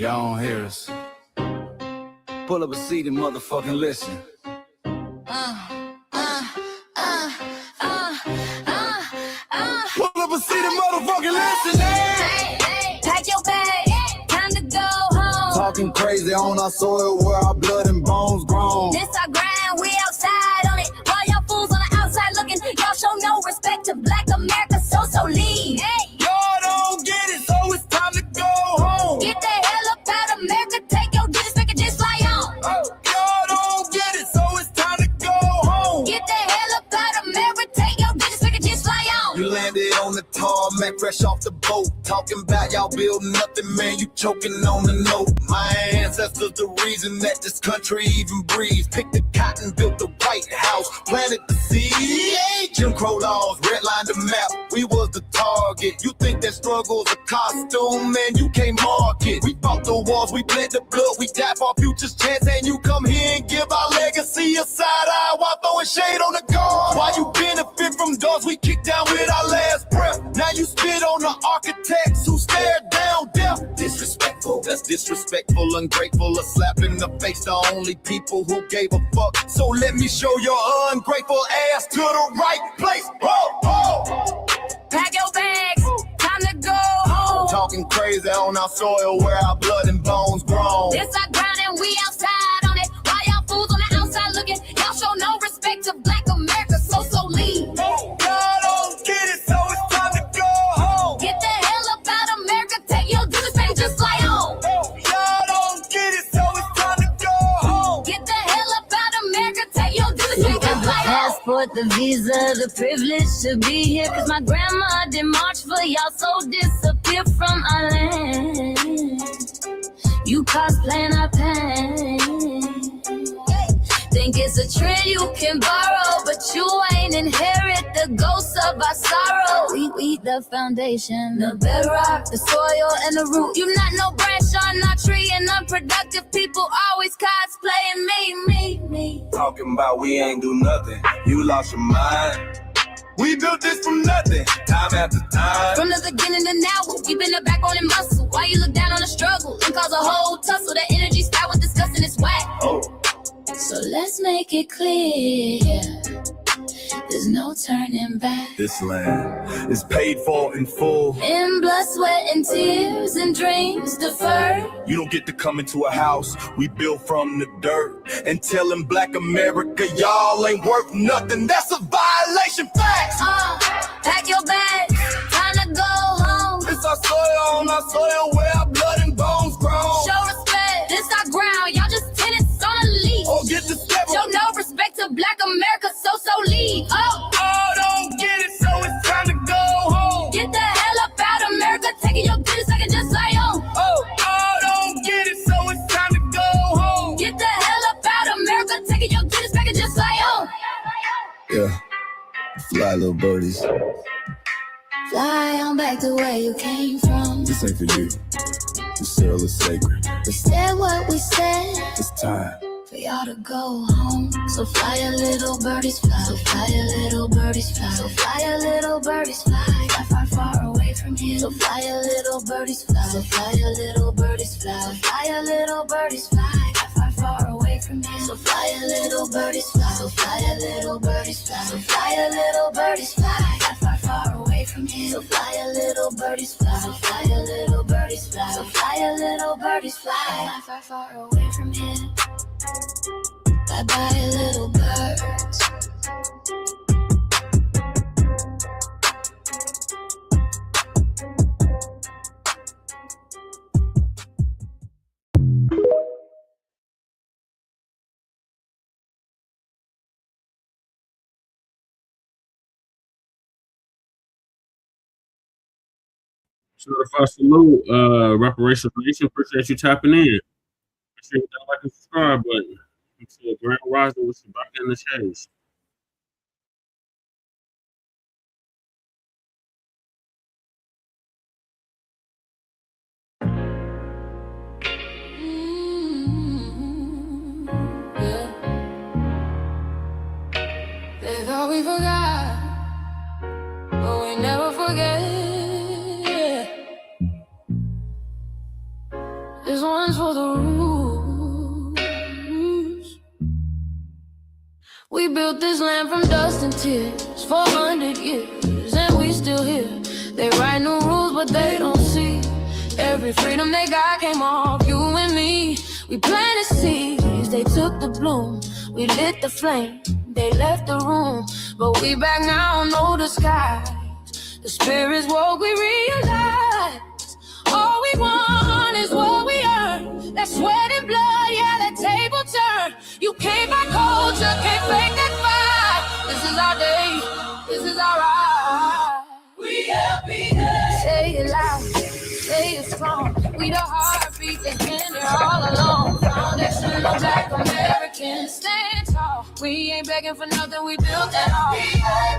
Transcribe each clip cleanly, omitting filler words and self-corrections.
Y'all don't hear us. Pull up a seat and motherfucking listen. Pull up a seat and motherfucking listen. Hey, pack your bag, time to go home. Talking crazy on our soil where our blood and bones grown. This our grind, we outside on it. While y'all fools on the outside looking, y'all show no respect to Black America, so leave. Hey, Y'all don't get it, so it's time to go home. get the hell up out of America, take your disrespect and just fly on. Y'all don't get it, so it's time to go home. Get the hell up out of America, take your disrespect and just fly on. You landed on the tarmac, fresh off the boat. Talking about y'all building nothing, man, you choking on the note. My ancestors the reason that this country even breathes. Picked the cotton, built the White House, planted the seed. Jim Crow laws, redlined the map, we was the target. You think that struggle's a costume, man, you can't mark it. We fought the wars, we bled the blood, we died for our future's chance. And you come here and give our legacy a side eye while throwing shade on the guard. While you benefit from doors we kicked down with our last breath. Now you spit on the architects who stared down death. Disrespectful, that's disrespectful, ungrateful, a slap in the face to only people who gave a fuck. So let me show your ungrateful ass to the right place. Pack your bags, time to go home. Talking crazy on our soil where our blood and bones grown. This our grind and we outside on it. While y'all fools on the outside looking, y'all show no respect to Black America, so leave. Y'all don't get it, so it's time to go home. Get the hell up out of America, take your disrespect and just fly on. Y'all don't get it, so it's time to go home. Get the hell up out of America, take your disrespect and fly on. Passport, the visa, the privilege to be here. Cause my grandma did march for y'all, so disappear from our land. You cosplaying our pain. Think it's a trend you can borrow, but you ain't inherit the ghosts of our sorrow. We the foundation, the bedrock, the soil, and the root. You not no branch on our tree, and unproductive people always cosplaying me. Talking about we ain't do nothing, you lost your mind. We built this from nothing, time after time. From the beginning to now, we been the backbone and muscle. Why you look down on the struggle and cause a whole tussle? The energy style with disgusting is whack. So let's make it clear, there's no turning back. This land is paid for in full. In blood, sweat, and tears, and dreams deferred. You don't get to come into a house we built from the dirt and telling Black America y'all ain't worth nothing. That's a violation, facts. Pack your bags, time to go home. It's our soil on our soil where our blood and bones grown. Show respect, this our ground, y'all just tenants on a leash. Oh, get the step. Show no respect to Black America, so leave. Don't get it, so it's time to go home. Get the hell up out of America, taking your business, I can just fly on. Don't get it, so it's time to go home. Get the hell up out of America, taking your business, I can just fly on. Yeah, fly little birdies. Fly on back to where you came from. This ain't for you. This soil is sacred. We said what we said. It's time For y'all to go home. So fly a little birdies fly. So fly a little birdies fly. So fly a little birdies fly. Fly far, far away from here. So fly a little birdies fly. So fly a little birdies fly. So fly a little birdies fly. Fly far, far away from here. So fly a little birdies fly. So fly a little birdies fly. So fly a little birdies fly. Fly far, far away from here. So fly a little birdies fly. So fly a little birdies fly. So fly a little birdies fly. Fly far, far away from here. Bye bye, little birds. Certified salute, Reparations Nation. Appreciate you tapping in. Make sure you hit that like and subscribe button. Until Grand Rising with Shabaka in the Shades. Yeah. They thought we forgot, but we never forget. This one follow the rules. We built this land from dust and tears for 100 years, and we still here. They write new rules, but they don't see every freedom they got came off you and me. We planted seeds, they took the bloom. We lit the flame, they left the room. But we back now, no disguise. The spirit's woke, we realize all we want is what we earn. That sweat and blood, yeah, that table turn. You can't buy culture, can't fake that fight. This is our day, this is our right. We happiness. Say it loud, say it strong. We the heartbeat that's been there all along. Foundational Black Americans, stand tall. We ain't begging for nothing, we built that all.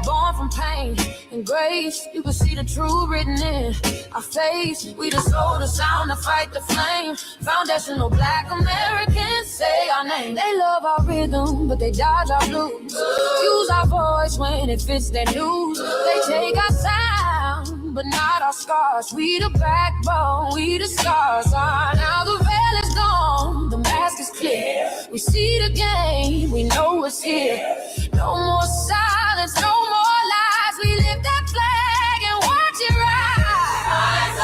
Born from pain and grace, you can see the truth written in our face. We the soul, the sound, to fight the flame. Foundational Black Americans, say our name. They love our rhythm, but they dodge our blues. Use our voice when it fits their news. They take our sound, but not our scars. We the backbone, we the stars. Now the veil is gone, the mask is clear. We see the game, we know it's here. No more silence, no more lies. We lift that flag and watch it rise.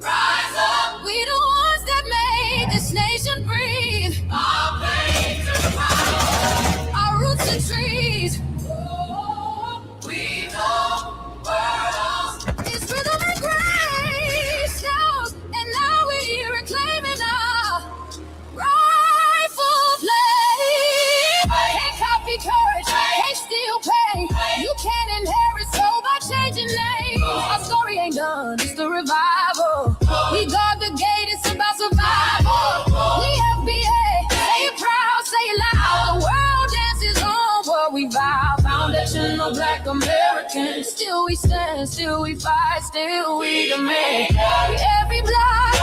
Rise up. We the ones that made this nation breathe. Our veins are power, our roots are trees. We know world. It's rhythm and grace, sounds, and now we're here reclaiming our rightful place. Can't copy courage, can't steal pain. You can't inherit soul by changing names. Our story ain't done, it's the revival. We guard the gate, it's about survival. We FBA, say it proud, say it loud. The world dances on what we vow. Foundational Black Americans, still we stand, still we fight, still we demand. Every block,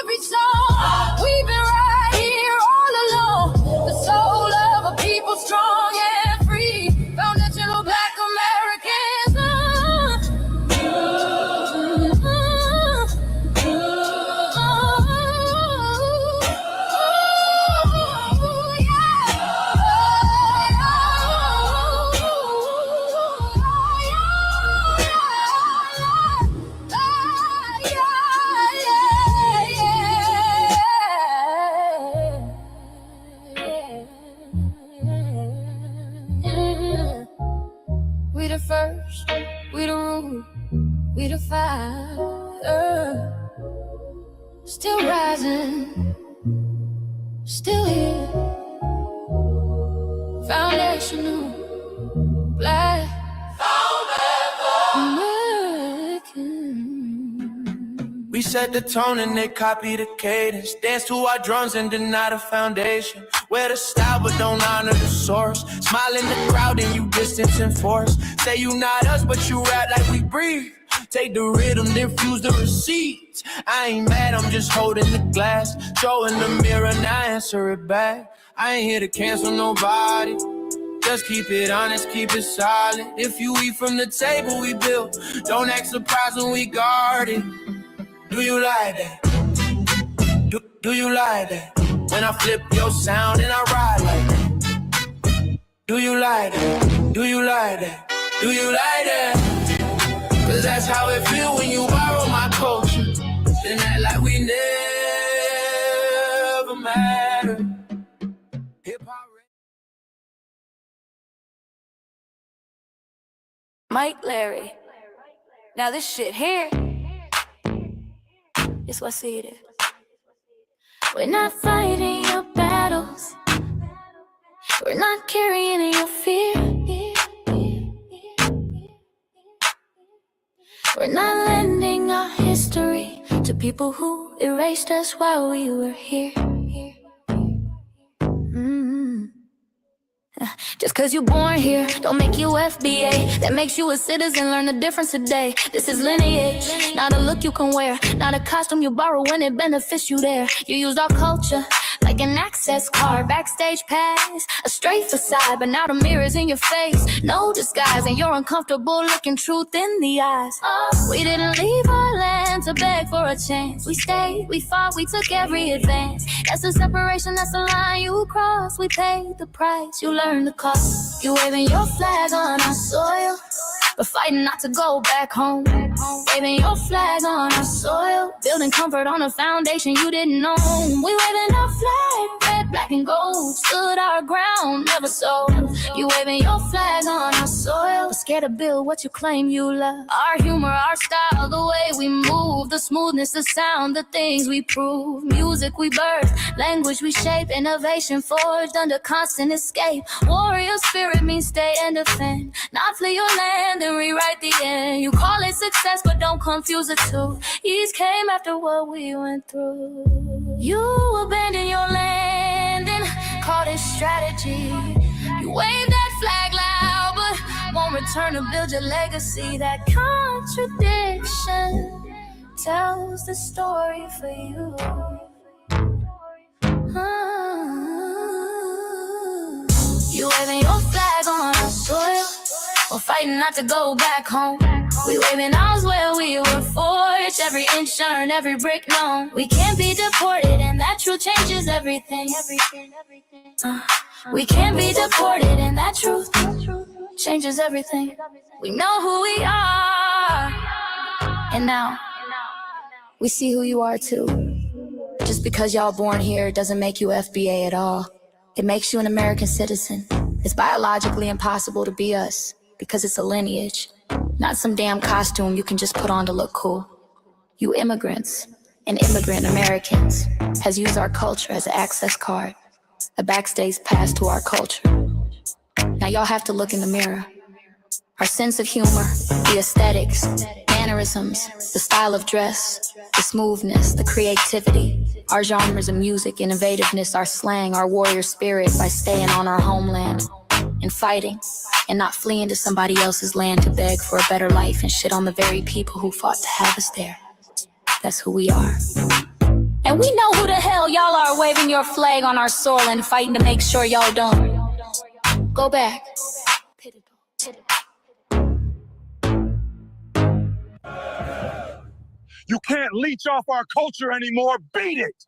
every song, we've been right here all along. The soul of a people strong and free. Foundational Black Americans. We the first, we the root, we the fire. Still rising, still here. Foundational Black American. We set the tone and they copy the cadence. Dance to our drums and deny the foundation. Wear the style but don't honor the source. Smile in the crowd and you distance and force. Say you not us but you rap like we breathe. Take the rhythm, then fuse the receipts. I ain't mad, I'm just holding the glass. Showing the mirror, now answer it back. I ain't here to cancel nobody. Just keep it honest, keep it solid. If you eat from the table we built, don't act surprised when we guard it. Do you like that? Do you like that? When I flip your sound and I ride like that. Do you like that? Do you like that? Do you like that? Cause that's how it feel when you borrow my culture. Then act like we never mattered. Hip-hop. Mike Larry. Now this shit here, it's what see it is. We're not fighting your battles. We're not carrying your fear. We're not lending our history to people who erased us while we were here. Just cause you're born here, don't make you FBA. That makes you a citizen, learn the difference today. This is lineage, not a look you can wear. Not a costume you borrow when it benefits you there. You used our culture, like an access card, backstage pass, a straight facade, but now the mirror's in your face. No disguise, and you're uncomfortable looking truth in the eyes. Oh, we didn't leave our land to beg for a chance. We stayed, we fought, we took every advance. That's the separation, that's the line you cross. We paid the price, you learned the cost. You waving your flag on our soil, but fighting not to go back home. Waving your flag on our soil, building comfort on a foundation you didn't know. We waving our flag, red, black, and gold. Stood our ground, never sold. You waving your flag on our soil, but scared to build what you claim you love. Our humor, our style, the way we move, the smoothness, the sound, the things we prove. Music we birth, language we shape, innovation forged under constant escape. Warrior spirit means stay and defend, not flee your land and rewrite the end. You call it success, but don't confuse the two. East came after what we went through. You abandoned your land and called it strategy. You waved that flag loud, but won't return to build your legacy. That contradiction tells the story for you. You waving your flag on our soil, we're fighting not to go back home. We waving ours where we were forged, every inch earned, every brick known. We can't be deported, and that truth changes everything. We can't be deported, and that truth changes everything. We know who we are, and now we see who you are too. Just because y'all born here doesn't make you FBA at all. It makes you an American citizen. It's biologically impossible to be us, because it's a lineage, not some damn costume you can just put on to look cool. You immigrants and immigrant Americans has used our culture as an access card, a backstage pass to our culture. Now y'all have to look in the mirror. Our sense of humor, the aesthetics, mannerisms, the style of dress, the smoothness, the creativity, our genres of music, innovativeness, our slang, our warrior spirit by staying on our homeland and fighting and not fleeing to somebody else's land to beg for a better life and shit on the very people who fought to have us there. That's who we are. And we know who the hell y'all are waving your flag on our soil and fighting to make sure y'all don't go back. You can't leech off our culture anymore. Beat it!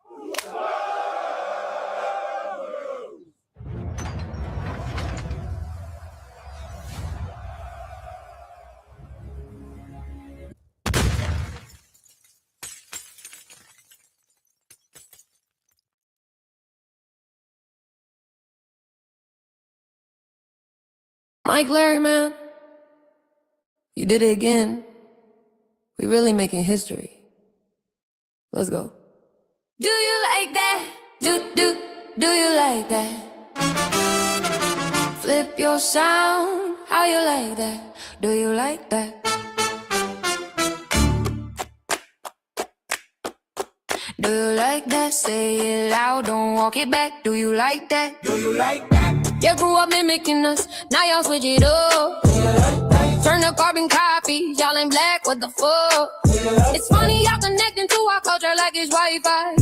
Mike Larry, man, you did it again. We really making history. Let's go. Do you like that? Do you like that? Flip your sound, how you like that? Do you like that? Do you like that? Say it loud, don't walk it back. Do you like that? Do you like that? You grew up mimicking us, now y'all switch it up. Turn the carbon copies, y'all ain't black, what the fuck? It's funny y'all connecting to our culture like it's Wi-Fi.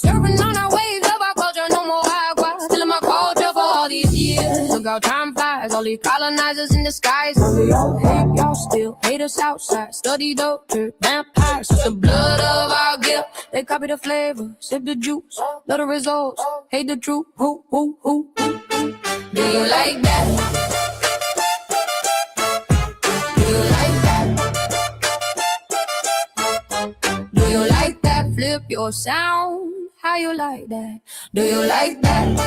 Surfing on our waves of our culture, no more agua. Still in my culture for all these years. Look how time flies, all these colonizers in disguise. Hate y'all still, hate us outside. Study doctor, vampires, it's the blood of our guilt. They copy the flavor, sip the juice, love the results, hate the truth. Who? Do you like that? Flip your sound, how you like that? Do you like that?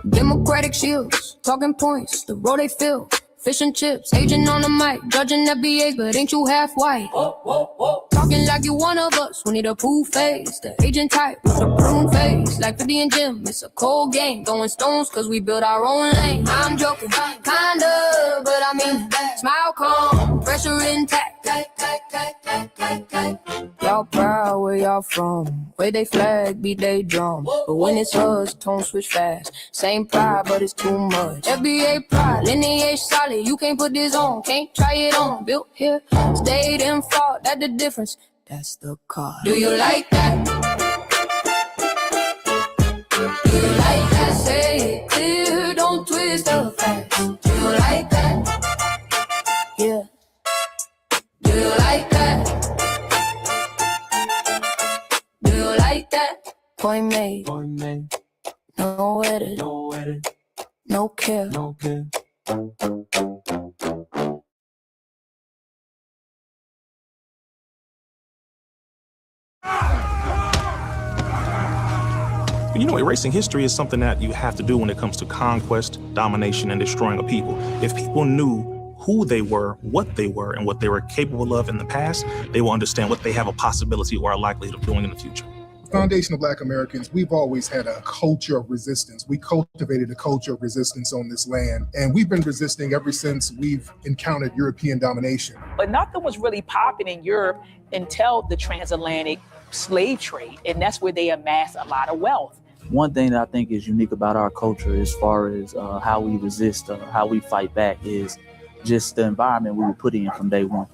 Democratic shields, talking points, the road they fill. Fish and chips, agent on the mic, judging FBAs, but ain't you half white? Talking like you one of us, we need a proof face. The agent type with a prune face, like 50 and Jim, it's a cold game. Throwing stones cause we build our own lane. I'm joking, kinda, but I mean, smile calm, pressure intact. Y'all proud where y'all from, where they flag, beat they drum. But when it's us, tone switch fast. Same pride, but it's too much. FBA pride, lineage solid, you can't put this on, can't try it on. Built here, stayed and fought, that's the difference. That's the car. Do you like that? Do you like that? Say it clear, don't twist the facts. Do you like that? Yeah. Do you like that? Do you like that? Point made. No edit, No care. You know, erasing history is something that you have to do when it comes to conquest, domination, and destroying a people. If people knew who they were, what they were, and what they were capable of in the past, they will understand what they have a possibility or a likelihood of doing in the future. Foundation of Black Americans, we've always had a culture of resistance. We cultivated a culture of resistance on this land, and we've been resisting ever since we've encountered European domination. But nothing was really popping in Europe until the transatlantic slave trade, and that's where they amassed a lot of wealth. One thing that I think is unique about our culture as far as how we resist, how we fight back, is just the environment we were put in from day one.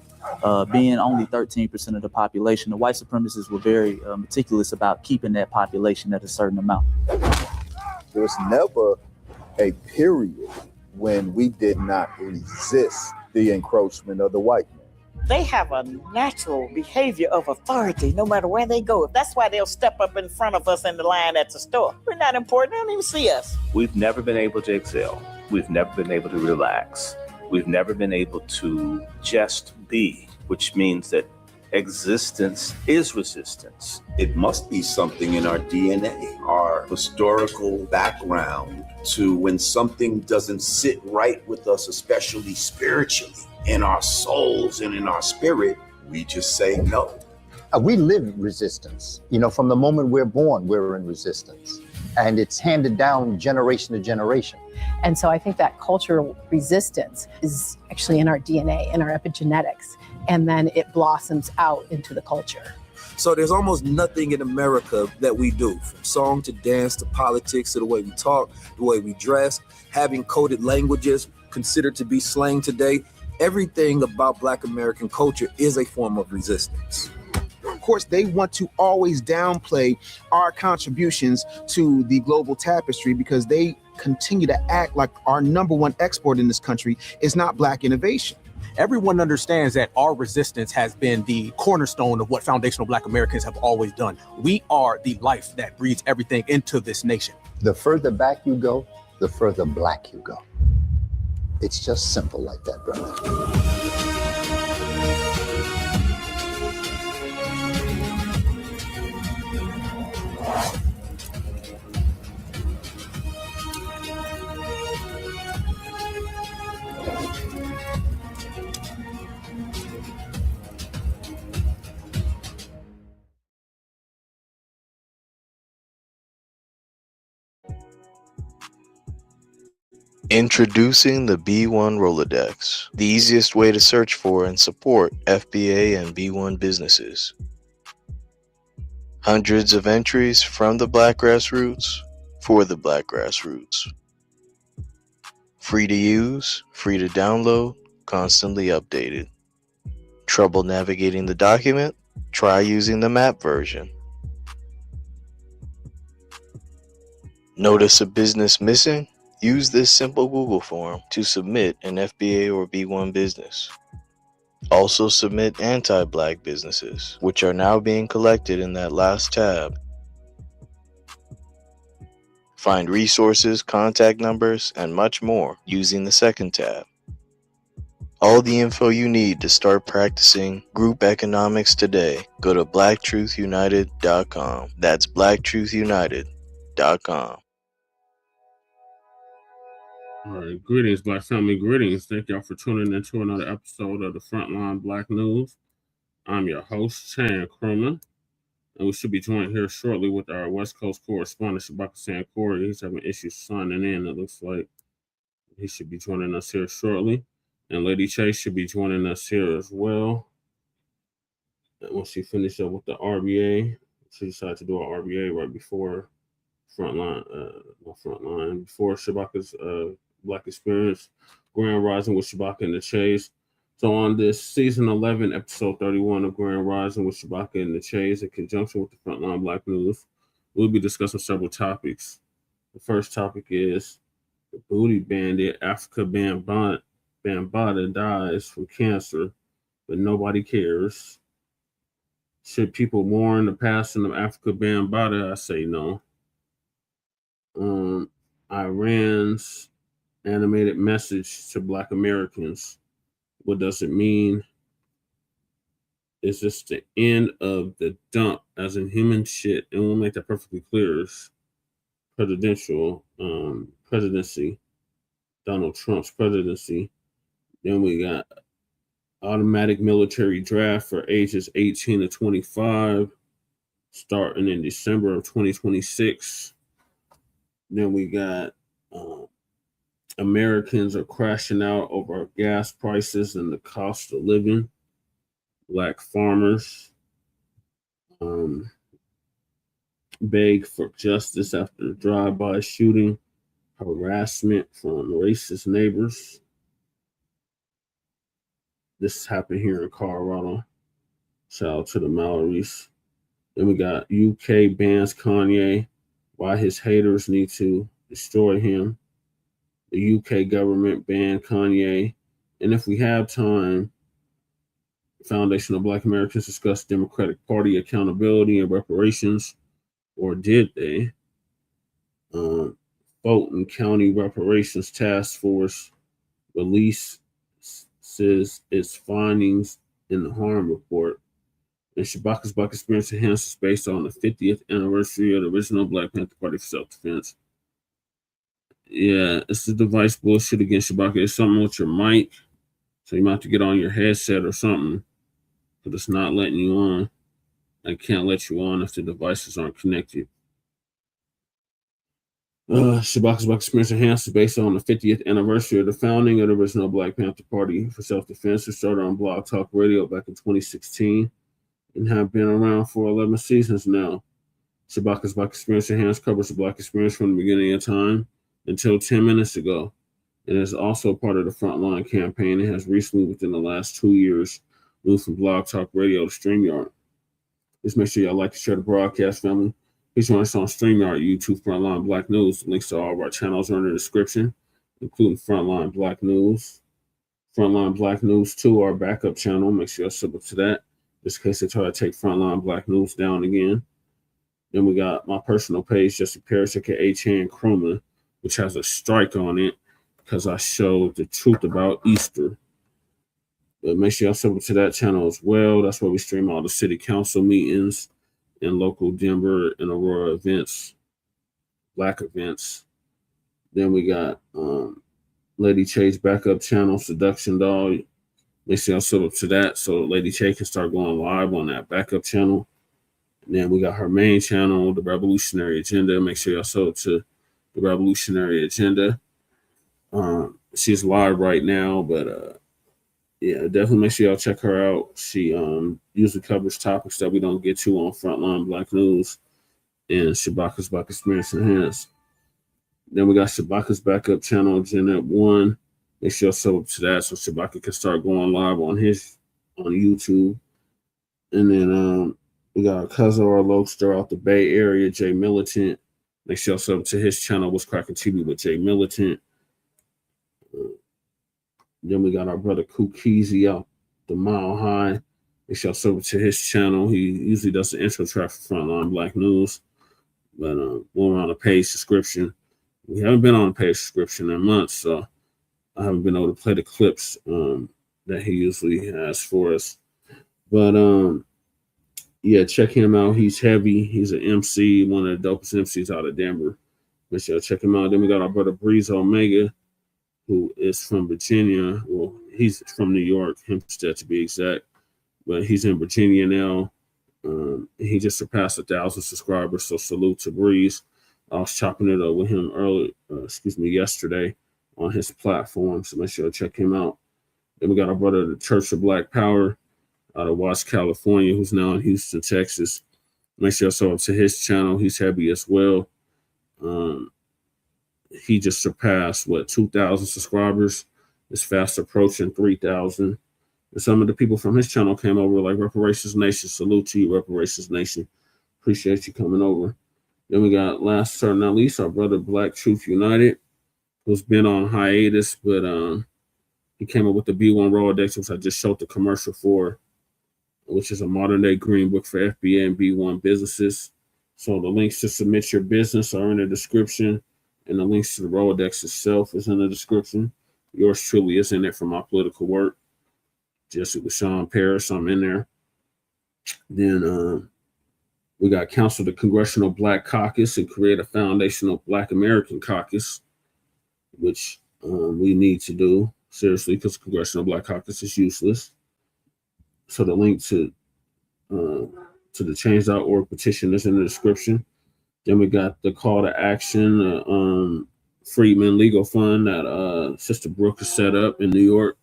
Being only 13% of the population, the white supremacists were very meticulous about keeping that population at a certain amount. There was never a period when we did not resist the encroachment of the white man. They have a natural behavior of authority no matter where they go. That's why they'll step up in front of us in the line at the store. We're not important. They don't even see us. We've never been able to excel. We've never been able to relax. We've never been able to just be, which means that existence is resistance. It must be something in our DNA, our historical background, to when something doesn't sit right with us, especially spiritually, in our souls and in our spirit, we just say no. We live resistance. You know, from the moment we're born, we're in resistance. And it's handed down generation to generation. And so I think that cultural resistance is actually in our DNA, in our epigenetics, and then it blossoms out into the culture. So there's almost nothing in America that we do, from song to dance to politics to the way we talk, the way we dress, having coded languages considered to be slang today. Everything about Black American culture is a form of resistance. Of course, they want to always downplay our contributions to the global tapestry because they continue to act like our number one export in this country is not Black innovation. Everyone understands that our resistance has been the cornerstone of what foundational Black Americans have always done. We are the life that breathes everything into this nation. The further back you go, the further Black you go. It's just simple like that, brother. Introducing the B1 Rolodex, the easiest way to search for and support FBA and B1 businesses. Hundreds of entries from the Black grassroots for the Black grassroots. Free to use, free to download, constantly updated. Trouble navigating the document? Try using the map version. Notice a business missing? Use this simple Google form to submit an FBA or B1 business. Also submit anti-Black businesses, which are now being collected in that last tab. Find resources, contact numbers, and much more using the second tab. All the info you need to start practicing group economics today. Go to blacktruthunited.com. That's blacktruthunited.com. All right, greetings, Black family, greetings. Thank y'all for tuning in to another episode of the Front Line Blacc News. I'm your host, Chan Crewman, and we should be joined here shortly with our West Coast correspondent, Shabaka Corey. He's having issues signing in, it looks like. He should be joining us here shortly. And Lady Chase should be joining us here as well. And once she finishes up with the RBA, she decided to do an RBA right before before Shabaka's Black Experience, Grand Rising with Shabaka and the Chase. So on this season 11, episode 31 of Grand Rising with Shabaka and the Chase, in conjunction with the Front Line Blacc News, we'll be discussing several topics. The first topic is the booty bandit Afrika Bambaataa dies from cancer, but nobody cares. Should people mourn the passing of Afrika Bambaataa? I say no. Iran's animated message to Black Americans. What does it mean? Is this the end of the dump as in human shit? And we'll make that perfectly clear. It's presidency, Donald Trump's presidency. Then we got automatic military draft for ages 18 to 25, starting in December of 2026. Then we got Americans are crashing out over gas prices and the cost of living. Black farmers beg for justice after drive-by shooting. Harassment from racist neighbors. This happened here in Colorado. Shout out to the Mallories. Then we got UK bans Kanye. Why his haters need to destroy him. The UK government banned Kanye. And if we have time, Foundation of Black Americans discuss Democratic Party accountability and reparations, or did they? Fulton County Reparations Task Force releases its findings in the harm report. And Shabaka's Black Experience Enhanced is based on the 50th anniversary of the original Black Panther Party for self-defense. Yeah, it's the device bullshit again, Shabaka. It's something with your mic, so you might have to get on your headset or something, but it's not letting you on. I can't let you on if the devices aren't connected. Shabaka's Black Experience Enhanced is based on the 50th anniversary of the founding of the original Black Panther Party for self-defense. It started on Blog Talk Radio back in 2016 and have been around for 11 seasons now. Shabaka's Black Experience Enhanced covers the Black experience from the beginning of time until 10 minutes ago. It is also part of the Frontline campaign. It has recently, within the last 2 years, moved from Blog Talk Radio to StreamYard. Just make sure y'all like to share the broadcast, family. Please join us on StreamYard, YouTube, Frontline Blacc News. Links to all of our channels are in the description, including Frontline Blacc News. Frontline Blacc News 2, our backup channel. Make sure you're sub to that, just in case they try to take Frontline Blacc News down again. Then we got my personal page, Jesse Parrish, aka Chan Chroma, which has a strike on it because I showed the truth about Easter. But make sure y'all sub to that channel as well. That's where we stream all the city council meetings and local Denver and Aurora events, Black events. Then we got Lady Che's backup channel, Seduction Doll. Make sure y'all sub to that so Lady Che can start going live on that backup channel. And then we got her main channel, The Revolutionary Agenda. Make sure y'all sub to The Revolutionary Agenda. She's live right now, but yeah, definitely make sure y'all check her out. She usually covers topics that we don't get to on Frontline Blacc News and Shabaka's Black Experience Enhanced. Then we got Shabaka's backup channel, Jeanette 1. Make sure y'all sub to that so Shabaka can start going live on YouTube. And then we got our cousin or Lokester out the Bay Area, Jay Militant. Make sure y'all sub to his channel, What's Cracking TV with Jay Militant. Then we got our brother Kukizi out the Mile High. Make sure y'all sub to his channel. He usually does the intro track for Frontline Blacc News. But we're on a paid subscription. We haven't been on a paid subscription in months, so I haven't been able to play the clips that he usually has for us. But yeah, check him out. He's heavy. He's an MC, one of the dopest MCs out of Denver. Make sure y'all check him out. Then we got our brother Breeze Omega, who is from Virginia. Well, he's from New York, Hempstead to be exact, but he's in Virginia now. He just surpassed 1,000 subscribers, so salute to Breeze. I was chopping it up with him yesterday on his platform, so make sure you check him out. Then we got our brother, the Church of Black Power, out of Watts, California, who's now in Houston, Texas. Make sure you sub to his channel. He's heavy as well. He just surpassed 2,000 subscribers. It's fast approaching 3,000. And some of the people from his channel came over, like Reparations Nation. Salute to you, Reparations Nation. Appreciate you coming over. Then we got, last but not least, our brother Black Truth United, who's been on hiatus, but he came up with the B1 Rolodex, which I just showed the commercial for, which is a modern-day green book for FBA and B1 businesses. So the links to submit your business are in the description, and the links to the Rolodex itself is in the description. Yours truly is in it for my political work. Jesse with Sean Paris, I'm in there. Then we got counsel the Congressional Black Caucus and create a foundational Black American caucus, which we need to do, seriously, because Congressional Black Caucus is useless. So the link to the change.org petition is in the description. Then we got the call to action, Freedmen Legal Fund that Sister Brooke has set up in New York.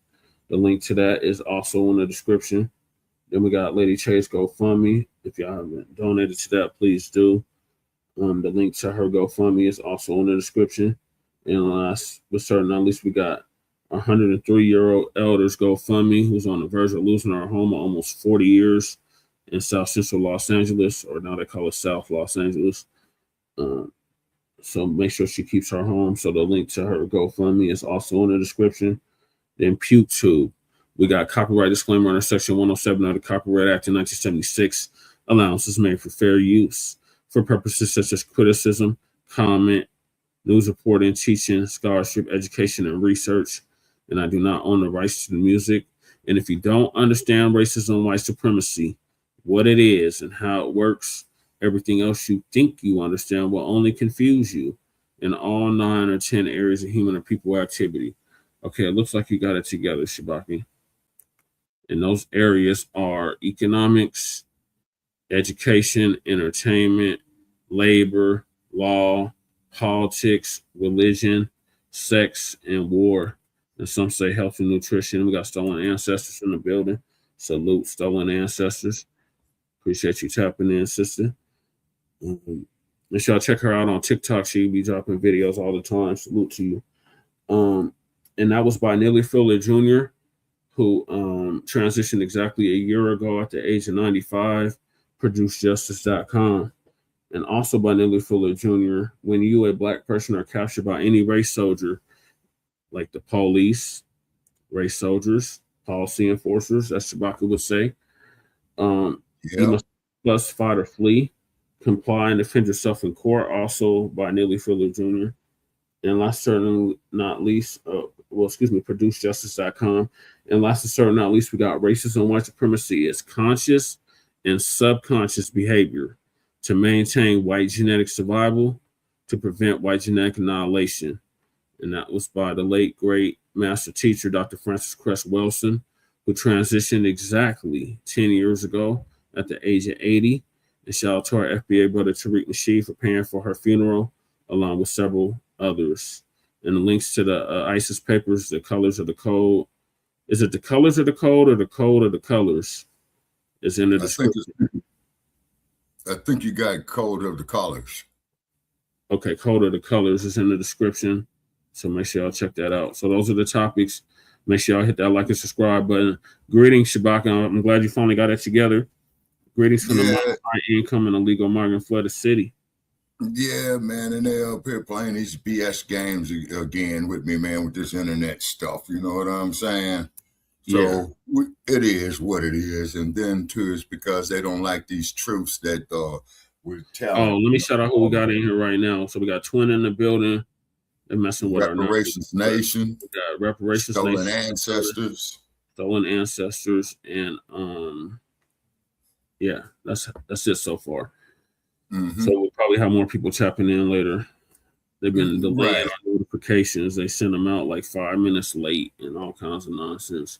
The link to that is also in the description. Then we got Lady Chase GoFundMe. If y'all haven't donated to that, please do. The link to her GoFundMe is also in the description. And last but certainly not least, we got 103-year-old Elders GoFundMe, who's on the verge of losing her home of almost 40 years in South Central Los Angeles, or now they call it South Los Angeles. So make sure she keeps her home. So the link to her GoFundMe is also in the description. Then PewTube, we got copyright disclaimer under Section 107 of the Copyright Act in 1976. Allowances made for fair use for purposes such as criticism, comment, news reporting, teaching, scholarship, education, and research. And I do not own the rights to the music. And if you don't understand racism and white supremacy, what it is and how it works, everything else you think you understand will only confuse you in all 9 or 10 areas of human or people activity. Okay, it looks like you got it together, Shabaka. And those areas are economics, education, entertainment, labor, law, politics, religion, sex, and war. And some say health and nutrition. We got stolen ancestors in the building. Salute stolen ancestors. Appreciate you tapping in, sister. And y'all check her out on TikTok. She be dropping videos all the time. Salute to you. And that was by Neely Fuller Jr., who transitioned exactly a year ago at the age of 95, ProduceJustice.com. And also by Neely Fuller Jr., when you, a Black person, are captured by any race soldier, like the police, race soldiers, policy enforcers, as Shabaka would say, you must fight or flee, comply and defend yourself in court, also by Neely Fuller Jr. And last certainly not least, ProduceJustice.com. And last and certainly not least, we got racism and white supremacy is conscious and subconscious behavior to maintain white genetic survival, to prevent white genetic annihilation. And that was by the late, great master teacher, Dr. Francis Cress Welsing, who transitioned exactly 10 years ago at the age of 80. And shout out to our FBA brother, Tariq Nasheed, for paying for her funeral, along with several others. And the links to the ISIS papers, the colors of the code. Is it the colors of the code or the code of the colors? Is in the description. I think you got code of the colors. Okay, code of the colors is in the description. So make sure y'all check that out. So those are the topics. Make sure y'all hit that like and subscribe button. Greetings, Shabaka. I'm glad you finally got it together. Greetings from the high income and illegal migrant flooded city. Yeah, man, and they up here playing these BS games again with me, man, with this internet stuff. You know what I'm saying? So it is what it is. And then, too, it's because they don't like these truths that we're telling. Oh, let me shout out who we got in here right now. So we got Twin in the building. They're messing with Reparations Nation. We got Reparations Stolen Nation. Ancestors. Stolen Ancestors. And, yeah, that's it so far. Mm-hmm. So we'll probably have more people tapping in later. They've been delaying our notifications. They send them out like 5 minutes late and all kinds of nonsense.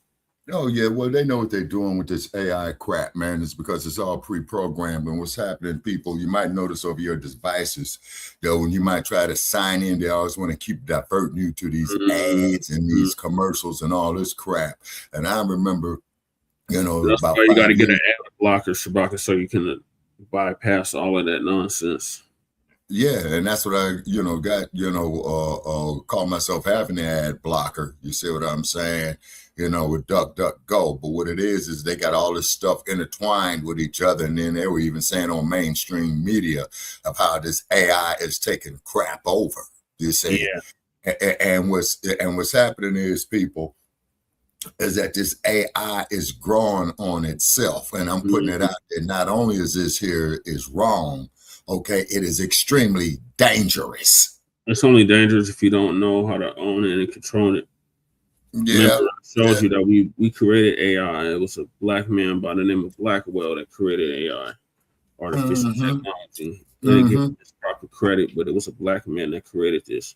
Oh, yeah. Well, they know what they're doing with this AI crap, man. It's because it's all pre-programmed. And what's happening, people, you might notice over your devices, though, when you might try to sign in, they always want to keep diverting you to these ads and these commercials and all this crap. And I remember, that's about why you got to get an ad blocker, Shabaka, so you can bypass all of that nonsense. Yeah, and that's what I, got, call myself having the ad blocker. You see what I'm saying? With DuckDuckGo. But what it is they got all this stuff intertwined with each other. And then they were even saying on mainstream media of how this AI is taking crap over. You see? Yeah. And what's happening is, people, is that this AI is growing on itself. And I'm putting it out there. Not only is this here is wrong, okay, it is extremely dangerous. It's only dangerous if you don't know how to own it and control it. Yeah. Remember, I showed you that we created AI. It was a black man by the name of Blackwell that created AI, artificial technology. They didn't give him this proper credit, but it was a black man that created this.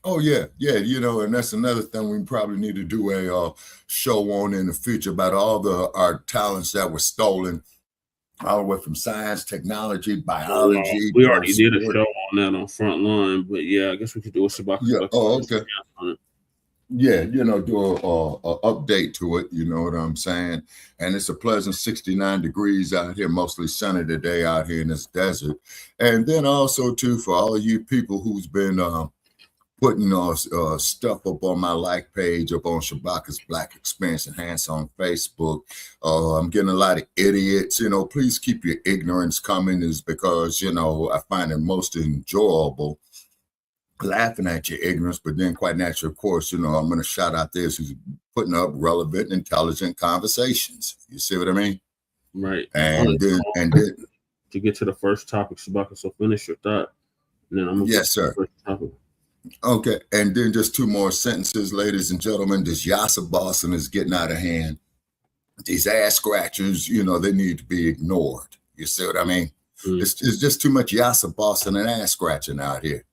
Oh, yeah. Yeah. And that's another thing we probably need to do a show on in the future about all our talents that were stolen, all the way from science, technology, biology. We already did a show on that on Front Line, but yeah, I guess we could do a Shabaka. Yeah. Oh, okay. Yeah, do a update to it. You know what I'm saying? And it's a pleasant 69 degrees out here, mostly sunny today out here in this desert. And then also too, for all of you people who's been putting stuff up on my like page up on Shabaka's Black Experience Enhanced on Facebook. I'm getting a lot of idiots. Please keep your ignorance coming, is because, I find it most enjoyable laughing at your ignorance, but then quite naturally, of course, I'm going to shout out this who's putting up relevant, intelligent conversations. You see what I mean? Right. And then to get to the first topic, Shabaka, so finish your thought. And then I'm going to yes, sir. First topic. Okay, and then just two more sentences, ladies and gentlemen. This Yasa Boston is getting out of hand. These ass scratchers, they need to be ignored. You see what I mean? It's just too much Yasa Boston and ass scratching out here.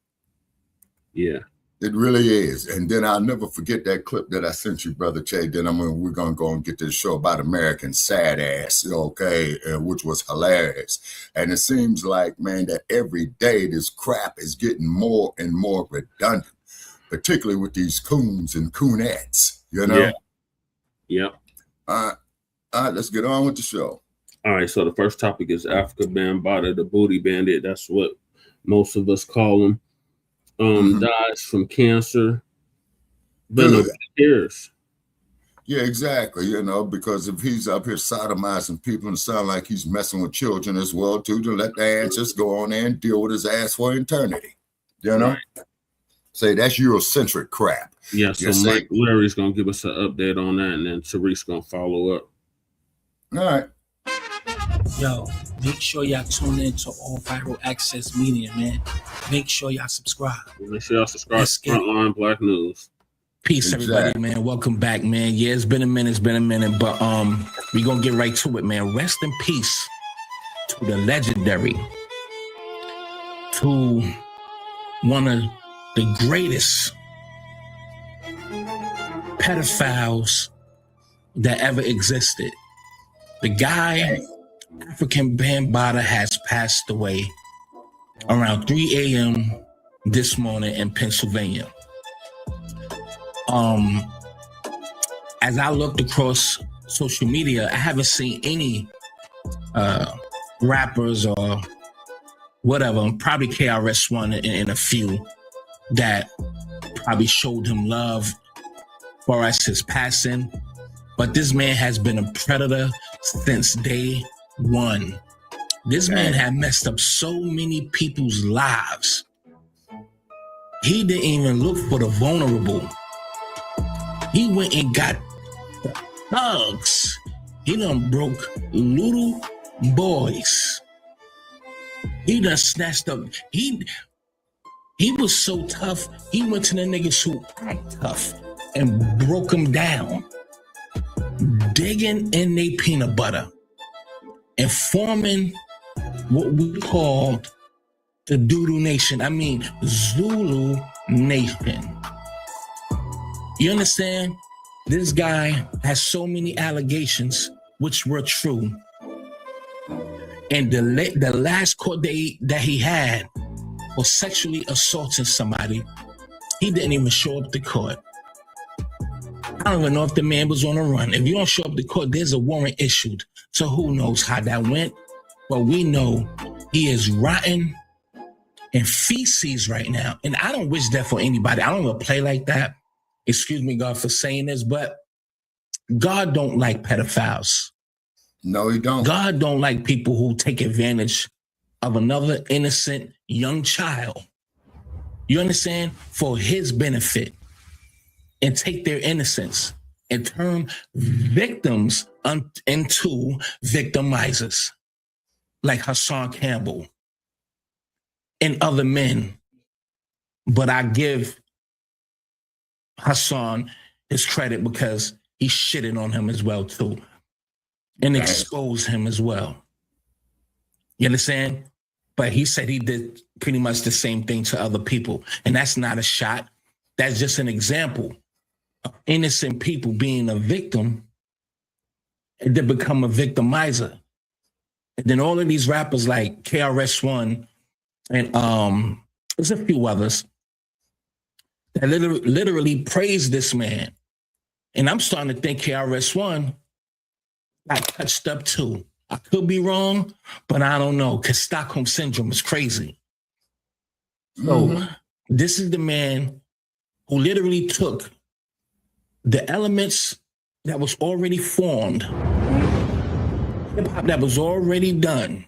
Yeah, it really is. And then I'll never forget that clip that I sent you, Brother Che. Then we're gonna go and get to the show about American sad ass, okay, which was hilarious. And it seems like, man, that every day this crap is getting more and more redundant, particularly with these coons and coonettes. Yeah. Yep. All right, let's get on with the show. All right, so the first topic is Afrika Bambaataa, the booty bandit. That's what most of us call him. Dies from cancer, but nobody cares. Yeah, exactly. Because if he's up here sodomizing people and sound like he's messing with children as well, too, to let the ass just go on there and deal with his ass for eternity. Right. Say that's Eurocentric crap. Yeah, so Mike Larry's gonna give us an update on that, and then Tariq's gonna follow up. All right. Yo, make sure y'all tune in to All Viral Access Media, man. Make sure y'all subscribe. Make sure y'all subscribe to Front Line Blacc News. Peace, everybody, man. Welcome back, man. Yeah, it's been a minute, but we gonna get right to it, man. Rest in peace to the legendary, to one of the greatest pedophiles that ever existed. The guy, Afrika Bambaataa, has passed away around 3 a.m. this morning in Pennsylvania. As I looked across social media, I haven't seen any rappers or whatever, probably KRS-One and a few, that probably showed him love for us his passing. But this man has been a predator since day one. This man had messed up so many people's lives. He didn't even look for the vulnerable. He went and got the thugs. He done broke little boys. He done snatched up. He was so tough, he went to the niggas who act tough and broke them down, digging in their peanut butter and forming what we called the Doodoo Nation. I mean, Zulu Nation. You understand? This guy has so many allegations which were true. And the last court date that he had was sexually assaulting somebody. He didn't even show up to court. I don't even know if the man was on a run. If you don't show up to court, there's a warrant issued. So who knows how that went? But we know he is rotten in feces right now. And I don't wish that for anybody. I don't want to play like that. Excuse me, God, for saying this, but God don't like pedophiles. No, he don't. God don't like people who take advantage of another innocent young child. You understand? For his benefit, and take their innocence and turn victims into victimizers, like Hassan Campbell and other men. But I give Hassan his credit because he shitted on him as well too, and exposed him as well. You understand? But he said he did pretty much the same thing to other people. And that's not a shot. That's just an example of innocent people being a victim and then become a victimizer. And then all of these rappers like KRS-One and there's a few others that literally praise this man. And I'm starting to think KRS-One got touched up too. I could be wrong, but I don't know, because Stockholm Syndrome is crazy. So this is the man who literally took the elements that was already formed, hip-hop that was already done,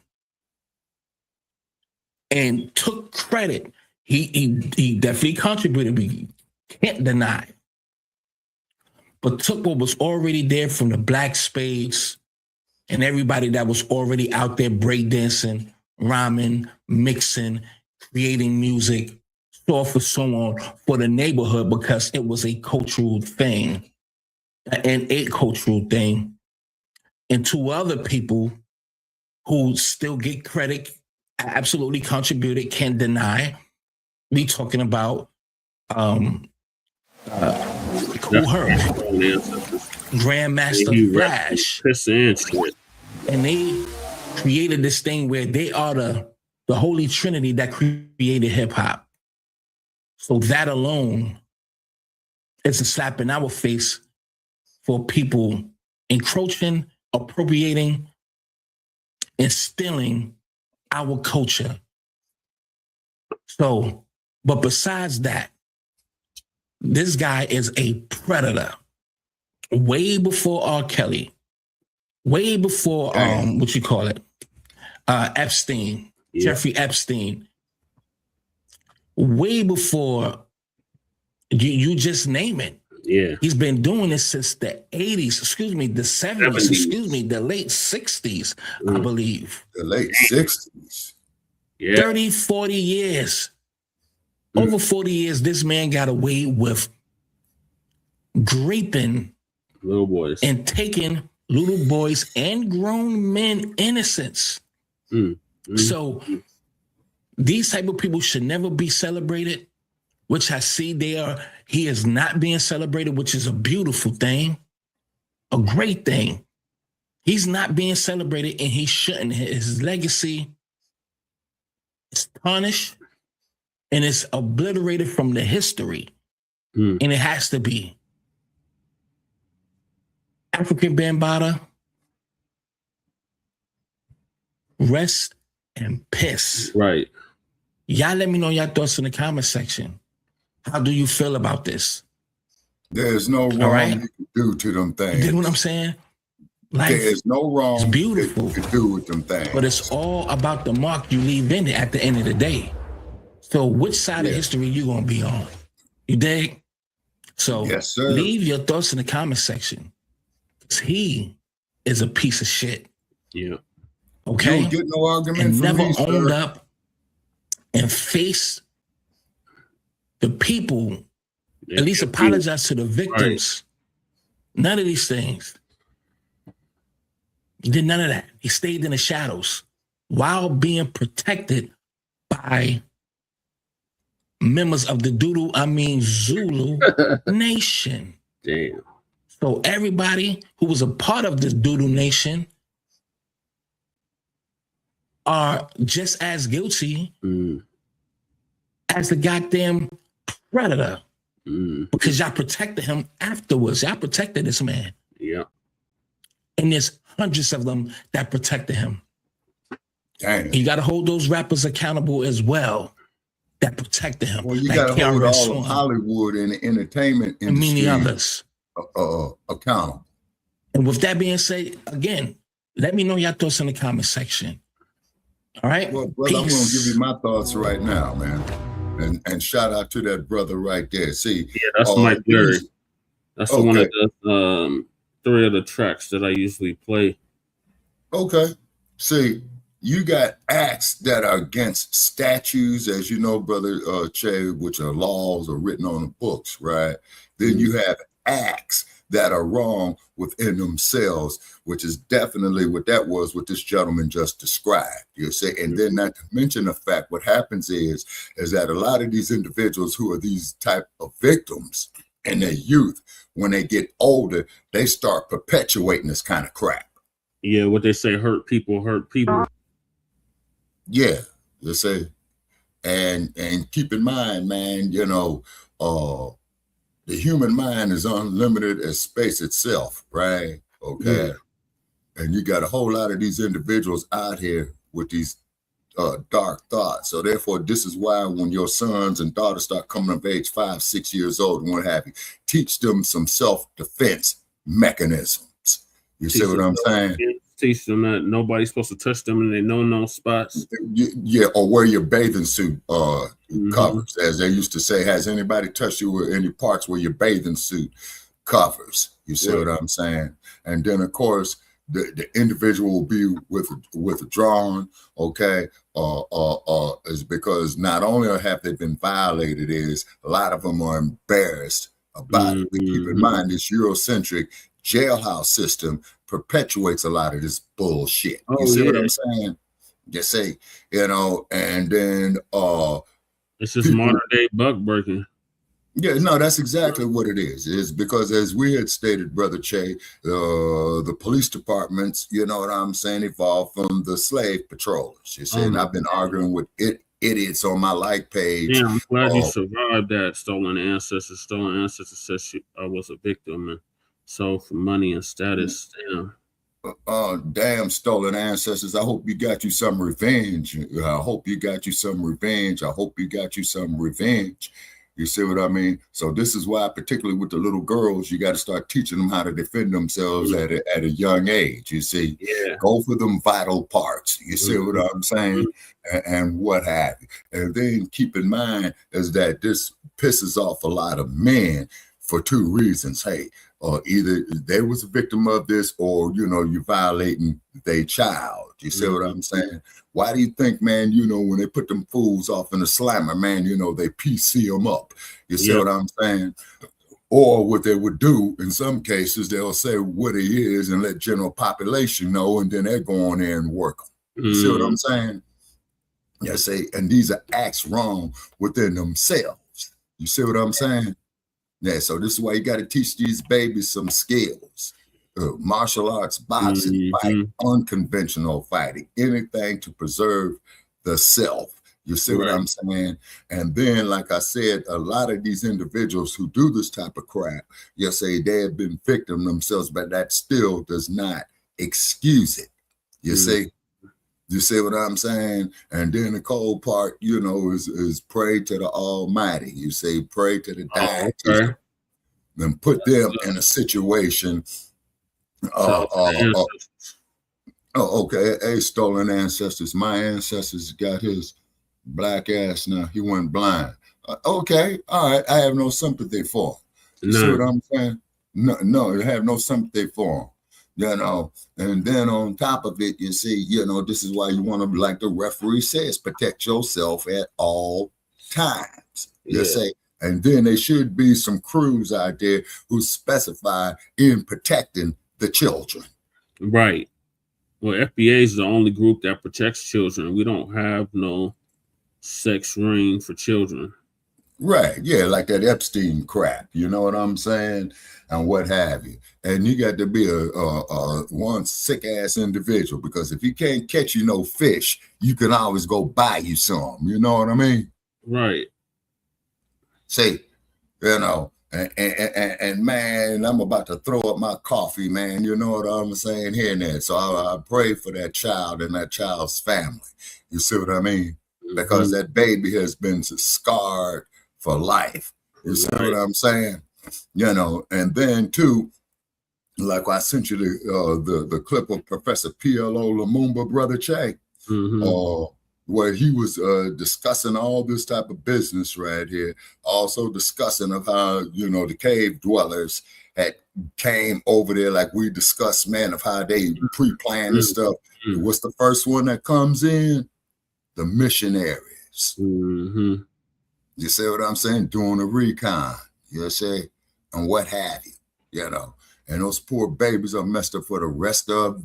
and took credit. He definitely contributed, we can't deny. But took what was already there from the Black Spades and everybody that was already out there breakdancing, rhyming, mixing, creating music, so on for the neighborhood, because it was a cultural thing, and a cultural thing. And two other people who still get credit, absolutely contributed, can't deny. We talking about Cool Herc, Grandmaster Flash, and they created this thing where they are the holy trinity that created hip hop. So that alone is a slap in our face for people encroaching, appropriating, and stealing our culture. So, but besides that, this guy is a predator. Way before R. Kelly, way before Epstein, Jeffrey Epstein, way before you just name it. Yeah, he's been doing this since the 80s, the 70s, the late 60s, I believe. The late 60s. Yeah. 30, 40 years. Over 40 years, this man got away with raping little boys and taking little boys and grown men innocence. So these type of people should never be celebrated, which I see he is not being celebrated, which is a beautiful thing, a great thing. He's not being celebrated, and he shouldn't. His legacy is tarnished and it's obliterated from the history. And it has to be. African Bambaataa, rest and piss. Right. Y'all let me know your thoughts in the comment section. How do you feel about this? There's no wrong you can do to them things. You know what I'm saying? There's no wrong it's beautiful you can do with them things. But it's all about the mark you leave in it at the end of the day. So which side of history you gonna be on? You dig? So yes, sir. Leave your thoughts in the comment section. He is a piece of shit. Yeah. Okay. You don't get no argument and from never me, owned sir. up and faced the people. At least apologize to the victims. Right. None of these things. He did none of that. He stayed in the shadows while being protected by members of the Zulu Nation. Damn. So everybody who was a part of this Doodoo Nation are just as guilty as the goddamn predator. Because y'all protected him afterwards. Y'all protected this man. Yeah. And there's hundreds of them that protected him. Damn. You got to hold those rappers accountable as well. that protected him. Well, you like got to hold all KRS-One of Hollywood and the entertainment and many industry others accountable. And with that being said, again, let me know your thoughts in the comment section. All right. Well, brother, I'm going to give you my thoughts right now, man. And shout out to that brother right there. See, yeah, that's Mike Berry. That's the one that does 3 of the tracks that I usually play. Okay. See, you got acts that are against statues, as you know, brother Che, which are laws or written on the books, right? Then you have acts that are wrong within themselves, which is definitely what that was, what this gentleman just described. You see, and then not to mention the fact, what happens is that a lot of these individuals who are these type of victims in their youth, when they get older, they start perpetuating this kind of crap. Yeah, what they say, hurt people hurt people. Yeah, you say, and keep in mind, man, you know, the human mind is unlimited as space itself, right? Okay. Yeah. And you got a whole lot of these individuals out here with these dark thoughts. So therefore, this is why when your sons and daughters start coming of age 5, 6 years old and what have you, teach them some self-defense mechanisms. You see what I'm saying? Teach them that nobody's supposed to touch them in their no spots. Yeah, or wear your bathing suit covers, as they used to say. Has anybody touched you with any parts where your bathing suit covers? You see what I'm saying? And then, of course, the individual will be withdrawn, okay, is because not only have they been violated, is a lot of them are embarrassed about it. But keep in mind, this Eurocentric jailhouse system perpetuates a lot of this bullshit. You see what I'm saying? Just say, you know, and then it's just modern day buck breaking. Yeah, no, that's exactly what it is. It's because, as we had stated, Brother Che, the police departments, you know what I'm saying, evolved from the slave patrollers. You see, and I've been arguing with idiots on my like page. Yeah, I'm glad you survived that. Stolen Ancestors. Stolen Ancestors says I was a victim and sold for money and status. Damn Stolen Ancestors. I hope you got you some revenge. I hope you got you some revenge. I hope you got you some revenge. You see what I mean? So this is why, particularly with the little girls, you got to start teaching them how to defend themselves at a young age. You see, go for them vital parts. You see what I'm saying? And what have you. And then keep in mind is that this pisses off a lot of men for 2 reasons. Hey, either they was a victim of this, or, you know, you're violating their child. You see what I'm saying? Why do you think, man, you know, when they put them fools off in the slammer, man, you know, they PC them up. You see what I'm saying? Or what they would do in some cases, they'll say what he is and let general population know, and then they go on there and work them. You see what I'm saying? Yeah, say, and these are acts wrong within themselves. You see what I'm saying? Yeah, so this is why you got to teach these babies some skills. Martial arts, boxing, fighting, unconventional fighting, anything to preserve the self. You see what I'm saying? And then, like I said, a lot of these individuals who do this type of crap, you say they have been victim themselves, but that still does not excuse it. You see? You see what I'm saying? And then the cold part, you know, is pray to the Almighty. You say pray to the deity. Then put them in a situation. Okay. Hey, Stolen Ancestors. My ancestors got his black ass now. He went blind. Okay. All right. I have no sympathy for him. You see what I'm saying? No, I have no sympathy for him. You know, and then on top of it, you see, you know, this is why you want to, like the referee says, protect yourself at all times. You say, and then there should be some crews out there who specify in protecting the children. Right. Well, FBA is the only group that protects children. We don't have no sex ring for children. Right. Yeah, like that Epstein crap. You know what I'm saying? And what have you. And you got to be one sick ass individual, because if you can't catch you no fish, you can always go buy you some. You know what I mean? Right. See, you know, and man, I'm about to throw up my coffee, man. You know what I'm saying here and there. So I pray for that child and that child's family. You see what I mean? because that baby has been scarred for life. You see what I'm saying? You know, and then too, like I sent you the clip of Professor PLO Lumumba, Brother Che, where he was discussing all this type of business right here, also discussing of how, you know, the cave dwellers had came over there, like we discussed, man, of how they pre-planned and stuff. What's the first one that comes in? The missionaries. You see what I'm saying? Doing a recon, you see, and what have you, you know. And those poor babies are messed up for the rest of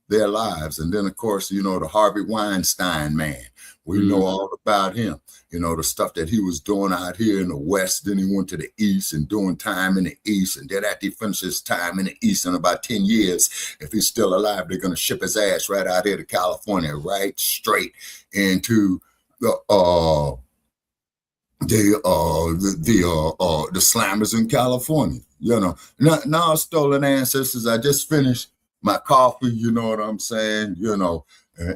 their lives. And then, of course, you know, the Harvey Weinstein man. We know all about him. You know, the stuff that he was doing out here in the West. Then he went to the East and doing time in the East. And then after he finishes time in the East in about 10 years, if he's still alive, they're going to ship his ass right out here to California, right straight into the slammers in California. You know, now stolen ancestors. I just finished my coffee, you know what I'm saying, you know,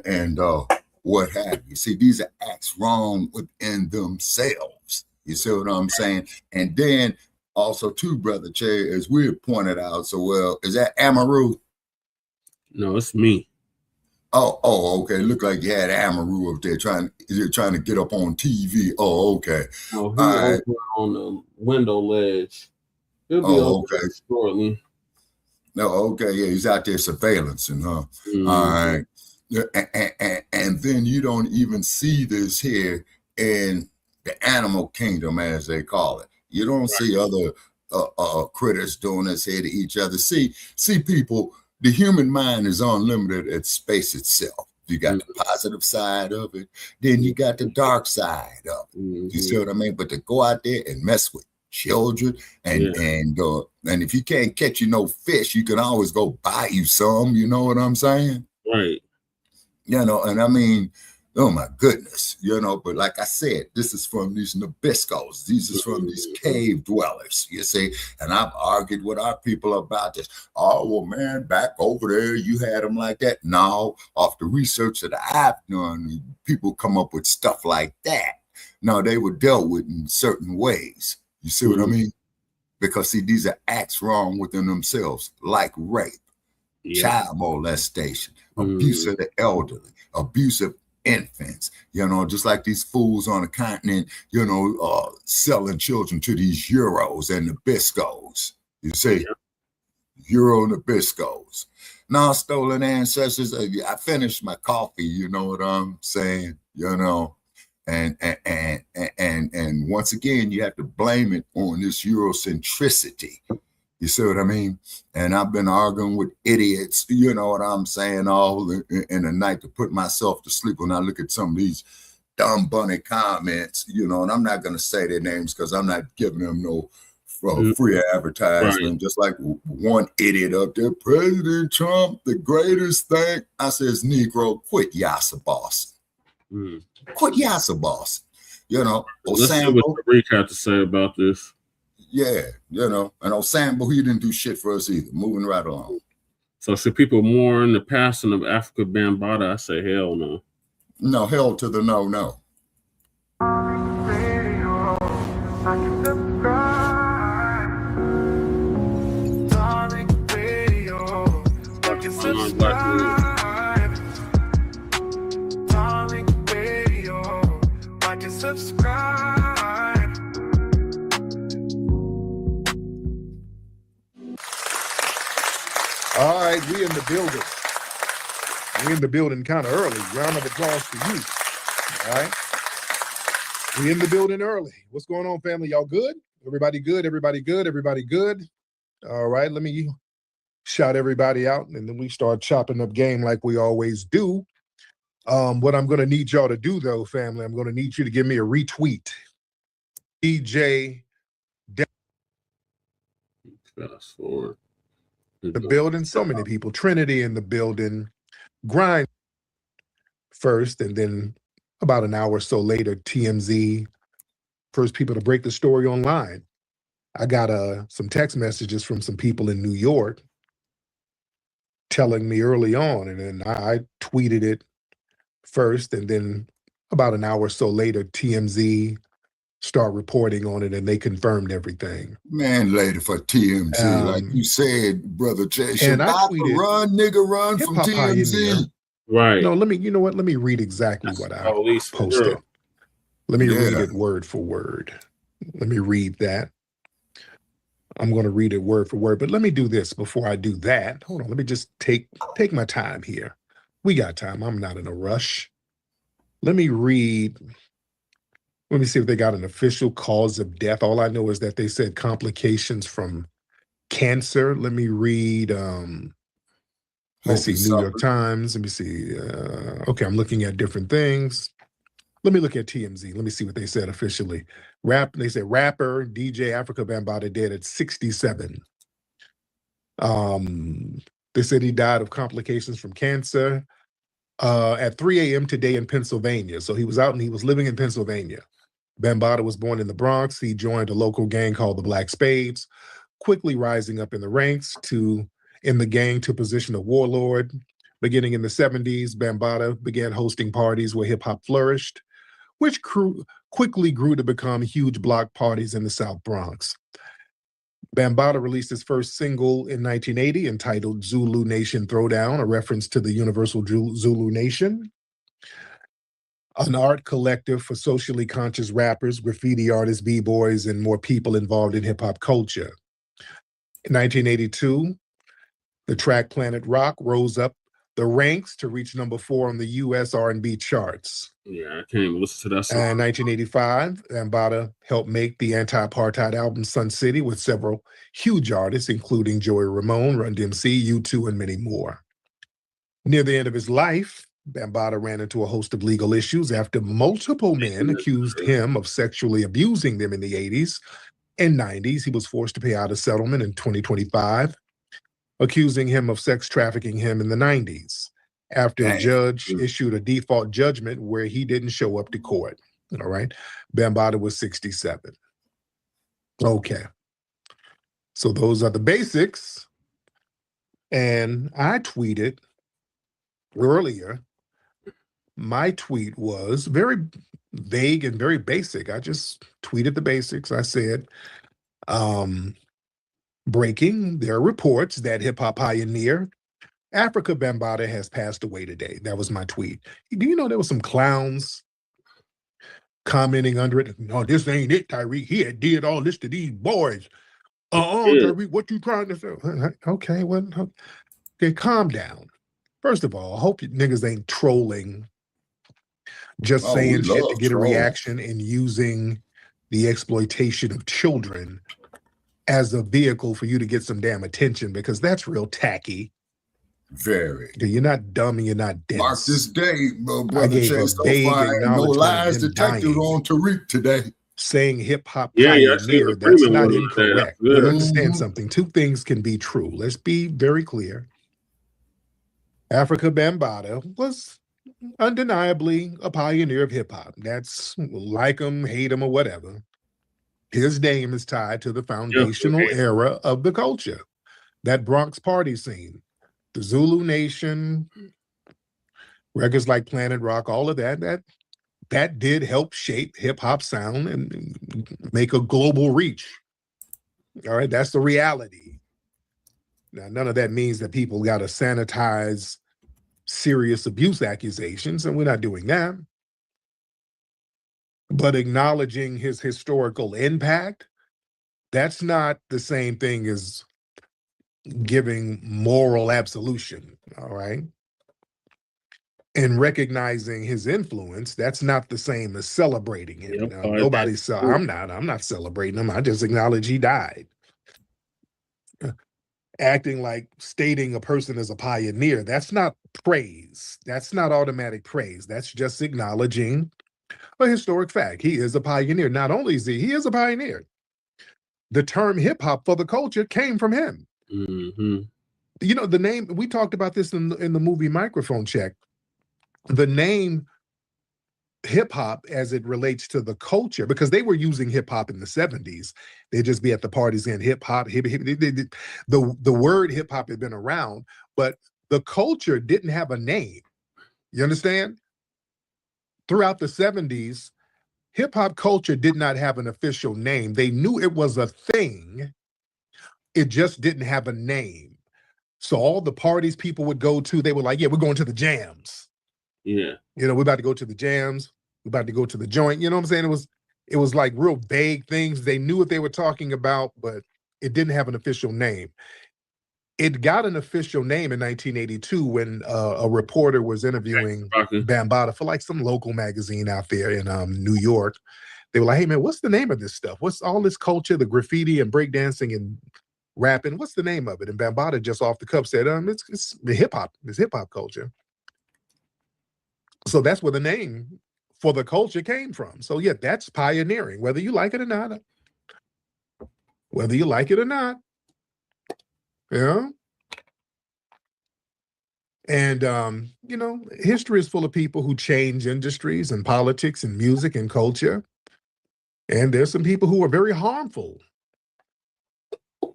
and what have you. See, these are acts wrong within themselves. You see what I'm saying? And then also too, Brother Che, as we had pointed out so well, is that Amaru? No, it's me. Oh, okay. Look like you had Amaru up there trying to get up on TV. Oh, okay. Oh, he's over on the window ledge. He'll be over shortly. No, okay, yeah, he's out there surveillancing, huh? All right. And then you don't even see this here in the animal kingdom, as they call it. You don't see other critters doing this here to each other. See, people, the human mind is unlimited at space itself. You got the positive side of it, then you got the dark side of it. You see what I mean? But to go out there and mess with children and if you can't catch you no fish, you can always go buy you some, you know what I'm saying? Right. You know, and I mean, oh my goodness, you know, but like I said, this is from these Nabiscos. These is from these cave dwellers, you see, and I've argued with our people about this. Oh, well, man, back over there, you had them like that. No, off the research that I've done, people come up with stuff like that. No, they were dealt with in certain ways. You see what I mean? Because, see, these are acts wrong within themselves, like rape, child molestation, abuse of the elderly, abuse of infants, you know, just like these fools on the continent, you know, selling children to these Euros and Nabiscos. You see? Euro Nabiscos. Now, stolen ancestors, I finished my coffee, you know what I'm saying? You know, and once again, you have to blame it on this Eurocentricity. You see what I mean? And I've been arguing with idiots, you know what I'm saying, all in the night to put myself to sleep when I look at some of these dumb bunny comments, you know, and I'm not going to say their names because I'm not giving them no free advertisement. Right. Just like one idiot up there, President Trump, the greatest thing. I says, Negro, quit yassa bossing. Quit yassa bossing. You know, let's see what Rick had to say about this. Yeah, you know, and Osambo, he didn't do shit for us either. Moving right along. So should people mourn the passing of Afrika Bambaataa? I say hell no. No, hell to the no. All right, we in the building. We in the building kind of early. Round of applause for you. All right. We in the building early. What's going on, family? Y'all good? Everybody good? Everybody good? Everybody good? All right, let me shout everybody out, and then we start chopping up game like we always do. What I'm going to need y'all to do, though, family, I'm going to need you to give me a retweet. DJ Fast forward. The building, so many people. Trinity in the building. Grind first, and then about an hour or so later, TMZ, first people to break the story online. I got some text messages from some people in New York telling me early on, and then I tweeted it first, and then about an hour or so later, TMZ start reporting on it, and they confirmed everything. Man, later for TMZ, like you said, brother Jay. And I Shabaka tweeted, run, nigga, run from hip-hop pioneer. TMZ. Right. No, you know what? Let me read exactly what I posted. Let me read it word for word. Let me read that. I'm going to read it word for word, but let me do this before I do that. Hold on, let me just take my time here. We got time. I'm not in a rush. Let me read. Let me see if they got an official cause of death. All I know is that they said complications from cancer. Let me read. Let's see, New York Times. Let me see. Okay, I'm looking at different things. Let me look at TMZ. Let me see what they said officially. They said rapper DJ Afrika Bambaataa dead at 67. They said he died of complications from cancer at 3 a.m. today in Pennsylvania. So he was out and he was living in Pennsylvania. Bambaataa was born in the Bronx. He joined a local gang called the Black Spades, quickly rising up in the ranks in the gang to position of warlord. Beginning in the 70s, Bambaataa began hosting parties where hip-hop flourished, which quickly grew to become huge block parties in the South Bronx. Bambaataa released his first single in 1980 entitled Zulu Nation Throwdown, a reference to the Universal Zulu Nation, an art collective for socially conscious rappers, graffiti artists, b-boys, and more people involved in hip-hop culture. In 1982, the track Planet Rock rose up the ranks to reach number 4 on the U.S. R&B charts. Yeah, I can't even listen to that song. And in 1985, Bambaataa helped make the anti-apartheid album Sun City with several huge artists, including Joey Ramone, Run DMC, U2, and many more. Near the end of his life, Bambaataa ran into a host of legal issues after multiple men accused him of sexually abusing them in the 80s and 90s. He was forced to pay out a settlement in 2025, accusing him of sex trafficking him in the 90s, after a judge issued a default judgment where he didn't show up to court. All right. Bambaataa was 67. Okay. So those are the basics. And I tweeted earlier, my tweet was very vague and very basic. I just tweeted the basics. I said, breaking, there are reports that hip-hop pioneer Afrika Bambaataa has passed away today. That was my tweet. Do you know there were some clowns commenting under it? No, this ain't it, Tyreek. He had did all this to these boys. Tyreek, what you trying to say? Okay, well, okay, calm down. First of all, I hope you niggas ain't trolling, just saying shit to get a reaction and using the exploitation of children as a vehicle for you to get some damn attention, because that's real tacky. Very. You're not dumb and you're not dense. Mark this day, brother. I gave a vague no lies detected on Tariq today. Saying hip-hop pioneer, that's not incorrect. But understand something. Two things can be true. Let's be very clear. Afrika Bambaataa was undeniably a pioneer of hip-hop. That's, like him, hate him, or whatever. His name is tied to the foundational era of the culture, that Bronx party scene, the Zulu Nation, records like Planet Rock, all of that did help shape hip-hop sound and make a global reach. All right, that's the reality. Now, none of that means that people got to sanitize serious abuse accusations, and we're not doing that. But acknowledging his historical impact, that's not the same thing as giving moral absolution, all right? And recognizing his influence, that's not the same as celebrating him. Nobody saw, I'm not celebrating him. I just acknowledge he died. Acting like stating a person as a pioneer, that's not praise. That's not automatic praise. That's just acknowledging a historic fact. He is a pioneer. Not only is he is a pioneer. The term hip hop for the culture came from him. Mm-hmm. You know, the name, we talked about this in the movie Microphone Check. The name hip hop as it relates to the culture, because they were using hip hop in the 70s. They'd just be at the parties and hip hop, the word hip hop had been around, but the culture didn't have a name. You understand? throughout the 70s, hip hop culture did not have an official name. They knew it was a thing. It just didn't have a name. So all the parties people would go to, they were like, yeah, we're going to the jams. Yeah. You know, we're about to go to the jams. We're about to go to the joint. You know what I'm saying? It was like real vague things. They knew what they were talking about, but it didn't have an official name. It got an official name in 1982 when a reporter was interviewing Bambaataa for like some local magazine out there in New York. They were like, hey man, what's the name of this stuff? What's all this culture, the graffiti and breakdancing and rapping? What's the name of it? And Bambaataa just off the cuff said, it's the hip hop. It's hip hop culture. So that's where the name for the culture came from. So yeah, that's pioneering, whether you like it or not. Whether you like it or not. Yeah. And, you know, history is full of people who change industries and politics and music and culture. And there's some people who are very harmful.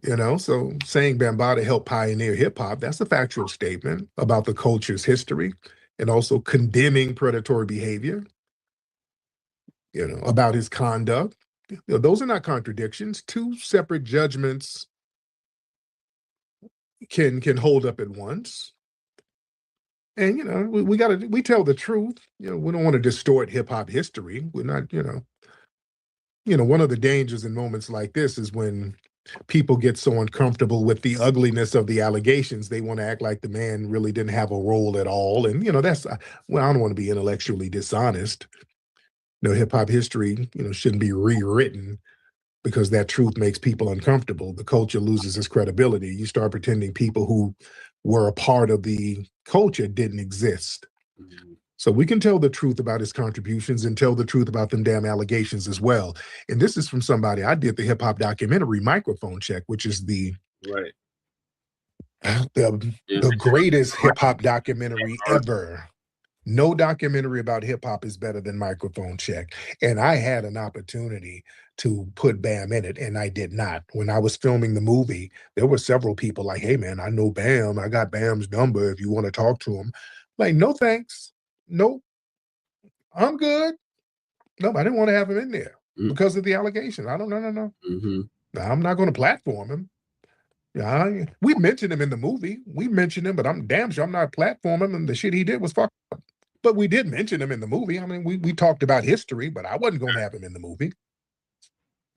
You know, so saying Bambaataa helped pioneer hip hop, that's a factual statement about the culture's history and also condemning predatory behavior, you know, about his conduct. You know, those are not contradictions. Two separate judgments can hold up at once. And, you know, we tell the truth. You know, we don't want to distort hip hop history. We're not, you know, one of the dangers in moments like this is when people get so uncomfortable with the ugliness of the allegations, they want to act like the man really didn't have a role at all. And, you know, that's, well, I don't want to be intellectually dishonest. You know, hip hop history, you know, shouldn't be rewritten because that truth makes people uncomfortable. The culture loses its credibility. You start pretending people who were a part of the culture didn't exist. So we can tell the truth about his contributions and tell the truth about them damn allegations as well. And this is from somebody, I did the hip hop documentary Microphone Check, which is the greatest hip hop documentary ever. No documentary about hip hop is better than Microphone Check. And I had an opportunity to put Bam in it, and I did not. When I was filming the movie, there were several people like, hey man, I know Bam. I got Bam's number if you want to talk to him. Like, no thanks. Nope. I'm good. No, I didn't want to have him in there because of the allegation. I don't know. No, I'm not going to platform him. Yeah, we mentioned him in the movie. We mentioned him, but I'm damn sure I'm not platforming him. The shit he did was fucked up. But we did mention him in the movie. I mean, we talked about history, but I wasn't going to have him in the movie.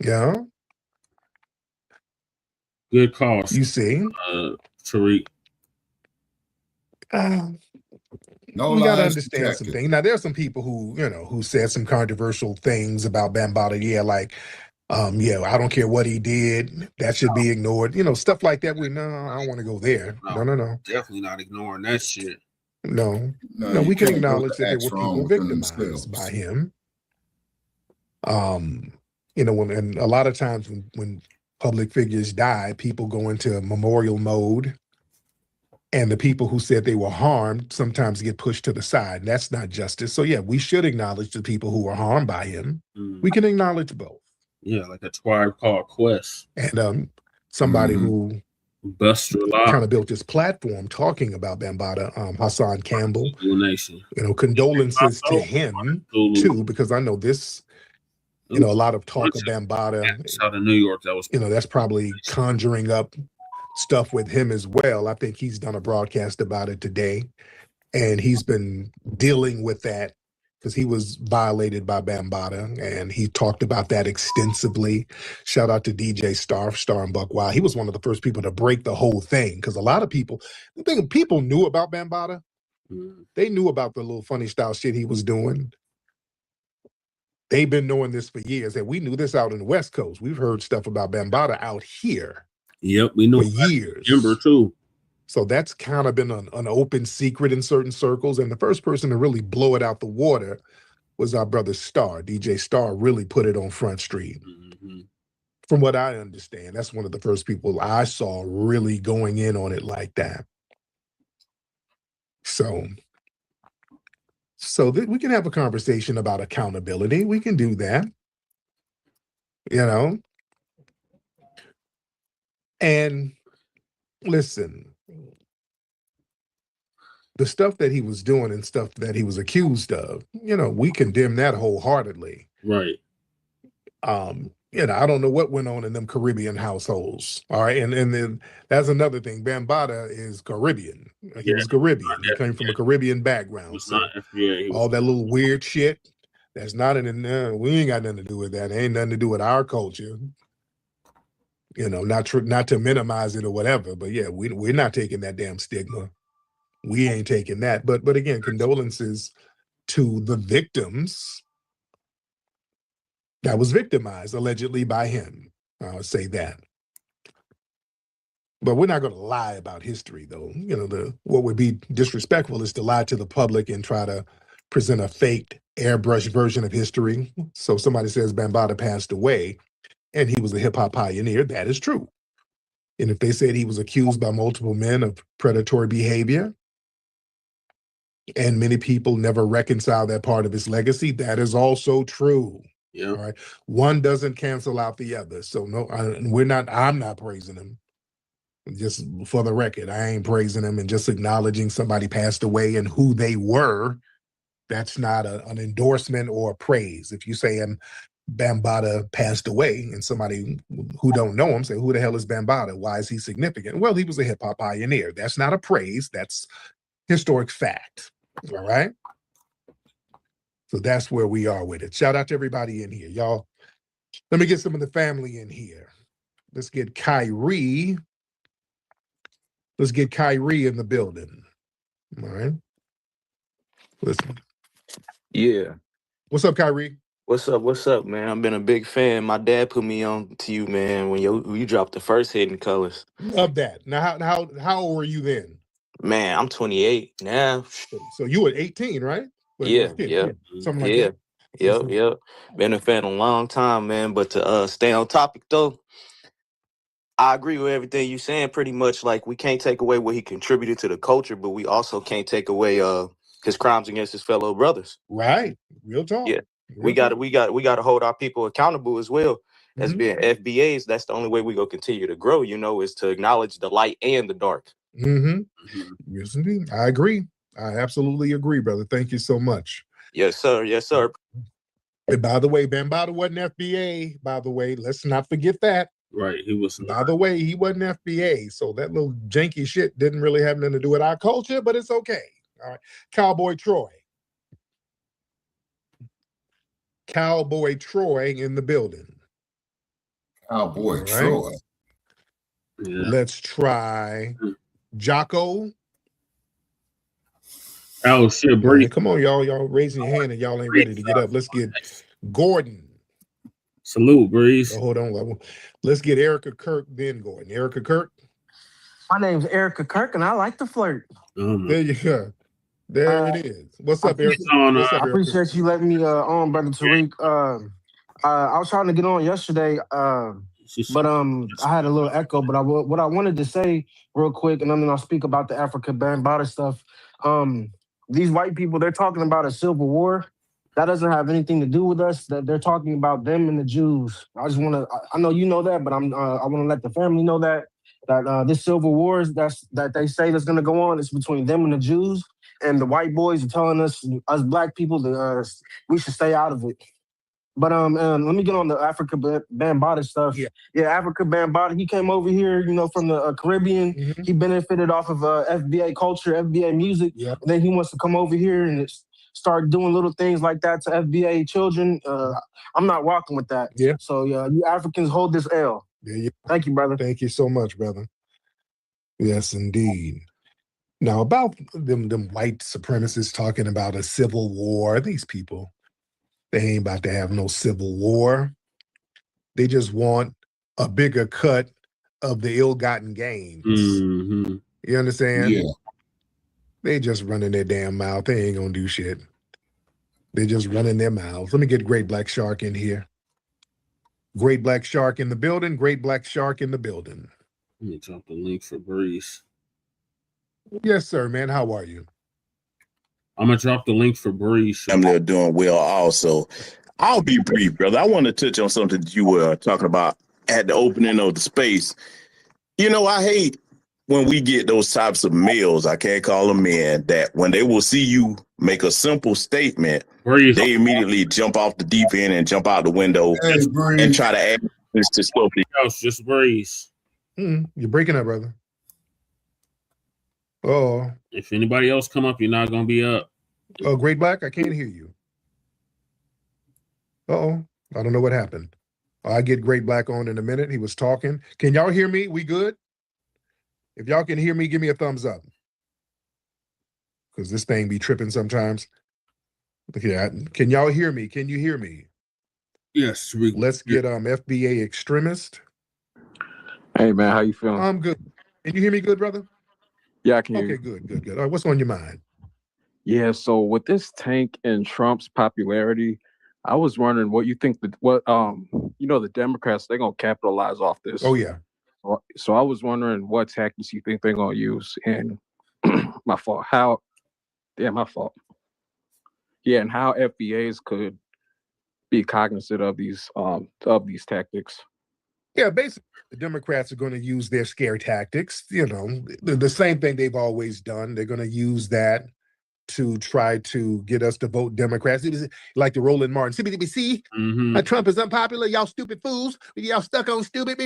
Yeah. Good call. You see? Tariq. No we got to lies understand detected. some things. Now, there are some people who, you know, who said some controversial things about Bambaataa. Yeah, like, yeah, I don't care what he did. That should be ignored. You know, stuff like that. I don't want to go there. No. Definitely not ignoring that shit. No, No, we can can't go acknowledge that there acts were wrong people within victimized by themselves. him. You know, and a lot of times when public figures die, people go into memorial mode. And the people who said they were harmed sometimes get pushed to the side. And that's not justice. So yeah, we should acknowledge the people who were harmed by him. We can acknowledge both. Yeah, like a Tribe Called Quest. And somebody who kind of built this platform talking about Bambaataa, Hassan Campbell. You know, condolences to him too, because I know this, you know, a lot of talk of Bambaataa. Out of New York, that was, you know, that's probably conjuring up stuff with him as well. I think he's done a broadcast about it today, and he's been dealing with that because he was violated by Bambaataa, and he talked about that extensively. Shout out to DJ Star and Buck Wild. He was one of the first people to break the whole thing because a lot of people knew about Bambaataa. They knew about the little funny style shit he was doing. They've been knowing this for years, and we knew this out in the West Coast. We've heard stuff about Bambaataa out here. Yep, we know for years. Timber too. So that's kind of been an open secret in certain circles. And the first person to really blow it out the water was our brother Star. DJ Star really put it on Front Street. From what I understand, that's one of the first people I saw really going in on it like that. So we can have a conversation about accountability. We can do that. You know? And listen, the stuff that he was doing and stuff that he was accused of, we condemn that wholeheartedly. Right. I don't know what went on in them Caribbean households. All right. And then that's another thing. Bambaataa is Caribbean. He was Caribbean. He came from a Caribbean background. So all that little weird shit, that's not we ain't got nothing to do with that. It ain't nothing to do with our culture. Not to minimize it or whatever, but yeah, we're not taking that damn stigma. We ain't taking that. But again, condolences to the victims that was victimized allegedly by him. I'll say that. But we're not going to lie about history, though. What would be disrespectful is to lie to the public and try to present a faked, airbrushed version of history. So somebody says Bambaataa passed away and he was a hip hop pioneer. That is true. And if they said he was accused by multiple men of predatory behavior, and many people never reconcile that part of his legacy, that is also true. Yeah. All right. One doesn't cancel out the other. So no, I'm not praising him. Just for the record, I ain't praising him, and just acknowledging somebody passed away and who they were. That's not an endorsement or a praise. If you say Bambaataa passed away and somebody who don't know him say, who the hell is Bambaataa? Why is he significant? Well, he was a hip hop pioneer. That's not a praise. That's historic fact. All right. So that's where we are with it. Shout out to everybody in here. Y'all, let me get some of the family in here. Let's get Kyrie. Let's get Kyrie in the building. All right. Listen. Yeah. What's up, Kyrie? What's up, man? I've been a big fan. My dad put me on to you, man, when you dropped the first Hidden Colors. Love that. Now, how old were you then? Man, I'm 28 now. So you were 18, right? Yeah. Something like that. Yep. Been a fan a long time, man. But to stay on topic though, I agree with everything you're saying. Pretty much, like, we can't take away what he contributed to the culture, but we also can't take away his crimes against his fellow brothers. Right. Real talk. Yeah. We got to hold our people accountable as well as being FBAs. That's the only way we gonna continue to grow. Is to acknowledge the light and the dark. Yes, indeed. I agree. I absolutely agree, brother. Thank you so much. Yes, sir. Yes, sir. And by the way, Bambaataa wasn't FBA. By the way, let's not forget that. Right. He was. By the way, he wasn't FBA. So that little janky shit didn't really have nothing to do with our culture, but it's okay. All right. Cowboy Troy in the building. Cowboy right. Troy. Yeah. Let's try Jocko. Oh shit, Brady. Come on, y'all raising your hand and y'all ain't ready to get up. Let's get Gordon. Salute, Breeze. Oh, hold on. Let's get Erica Kirk, then Gordon. Erica Kirk. My name's Erica Kirk, and I like to flirt. There you go. There it is. What's up, Erica? I appreciate you letting me on, Brother Tariq. I was trying to get on yesterday, but I had a little echo. But what I wanted to say real quick, and then I'll speak about the Afrika Bambaataa stuff. These white people, they're talking about a civil war. That doesn't have anything to do with us. That they're talking about them and the Jews. I just want to. I know you know that, but I want to let the family know that this civil war that they say that's going to go on is between them and the Jews. And the white boys are telling us black people that we should stay out of it. But let me get on the Afrika Bambaataa stuff. Yeah, Afrika Bambaataa. He came over here, from the Caribbean. He benefited off of FBA culture, FBA music. And then he wants to come over here and start doing little things like that to FBA children. I'm not walking with that. Yeah. So you Africans hold this L. Yeah. Thank you, brother. Thank you so much, brother. Yes, indeed. Now, about them white supremacists talking about a civil war, these people, they ain't about to have no civil war. They just want a bigger cut of the ill-gotten gains. Mm-hmm. You understand? Yeah. They just running their damn mouth. They ain't gonna do shit. They just running their mouths. Let me get Great Black Shark in here. Great Black Shark in the building. Great Black Shark in the building. Let me drop the link for Breeze. Yes, sir, man. How are you? I'm gonna drop the link for Breeze. They're doing well also. I'll be brief, brother. I want to touch on something that you were talking about at the opening of the space. I hate when we get those types of males, I can't call them men, that when they will see you make a simple statement, they immediately jump off the deep end and jump out the window and try to add this to stuff. Just breeze. You're breaking up, brother. Oh. If anybody else come up, you're not gonna be up. Oh, Great Black, I can't hear you. Uh-oh. I don't know what happened. I'll get Great Black on in a minute. He was talking. Can y'all hear me? We good? If y'all can hear me, give me a thumbs up. Because this thing be tripping sometimes. Yeah. Can y'all hear me? Can you hear me? Yes. Let's get FBA extremist. Hey man, how you feeling? I'm good. Can you hear me good, brother? Yeah, I can hear Okay, you. good. All right, what's on your mind? Yeah, so with this tank in Trump's popularity, I was wondering what you think the Democrats, they're gonna capitalize off this. Oh yeah. So I was wondering what tactics you think they're gonna use, and my fault. My fault. Yeah, and how FBAs could be cognizant of these tactics. Yeah, basically, the Democrats are going to use their scare tactics. You know, the same thing they've always done. They're going to use that to try to get us to vote Democrats. It was like the Roland Martin. See, Trump is unpopular. Y'all stupid fools. Y'all stuck on stupid.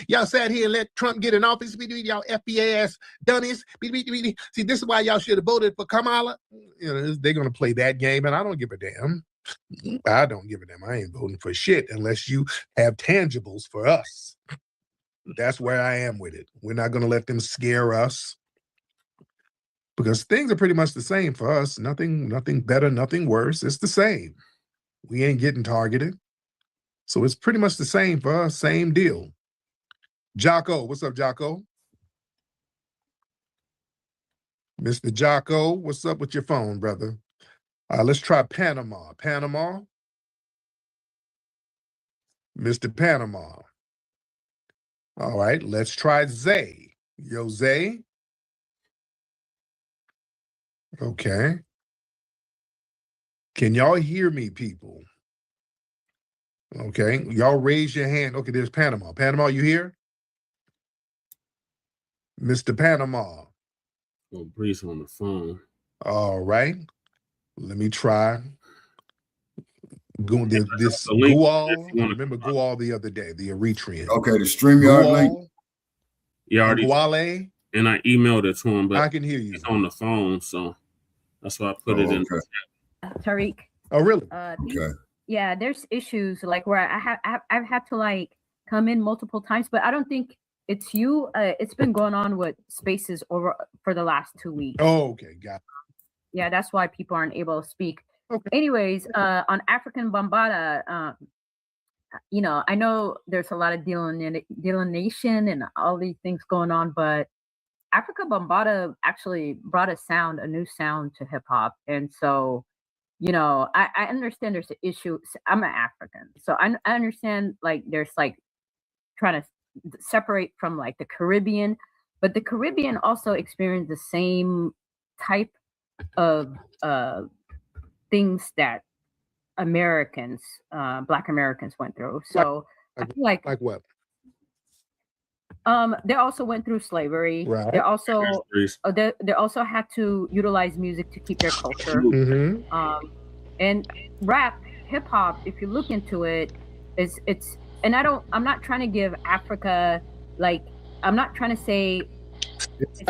Y'all sat here and let Trump get in office. Y'all FBA ass dummies. See, this is why y'all should have voted for Kamala. You know, they're going to play that game, and I don't give a damn. I don't give a damn. I ain't voting for shit unless you have tangibles for us. That's where I am with it. We're not going to let them scare us because things are pretty much the same for us. Nothing better, nothing worse. It's the same. We ain't getting targeted. So it's pretty much the same for us. Same deal. Jocko, what's up, Jocko? Mr. Jocko, what's up with your phone, brother? Let's try Panama. Panama. Mr. Panama. All right, let's try Zay. Yo, Zay. Okay. Can y'all hear me, people? Okay, y'all raise your hand. Okay, there's Panama. Panama, you here? Mr. Panama. Oh, Breeze on the phone. All right. Let me try. This link. Gual. Remember Gual the other day, the Eritrean. Okay, the StreamYard link. Yeah, already. Guale. And I emailed it to him, but I can hear you. He's on the phone, so that's why I put it in. Tariq. Oh, really? Okay. Yeah, there's issues like where I've had to like come in multiple times, but I don't think it's you. It's been going on with Spaces over for the last 2 weeks. Oh, okay, got it. Yeah, that's why people aren't able to speak. Okay. Anyways, on African Bambaataa, I know there's a lot of delineation and all these things going on, but Africa Bambaataa actually brought a new sound to hip hop. And so, I understand there's an issue. I'm an African, so I understand like there's like trying to separate from like the Caribbean, but the Caribbean also experienced the same type of things that Americans, Black Americans went through. So I feel like what? They also went through slavery. Right. They also they also had to utilize music to keep their culture. Mm-hmm. And rap, hip hop, if you look into it, it's and I'm not trying to give Africa I'm not trying to say Spit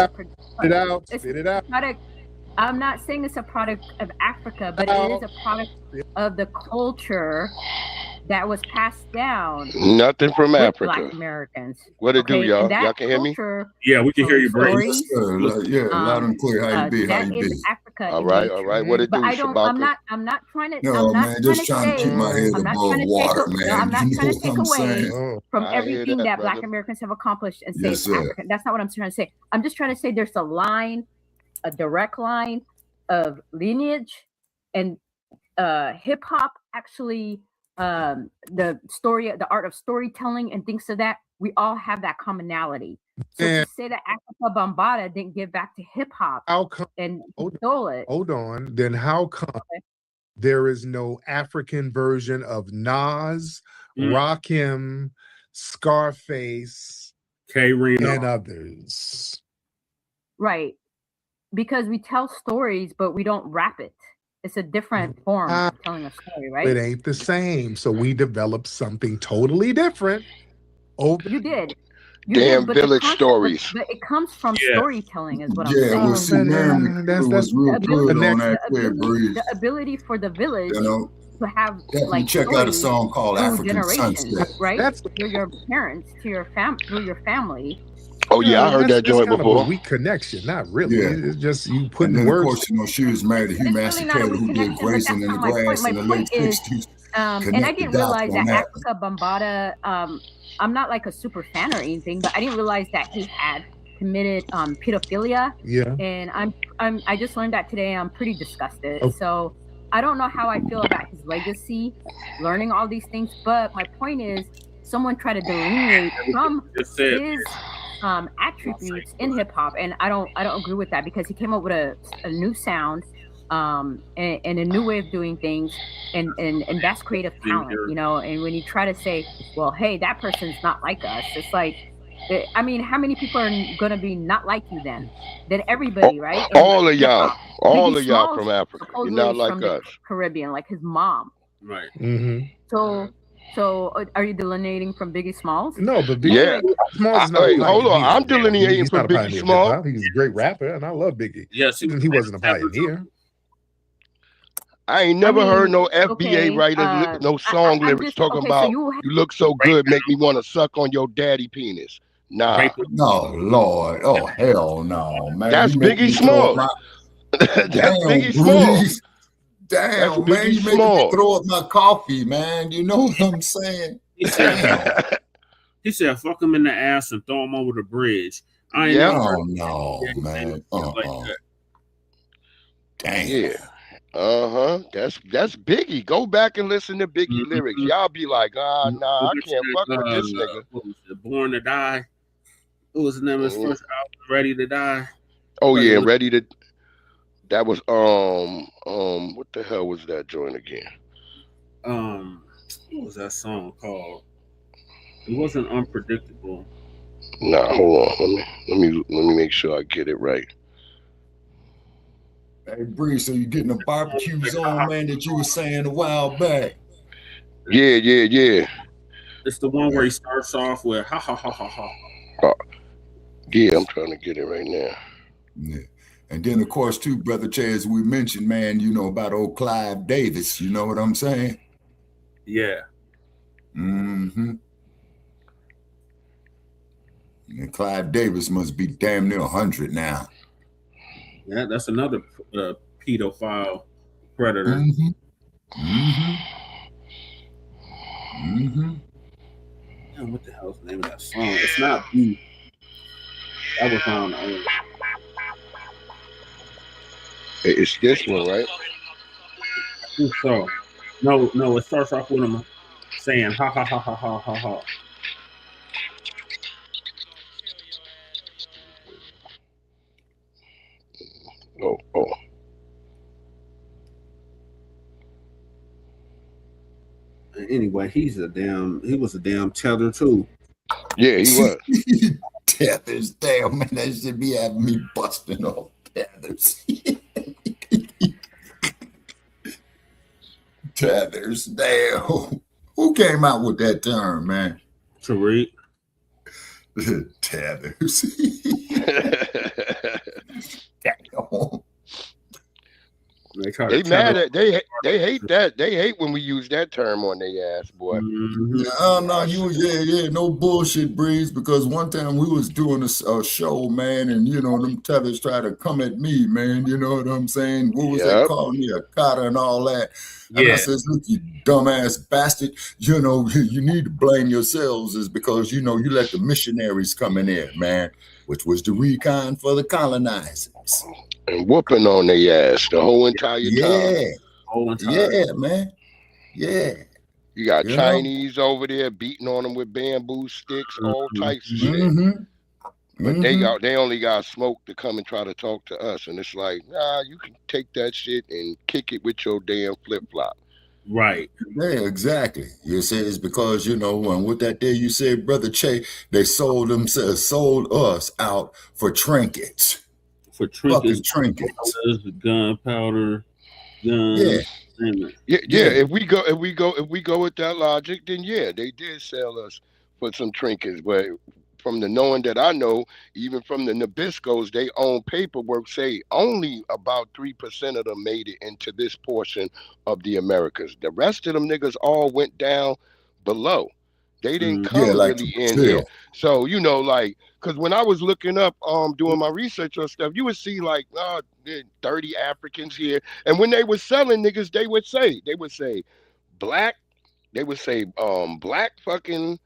it out. I'm not saying it's a product of Africa, but it is a product of the culture that was passed down. Nothing from Africa. Black Americans. What it do, y'all? Y'all can hear me? Yeah, we can hear you, Stories, yeah, loud and clear. How you be? How that you is be? Africa. All right. What it do, But Shabaka? I'm not trying to. No, I'm not man, just trying to keep my head I'm not above trying to water, take, man. No, I'm not You trying know to take what I'm away saying? from I hear everything that, that Black brother. Americans have accomplished and say Yes, it's sir. African. That's not what I'm trying to say. I'm just trying to say there's a direct line of lineage, and hip hop actually, the art of storytelling and things of that, we all have that commonality. So to say that Africa Bambaataa didn't give back to hip hop and stole it. Hold on. Then how come there is no African version of Nas, Rakim, Scarface, Reno and others. Right. Because we tell stories, but we don't rap it. It's a different form of telling a story, right? It ain't the same. So we developed something totally different. You did. Damn village stories. But it comes from storytelling, is what I'm Yeah, saying. well, see, man, was real good on that there, Breeze. The ability for the village You know, to have definitely check out a song called through African generations, Sunset. right? Through your parents, to your through your family. Oh yeah, I heard that joint kind before. Of a weak connection, not really. Yeah. It's just you And putting then, words. of course, you know, she was married to Hugh Massacre, who did Grazing in the Grass in the late 60s. And I didn't realize that Afrika Bambaataa, I'm not like a super fan or anything, but I didn't realize that he had committed pedophilia. Yeah. And I just learned that today. I'm pretty disgusted. Oh. So I don't know how I feel about his legacy, learning all these things. But my point is, someone tried to delineate from his attributes in hip hop, and I don't agree with that, because he came up with a new sound and a new way of doing things, and that's creative talent, you know. And when you try to say, well, hey, that person's not like us, it's like, I mean, how many people are gonna be not like you then everybody, right? All of y'all from Africa, you're not like from us. The Caribbean, like his mom, right? Mm-hmm. So are you delineating from Biggie Smalls? No, but Biggie Smalls is not. Wait, hold on, I'm delenating He's from not a Biggie pioneer of Smalls. hip-hop. He's a great rapper, and I love Biggie. Yes, he wasn't a pioneer. I ain't never heard no FBA writer no song lyrics talking about you look so good, make me want to suck on your daddy penis. Nah. No, Lord. Oh, hell no, man. That's Biggie Smalls. That's Biggie Smalls. Damn, man, you make me throw up my coffee, man. You know what I'm saying? He said, fuck him in the ass and throw him over the bridge. I ain't no, man. Damn. Yeah. That's Biggie. Go back and listen to Biggie lyrics. Y'all be like, nah, I can't fuck with this nigga. What was it, Born to Die? What was the name of his first album? Ready to Die? Oh yeah, Ready to. That was what the hell was that joint again? What was that song called? It wasn't Unpredictable. Nah, hold on. Let me make sure I get it right. Hey, Bree, so you getting the barbecues on, man, that you were saying a while back? Yeah. It's the one where he starts off with ha ha ha ha ha. Yeah, I'm trying to get it right now. Yeah. And then, of course, too, Brother Chaz, we mentioned, man, you know, about old Clive Davis. You know what I'm saying? Yeah. Mm-hmm. And Clive Davis must be damn near 100 now. Yeah, that's another pedophile predator. Mm-hmm. Mm-hmm. Mm-hmm. Damn, what the hell's the name of that song? It's not B. That was on. It's this one, right? I think so. No, it starts off with him saying ha ha ha ha ha ha ha. Oh. Anyway, he was a damn tether too. Yeah, he was. Tethers, damn, man, that should be having me busting off tethers. Tethers, damn. Who came out with that term, man? Tariq. Tethers. They mad at they hate that. They hate when we use that term on their ass, boy. No, no bullshit, Breeze. Because one time we was doing a show, man, and you know them tethers tried to come at me, man. You know what I'm saying? What was they calling me, a cotter and all that? And I says, look, you dumbass bastard. You know you need to blame yourselves, is because you know you let the missionaries come in there, man, which was the recon for the colonizers. And whooping on their ass the whole entire time. Yeah, man. Yeah. You got Chinese over there beating on them with bamboo sticks, all types of shit. But they only got smoke to come and try to talk to us. And it's like, nah, you can take that shit and kick it with your damn flip-flop. Right. Yeah, exactly. You see, it's because, you know, with that day you said, Brother Che, they sold us out for trinkets. For trinkets, fucking trinkets. Gunpowder, guns. Yeah. Yeah. If we go with that logic, then yeah, they did sell us for some trinkets. But from the knowing that I know, even from the Nabiscos, they own paperwork say only about 3% of them made it into this portion of the Americas. The rest of them niggas all went down below. They didn't come really in here. So, you know, like, because when I was looking up, doing my research on stuff, you would see like 30 Africans here. And when they were selling niggas, they would say black, black fucking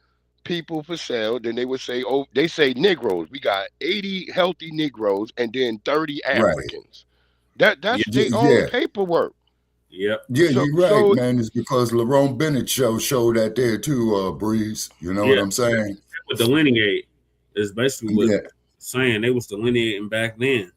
people for sale. Then they would say, they say Negroes. We got 80 healthy Negroes and then 30 Africans. Right. That's their own paperwork. Yep. Yeah, you're right, man. It's because Lerone Bennett showed that there too, Breeze. You know what I'm saying? With delineate is basically what saying they was delineating back then.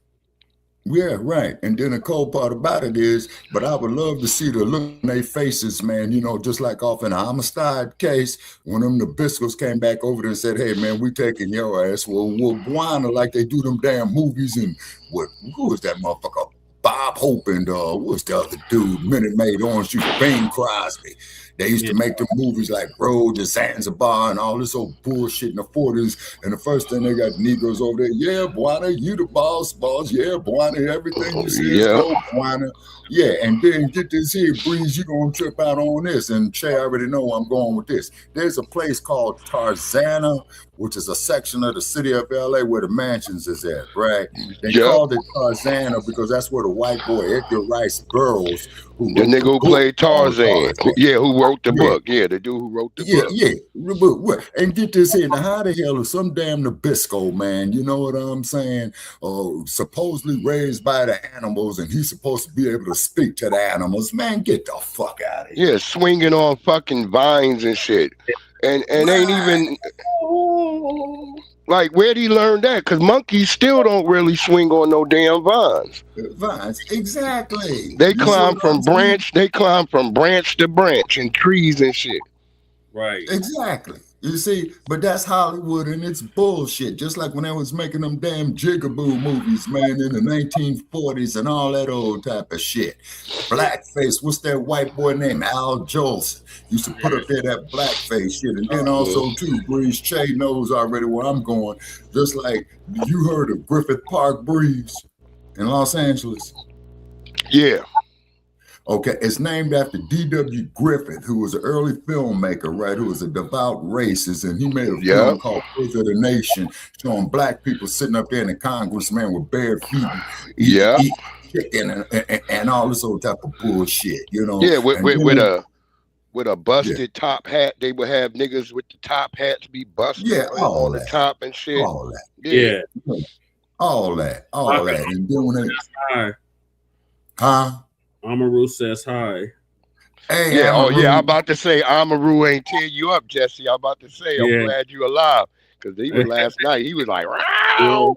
Yeah, right. And then the cold part about it is, but I would love to see the look in their faces, man, you know, just like off in a homicide case, when them Nabiscos came back over there and said, hey, man, we taking your ass. Well, Guana, like they do them damn movies. And who was that motherfucker? Bob Hope and what's the other dude? Minute Maid, Orange Juice, Bing Crosby. They used to make them movies like Road to Zanzibar and all this old bullshit in the 40s. And the first thing they got the Negroes over there, yeah, Buana, you the boss. Yeah, Buana, everything you say is go, Buana. Yeah, and then get this here, Breeze, you're going to trip out on this. And Che, I already know I'm going with this. There's a place called Tarzana, which is a section of the city of LA where the mansions is at, right? They called it Tarzana because that's where the white boy Edgar Rice Burroughs, the nigga who played Tarzan, who wrote the book. Yeah, the dude who wrote the book. Yeah. And get this here. Now, how the hell is some damn Nabisco, man, you know what I'm saying, supposedly raised by the animals, and he's supposed to be able to speak to the animals? Man, get the fuck out of here. Yeah, swinging on fucking vines and shit. And ain't even... Like, where'd he learn that? Because monkeys still don't really swing on no damn vines. Vines, exactly. They climb from branch to branch and trees and shit. Right. Exactly. You see, but that's Hollywood and it's bullshit. Just like when I was making them damn Jigaboo movies, man, in the 1940s and all that old type of shit. Blackface, what's that white boy named Al Jolson? Used to put up there that blackface shit. And then also, too, Breeze Che knows already where I'm going. Just like you heard of Griffith Park, Breeze, in Los Angeles. Yeah. Okay, it's named after D.W. Griffith, who was an early filmmaker, right? Who was a devout racist, and he made a film called Birth of the Nation, showing black people sitting up there in the Congress, man, with bare feet, eating chicken and all this old type of bullshit, you know? Yeah, with a busted top hat. They would have niggas with the top hats be busted on the top and shit. All that. All that. And then when Amaru says hi. Hey, yeah, I'm about to say Amaru ain't tear you up, Jesse. I'm about to say I'm glad you alive. Because even last night he was like, yeah,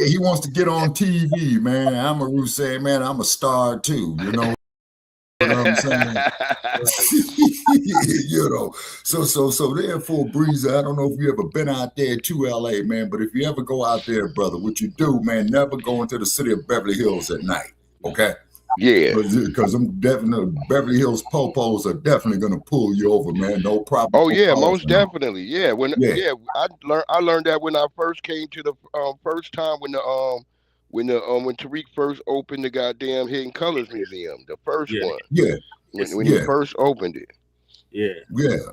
he wants to get on TV, man. Amaru said, man, I'm a star too, you know. You know what I'm saying? You know, so therefore, Breeze, I don't know if you ever been out there to LA, man, but if you ever go out there, brother, what you do, man, never go into the city of Beverly Hills at night, okay? Yeah, because I'm definitely Beverly Hills popos are definitely gonna pull you over, man. No problem. Oh yeah, most definitely. Yeah, I learned that when I first came to the first time when Tariq first opened the goddamn Hidden Colors Museum, the first one. Yeah, when he first opened it. Yeah,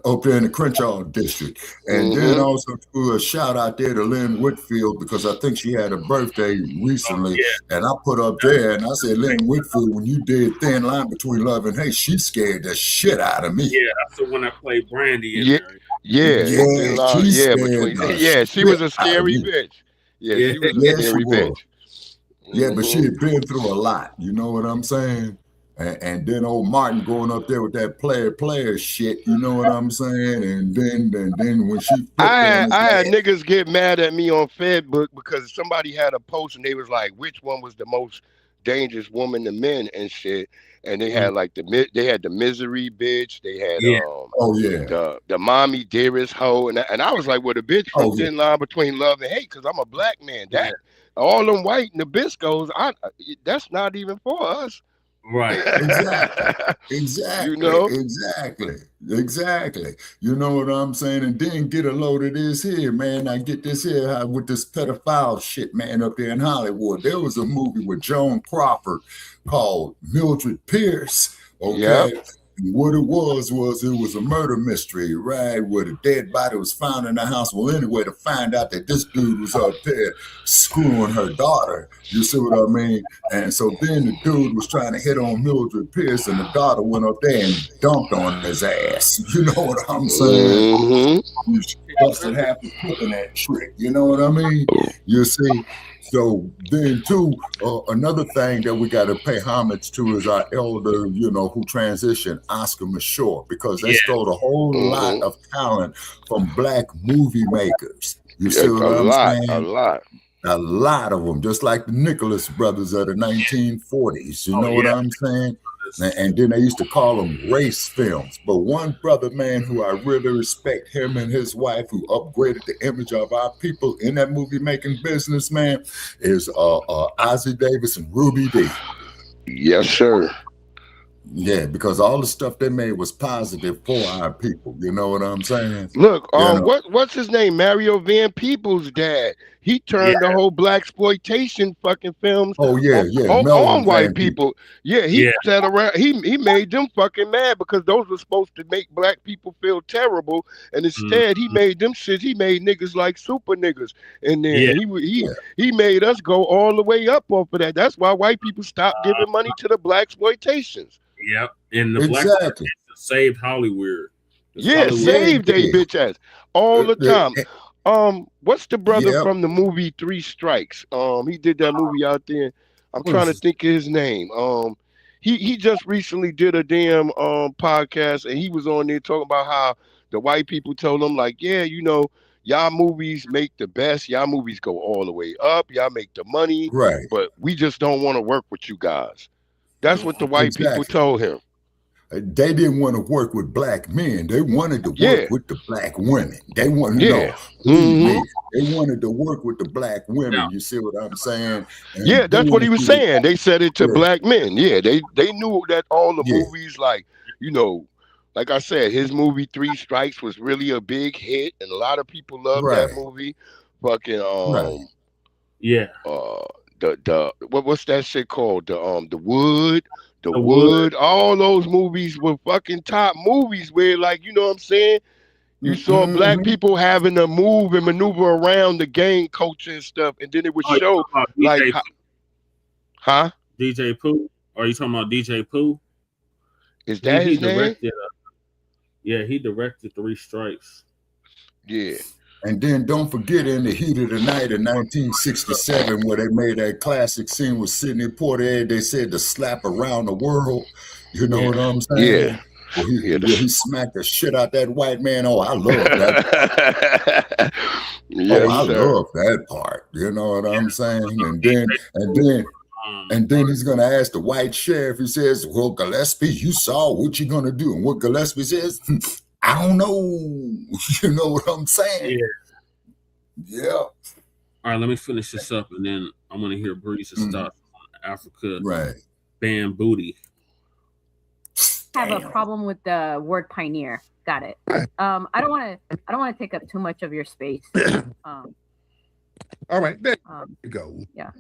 up there in the Crenshaw district. And then also to a shout out there to Lynn Whitfield, because I think she had a birthday recently. And I put up there and I said, Lynn Whitfield, when you did Thin Line Between Love and Hate, she scared the shit out of me. Yeah, that's the one I played Brandy in there. She was a scary bitch. Yeah, she was a scary bitch. Yeah, but she had been through a lot. You know what I'm saying? And then old Martin going up there with that player shit, you know what I'm saying? And then when she I had niggas get mad at me on Facebook because somebody had a post and they was like, which one was the most Dangerous Woman to Men and shit. And they had like they had the Misery Bitch. They had the Mommy Dearest Hoe. And I was like, well, the bitch from Thin Line Between Love and Hate, because I'm a black man. That all them white Nabiscos, that's not even for us. Right. Exactly. You know? Exactly. You know what I'm saying? And then get a load of this here, man. I get this here with this pedophile shit, man, up there in Hollywood. There was a movie with Joan Crawford called Mildred Pierce. Okay. Yep. And what it was a murder mystery, right? Where the dead body was found in the house. Well, anyway, to find out that this dude was up there screwing her daughter. You see what I mean? And so then the dude was trying to hit on Mildred Pierce, and the daughter went up there and dumped on his ass. You know what I'm saying? You busted half the foot in that trick. You know what I mean? You see? So then, too, another thing that we got to pay homage to is our elder, you know, who transitioned, Oscar Mashore, because they stole a whole lot of talent from black movie makers. You see what I'm saying? A lot of them, just like the Nicholas brothers of the 1940s. You know what I'm saying? And then they used to call them race films. But one brother, man, who I really respect, him and his wife, who upgraded the image of our people in that movie making business, man, is Ozzie Davis and Ruby Dee. Yes, sir. Yeah, because all the stuff they made was positive for our people. You know what I'm saying? Look, what's his name? Mario Van Peebles' dad. He turned the whole blaxploitation fucking films on white people. Yeah, he sat around. He made them fucking mad because those were supposed to make black people feel terrible, and instead he made them shit. He made niggas like super niggas, and then he made us go all the way up off of that. That's why white people stopped giving money to the blaxploitations. Yep, and the black saved Hollywood. Saved they bitch ass all the time. What's the brother from the movie Three Strikes? He did that movie out there. I'm trying to think of his name. He just recently did a damn podcast, and he was on there talking about how the white people told him, like, yeah, you know, y'all movies make the best. Y'all movies go all the way up. Y'all make the money, right? But we just don't want to work with you guys. That's what the white people told him. They didn't want to work with black men. They wanted to work with the black women. They wanted to know. They wanted to work with the black women. You see what I'm saying? And that's what he was saying. They said it to black men. Yeah, they knew that all the movies, like, you know, like I said, his movie Three Strikes was really a big hit, and a lot of people loved that movie. Fucking what's that shit called? The Wood, all those movies were fucking top movies where, like, you know what I'm saying? You saw black people having to move and maneuver around the gang culture and stuff, and then it would show like DJ Pooh? Or are you talking about DJ Pooh? Is that his name? He directed Three Strikes. Yeah. And then don't forget, in the heat of the night in 1967, where they made that classic scene with Sidney Poitier, they said to slap around the world. You know what I'm saying? Yeah. Well, he smacked the shit out that white man. Oh, I love that. Love that part. You know what I'm saying? And then he's gonna ask the white sheriff. He says, "Well, Gillespie, you saw what you're gonna do." And what Gillespie says, I don't know. You know what I'm saying? Yeah. All right, let me finish this up, and then I'm gonna hear Breeze's thoughts on Africa. Right. Bambooty. I have a problem with the word pioneer. Got it. I don't want to take up too much of your space. All right, there you go. Yeah.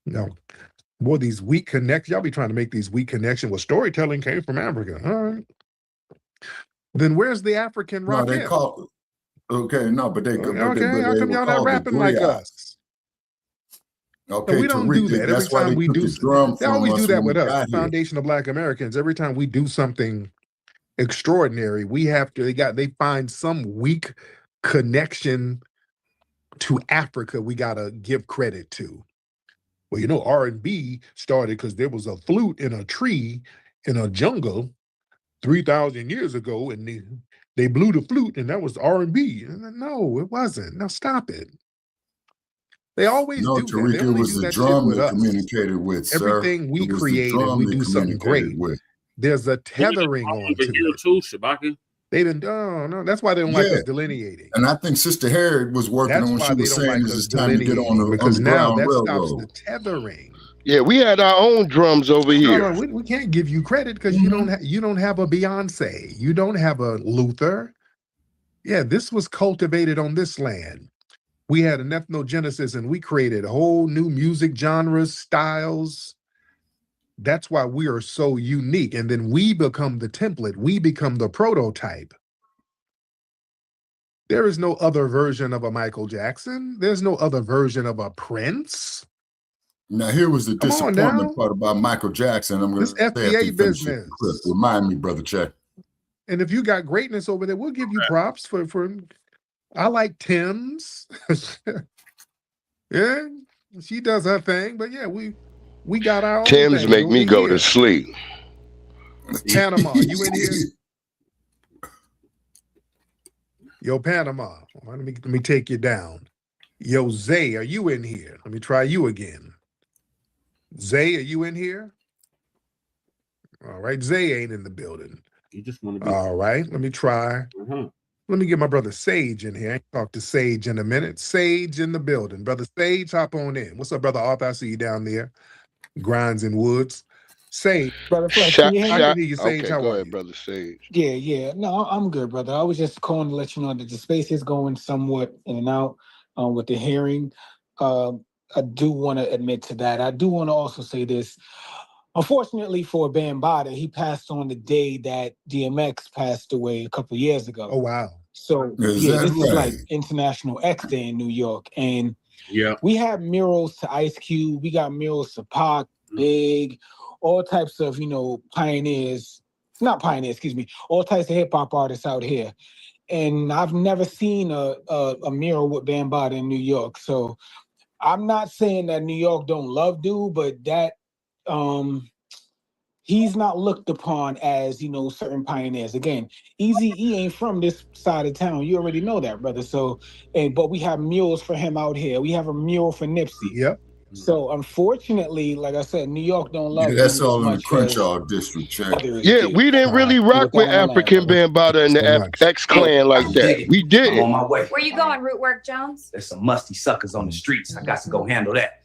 No. Boy, these weak connections. Y'all be trying to make these weak connections. Well, storytelling came from Africa. All right. Then where's the African rock? No, they call but they how come y'all not rapping like us? Okay, we don't do that. Every time we do, they always do that with us. Foundation of Black Americans. Every time we do something extraordinary, we have to. They find some weak connection to Africa. We gotta give credit to. Well, you know, R&B started because there was a flute in a tree in a jungle 3,000 years ago, and they blew the flute, and that was R&B. No, it wasn't. Now stop it. They always No, do that. Tariq, They it only was do the that shit drum with that us. communicated with, sir. Everything we It was the create and drum we that do something communicated great. with. There's a tethering Over onto here it. too, Shabaka. They didn't. Oh no, that's why they don't like us delineating. And I think Sister Harriet was working That's on when why she they was don't saying like this us is time to get on delineating the because now Underground that stops Railroad. the tethering. Yeah, we had our own drums over here. No, we can't give you credit because you don't have a Beyonce. You don't have a Luther. Yeah, this was cultivated on this land. We had an ethnogenesis and we created whole new music genres, styles. That's why we are so unique. And then we become the template. We become the prototype. There is no other version of a Michael Jackson. There's no other version of a Prince. Now, here was the Come on disappointment now. part about Michael Jackson. I'm going This to say after FBA you finish your business. clip. Remind me, Brother Che. And if you got greatness over there, we'll give you props for I like Tim's. Yeah, she does her thing, but yeah, we got our own Tim's thing make over me go here. to sleep. Panama, you in here? Yo, Panama, let me take you down. Yo, Zay, are you in here? Let me try you again. Zay, are you in here? All right, Zay ain't in the building. You just want to be. All right, let me try. Let me get my brother Sage in here. I ain't talked to Sage in a minute. Sage in the building. Brother Sage, hop on in. What's up, Brother Arthur? I see you down there. Grinds and Woods. Sage. Brother Flex, can you hear me? I can hear you, Sage. Okay, How go are ahead, you? Brother Sage. Yeah. No, I'm good, brother. I was just calling to let you know that the space is going somewhat in and out with the hearing. I do want to admit to that. I do want to also say this. Unfortunately for Bambaataa, he passed on the day that DMX passed away a couple of years ago. Oh, wow. So, Is yeah, that this is like right? International X Day in New York. And yeah, we have murals to Ice Cube. We got murals to Pac, Big, all types of, pioneers. Not pioneers, excuse me. All types of hip-hop artists out here. And I've never seen a mural with Bambaataa in New York. So I'm not saying that New York don't love dude, but that he's not looked upon as, certain pioneers. Again, Eazy-E ain't from this side of town. You already know that, brother. So, but we have murals for him out here. We have a mural for Nipsey. Yep. So unfortunately, like I said, New York don't love That's dude as all in the much Crenshaw district, Che. Yeah, we didn't really rock with African Bambaataa and the X Clan like that. We didn't. I'm on my way. Where you going, Root Work Jones? There's some musty suckers on the streets. I got to go handle that.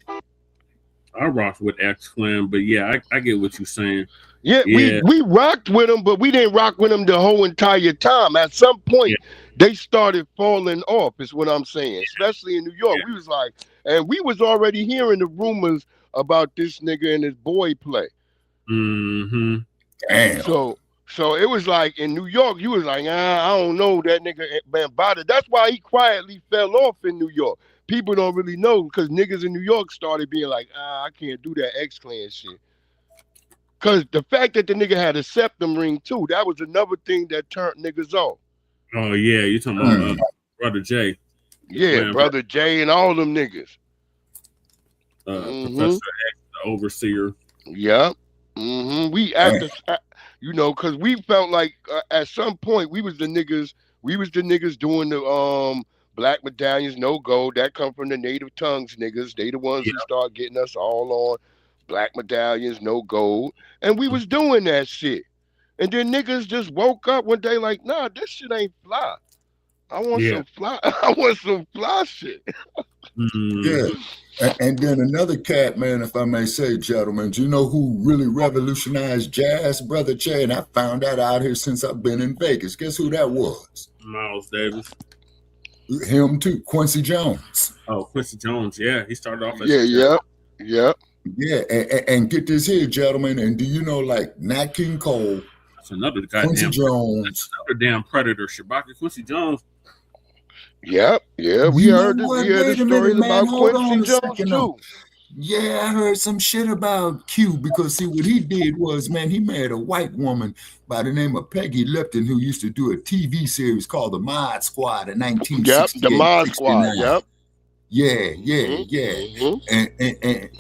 I rocked with X Clan, but yeah, I get what you're saying. Yeah, we rocked with them, but we didn't rock with them the whole entire time. At some point, they started falling off, is what I'm saying. Especially in New York. We was like, and we was already hearing the rumors about this nigga and his boy play. Mm-hmm. Damn. So it was like in New York, you was like, I don't know that nigga Bambaataa. That's why he quietly fell off in New York. People don't really know because niggas in New York started being like, I can't do that X Clan shit. Because the fact that the nigga had a septum ring too, that was another thing that turned niggas off. Oh yeah, you talking about Brother Jay? Yeah, Brother Jay and all them niggas. Professor X, the overseer. Yep. We acted, because we felt like at some point we was the niggas doing the Black Medallions, no gold. That come from the Native Tongues niggas. They the ones who start getting us all on Black Medallions, no gold. And we was doing that shit. And then niggas just woke up one day like, nah, this shit ain't fly. I want some fly. I want some fly shit. Yeah. And then another cat, man, if I may say, gentlemen, do you know who really revolutionized jazz, Brother Che? And I found that out here since I've been in Vegas. Guess who that was? Miles Davis. Him too, Quincy Jones. Oh, Quincy Jones, yeah. He started off as Yeah, and get this here, gentlemen. And do you know, like Nat King Cole, that's another Quincy goddamn Jones, that's another damn predator, Shabaka. Quincy Jones. Yeah. We heard the stories about Quincy Jones too. Yeah, I heard some shit about Q because see what he did was, man, he married a white woman by the name of Peggy Lipton who used to do a TV series called The Mod Squad in 1968. Yep, The Mod Squad. Yep.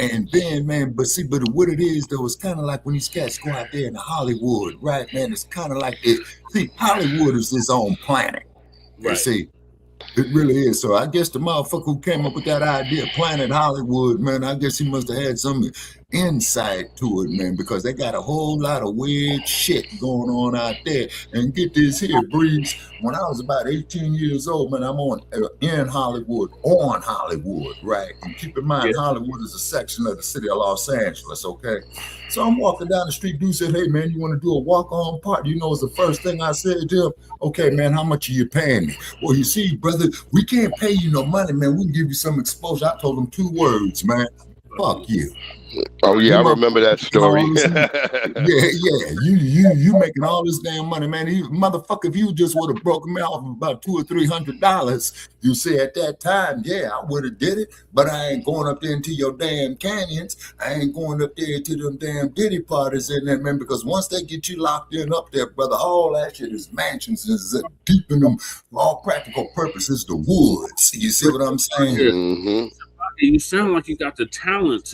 And then, man, but what it is though, it's kind of like when these cats go out there in Hollywood, right, man? It's kind of like it. See, Hollywood is its own planet. Right. See, It really is. So I guess the motherfucker who came up with that idea, Planet Hollywood, man, I guess he must have had some insight to it, man, because they got a whole lot of weird shit going on out there. And get this here, Breeze. When I was about 18 years old, man, I'm in Hollywood, on Hollywood, right? And keep in mind, Hollywood is a section of the city of Los Angeles, okay? So I'm walking down the street. Dude said, "Hey, man, you want to do a walk-on party?" You know, it's the first thing I said to him. "Okay, man, how much are you paying me?" "Well, you see, brother, we can't pay you no money, man. We can give you some exposure." I told him 2 words, man. "Fuck you." Oh yeah, I remember that story. You making all this damn money, man. Motherfucker, if you just would have broken me off about $200 or $300, you say at that time, yeah, I would have did it, but I ain't going up there into your damn canyons. I ain't going up there to them damn Diddy parties in there, man, because once they get you locked in up there, brother, all that shit is mansions, is deep in them, for all practical purposes, the woods. You see what I'm saying? Mm-hmm. You sound like you got the talent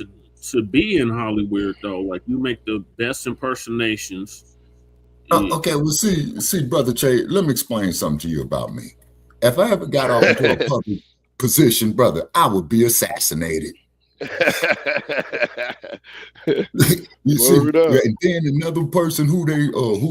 to be in Hollywood, though. Like, you make the best impersonations. Okay, well, see, Brother Che, let me explain something to you about me. If I ever got off into a public position, brother, I would be assassinated. You see, and then another person who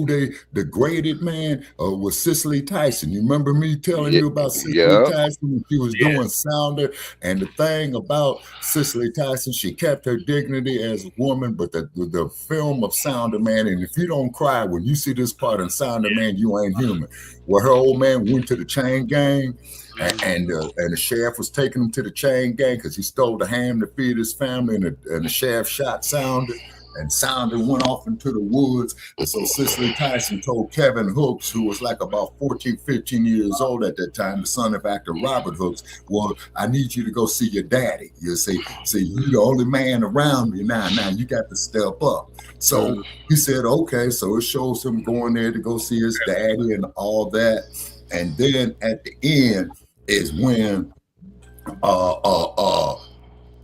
they degraded, man, was Cicely Tyson. You remember me telling you about Cicely Tyson when she was doing Sounder? And the thing about Cicely Tyson, she kept her dignity as a woman, but the film of Sounder, man, and if you don't cry when you see this part in Sounder, man, you ain't human. Where her old man went to the chain gang, and the sheriff was taking him to the chain gang because he stole the ham to feed his family, and the sheriff shot Sounder, and Sounder went off into the woods. And so Cicely Tyson told Kevin Hooks, who was like about 14, 15 years old at that time, the son of actor Robert Hooks, "Well, I need you to go see your daddy. You see, you're the only man around me now. Now you got to step up." So he said, okay. So it shows him going there to go see his daddy and all that. And then at the end is when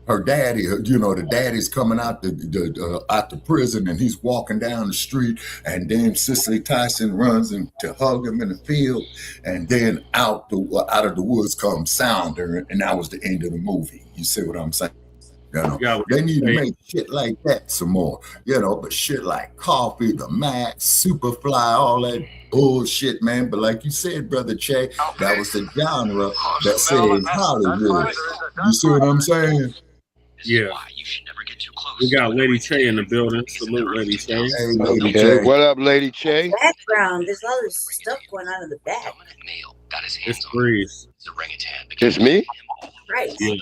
her daddy, the daddy's coming out the prison, and he's walking down the street, and then Cicely Tyson runs to hug him in the field, and then out of the woods comes Sounder, and that was the end of the movie. You see what I'm saying? They need to make shit like that some more, but shit like Coffee, the Max, Superfly, all that bullshit, man. But like you said, Brother Che, that was the genre that saved Hollywood. You see what I'm saying? Yeah. We got Lady Che in the building. Salute, Lady Che. Hey, Lady Che. What up, Lady Che? Background, there's other stuff going on in the back. It's Breeze. It's me? Right. Yeah.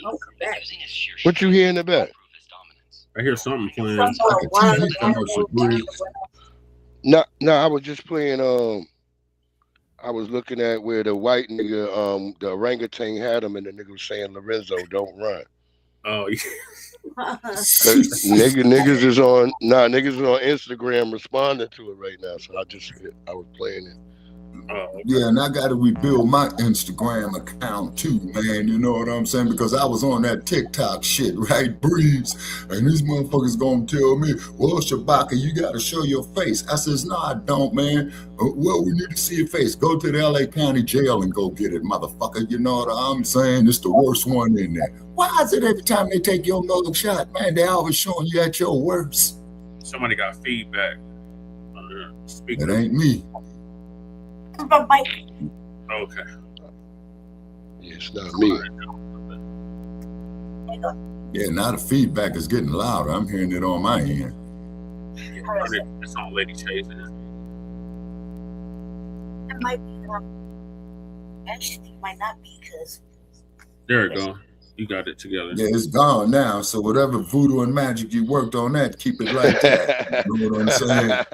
What you hear in the back? I hear something playing. No, I was just playing. I was looking at where the white nigga, the orangutan had him, and the nigga was saying, "Lorenzo, don't run." Oh, yeah. Niggas is on Instagram responding to it right now. So I was playing it. Yeah, and I got to rebuild my Instagram account too, man. You know what I'm saying? Because I was on that TikTok shit, right, Breeze? And these motherfuckers gonna tell me, "Well, Shabaka, you got to show your face." I says, "No, I don't, man. Well, we need to see your face. Go to the LA County Jail and go get it, motherfucker." You know what I'm saying? It's the worst one in there. Why is it every time they take your mug shot, man, they always showing you at your worst? Somebody got feedback. It ain't me. Okay. Yeah, it's not me. Yeah, now the feedback is getting louder. I'm hearing it on my end. It's on Lady Che's end. It might be. Actually, it might not be because. There it go. You got it together. Yeah, it's gone now. So whatever voodoo and magic you worked on that, keep it like that. You know what I'm saying?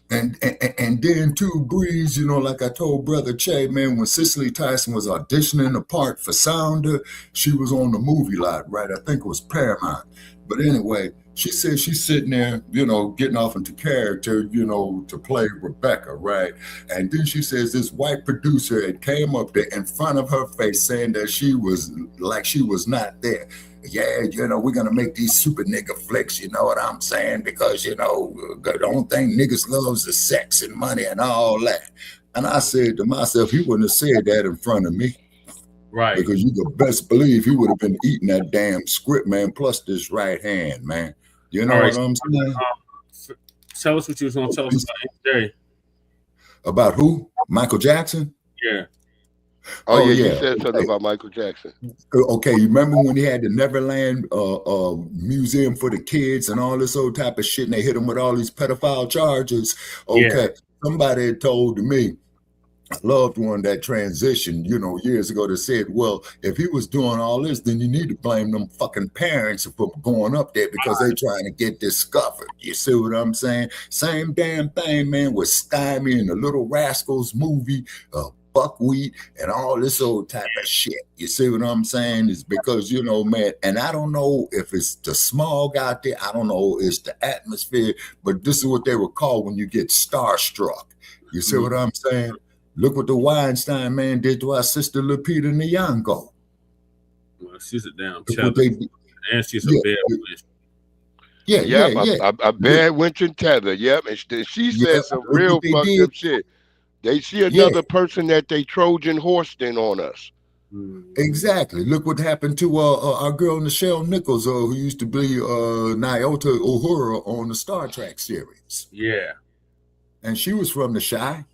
And then too, Breeze, like I told Brother Che, man, when Cicely Tyson was auditioning the part for Sounder, she was on the movie lot, right? I think it was Paramount. But anyway, she said she's sitting there, getting off into character, to play Rebecca, right? And then she says this white producer had came up there in front of her face saying that she was not there. Yeah, we're going to make these super nigga flicks, you know what I'm saying? Because, the only thing niggas loves is sex and money and all that. And I said to myself, he wouldn't have said that in front of me. Right. Because you could best believe he would have been eating that damn script, man, plus this right hand, man. You know what I'm saying? Tell us what you was going to tell us about MJ. About who? Michael Jackson? Yeah. Oh yeah, you said something about Michael Jackson. Okay, you remember when he had the Neverland museum for the kids and all this old type of shit, and they hit him with all these pedophile charges? Okay, somebody had told me, a loved one that transitioned, years ago, that said, well, if he was doing all this, then you need to blame them fucking parents for going up there because they trying to get discovered. You see what I'm saying? Same damn thing, man, with Stymie and the Little Rascals movie, Buckwheat and all this old type of shit. You see what I'm saying? It's because, man, and I don't know if it's the smog out there. I don't know, it's the atmosphere, but this is what they would call when you get starstruck. You see what I'm saying? Look what the Weinstein man did to our sister Lupita Nyong'o. Well, she's a damn child. And she's a bad witch. A bad winch and tether. Yep. And she said some real fucked up shit. They see another person that they Trojan horsed in on us. Exactly. Look what happened to our girl Nichelle Nichols, who used to be Nyota Uhura on the Star Trek series. Yeah. And she was from the Chi.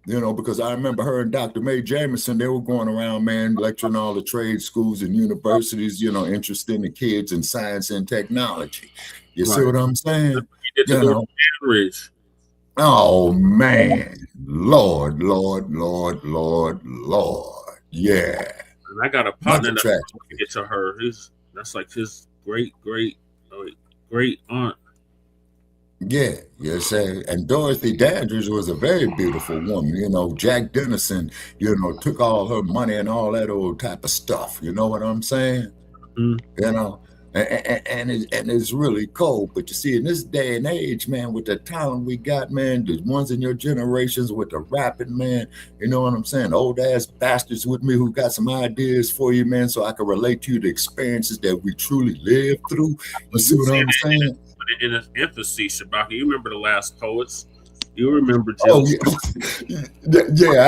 Because I remember her and Dr. Mae Jameson, they were going around, man, lecturing all the trade schools and universities, interested in kids in science and technology. You see what I'm saying? Oh, man. Lord. Yeah. And I got a partner that I get to her. That's like his great aunt. Yeah, yes, and Dorothy Dandridge was a very beautiful woman. Jack Dennison, took all her money and all that old type of stuff. You know what I'm saying? And it's really cold. But you see, in this day and age, man, with the talent we got, man, the ones in your generations with the rapping, man, you know what I'm saying? Old ass bastards with me who got some ideas for you, man, so I can relate to you the experiences that we truly lived through. You see what I'm saying? In its infancy, Shabaka. You remember the Last Poets? You remember I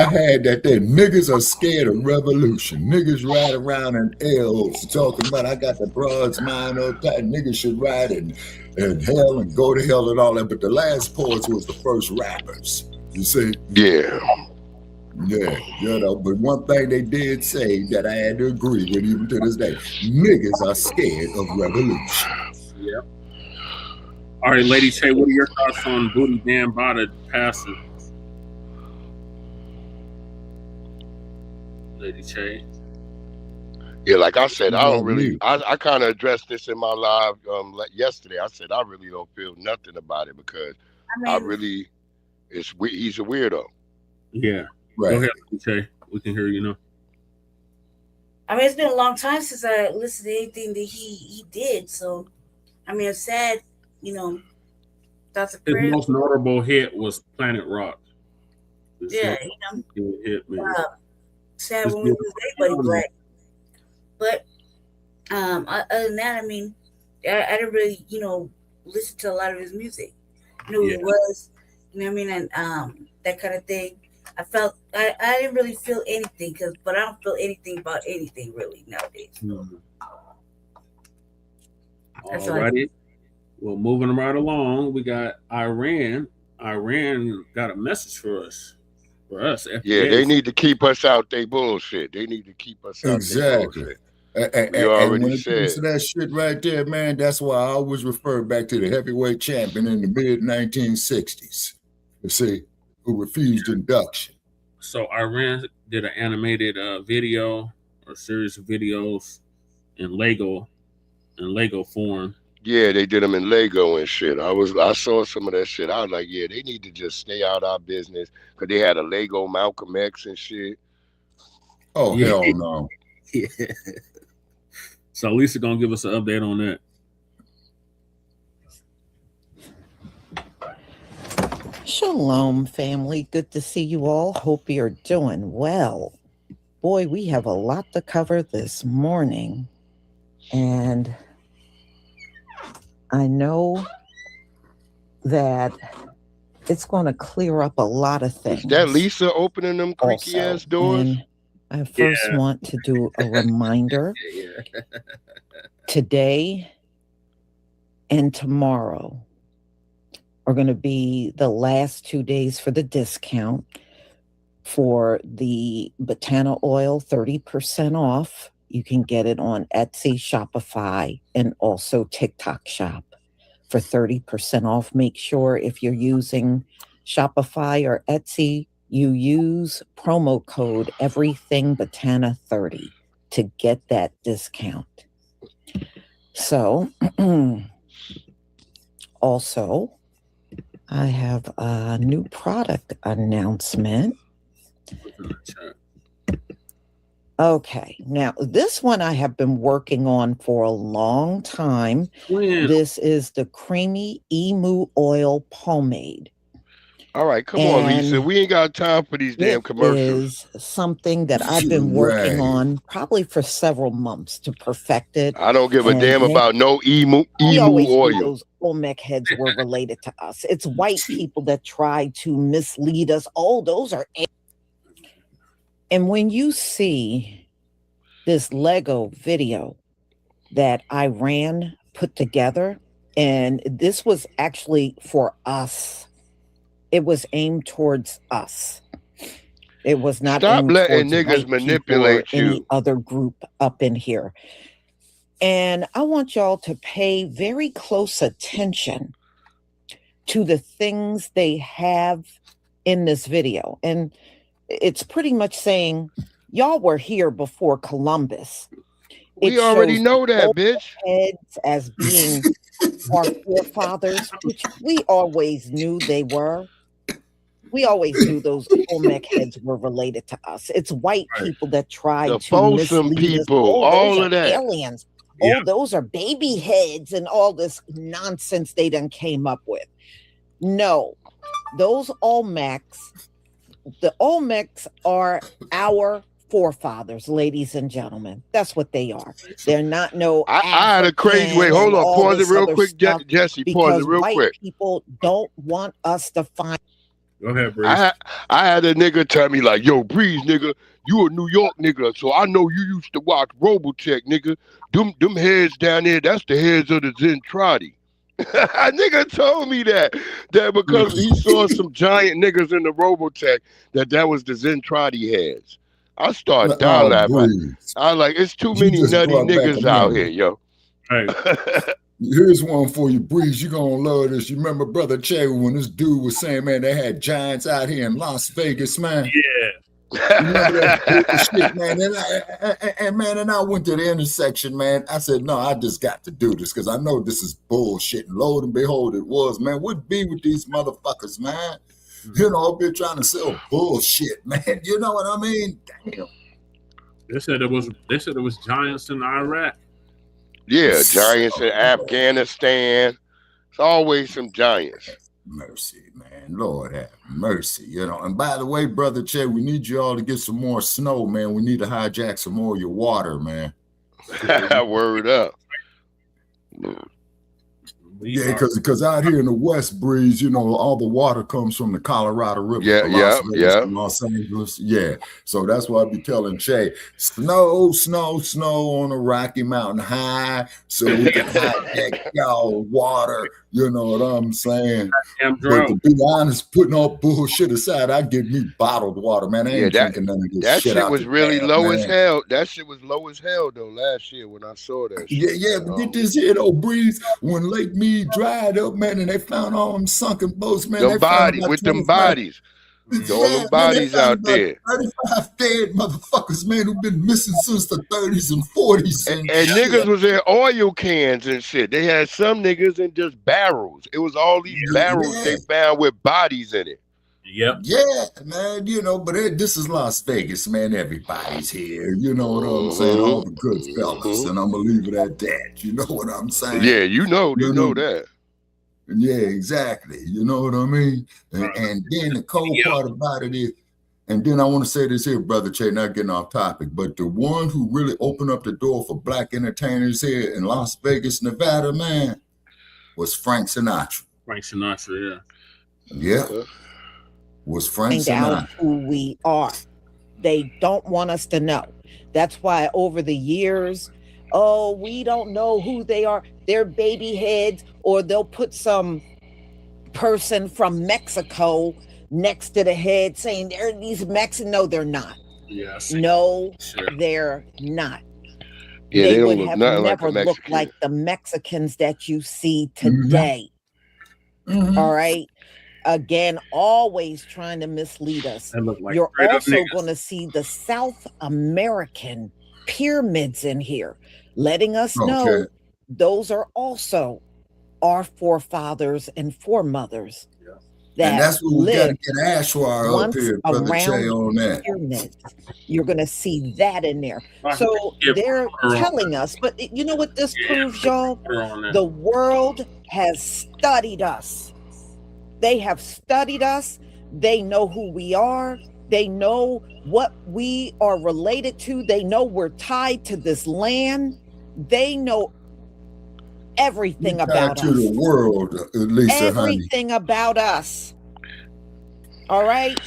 had that there. Niggas are scared of revolution. Niggas ride around in L's talking about I got the broad's mind up tight. Niggas should ride in hell and go to hell and all that. But the Last Poets was the first rappers. You see? Yeah. Yeah, but one thing they did say that I had to agree with even to this day. Niggas are scared of revolution. Yep. All right, Lady Che, what are your thoughts on Bambaataa passing? Lady Che. Yeah, like I said, I don't really. I kind of addressed this in my live yesterday. I said I really don't feel nothing about it because he's a weirdo. Yeah, right. Go ahead, Lady Che. We can hear you now. I mean, it's been a long time since I listened to anything that he did. So, I mean, it's sad. That's his most notable hit was Planet Rock. Hit me. Sad when we lose everybody black. But other than that, I mean, I didn't really, listen to a lot of his music. I knew who he was, you know what I mean, and that kind of thing. I felt I didn't really feel anything but I don't feel anything about anything really nowadays. Alrighty. Well, moving right along, we got Iran. Iran got a message for us. FBA. Yeah, they need to keep us out they bullshit. They need to keep us out exactly. And when it comes to that shit right there, man, that's why I always refer back to the heavyweight champion in the mid-1960s. You see, who refused induction. So Iran did an animated video or series of videos in Lego form. Yeah, they did them in Lego and shit. I saw some of that shit. I was like, yeah, they need to just stay out our business because they had a Lego Malcolm X and shit. Oh, hell no. Yeah. So Lisa gonna give us an update on that. Shalom, family. Good to see you all. Hope you're doing well. Boy, we have a lot to cover this morning. And I know that it's going to clear up a lot of things. Is that Lisa opening them creaky ass doors? And I first want to do a reminder. Today and tomorrow are going to be the last 2 days for the discount for the Bambaataa oil, 30% off. You can get it on Etsy, Shopify, and also TikTok Shop for 30% off. Make sure if you're using Shopify or Etsy, you use promo code everything Bambaataa 30 to get that discount. So, also, I have a new product announcement. Okay, now this one I have been working on for a long time. This is the Creamy Emu Oil Pomade. All right, come on, Lisa. We ain't got time for these damn commercials. It is something that I've been working on probably for several months to perfect it. I don't give a damn about no emu oil. Those Olmec heads were related to us. It's white people that try to mislead us. Oh, those are... And when you see this Lego video that Iran put together, and this was actually for us, it was aimed towards us. It was not Stop aimed letting towards niggas white manipulate people or any you. other group up in here. And I want y'all to pay very close attention to the things they have in this video. And it's pretty much saying, y'all were here before Columbus. We already know that, bitch. Heads as being our forefathers, which we always knew they were. We always knew those Olmec heads were related to us. It's white people that tried The to Folsom mislead us. people, Oh, all those of are that. aliens. Oh, those are baby heads and all this nonsense they done came up with. No, those Olmecs, the Olmecs are our forefathers, ladies and gentlemen. That's what they are. They're not no. I had a crazy way. Hold on, pause it real quick, Jesse. Pause it real white quick. People don't want us to find. Go ahead, Breeze. I had a nigga tell me like, "Yo, Breeze, nigga, you a New York nigga, so I know you used to watch Robotech, nigga. Them heads down there, that's the heads of the Zentradi." A nigga told me that because he saw some giant niggas in the Robotech, that was the Zentradi heads. I started dying laughing. I was like, it's too many nutty niggas out here, yo. Hey. Here's one for you, Breeze. You're gonna love this. You remember Brother Che when this dude was saying, man, they had giants out here in Las Vegas, man. Yeah. You remember that shit, man? And I went to the intersection, man. I said, no, I just got to do this because I know this is bullshit. And lo and behold, it was, man. What be with these motherfuckers, man? You know, I've been trying to sell bullshit, man. You know what I mean? Damn. They said it was giants in Iraq. Yeah, giants in Afghanistan. It's always some giants. Mercy, man. Lord have mercy. You know, and by the way, Brother Che, we need you all to get some more snow, man. We need to hijack some more of your water, man. Word up. Yeah, because out here in the West, Breeze, you know, all the water comes from the Colorado River. Los Angeles. Yeah. So that's why I be telling Che, snow on the Rocky Mountain High, so we can hijack y'all water. You know what I'm saying? But to be honest, putting all bullshit aside, I get me bottled water, man. I ain't drinking none of this that shit. That shit was really low as hell. That shit was low as hell though last year when I saw that shit. Yeah, but get this here though, Breeze. When Lake Mead dried up, man, and they found all them sunken boats, man. Them bodies with them bodies. All them bodies out there. 35 dead motherfuckers, man, who've been missing since the 30s and 40s. And niggas was in oil cans and shit. They had some niggas in just barrels. It was all these barrels they found with bodies in it. Yep. Yeah, man, you know, but this is Las Vegas, man. Everybody's here. You know what I'm saying? All the good fellas. And I'm going to leave it at that. You know what I'm saying? Yeah, you know that. Yeah, exactly. You know what I mean? And then the cold part about it is, and then I want to say this here, Brother Che, not getting off topic, but the one who really opened up the door for black entertainers here in Las Vegas, Nevada, man, was Frank Sinatra. Frank Sinatra, yeah. Yeah. Was Frank Find out Sinatra. who we are. They don't want us to know. That's why over the years, oh, we don't know who they are. They're baby heads, or they'll put some person from Mexico next to the head saying they're these Mexicans. No, they're not. Yes. No, they're not. Yeah, they they don't would look have nothing like never a looked Mexican. like the Mexicans that you see today. All right. Again, always trying to mislead us. Like You're straight up also niggas. going to see the South American pyramids in here, letting us know those are also our forefathers and foremothers. And that's what we got to get Ashwar up here, Brother Che, on that. Pyramids. You're going to see that in there. So they're telling us, but you know what this proves, y'all? The world has studied us. They have studied us. They know who we are. They know what we are related to. They know we're tied to this land. They know everything about us. To the world, Lisa, everything about us. All right.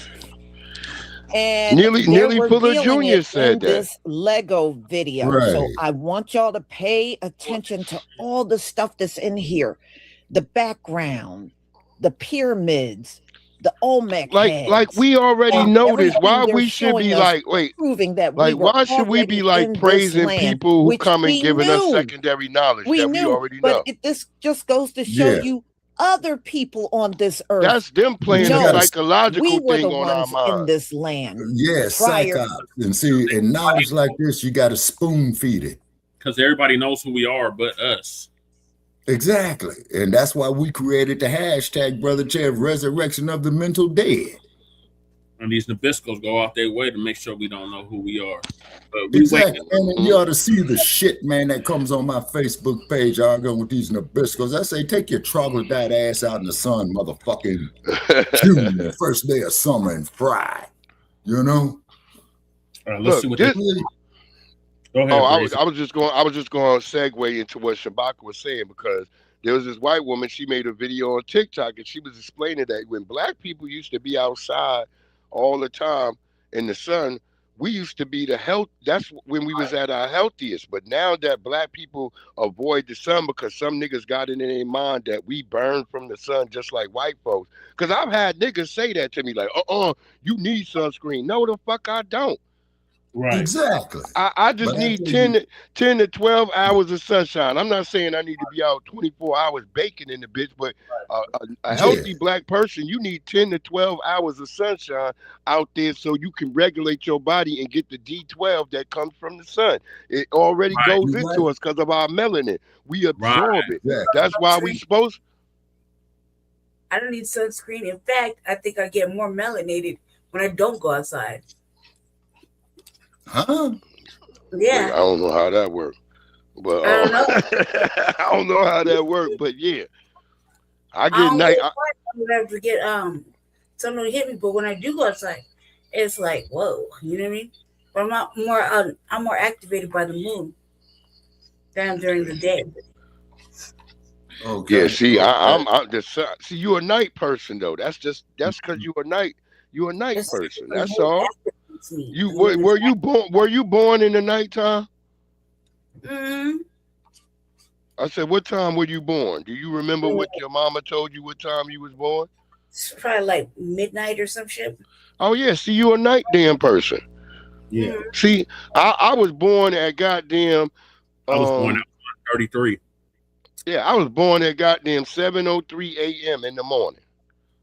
And Nearly Fuller Jr. said that. This Lego video. Right. So I want y'all to pay attention to all the stuff that's in here. The background, the pyramids, the Olmec heads. Like we already know this. Why we should be like, proving that like why should we be like praising people who come and giving us secondary knowledge that we already know? But this just goes to show you other people on this earth. That's them playing a psychological thing on our mind. In this land. Yes, psychops. And see, and knowledge like this, you got to spoon feed it. Because everybody knows who we are but us. Exactly. And that's why we created the hashtag, Brother Chev, Resurrection of the Mental Dead. And these Nabiscos go out their way to make sure we don't know who we are. But exactly. And you ought to see the shit, man, that comes on my Facebook page arguing with these Nabiscos. I say, take your troglodyte ass out in the sun, motherfucking June, the first day of summer, and fry. You know? All right, let's see what Go ahead, I was just going to segue into what Shabaka was saying, because there was this white woman, she made a video on TikTok and she was explaining that when black people used to be outside all the time in the sun, we used to be that's when we was at our healthiest. But now that black people avoid the sun because some niggas got it in their mind that we burn from the sun just like white folks. Because I've had niggas say that to me, like, you need sunscreen. No, the fuck I don't. Right. Exactly. I just need 10 to 12 hours of sunshine. I'm not saying I need to be out 24 hours baking in the bitch, but a healthy black person, you need 10 to 12 hours of sunshine out there so you can regulate your body and get the D12 that comes from the sun. It already goes into us because of our melanin. We absorb it. Yeah. That's why we supposed. I don't need sunscreen. In fact, I think I get more melanated when I don't go outside. Huh? Yeah. I don't know how that works, but I don't know. I don't know how that works, but yeah, I get night. I have to get something to hit me, but when I do go outside, it's like whoa, you know what I mean? But I'm more activated by the moon than during the day. Okay. Yeah. See, I'm just see you're a night person though. That's because you're a night person. That's all. You were you born in the nighttime? Mm-hmm. I said, what time were you born? Do you remember what your mama told you what time you was born? It's probably like midnight or some shit. Oh yeah, see, you a night damn person. Yeah. See, I was born at goddamn. I was born at 33. Yeah, I was born at goddamn 7:03 a.m. in the morning.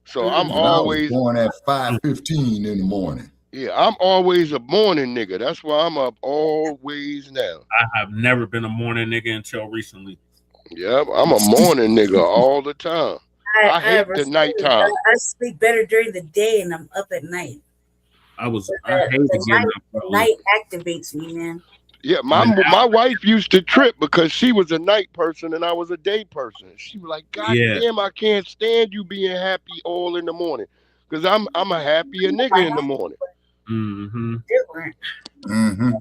So I'm always born at 5:15 in the morning. Yeah, I'm always a morning nigga. That's why I'm up always now. I have never been a morning nigga until recently. Yep, I'm a morning nigga all the time. I hate the nighttime. I sleep better during the day and I'm up at night. I hate the night activates me, man. Yeah, my wife used to trip because she was a night person and I was a day person. She was like, God damn, I can't stand you being happy all in the morning. Because I'm a happier nigga in the morning. Mm-hmm. Different. Mm-hmm.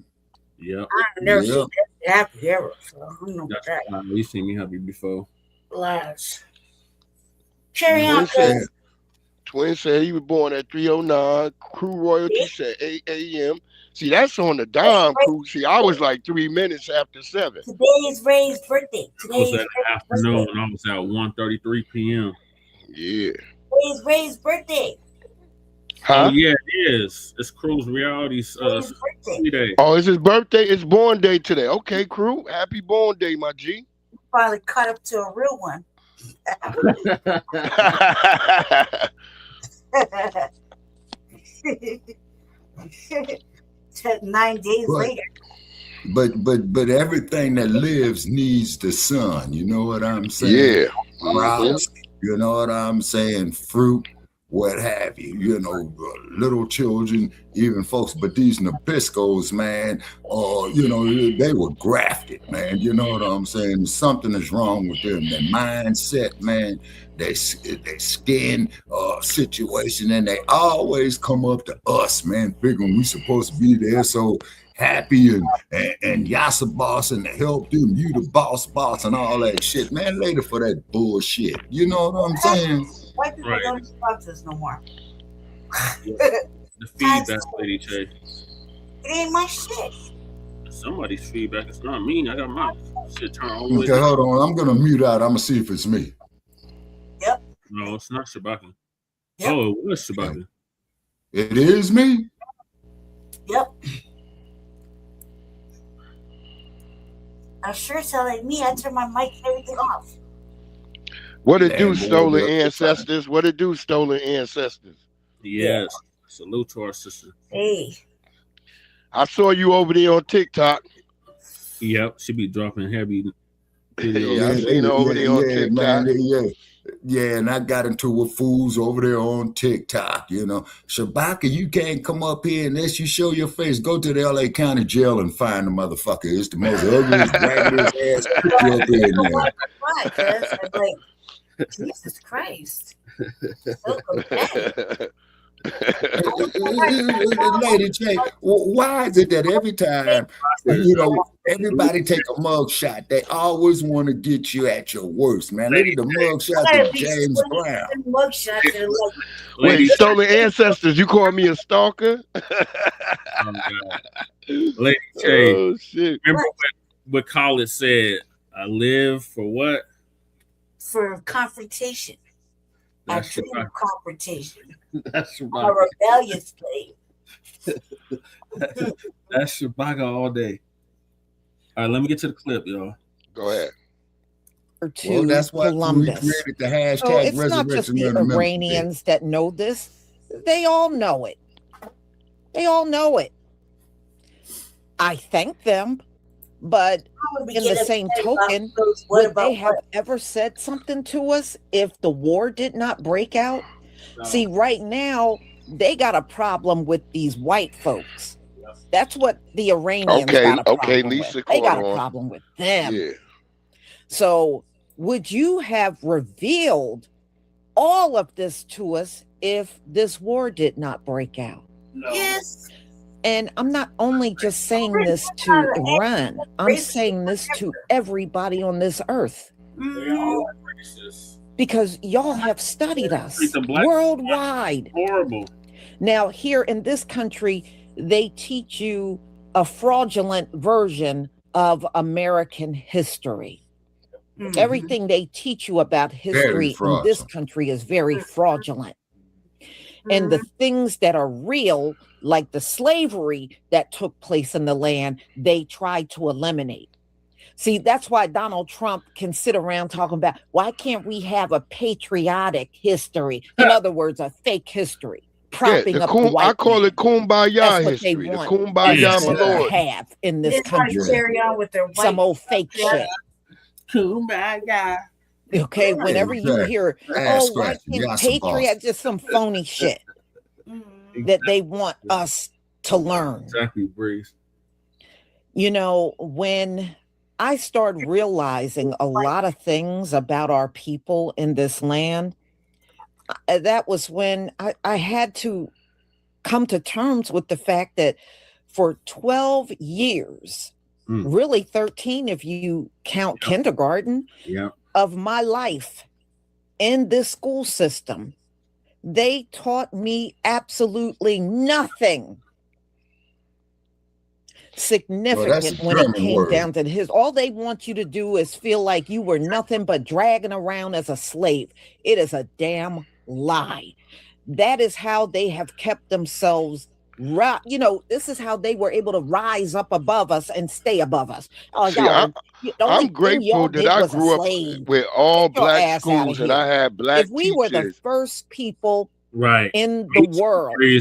Yeah. I've never seen that happy ever. So I don't know about that. You seen me happy before. Last. Carry on, cuz. Twin said he was born at 3:09. Crew royalty said 8 a.m. See, that's on the dime, crew. See, I was like 3 minutes after 7. Today is Ray's birthday. I was at afternoon. I was at 1:33 p.m. Yeah. Ray's birthday. Huh? Oh yeah, it is. It's Crew's reality's day. Oh, it's his birthday. It's born day today. Okay, crew. Happy born day, my G. Probably cut up to a real one. 9 days later. But everything that lives needs the sun. You know what I'm saying? Yeah. Crops, you know what I'm saying? Fruit, what have you? You know, little children, even folks. But these Nabiscos, man, you know, they were grafted, man. You know what I'm saying? Something is wrong with them. Their mindset, man. Their skin situation, and they always come up to us, man, figuring we supposed to be there so happy and Yasa boss and to help them, you the boss and all that shit, man. Later for that bullshit. You know what I'm saying? White people don't use boxes no more. The feedback, Lady J. It ain't my shit. Somebody's feedback. It's not me. I got my shit turned all the way Okay, down. hold on. I'm gonna mute out. I'm gonna see if it's me. Yep. No, it's not Shabaka. Yep. Oh, it was Shabaka. It is me. Yep. I sure sound like me. I turned my mic and everything off. What it do, stolen ancestors? What it do, stolen ancestors? Yes. Salute to our sister. Hey. I saw you over there on TikTok. Yep, she be dropping heavy videos. Yeah, I seen her over there on TikTok. Man, yeah, and I got into with fools over there on TikTok, you know. Shabaka, you can't come up here unless you show your face. Go to the LA County Jail and find the motherfucker. It's the most ugliest, raggediest ass creature up there now. Why? Because I'm like, Jesus Christ. So competitive. Lady J, why is it that every time, you know, everybody take a mug shot, they always want to get you at your worst, man? Look at the mug shot of James Brown. Mug shots that are like, Wait, stolen ancestors, you call me a stalker? Oh, God. Lady J, oh, shit. Remember what Khaled said? I live for what? For confrontation. That's I dream of confrontation. That's I'm a rebellious slave. That's Shabaka all day. All right, let me get to the clip, y'all. Go ahead. To Well, that's why we Columbus. created the hashtag So it's not just Resurrection the of the Memphis. Iranians that know this. They all know it. They all know it. I thank them, but in the same token, would they have ever said something to us if the war did not break out? No. See, right now, they got a problem with these white folks. That's what the Iranians got a problem Lisa with. They got a problem with them. Yeah. So would you have revealed all of this to us if this war did not break out? No. Yes. And I'm not only just saying this to Iran, I'm saying this to everybody on this earth. Because y'all have studied us worldwide. Horrible. Now, here in this country, they teach you a fraudulent version of American history. Mm-hmm. Everything they teach you about history in this country is very fraudulent. And the things that are real, like the slavery that took place in the land, they try to eliminate. See, that's why Donald Trump can sit around talking about, why can't we have a patriotic history? In other words, a fake history. Propping up the white I call it kumbaya That's what history. they want The kumbaya to malord. have in this country. Carry on with their white some old fake shit. Kumbaya. Okay, whenever you hear, oh, why can't patriot, just some phony shit that they want us to learn. Exactly, Breeze. You know, when I started realizing a lot of things about our people in this land, that was when I had to come to terms with the fact that for 12 years, really 13 if you count kindergarten, of my life in this school system, They taught me absolutely nothing significant when it came down to his. All they want you to do is feel like you were nothing but dragging around as a slave. It is a damn lie. That is how they have kept themselves. You know, this is how they were able to rise up above us and stay above us. Oh, See, I'm grateful that I grew up with all black schools and I had black teachers. If we were the first people in the world, you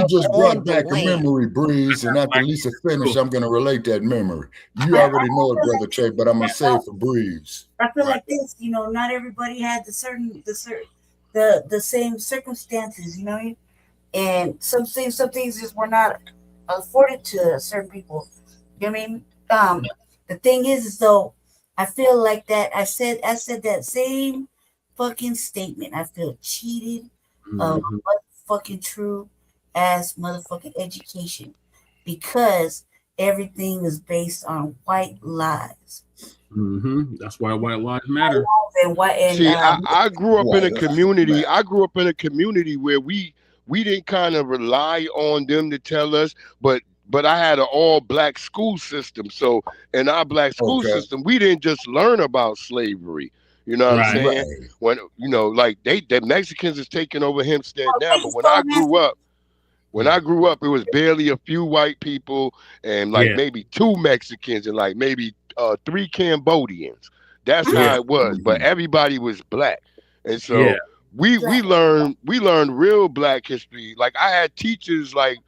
just brought back a memory, Breeze, and after Lisa finish, I'm going to relate that memory. You already know it, Brother Trey, but I'm going to say it for Breeze. I feel like this, you know, not everybody had the same circumstances, you know, and some things just were not afforded to certain people. You know what I mean? The thing is though, I feel like that I said that same fucking statement. I feel cheated of motherfucking true ass motherfucking education because everything is based on white lies. That's why white lives matter. I grew up in a community. I grew up in a community where we didn't kind of rely on them to tell us, but I had an all black school system. So in our black school system, we didn't just learn about slavery. You know what I'm saying? When you know, like the Mexicans is taking over Hempstead now, but when I grew up, it was barely a few white people and like maybe 2 Mexicans and like maybe 3 Cambodians. That's how it was. But everybody was black, and so we learned real black history. Like I had teachers like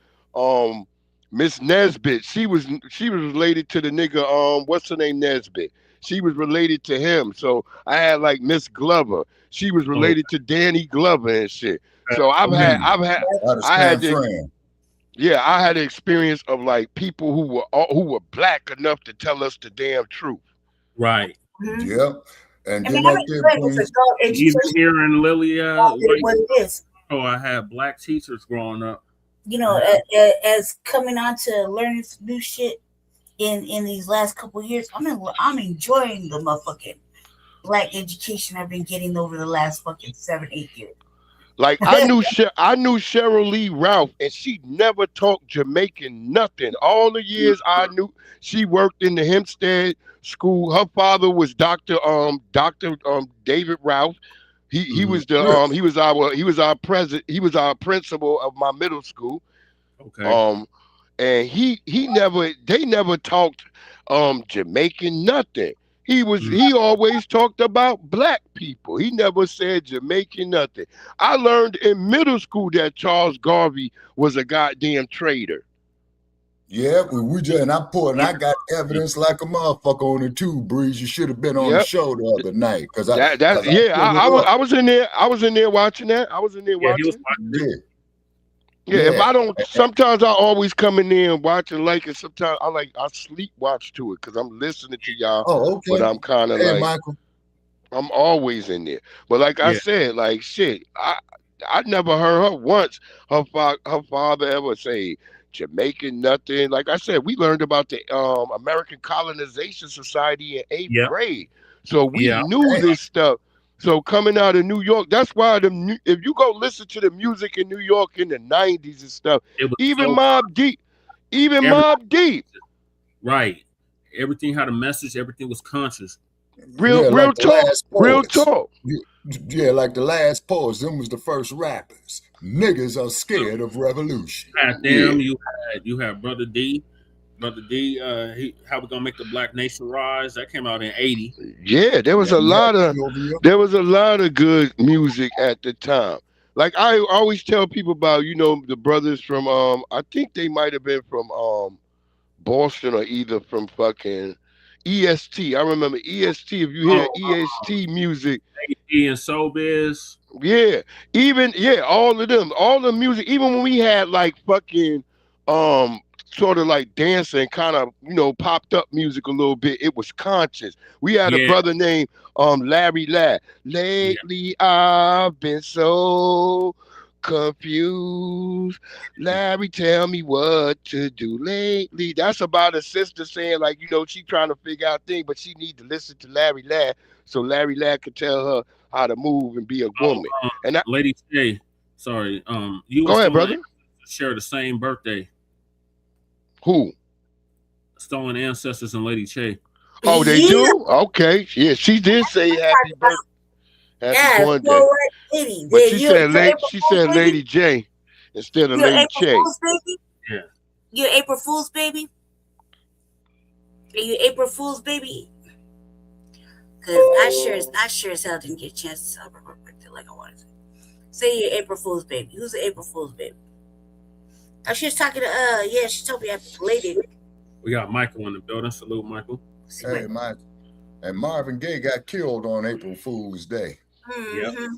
Miss Nesbitt. She was related to the nigga what's her name, Nesbitt. She was related to him. So I had like Miss Glover. She was related to Danny Glover and shit. So I had the experience of like people who were black enough to tell us the damn truth. Yep. And then even here in Lilia, I had black teachers growing up. You know, as coming on to learning some new shit in these last couple of years, I'm enjoying the motherfucking black education I've been getting over the last fucking 7-8 years. Like I knew Cheryl Lee Ralph, and she never talked Jamaican nothing. All the years I knew, she worked in the Hempstead school. Her father was Dr. David Ralph. He was our president. He was our principal of my middle school. Okay. And they never talked Jamaican nothing. He always talked about black people. He never said Jamaican nothing. I learned in middle school that Charles Garvey was a goddamn traitor. Yeah, I got evidence like a motherfucker on it too, Breeze. You should have been on the show the other night because I was in there. I was in there watching that. I was in there watching. If I don't, sometimes I always come in there and watch and like it. Sometimes I sleep watch to it because I'm listening to y'all. Oh, okay. But I'm kind of Michael. I'm always in there. But like I said, like shit, I never heard her once. Her father ever say Jamaican nothing. Like I said, we learned about the American Colonization Society in 8th grade, so we knew this stuff. So coming out of New York, that's why if you go listen to the music in New York in the 90s and stuff, even Mobb Deep. Right. Everything had a message. Everything was conscious. Real talk. Yeah, like the last poets. Them was the first rappers. Niggas are scared of revolution. You had Brother D. Brother D, how we gonna make the Black Nation rise? That came out in 80. Yeah, there was a lot of good music at the time. Like I always tell people about, the brothers from I think they might have been from Boston or either from fucking EST. I remember EST. If you hear EST music, and Soulbiz. All of them, all the music, even when we had like fucking sort of like dancing, kind of, popped up music a little bit. It was conscious. We had a brother named Larry Ladd. Lately, I've been so confused. Larry, tell me what to do lately. That's about a sister saying, like, she trying to figure out things, but she need to listen to Larry Ladd so Larry Ladd could tell her how to move and be a woman. Lady Shay, Sorry. You Go ahead, brother. Share the same birthday. Who? Stolen Ancestors and Lady Che. Oh, they do? Okay. Yeah, she did say happy birthday. Happy born day. Lady. But she said Lady J instead of Lady Che. Yeah. You're April Fool's baby? Are you April Fool's baby? Because I sure as hell didn't get a chance to celebrate her birthday like I wanted to. Say you're April Fool's baby. Who's the April Fool's baby? Oh, she was talking to, she told me happy belated. We got Michael in the building. Salute, Michael. Hey, Mike. And Marvin Gaye got killed on April Fool's Day. Mm-hmm.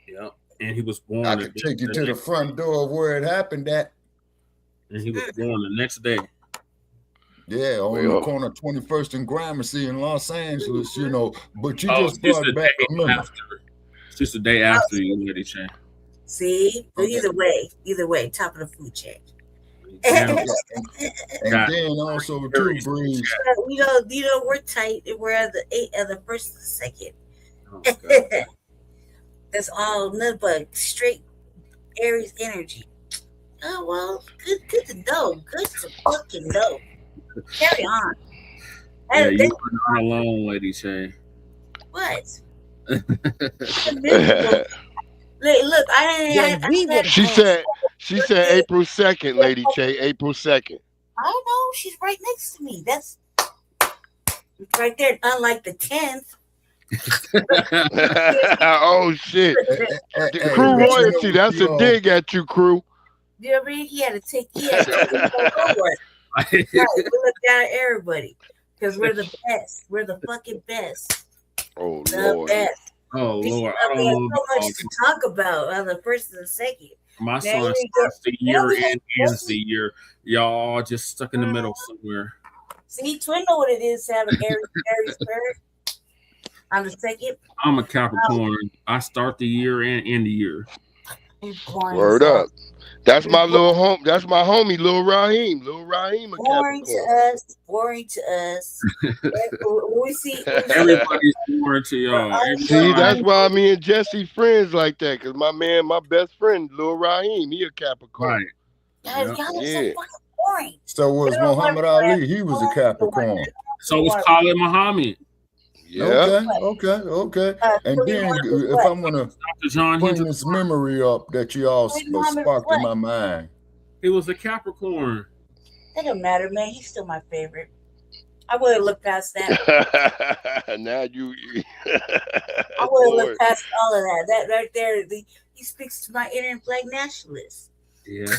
Yep. And he was born. I could take you to the front door of where it happened at. And he was born the next day. Yeah, on the corner of 21st and Gramercy in Los Angeles, you know. But you just brought back a memory. It's just the day after you Lady Che. See? Okay. Either way, top of the food chain. And then also too, Breeze. You know, we're tight. We're the first and the second. Oh, That's all nothing but straight Aries energy. Oh well, good to know. Good to fucking know. Carry on. Yeah, you were not alone, Lady Che. What? Look, She said April 2nd, Lady Che. April 2nd. I know, she's right next to me. That's right there. Unlike the 10th. Oh shit! Crew royalty. That's a dig at you, crew. You know what I mean? He had to take. We look down at everybody because we're the best. We're the fucking best. Oh the Lord. Best. Oh Lord. We have so much to talk about on the first and the second. My son starts the year and ends the year. Y'all just stuck in the middle somewhere. See, Twin know what it is to have an Aries spirit. On the second. I'm a Capricorn. I start the year and end the year. Word up. That's my little home. That's my homie, Lil Raheem. Lil Raheem, a boring Capricorn. Boring to us. we see everybody's boring to y'all. See, that's why me and Jesse friends like that. Cause my best friend, Lil Raheem, he a Capricorn. Right. Y'all are so fucking boring. So was Muhammad Ali. He was a Capricorn. So was Khalid Muhammad. Yeah. Okay. And then if I'm gonna bring this memory up that you all sparked in my mind. He was a Capricorn. It doesn't matter, man. He's still my favorite. I would have looked past that. Now you I would have looked past all of that. That right there, he speaks to my inner black nationalist. Yeah.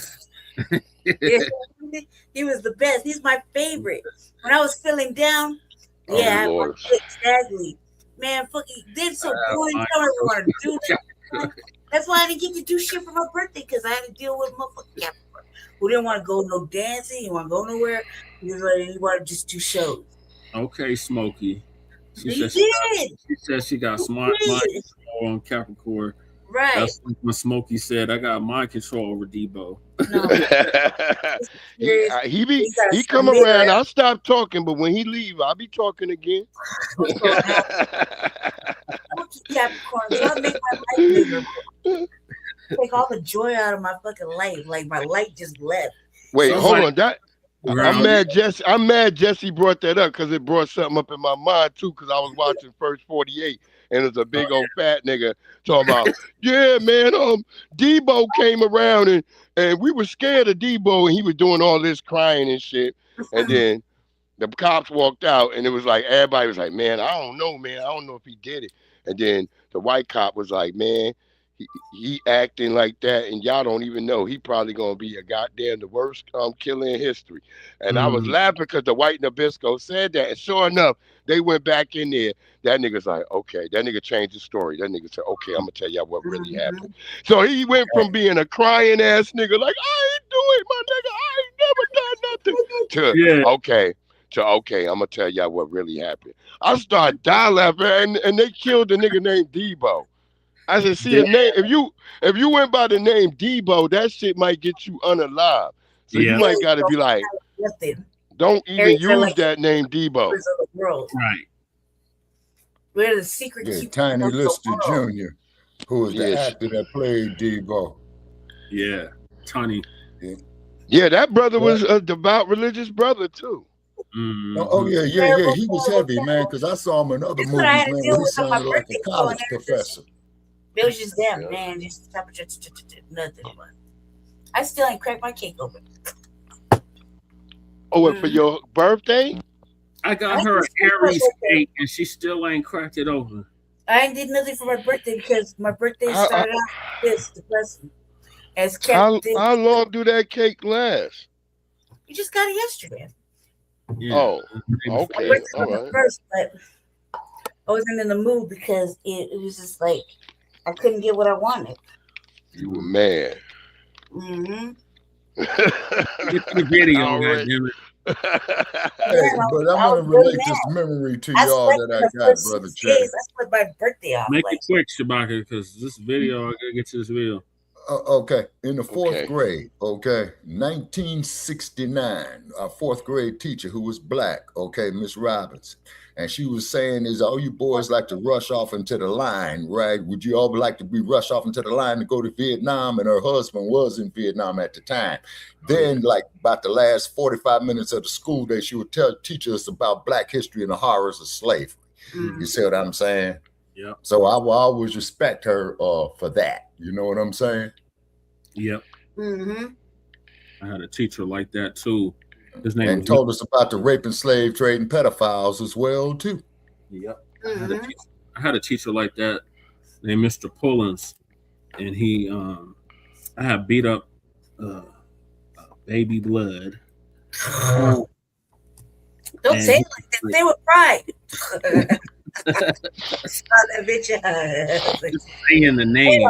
He was the best. He's my favorite. When I was feeling down. Yeah, exactly. Man, fucking did so boring. I don't want to do that. That's why I didn't get to do shit for my birthday because I had to deal with motherfucking Capricorn who didn't want to go no dancing, he didn't want to go nowhere. He wanted to just do shows. Okay, Smokey. She said she got smart mind control on Capricorn. Right. That's when Smokey said, "I got mind control over Debo." No. he come around. I'll stop talking, but when he leave, I'll be talking again. Capricorn, y'all make my life bigger. Take all the joy out of my fucking life. Like my light just left. Wait, hold on. That I'm mad Jesse brought that up because it brought something up in my mind too. Because I was watching First 48. And it's a big old fat nigga talking about, yeah, man, Debo came around and we were scared of Debo and he was doing all this crying and shit. And then the cops walked out and it was like, everybody was like, man, I don't know if he did it. And then the white cop was like, man, he acting like that and y'all don't even know. He probably gonna be the worst killer in history. And I was laughing because the white Nabisco said that. And sure enough, they went back in there. That nigga's like, okay. That nigga changed the story. That nigga said, okay, I'm gonna tell y'all what really happened. So he went from being a crying ass nigga, like, I ain't do it, my nigga. I ain't never done nothing. To okay, I'm gonna tell y'all what really happened. I started dying laughing, and they killed the nigga named Debo. I said, see, a name, if you went by the name Debo, that shit might get you unalive. So you might gotta be like, don't even use that name Debo. Right. We're the secret. Tiny Lister Jr., who was the actor that played Debo. Yeah, Tony. Yeah, that brother was a devout religious brother too. Oh yeah. He was heavy, man. Because I saw him in other movies, man, where he sounded like a college professor. It was just them, man. Just nothing. But I still ain't cracked my cake open. Oh, and for your birthday? I got her an Aries cake, and she still ain't cracked it open. I ain't did nothing for my birthday because my birthday started out this depressing. As How long do that cake last? You just got it yesterday. Yeah. Oh, okay. All right. First, but I wasn't in the mood because it was just like I couldn't get what I wanted. You were mad. Mm-hmm. Get the video, goddammit. Hey, but I want to relate this memory to y'all that I got, Brother Chad. I split my birthday off. Make it quick, Shabaka, because this video, I gotta get to this video. Okay, in the fourth grade, 1969, our fourth grade teacher who was black, Miss Roberts, and she was saying all you boys like to rush off into the line, right? Would you all like to be rushed off into the line to go to Vietnam? And her husband was in Vietnam at the time. Then, like about the last 45 minutes of the school day, she would teach us about Black history and the horrors of slavery. Mm-hmm. You see what I'm saying? Yeah. So I will always respect her for that. You know what I'm saying? Yep. Mm-hmm. I had a teacher like that too. His name and told us about the rape and slave trade and pedophiles as well too. Yep. I had a teacher like that named Mr. Pullins, and he I had beat up baby blood. Don't say it like that. Say with pride. Saying the name.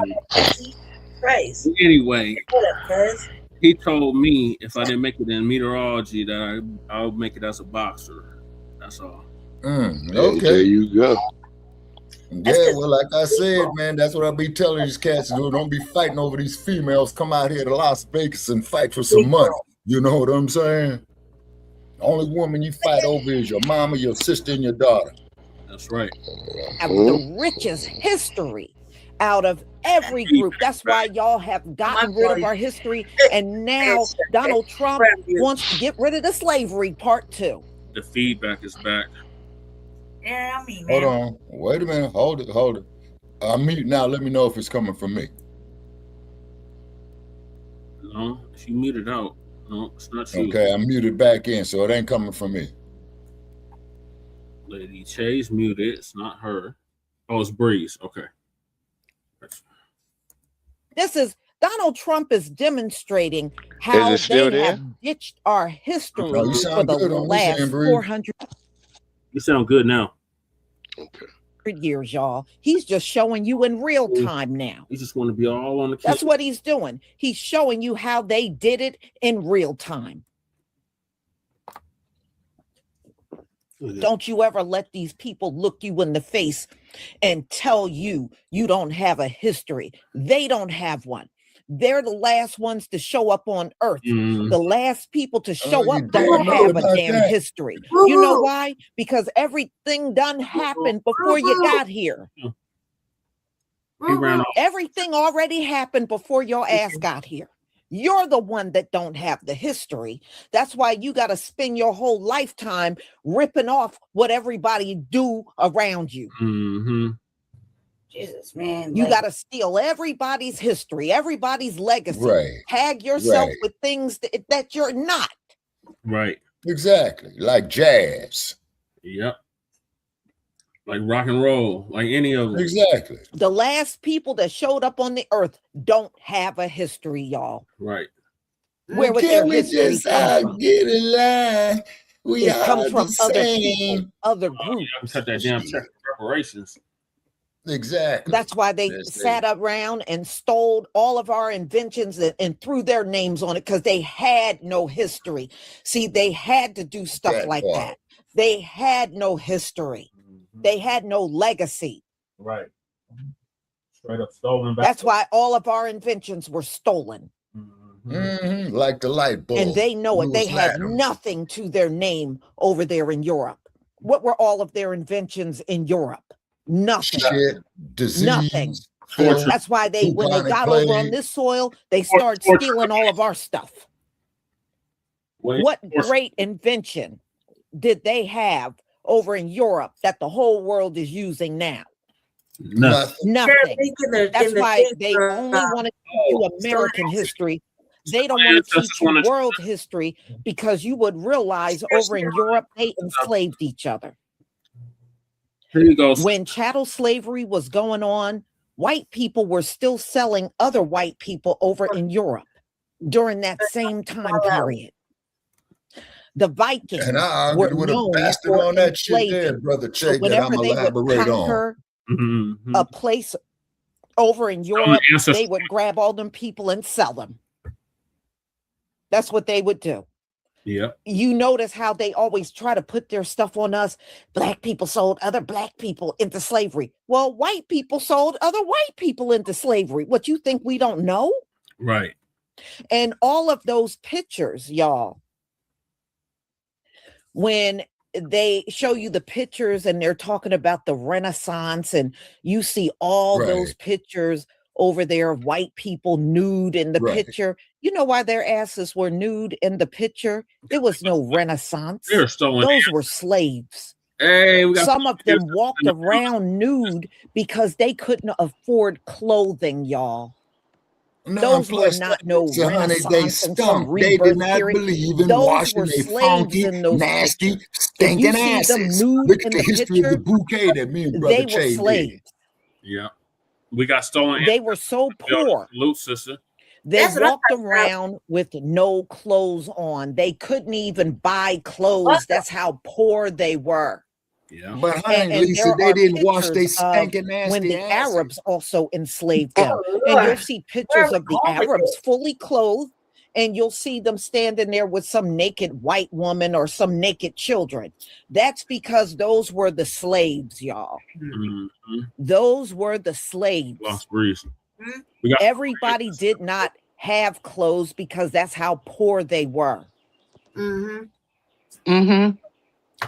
Christ. Anyway, what up, cuz? He told me if I didn't make it in meteorology that I'll make it as a boxer. That's all. Okay. There you go. Yeah, well, like I said, man, that's what I be telling these cats to do. Don't be fighting over these females. Come out here to Las Vegas and fight for some money. You know what I'm saying? The only woman you fight over is your mama, your sister, and your daughter. That's right. Have the richest history out of every group. That's why y'all have gotten rid of our history, and now Donald Trump wants to get rid of the slavery part 2. The feedback is back. Yeah, I mean, hold on. Wait a minute. Hold it. I'm mute now. Let me know if it's coming from me. No, if you mute it out. No, it's not you. Okay, I'm muted back in, so it ain't coming from me. Lady Chase muted. It's not her. Oh, it's Breeze. Okay. This is Donald Trump is demonstrating how they have ditched our history for the last 400 You sound good now. Okay. years, y'all. He's just showing you in real time now. You just want to be all on the That's what he's doing. He's showing you how they did it in real time. Don't you ever let these people look you in the face and tell you you don't have a history. They don't have one. They're the last ones to show up on Earth. The last people to show up don't have a damn history. You know why? Because everything done happened before you got here. Everything already happened before your ass got here. You're the one that don't have the history. That's why you got to spend your whole lifetime ripping off what everybody do around you. Jesus, man. You got to steal everybody's history, everybody's legacy. Tag yourself with things that you're not. Right. Exactly. Like jazz. Yep. Like rock and roll, like any of them. Exactly. The last people that showed up on the earth don't have a history, y'all. Right. Where would their history come from? Get in line. It comes from other people, other groups. Cut that damn check for reparations. Exactly. That's why they sat around and stole all of our inventions and threw their names on it, because they had no history. See, they had to do stuff like that. They had no history. They had no legacy. Right. Straight up stolen back. That's why all of our inventions were stolen. Like the light bulb. And they know it. They had nothing to their name over there in Europe. What were all of their inventions in Europe? Nothing. Shit, disease, nothing. That's why when they got over on this soil, they started stealing all of our stuff. What great invention did they have over in Europe that the whole world is using now? Nothing. That's why they only want to teach you American history. They don't want to teach you world history, because you would realize over in Europe, they enslaved each other. When chattel slavery was going on, white people were still selling other white people over in Europe during that same time period. The Vikings were known for on that shit there, brother Che, that I'm whenever they would conquer a place over in Europe, they would grab all them people and sell them. That's what they would do. Yeah. You notice how they always try to put their stuff on us. Black people sold other black people into slavery. Well, white people sold other white people into slavery. What, you think we don't know? Right. And all of those pictures, y'all, when they show you the pictures and they're talking about the Renaissance, and you see all those pictures over there of white people nude in the picture. You know why their asses were nude in the picture? There was no Renaissance. Those were slaves. Hey, some of them walked around nude because they couldn't afford clothing, y'all. Those were not no Renaissance and some They did rebirth not period. believe in Those washing were their slaves funky, in those nasty, pictures. If stinking you see them asses. nude Look at in the the history of the picture, bouquet that me and brother they were Che did. slaves. Yeah. We got stolen. They were so poor. Salute, sister. They walked around with no clothes on. They couldn't even buy clothes. That's how poor they were. Yeah. But honey, And Lisa, there they are didn't wash their pictures of stinking nasty when the asses. Arabs also enslaved them. And you'll see pictures of the Arabs fully clothed, and you'll see them standing there with some naked white woman or some naked children. That's because those were the slaves, y'all. Mm-hmm. Those were the slaves. Lost breeze. Everybody did not have clothes because that's how poor they were.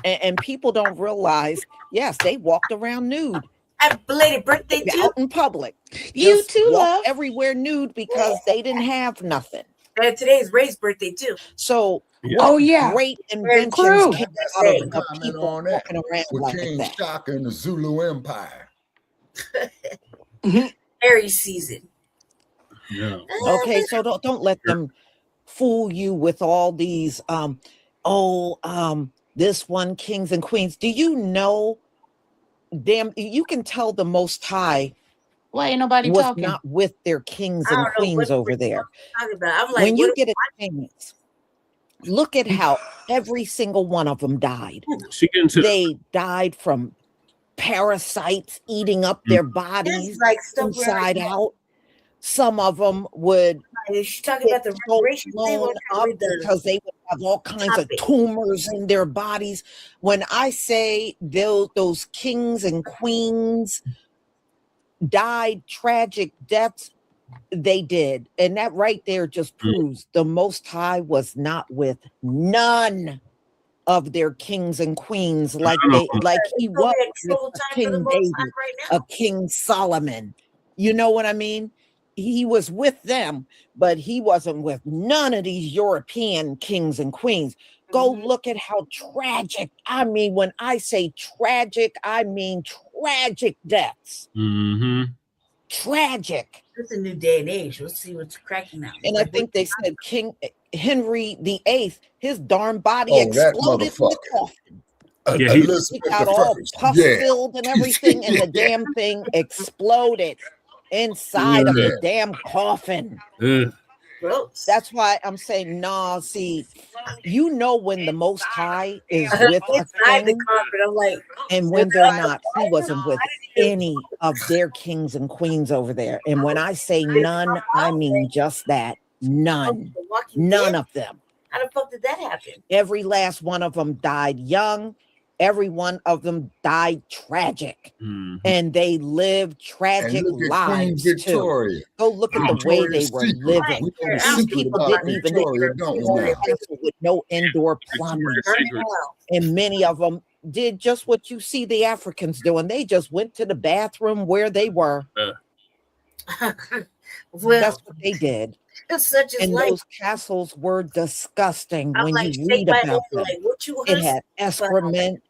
And people don't realize, yes, they walked around nude. Happy belated birthday too. Out in public. You Just too, walked love. Everywhere nude because they didn't have nothing. And today's Ray's birthday too. So what great inventions came out of people on that walking around with like King that. Shaka and the Zulu Empire. Aries season. Yeah. Okay, so don't let them fool you with all these this one kings and queens. Do you know you can tell the Most High ain't nobody was talking? not with their kings and queens over there. I'm like, When you get a chance, look at how every single one of them died. They died from parasites eating up their bodies inside out. Some of them would she's talking about the reparations because they would have all kinds of tumors in their bodies. When I say those kings and queens died tragic deaths, they did. And that right there just proves the Most High was not with none of their kings and queens like he was with a King David, a King Solomon. You know what I mean? He was with them, but he wasn't with none of these European kings and queens. Go look at how tragic. I mean, when I say tragic, I mean tragic deaths. Tragic. It's a new day and age. Let's see what's cracking now. And I think they said King Henry VIII, his darn body exploded in the coffin. He got all pus filled and everything, and the damn thing exploded inside of the damn coffin. Gross. That's why I'm saying, see, you know when the Most High is with a king, I'm like, and when they're not. He wasn't with any of their kings and queens over there. And when I say none, I mean just that. None. None of them. How the fuck did that happen? Every last one of them died young. Every one of them died tragic. And they lived tragic lives too. Go look at the way they were living. These people didn't even with no indoor plumbing. And many of them did just what you see the Africans doing. They just went to the bathroom where they were. Well, that's what they did. such as And life. those castles were disgusting I'm when like, you shake read my about head them. like, what you It hustling had excrement,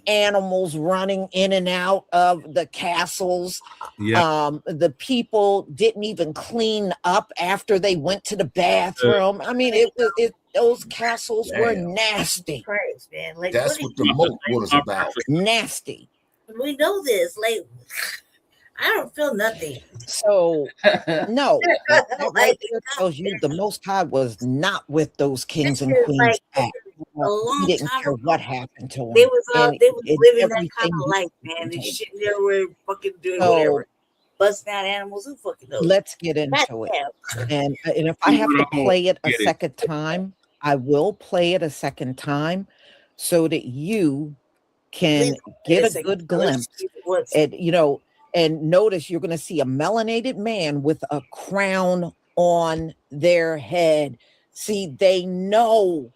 animals running in and out of the castles. The people didn't even clean up after they went to the bathroom. I mean, those castles were nasty. Christ, man. Like, That's what the moat was about. Nasty. We know this. Like, I don't feel nothing. So no, that right Like, there tells you the Most High was not with those kings and is queens like back. a long He didn't time care ago. what happened to him. They was And living that kind everything of he life, man. did. And shit, they were fucking doing So whatever. Busting out animals. Who fucking knows? let's get into it. And if I have to play it a second time, I will play it a second time so that you can get a good glimpse. And and notice you're going to see a melanated man with a crown on their head. See, they know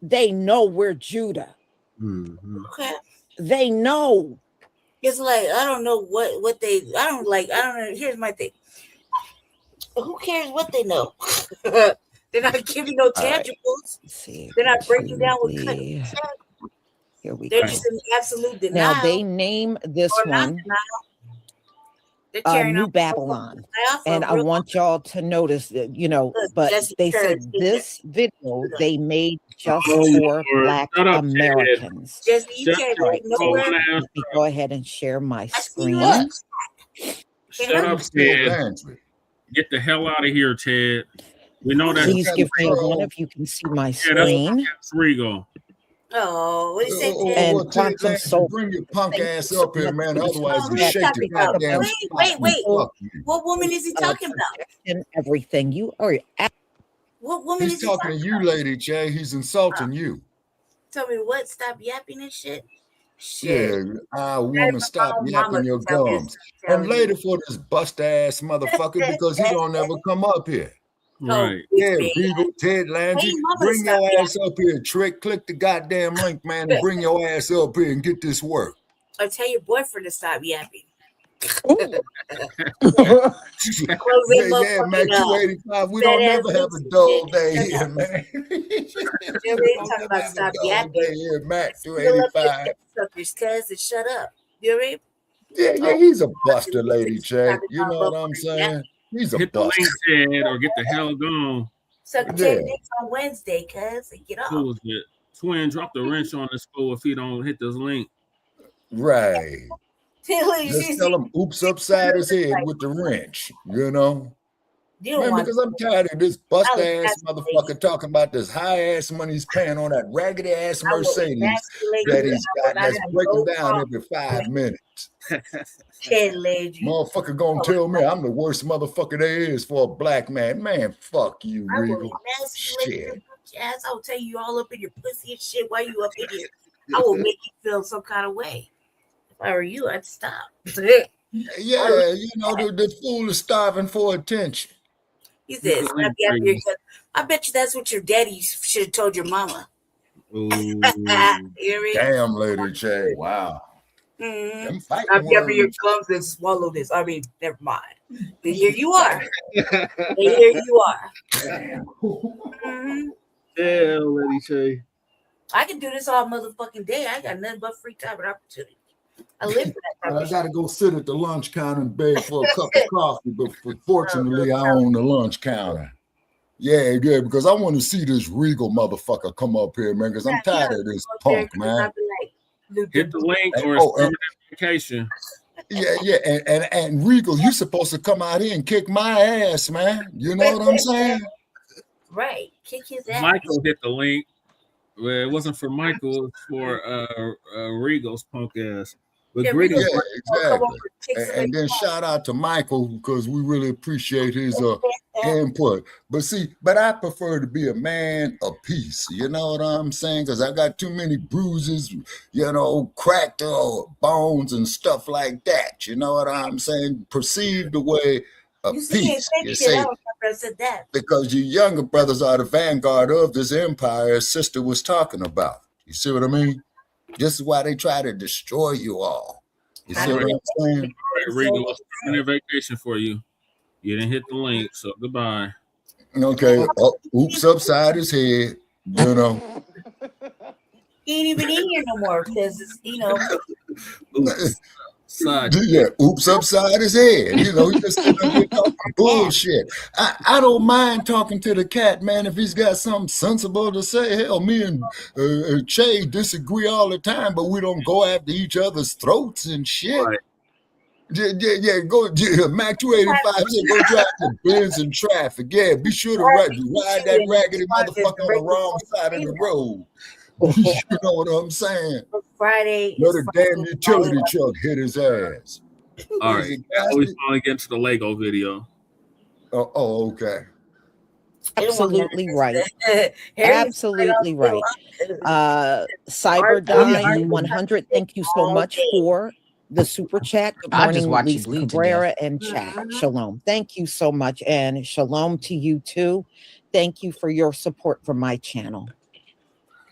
we're Judah. Okay. They know. It's like, I don't know what they, I don't know. Here's my thing. Who cares what they know? They're not giving no tangibles. They're not breaking down what cutting. Here we They're go. just in absolute denial. Now they name this one New Babylon. And I want y'all to notice that, but they said this video they made just for Black Americans. Jesse, you can't break nowhere. Let me go ahead and share my screen. Shut up, Ted. Get the hell out of here, Ted. We know that. Please give me a one if you can see my screen. That's Regal. Oh, what do you say, Ted? And Quantum Soul. Bring your punk ass up here, man. Otherwise, you shake the goddamn. Wait. What woman is he talking about? And everything you are. What woman He's is he talking to you, Lady J. He's insulting you. Tell me what? Stop yapping and shit. Shit. Yeah, woman, stop yapping your gums. And later for this bust ass motherfucker because he don't ever come up here. Right. Yeah, Regal, Ted Landry, bring your ass up here. Trick, click the goddamn link, man, and bring your ass up here and get this work. Or tell your boyfriend to stop yapping. Yeah, man, 285. We don't never have a dull day here, man. Talking about stop yapping. Here, Matt, 285. Cousin, shut up. You ready? Yeah, he's a buster, Lady J. You know what I'm saying? He's a hit buster. the link, Ted, or get the hell gone. Suck a dick on Wednesday, cuz, and get off. Bullshit. Twin, drop the wrench on this fool if he don't hit this link. Right. Just tell him oops upside his head with the wrench, man, because I'm tired of this bust ass motherfucker talking about this high ass money he's paying on that raggedy ass Mercedes that he's got that's breaking down every 5 minutes. Motherfucker gonna tell me I'm the worst motherfucker there is for a black man. Man, fuck you, Regal. Shit. Ass, I will tell you all up in your pussy and shit while you up in here. I will make you feel some kind of way. If I were you, I'd stop. Yeah, the fool is starving for attention. He said, I bet you that's what your daddy should have told your mama. Damn, Lady J. Wow. I'm yapping your gums and swallow this. I mean, never mind. And here you are. Yeah, Lady J. I can do this all motherfucking day. I got nothing but free time and opportunity. I live for that. I got to go sit at the lunch counter and beg for a cup of coffee, but fortunately, I own the lunch counter. Yeah, because I want to see this Regal motherfucker come up here, man, because I'm tired of this punk, man. Hit the link or it's permanent vacation. Yeah, and Regal, you supposed to come out here and kick my ass, man. You know what I'm saying? Right, kick his ass. Michael hit the link. Well, it wasn't for Michael, it was for Regal's punk ass. But greetings. Yeah, exactly. And then shout out to Michael because we really appreciate his input. But I prefer to be a man of peace. You know what I'm saying? Because I got too many bruises, cracked bones and stuff like that. You know what I'm saying? Perceived the way of peace. You see? Because you younger brothers are the vanguard of this empire as sister was talking about. You see what I mean? This is why they try to destroy you all. You see what I'm saying? Regal, it's permanent vacation for you. You didn't hit the link, so goodbye. Okay. Oops upside his head. You know. He ain't even in here no more because Oops. Yeah, oops upside his head. You know, he just sitting up here talking bullshit. I don't mind talking to the cat, man, if he's got something sensible to say. Hell, me and Che disagree all the time, but we don't go after each other's throats and shit. Right. Yeah, go Mac 285, go drive the Benz in traffic. Yeah, be sure to ride that raggedy motherfucker on the wrong side of the road. You know what I'm saying? Friday. Let a damn utility truck hit his ass. All right. We finally get to the Lego video. Oh, okay. Absolutely right. Absolutely right. Cyberdyne 100, thank you so much for the super chat. Good morning, Lisa Cabrera and chat. Shalom. Thank you so much. And shalom to you too. Thank you for your support for my channel.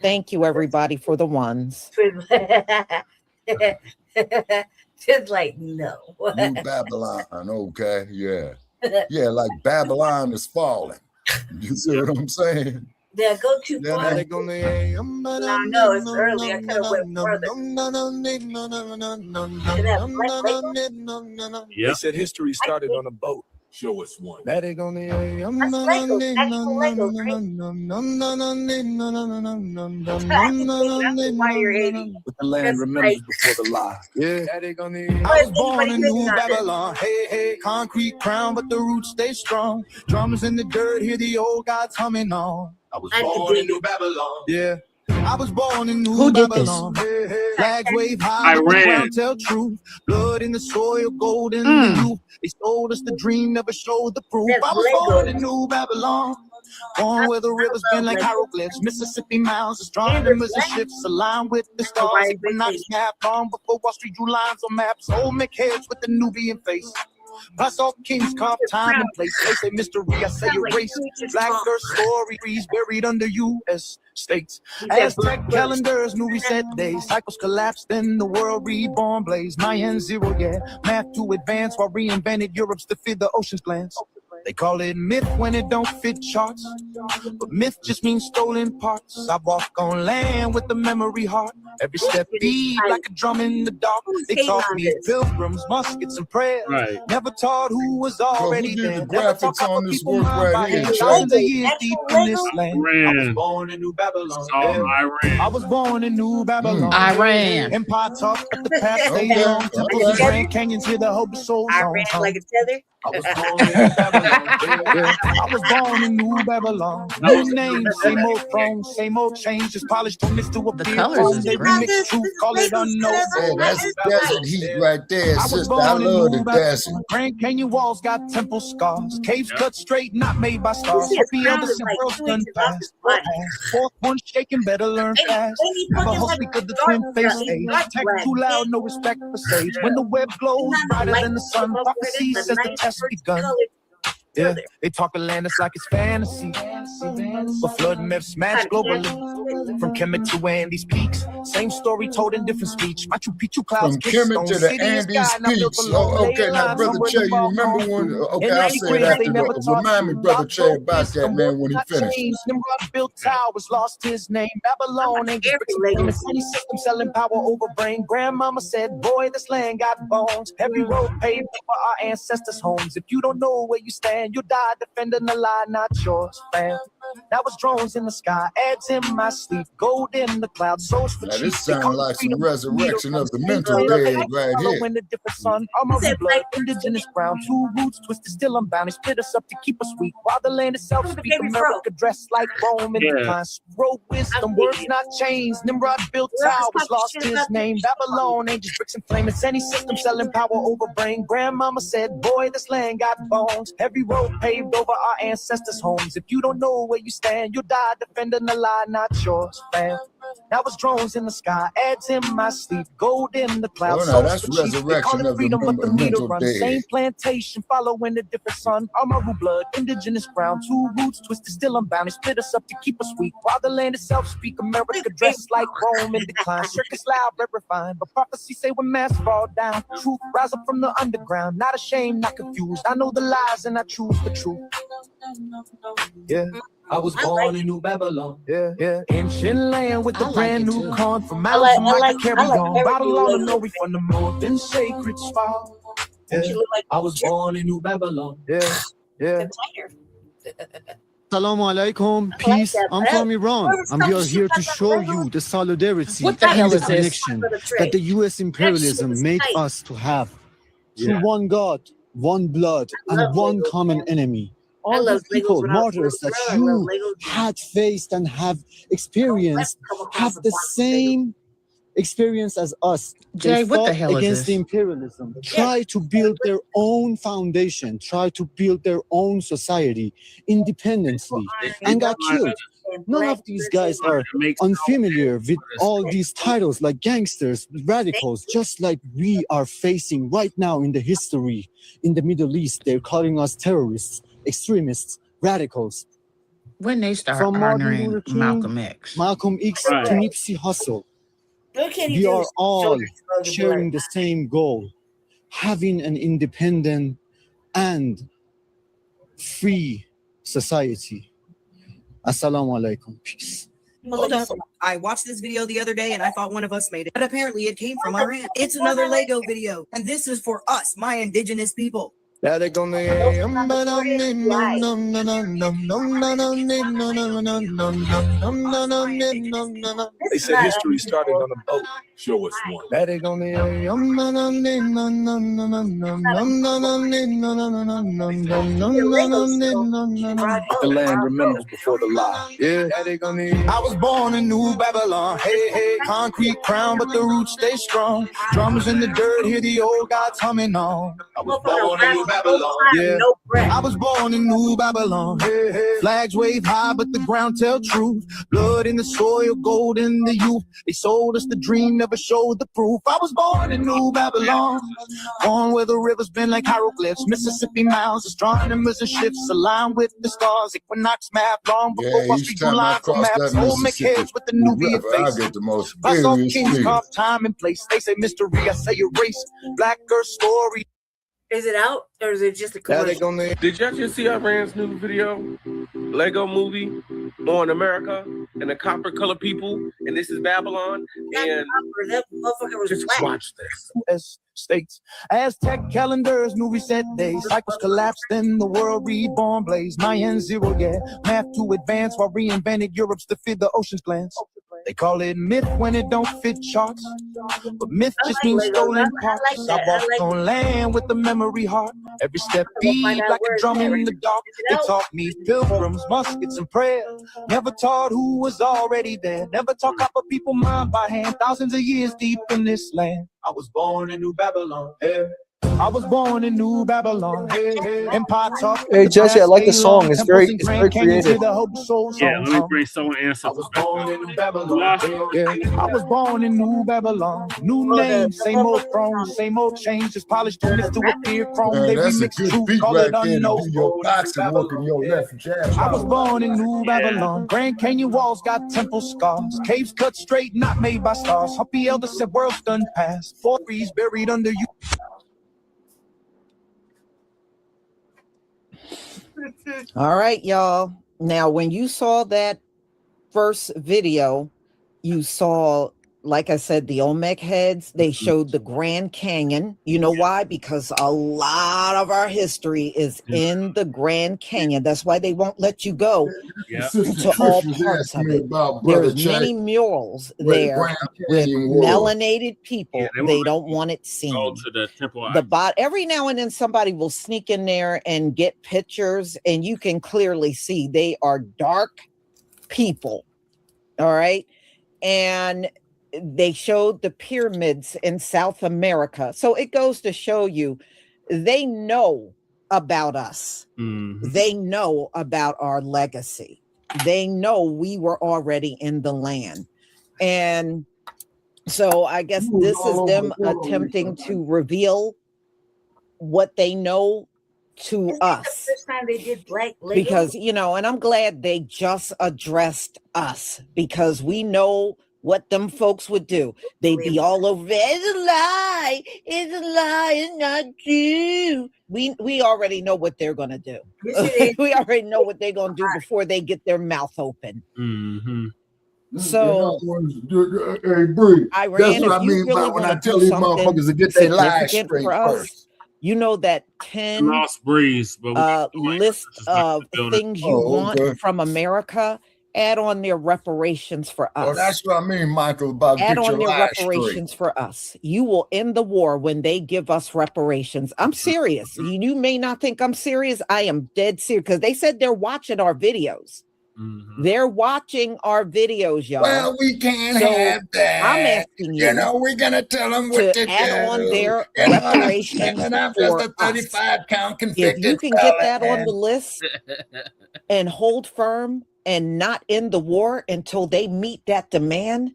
Thank you, everybody, for the ones. Just like, no. New Babylon, okay, yeah. Yeah, like Babylon is falling. You see what I'm saying? Yeah, go too far. No, it's early. I could have went further. They said history started on a boat. Show us one. That ain't gonna what the land remembers before the lie. Yeah. I was born in New Babylon. Hey, hey, concrete crown, but the roots stay strong. Drums in the dirt, hear the old gods humming on. I was born in New Babylon. Yeah. I was born in New Babylon. Hey, hey. Flags wave high, but the ground tell truth. Blood in the soil, gold in the youth. They told us the dream, never showed the proof. I was born in New Babylon. Born where the rivers bend like hieroglyphs. Mississippi mounds, astronomers and ships aligned with the stars. Equinox map long before Wall Street drew lines on maps. Old McHeads with the Nubian face. Plus all kings carve time and place. They say mystery, I say erase. Black earth stories buried under U.S. states. Aztec calendars, new reset days. Cycles collapse, then the world reborn blaze. Mayan zero, yeah. Math to advance while reinvented Europe's to feed the ocean's glance. They call it myth when it don't fit charts. But myth just means stolen parts. I walk on land with the memory heart. Every step beat like a drum in the dark. They taught me pilgrims, muskets, and prayers. Right. Never taught who was already there. The graphics on this work right here. Thousands of years deep in this land. I was born in New Babylon. I was born in New Babylon. Iran. Empire talk, but the past stay on. Temples and Grand Canyons, hear the hope of souls on. Like a tether. I was born in New Babylon. I was born in New Babylon. New name, same old throne, same old change. Just polished on this to a beer. They remix truth, call it unknown. Hey, that's desert heat right there, sister. I love the desert. Grand Canyon walls got temple scars. Caves cut straight, not made by stars. Happy elders and pearls done fast. Fourth one shaking, better learn fast. Never hope because the twin face age. Tech too loud, no respect for sage. When the web glows brighter than the sun, prophecy says the test begun. Yeah, they talk Atlantis like it's fantasy. But flood myths match globally. From Kemet to Andes peaks, same story told in different speech. Machu Picchu clouds. From Kemet to the Andes peaks. Oh, okay, now, Brother Che, you remember when? Okay, I'll say it after. Remind me, Brother Che, about that, man, when he finished. Nimrod built towers, lost his name. Babylon ain't just any system selling power over brain. Grandmama said, boy, this land got bones. Every road paved for our ancestors' homes. If you don't know where you stand, you die defending the lie, not yours, fam. That was drones in the sky, ads in my sleep, gold in the clouds, souls for now, this sounds like some resurrection of the mental dead right here. When the different sun, armory blood, indigenous brown, two roots twisted, still unbound. They split us up to keep us weak, while the land itself speak America dressed like Rome in decline. Road wisdom, words not changed. Nimrod built towers, lost his name. Babylon ain't just bricks and flame. It's any system selling power over brain. Grandmama said, boy, this land got bones. Every road paved over our ancestors' homes. If you don't know where where you stand. You die defending the lie, not yours, fam. Now it's drones in the sky, ads in my sleep, gold in the clouds. Oh, no, that's resurrection of the freedom, but the meter mental runs. dead. Same plantation, following a different sun. Amaru blood, indigenous brown, two roots twisted, still unbound. They split us up to keep us weak. While the land itself speak America, dressed like Rome in decline. Circus loud, but refined. But prophecy say when masks fall down, truth rise up from the underground. Not ashamed, not confused. I know the lies and I choose the truth. Yeah. I was born in New Babylon. Yeah, yeah. Ancient land with the brand new corn from mountains I carry on. Bottle on the Nori from the northern sacred spot. Yeah. I was born in New Babylon. Yeah, yeah. Assalamu alaikum, peace. I'm from Iran, and we are here to show you the solidarity and the connection that the U.S. imperialism made us to have through one God, one blood, and one common enemy. All those people, martyrs that you had faced and have experienced, have the same experience as us. Jay, they what the fought hell is against this? the imperialism, try to build their own foundation, try to build their own society independently, and got killed. None of these guys are unfamiliar with all these titles like gangsters, radicals, just like we are facing right now in the history in the Middle East. They're calling us terrorists, extremists, radicals. When they start From Martin honoring Luther King, Malcolm X. Malcolm X to Nipsey Hussle, we are all sharing the same goal, having an independent and free society. Assalamu alaikum. Peace. Hold up. I watched this video the other day and I thought one of us made it, but apparently it came from Iran. It's another Lego video, and this is for us, my indigenous people. They said history started on a boat. Show us one. The land remembers before the lie. Yeah. I was born in New Babylon. Hey, hey, concrete crown, but the roots stay strong. Drums in the dirt, hear the old gods humming on. I was born in New Babylon. Yeah. I was born in New Babylon. Hey, hey. Flags wave high, but the ground tell truth. Blood in the soil, gold in the youth. They sold us the dream, never showed the proof. I was born in New Babylon. Born where the rivers bend like hieroglyphs. Mississippi mounds, astronomers and ships aligned with the stars. Equinox map long before Wall Street line for maps. Old McHeads with the Nubian face. I get the most I saw serious kings thing. carve time and place. They say mystery, I say erase. Black Earth story. Is it out or is it just a commercial? Did y'all just see Iran's new video? Lego movie, Mourn America, and the copper color people, and this is Babylon. And that motherfucker was just black. watch this. As states, Aztec calendars, new reset days, cycles collapsed, then the world reborn blaze. Mayan zero, yeah, math to advance while reinvented Europe's to feed the ocean's glance. They call it myth when it don't fit charts, but myth just means stolen parts. I walked on land with the memory heart. Every step beat like a drum in the dark. They taught me pilgrims, muskets, and prayer. Never taught who was already there. Never taught copper people mind by hand. Thousands of years deep in this land. I was born in New Babylon. Yeah. I was born in New Babylon. Empire talk. Hey Jesse, I like the song. It's very creative. Yeah, let me bring someone answer. I was born in New Babylon. Yeah. I was born in New Babylon. New name, same old throne, same old change. Just polished units to appear chrome. They remix truth, call it unknown. I was born in New Babylon. Grand Canyon walls got temple scars. Caves cut straight, not made by stars. Humpy Elder said world's done past. 4 trees buried under you. All right, y'all. Now, when you saw that first video, you saw, like I said, the Olmec heads. They showed the Grand Canyon. You know why? Because a lot of our history is in the Grand Canyon. That's why they won't let you go to all parts of it. There's many murals there with melanated people. They don't want it seen. To the temple. Every now and then somebody will sneak in there and get pictures, and you can clearly see they are dark people. All right. And they showed the pyramids in South America. So it goes to show you, they know about us. They know about our legacy. they know we were already in the land. And so I guess this is them attempting to reveal what they know to us. First time they did Black Lego. Because, and I'm glad they just addressed us, because we know what them folks would do. They'd be all over, it's a lie, it's not true. We already know what they're gonna do. We already know what they're gonna do before they get their mouth open. Mm-hmm. So, hey, Bree, Iran, that's what I mean by when I tell these motherfuckers to get their lies straight first. You know that 10 Lost Breeze, list of things you want from America, add on their reparations for us. Oh, that's what I mean, Michael, about add get on your their lies reparations straight. for us. You will end the war when they give us reparations. I'm serious. You may not think I'm serious. I am dead serious, because they said they're watching our videos. Mm-hmm. They're watching our videos, y'all. Well, we can't have that. I'm asking you. We're gonna tell them what to add do. on their reparations and I'm for just a 35-count convicted If you can get that on the list and hold firm and not end the war until they meet that demand,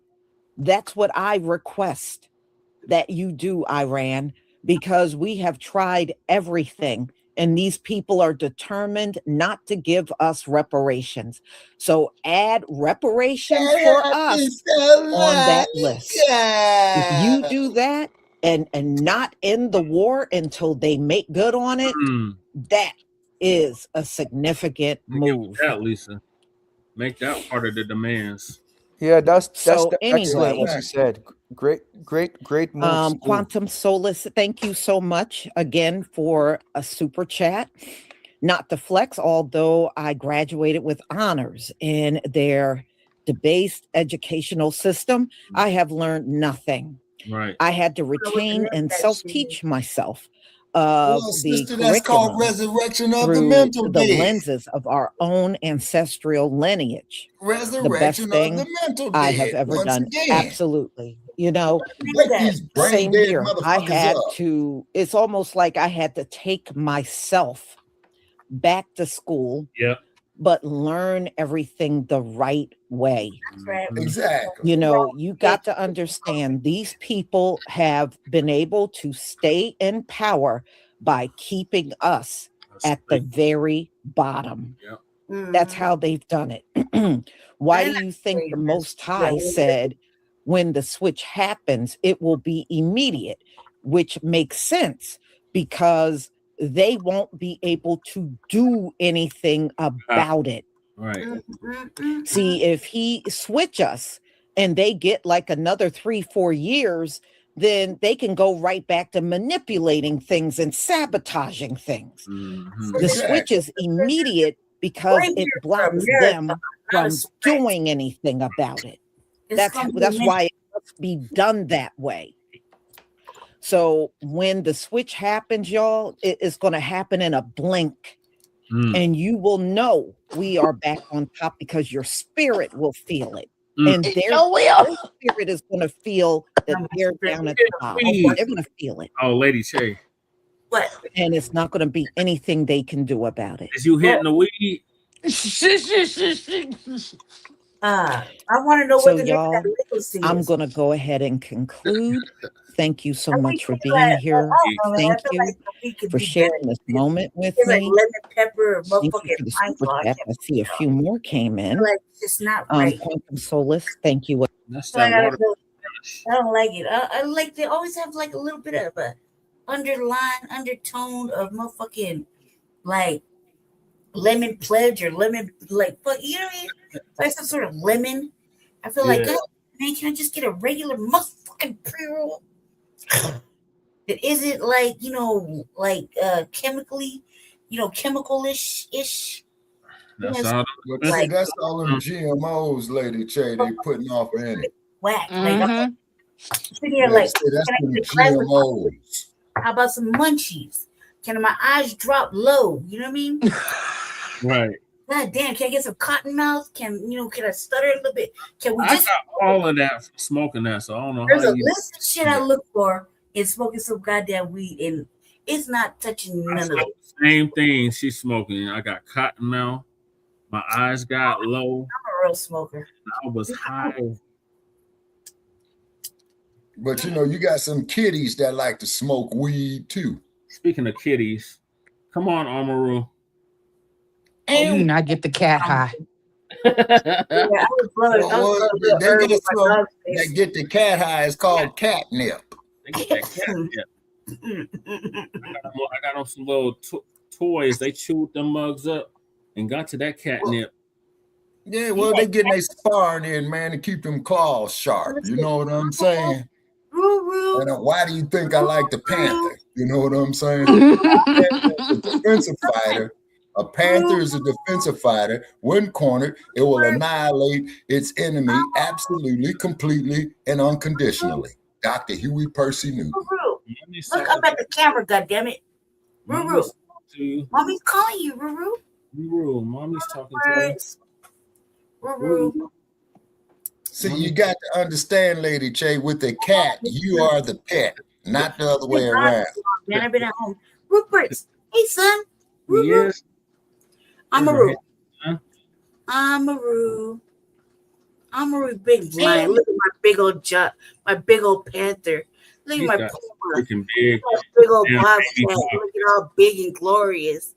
that's what I request that you do, Iran, because we have tried everything. And these people are determined not to give us reparations. So add reparations for us on that list. If you do that and not end the war until they make good on it, that is a significant move. Yeah, Lisa. Make that part of the demands. Yeah, that's So excellent what anyway, you said. Great moves. Quantum Solace, thank you so much again for a super chat. Not to flex, although I graduated with honors in their debased educational system, I have learned nothing. Right. I had to retain and self-teach myself of the sister, that's called curriculum resurrection of the through mental the dead. lenses of our own ancestral lineage. The best Resurrection thing of the mental dead. I have ever once done. Again. Absolutely. Wake these brain Same dead here. I motherfuckers had up. to, it's almost like I had to take myself back to school, but learn everything the right way. Exactly. You got to understand these people have been able to stay in power by keeping us at the very bottom. That's how they've done it. Why do you think the Most High said when the switch happens, it will be immediate, which makes sense because they won't be able to do anything about it. Right. See, if he switch us and they get like another 3-4 years, then they can go right back to manipulating things and sabotaging things. The switch is immediate because it blocks them from doing anything about it. That's why it must be done that way. So when the switch happens, y'all, it's going to happen in a blink. And you will know we are back on top because your spirit will feel it. And their spirit is going to feel that they're down at the bottom. They're going to feel it. Oh, Lady Shay. What? And it's not going to be anything they can do about it. Is you hitting the weed? I want to know So what the y'all, next I'm is. going to go ahead and conclude. Thank you so much for being here. Thank you for sharing this moment with It's like me. lemon pepper, Thank you motherfucking for the pine super tar. chat. I see a few more came in. Like it's not right. Quantum Solace, thank you. That's So I that water. don't like it. I like they always have like a little bit of a undertone of motherfucking like lemon pledge or lemon like fuck. You know what I mean? Like some sort of lemon. I feel like, oh, man, can I just get a regular motherfucking pre-roll? It isn't like chemically, chemical-ish. That's all. But see, that's all them GMOs, Lady Che, they putting off in it. Whack. Like, I'm sitting here Yeah, like, see, that's can I them get a glass of GMOs. How about some munchies? Can my eyes drop low? You know what I mean? Right. God damn, can I get some cotton mouth? Can I stutter a little bit? Can we I just got all of that from smoking that, so I don't know there's how a you list of shit I look for in smoking some goddamn weed, and it's not touching none of it. Same thing she's smoking. I got cottonmouth. My eyes got low. I'm a real smoker. I was high. But you know, you got some kiddies that like to smoke weed too. Speaking of kiddies, come on, Amaru. You not get the cat high. Yeah, I was they get the cat high. It's called catnip. They get that catnip. I got on some little toys. They chewed them mugs up and got to that catnip. Yeah, well, they getting their sparring in, man, to keep them claws sharp. You know what I'm saying? And why do you think I like the panther? You know what I'm saying? A defensive fighter. A panther is a defensive fighter. When cornered, it will annihilate its enemy absolutely, completely, and unconditionally. Dr. Huey Percy Newton. Look up at the camera, goddammit. Ruru. Mommy's calling you, Ruru. Ruru, mommy's talking to you. Ruru. See, you got to understand, Lady Che, with the cat, you are the pet, not the other way around. Man, I've been at home. Rupert, hey son. Ruru. Yes. Amaru. Amaru. Amaru, big lion. Look at my big old my big old panther. Look at my puma. Big Old bobcat. Looking all big and glorious.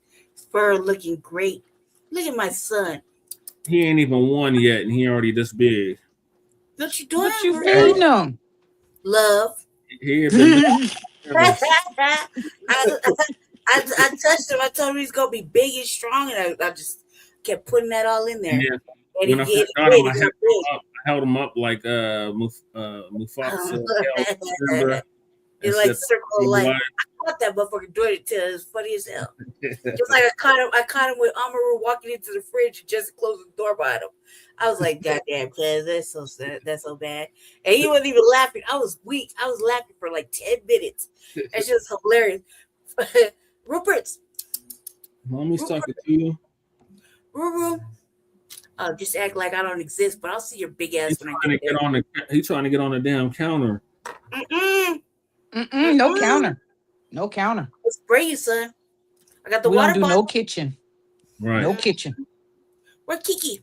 Fur looking great. Look at my son. He ain't even won yet, and he already this big. What you doing? What you feeding him? Love. I touched him. I told him he's gonna be big and strong, and I just kept putting that all in there. Yeah. And when I held him up like Mufasa. It's like circle of life. I caught that motherfucker doing it till it's funny as hell. Just like I caught him with Amaru walking into the fridge and just closing the door behind him. I was like, goddamn, cuz that's so sad. That's so bad. And he wasn't even laughing. I was weak. I was laughing for like 10 minutes. That's just hilarious. Rupert. Mommy's talking to you. Ruru. Oh, just act like I don't exist, but I'll see your big ass when I get there. He's trying to get on the damn counter. No counter. No counter. Let's spray you, son. I got the we water don't do bottle. no kitchen. Right. No kitchen. Where's Kiki?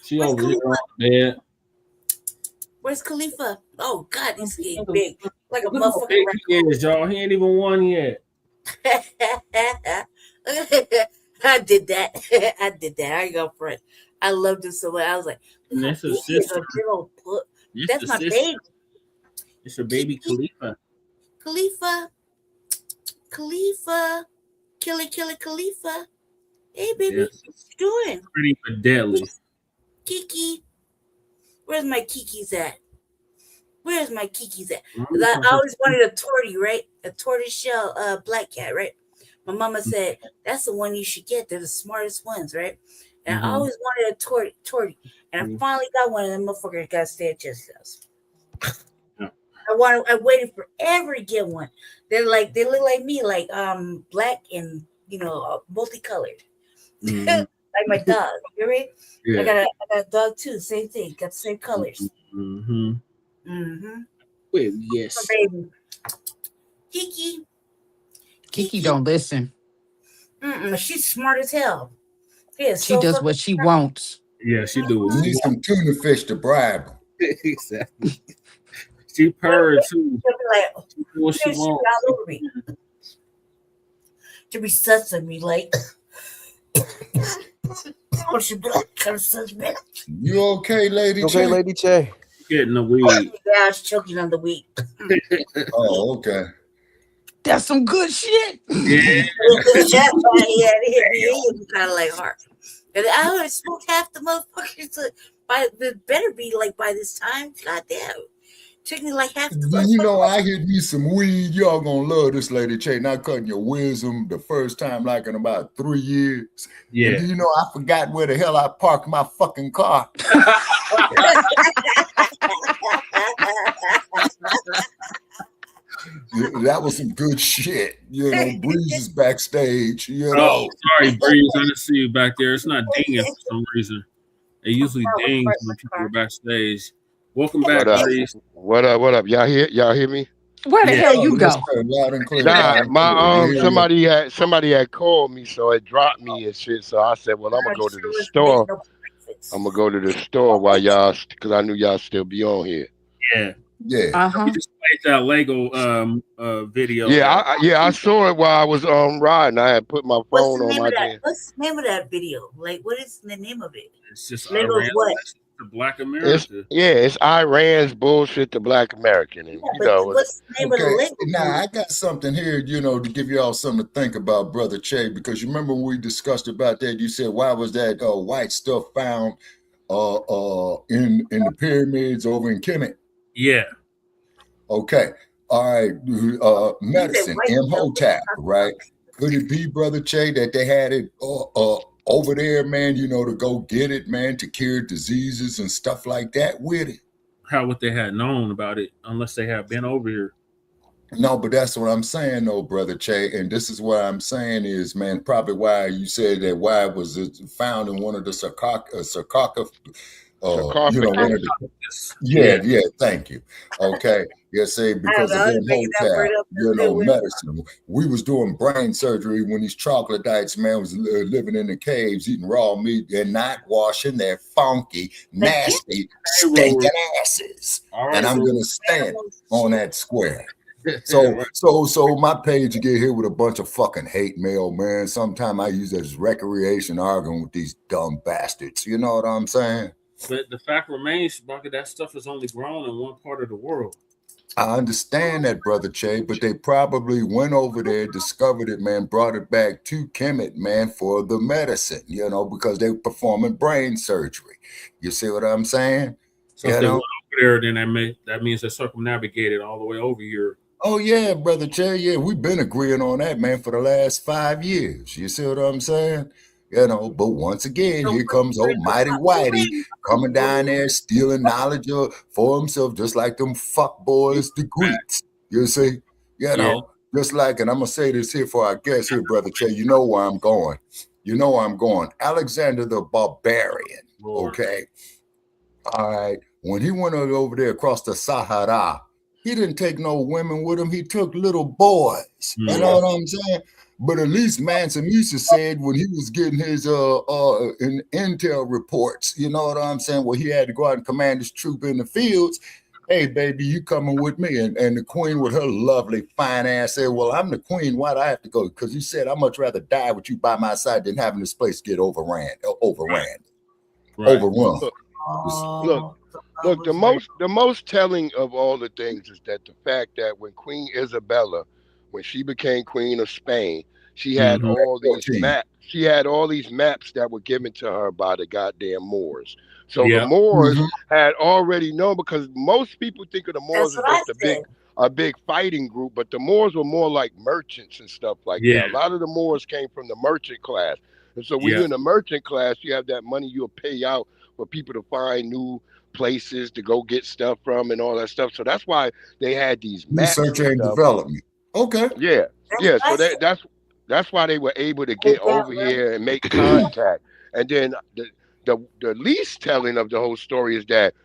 She over here on bed. Where's Khalifa? Oh God, he's getting big. Like a Look how big he is, y'all. He ain't even won yet. I did that. I ain't gonna front. I loved it so much. I was like, that's her sister. That's my baby. It's her baby Khalifa. Khalifa. Killer Khalifa. Hey baby, Yes. what you doing? Pretty but deadly. Kiki. Where's my Kiki's at? Where's my Kiki's at? I always wanted a tortie, right? A tortoiseshell black cat, right? My mama said, that's the one you should get. They're the smartest ones, right? And I always wanted a tortie. And I finally got one of them motherfuckers got to stay at just house. I waited forever to get one. They look like me, like black and multicolored. Like my dog. You ready? Yeah. I got a dog too, same thing, got the same colors. Well, yes. My baby. Kiki don't listen. She's smart as hell. She does what she wants. Yeah, she do. You need some tuna fish to bribe her. Exactly. She purred too. What she wants. All over me. To be such of me, like. What she be like? Kind of such bitch. You okay, Lady Che? Okay, Lady Che. Getting the weed. Yeah, I was choking on the weed. Oh, okay. That's some good shit. Yeah. It kind of like hard. And I already smoked half the motherfuckers. It better be like by this time. Goddamn. Took me like half the You know, I hit me some weed. Y'all gonna love this, Lady Che. Not cutting your wisdom the first time like in about 3 years. Yeah. And you know, I forgot where the hell I parked my fucking car. That was some good shit. You know, Breeze is backstage. You know. Oh, sorry, Breeze. I didn't see you back there. It's not dinging for some reason. It usually dings when people are backstage. Welcome back, Breeze. What up? Y'all hear me? Where the hell you go? Loud and clear. Nah, my somebody had called me, so it dropped me and shit. So I said, well, I'm gonna go to the store. I'm gonna go to the store while y'all, because I knew y'all still be on here. Yeah. We just played that Lego video. I saw it while I was riding. I had put my phone on my damn. What's the name of that video? Like, what is the name of it? It's just Lego's what? To Black America. It's Iran's bullshit to Black American. And, what's the name of the Lego? Now I got something here, to give y'all something to think about, Brother Che, because you remember when we discussed about that, you said, why was that white stuff found in the pyramids over in Kemet? Yeah. Okay. All right. Medicine, Imhotep, right? Could it be, Brother Che, that they had it over there, man, to go get it, man, to cure diseases and stuff like that with it? How would they have known about it unless they have been over here? No, but that's what I'm saying, though, Brother Che. And this is what I'm saying is, man, probably why you said that why was it found in one of the sarcophagus. Yeah, thank you. Okay. Say because of Imhotep, medicine. We was doing brain surgery when these troglodytes, man, was living in the caves, eating raw meat and not washing their funky, nasty, stinking asses. And I'm gonna stand on that square. So my page get here with a bunch of fucking hate mail, man. Sometimes I use it as recreation, arguing with these dumb bastards. You know what I'm saying? But the fact remains, Shabaka, that stuff is only grown in one part of the world. I understand that, Brother Che, but they probably went over there, discovered it, man, brought it back to Kemet, man, for the medicine, because they were performing brain surgery. You see what I'm saying? So if they went over there, then that means they circumnavigated all the way over here. Oh, yeah, Brother Che, yeah, we've been agreeing on that, man, for the last 5 years. You see what I'm saying? But once again, here comes almighty Whitey coming down there, stealing knowledge for himself, just like them fuck boys, the Greeks. You see? Just like, and I'm going to say this here for our guest here, Brother Che, you know where I'm going. Alexander the Barbarian, okay? All right. When he went over there across the Sahara, he didn't take no women with him. He took little boys. You know what I'm saying? But at least Mansa Musa said when he was getting his intel reports, you know what I'm saying, where he had to go out and command his troop in the fields, hey, baby, you coming with me? And the queen with her lovely fine ass said, well, I'm the queen. Why do I have to go? Because you said I'd much rather die with you by my side than having this place get overrun. Look, the most telling of all the things is that the fact that when Queen Isabella, when she became Queen of Spain, she had all these maps. She had all these maps that were given to her by the goddamn Moors. So the Moors had already known, because most people think of the Moors as just a big fighting group, but the Moors were more like merchants and stuff like that. A lot of the Moors came from the merchant class. And so when you're in the merchant class, you have that money you'll pay out for people to find new places to go get stuff from and all that stuff. So that's why they had these maps. Research and development. Okay. Yeah. So that's why they were able to get over here and make contact. And then the least telling of the whole story is that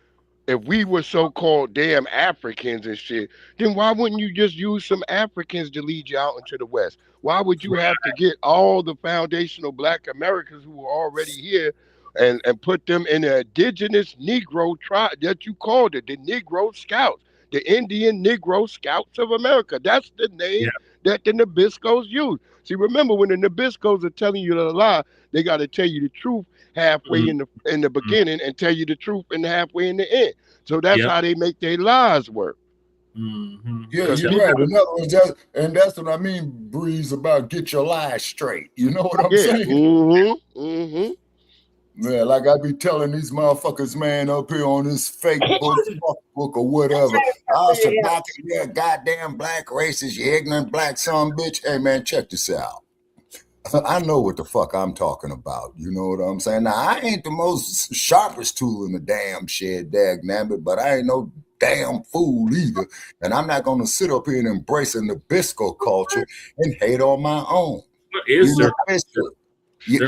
if we were so-called damn Africans and shit, then why wouldn't you just use some Africans to lead you out into the West? Why would you have to get all the foundational Black Americans who were already here and put them in an indigenous Negro tribe that you called it, the Negro Scouts, the Indian Negro Scouts of America? That's the name that the Nabiscos use. See, remember, when the Nabiscos are telling you the lie, they got to tell you the truth halfway in the beginning and tell you the truth in the halfway in the end. So that's how they make their lies work. Yeah, you're right. In other words, that's what I mean, Breeze, about get your lies straight. You know what I'm saying? Yeah, like I be telling these motherfuckers, man, up here on this fake book or whatever. Oh, Shabaka, you're a goddamn black racist, you ignorant black son bitch. Hey, man, check this out. I know what the fuck I'm talking about. You know what I'm saying? Now, I ain't the most sharpest tool in the damn shed, dagnabbit, but I ain't no damn fool either. And I'm not going to sit up here and embrace a Nabisco culture and hate on my own. What is there?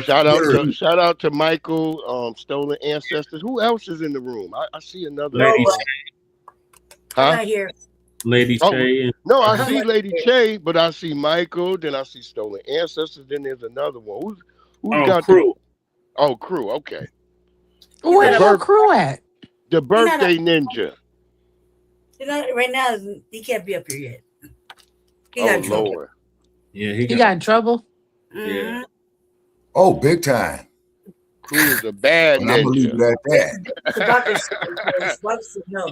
Shout out to Michael, Stolen Ancestors. Who else is in the room? I see another. I'm not here. Lady Che. And no, I see Lady Che, but I see Michael. Then I see Stolen Ancestors. Then there's another one. Who's got Crew? Crew. Okay. Where's your crew at? The birthday ninja. Right now, he can't be up here yet. He got trouble. Lord. Yeah, he got in trouble. Mm-hmm. Oh, big time. Crew is a bad ninja. I'm gonna leave it at that. No.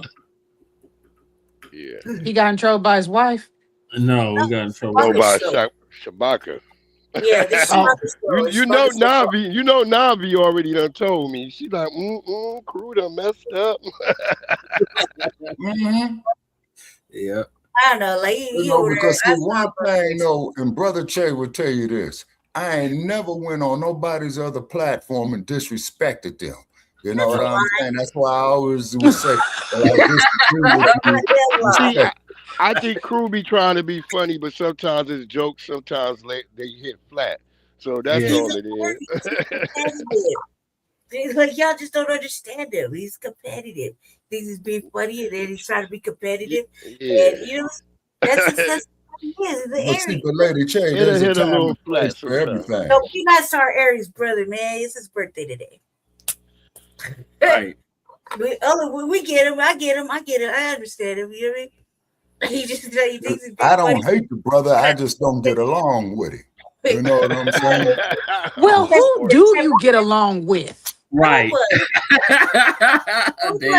Yeah. He got in trouble by his wife. No, we got in trouble by Shabaka. Yeah, this you know Navi. You know Navi already done told me. She's like, Crew done messed up. Yeah. I don't know, like because see, one thing, and Brother Che will tell you this: I ain't never went on nobody's other platform and disrespected them. You know what I'm saying? That's why I always would say, I think Crew be trying to be funny, but sometimes it's jokes. Sometimes they hit flat. So that's all it is. Like y'all just don't understand him. He's competitive. Thinks he's being funny, and then he's trying to be competitive. Yeah. And that's what he is. He's an Aries. But Lady Che, there's a time and place for everything. No, be nice to our Aries brother, man. It's his birthday today. Right. We get him. I get him. I understand him. You know what I mean? He thinks he's I don't hate the brother. I just don't get along with him. You know what I'm saying? Well, who do you get along with? Right. Who do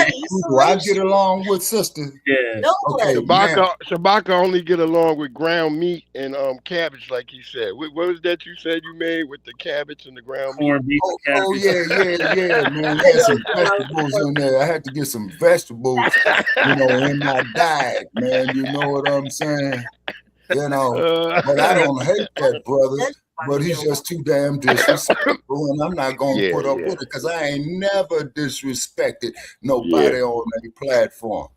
I get along with, sister? Yeah. Okay. Shabaka only get along with ground meat and cabbage, like you said. What was that you said you made with the cabbage and the ground meat? Corned beef and cabbage. Yeah, man. There's some vegetables in there. I had to get some vegetables, in my diet, man. You know what I'm saying? But I don't hate that brother. But he's just too damn disrespectful, and I'm not gonna put up with it because I ain't never disrespected nobody on any platform.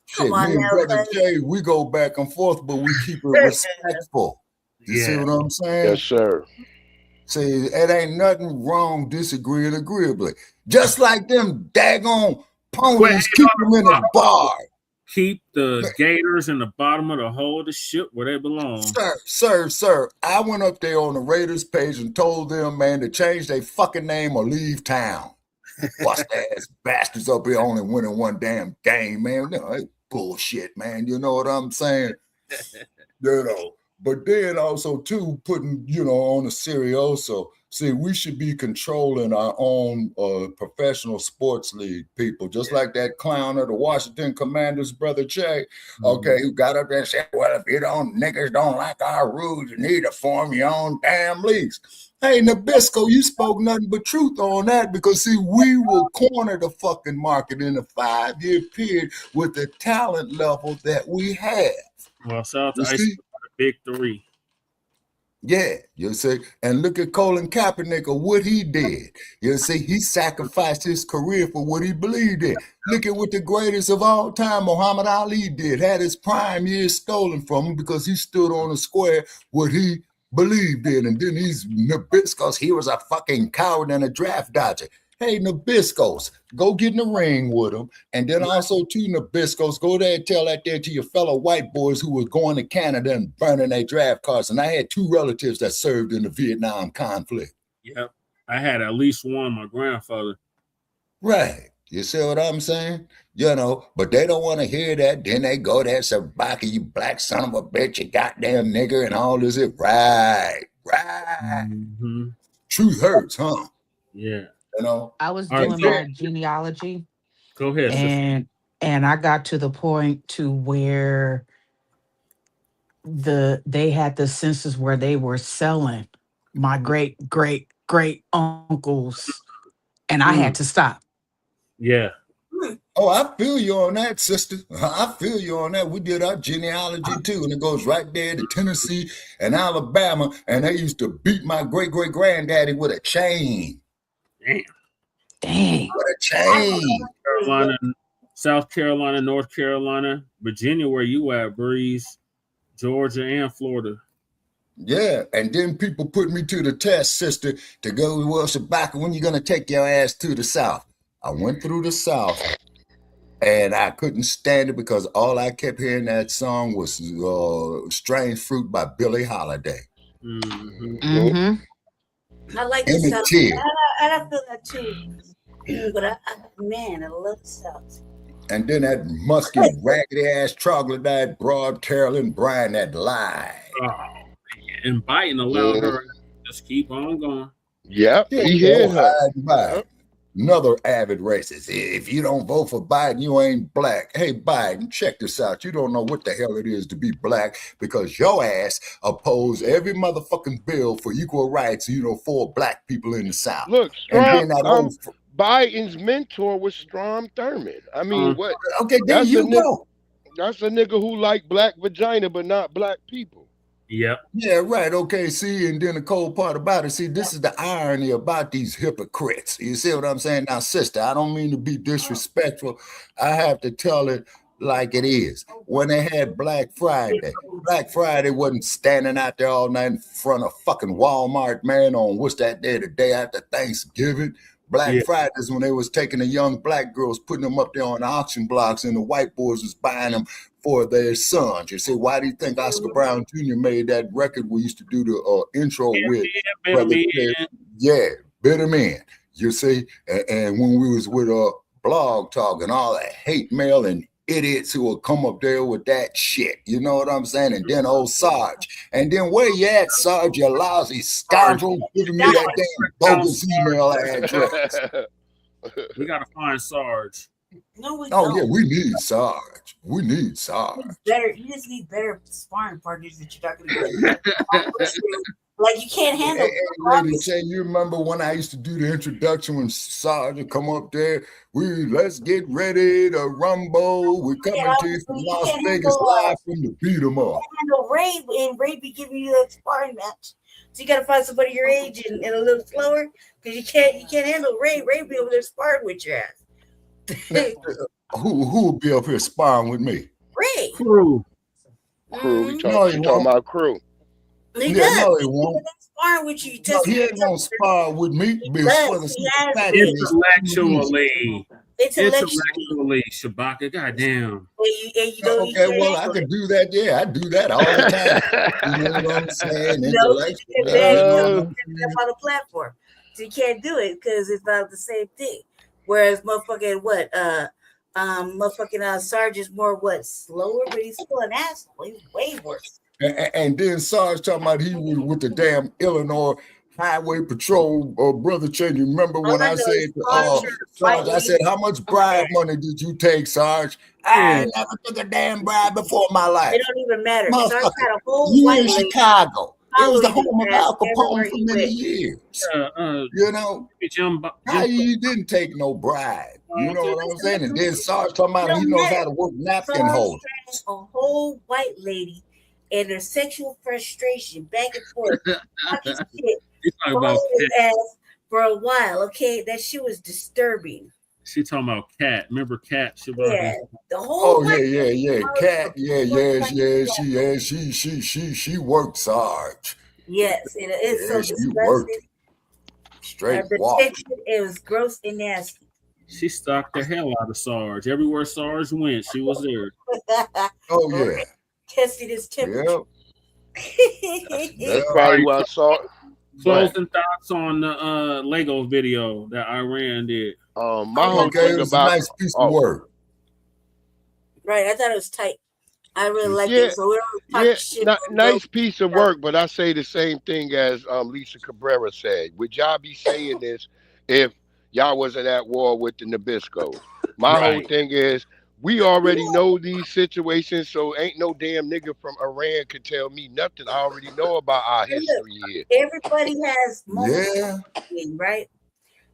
Shit, me and Brother Jay, we go back and forth, but we keep it respectful. You see what I'm saying? Yes, sir. See, it ain't nothing wrong disagreeing agreeably. Just like them daggone ponies, keep them in a bar. Keep the gators in the bottom of the hull of the ship where they belong. Sir. I went up there on the Raiders page and told them, man, to change their fucking name or leave town. Bust ass bastards up here only winning one damn game, man. That's bullshit, man. You know what I'm saying? But then also too putting, on a serioso. See, we should be controlling our own professional sports league, people, just like that clown of the Washington Commanders, Brother Che. Okay, who got up there and said, well, if niggas don't like our rules, you need to form your own damn leagues. Hey, Nabisco, you spoke nothing but truth on that because, see, we will corner the fucking market in a 5-year period with the talent level that we have. Well, shout out to Ice for the big three. Yeah, you see, and look at Colin Kaepernick or what he did. You see, he sacrificed his career for what he believed in. Look at what the greatest of all time, Muhammad Ali, did. Had his prime years stolen from him because he stood on a square what he believed in. And then he's Nabiscos. He was a fucking coward and a draft dodger. Hey, Nabiscos, go get in the ring with him. And then also, too, Nabiscos, go there and tell that there to your fellow white boys who were going to Canada and burning their draft cards. And I had 2 relatives that served in the Vietnam conflict. Yep. I had at least one, my grandfather. Right. You see what I'm saying? But they don't want to hear that. Then they go there, Shabaka, you black son of a bitch, you goddamn nigger, and all this. Right. Mm-hmm. Truth hurts, huh? Yeah. I was doing my genealogy. Go ahead. And I got to the point to where they had the census where they were selling my great uncles, and I had to stop. Yeah. Oh, I feel you on that, sister. I feel you on that. We did our genealogy too, and it goes right there to Tennessee and Alabama, and they used to beat my great-great-granddaddy with a chain. Dang. What a chain. Carolina, South Carolina, North Carolina, Virginia, where you at, Breeze, Georgia, and Florida. Yeah, and then people put me to the test, sister, to go, well, Shabaka, when you going to take your ass to the South? I went through the South. And I couldn't stand it because all I kept hearing that song was Strange Fruit by Billie Holiday. I like the South. I feel that too. But man, I love the South. And then that musky, raggedy ass troglodyte broad Carolyn Bryan that lie. And Biden allowed her to just keep on going. Yep, he hit her. Biden. Another avid racist. If you don't vote for Biden, you ain't black. Hey, Biden, check this out. You don't know what the hell it is to be black because your ass opposed every motherfucking bill for equal rights, for black people in the South. Look, and Biden's mentor was Strom Thurmond. I mean, what? Okay, there you go. That's a nigga who like black vagina, but not black people. Yep. Yeah, right. Okay, see, and then the cold part about it, see, this is the irony about these hypocrites. You see what I'm saying? Now, sister, I don't mean to be disrespectful. I have to tell it like it is. When they had Black Friday wasn't standing out there all night in front of fucking Walmart, man, on what's that day, the day after Thanksgiving. Black Fridays when they was taking the young black girls, putting them up there on the auction blocks, and the white boys was buying them for their sons. You see, why do you think Oscar Brown Jr. made that record we used to do the intro with? Bitter Man. You see, and when we was with Blog Talk and all that hate mail and idiots who will come up there with that shit. You know what I'm saying? And then old Sarge. And then where you at, Sarge, you lousy scoundrel, giving me that damn bogus email address. We gotta find Sarge. No, we don't. Yeah, we need Sarge. We need Sarge. Better. You just need better sparring partners that you're not gonna get. Like you can't handle. Lady J, you remember when I used to do the introduction when Sarge would come up there? Let's get ready to rumble. We're coming to you from Las Vegas live from the beat 'em up. Ray be giving you that sparring match. So you gotta find somebody your age and a little slower because you can't handle Ray. Ray be over there sparring with your ass. Who will be up here sparring with me? Ray. Crew. We talking about Crew. No, he won't. Spar with you. He ain't gonna spar with me. Intellectually, Shabaka. Goddamn. Okay, well, I can do that. Yeah, I do that all the time. You know what I'm saying? On the platform, so you can't do it because it's not the same thing. Whereas motherfucking Sarge is more slower, but he's still an asshole. He's way worse. And then Sarge talking about he was with the damn Illinois Highway Patrol brother change. You remember when I said to Sarge, I said, how much bribe money did you take, Sarge? I never took a damn bribe before in my life. It don't even matter. Sarge had a whole you in Chicago. It was the home of Al Capone for many years. You know, how you didn't take no bribe. You know what I'm saying? And then Sarge talking about he knows how to work napkin holders. A whole white lady and her sexual frustration back and forth. For a while, okay? That shit was disturbing. She talking about Cat. Remember Cat? Yeah, the whole. Cat. She worked Sarge. Yes, it's so disgusting. Worked. Straight walk. It was gross and nasty. She stalked the hell out of Sarge. Everywhere Sarge went, she was there. Oh yeah. Tested his temperature. Yep. That's probably why I saw it. Closing thoughts on the Lego video that Iran did. My whole thing it was about a nice piece of work. Right, I thought it was tight. I really liked it. So nice piece of work, but I say the same thing as Lisa Cabrera said. Would y'all be saying this if y'all wasn't at war with the Nabiscos? My whole thing is we already know these situations, so ain't no damn nigga from Iran could tell me nothing. I already know about our history here. Everybody has moments, right?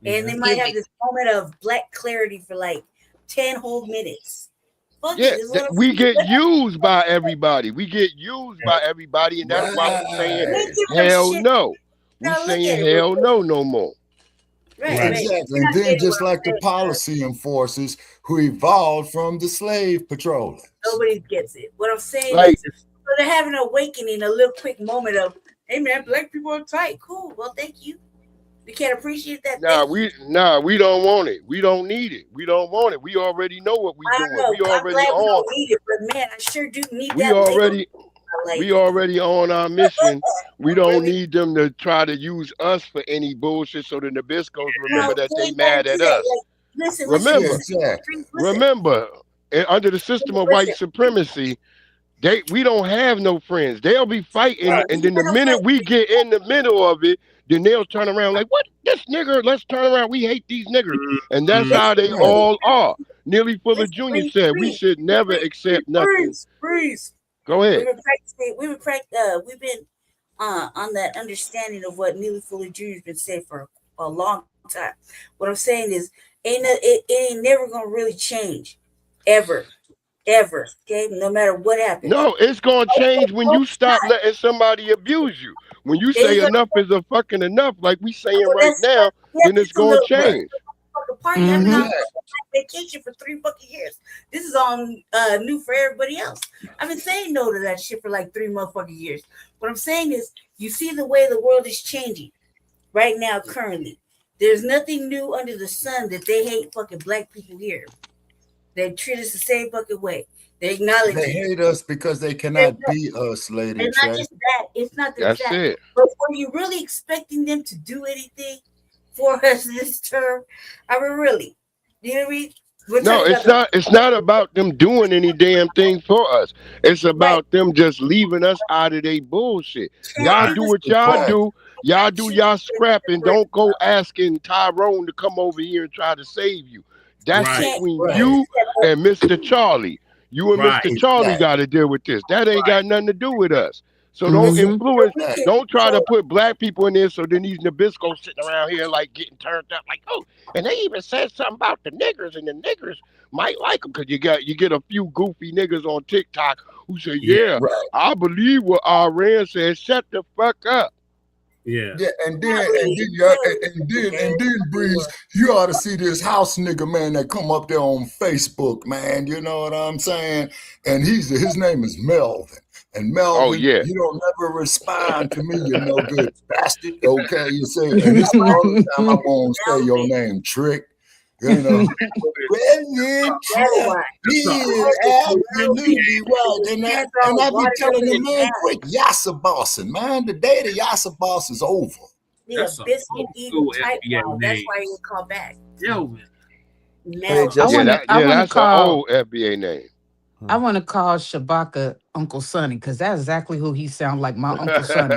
And they might have this moment of black clarity for like 10 whole minutes. We get used by everybody. And that's why we're saying hell no. We're saying hell no more. Right. Exactly. And then just like the policy enforcers who evolved from the slave patrollers. Nobody gets it. What I'm saying is so they're having an awakening, a little quick moment of, hey man, black people are tight. Cool. Well, thank you. We can't appreciate that. We don't want it. We don't need it. We don't want it. We already know what we're doing. Know. We already I'm glad on. we don't need it, but man, I sure do need We that. already on our mission. We don't need them to try to use us for any bullshit. So the Nabiscos remember that they mad at us. Remember, under the system of white supremacy, we don't have no friends. They'll be fighting, and then the minute we get in the middle of it, then they'll turn around like, what? This nigger, let's turn around. We hate these niggers. And that's how they all are. Nearly Fuller Jr. said we should never accept nothing. Go ahead. We've been on that understanding of what Neely Fuller Jr. has been saying for a long time. What I'm saying is, it ain't never gonna really change, ever. Okay, no matter what happens. No, it's gonna change when you stop letting somebody abuse you. When you say enough is a fucking enough, like we saying right now, then it's gonna change. Party having on vacation for 3 fucking years. This is all new for everybody else. I've been saying no to that shit for like 3 motherfucking years. What I'm saying is, you see the way the world is changing right now, currently. There's nothing new under the sun that they hate fucking black people here. They treat us the same fucking way. They acknowledge they hate us because they cannot be us, lady. It's not just that. It's not That's that. it. But were you really expecting them to do anything for us this term? I mean, really? You know what I mean? No, it's not about them doing any damn thing for us. It's about them just leaving us out of their bullshit. Y'all do what y'all do. Y'all do y'all scrap and don't go asking Tyrone to come over here and try to save you. That's between you and Mr. Charlie. You and Mr. Charlie got to deal with this. That ain't got nothing to do with us. So don't influence, don't try to put black people in there so then these Nabiscos sitting around here like getting turned up like, oh, and they even said something about the niggers and the niggers might like them because you get a few goofy niggas on TikTok who say, I believe what Iran said. Shut the fuck up. Yeah, and then Breeze, you ought to see this house nigga, man, that come up there on Facebook, man. You know what I'm saying? And his name is Melvin. And Melvin, you don't never respond to me, you no good bastard. Okay, you say, and this is the only time I won't say your name, Trick. You know, absolutely right. And I be telling the man, quit Yassa bossing, man. The day the Yassa boss is over. Yeah, biscuit eating type. That's why you call back. I that's wanna call, an old FBA name. I want to call Shabaka Uncle Sonny because that's exactly who he sounds like. My Uncle Sonny.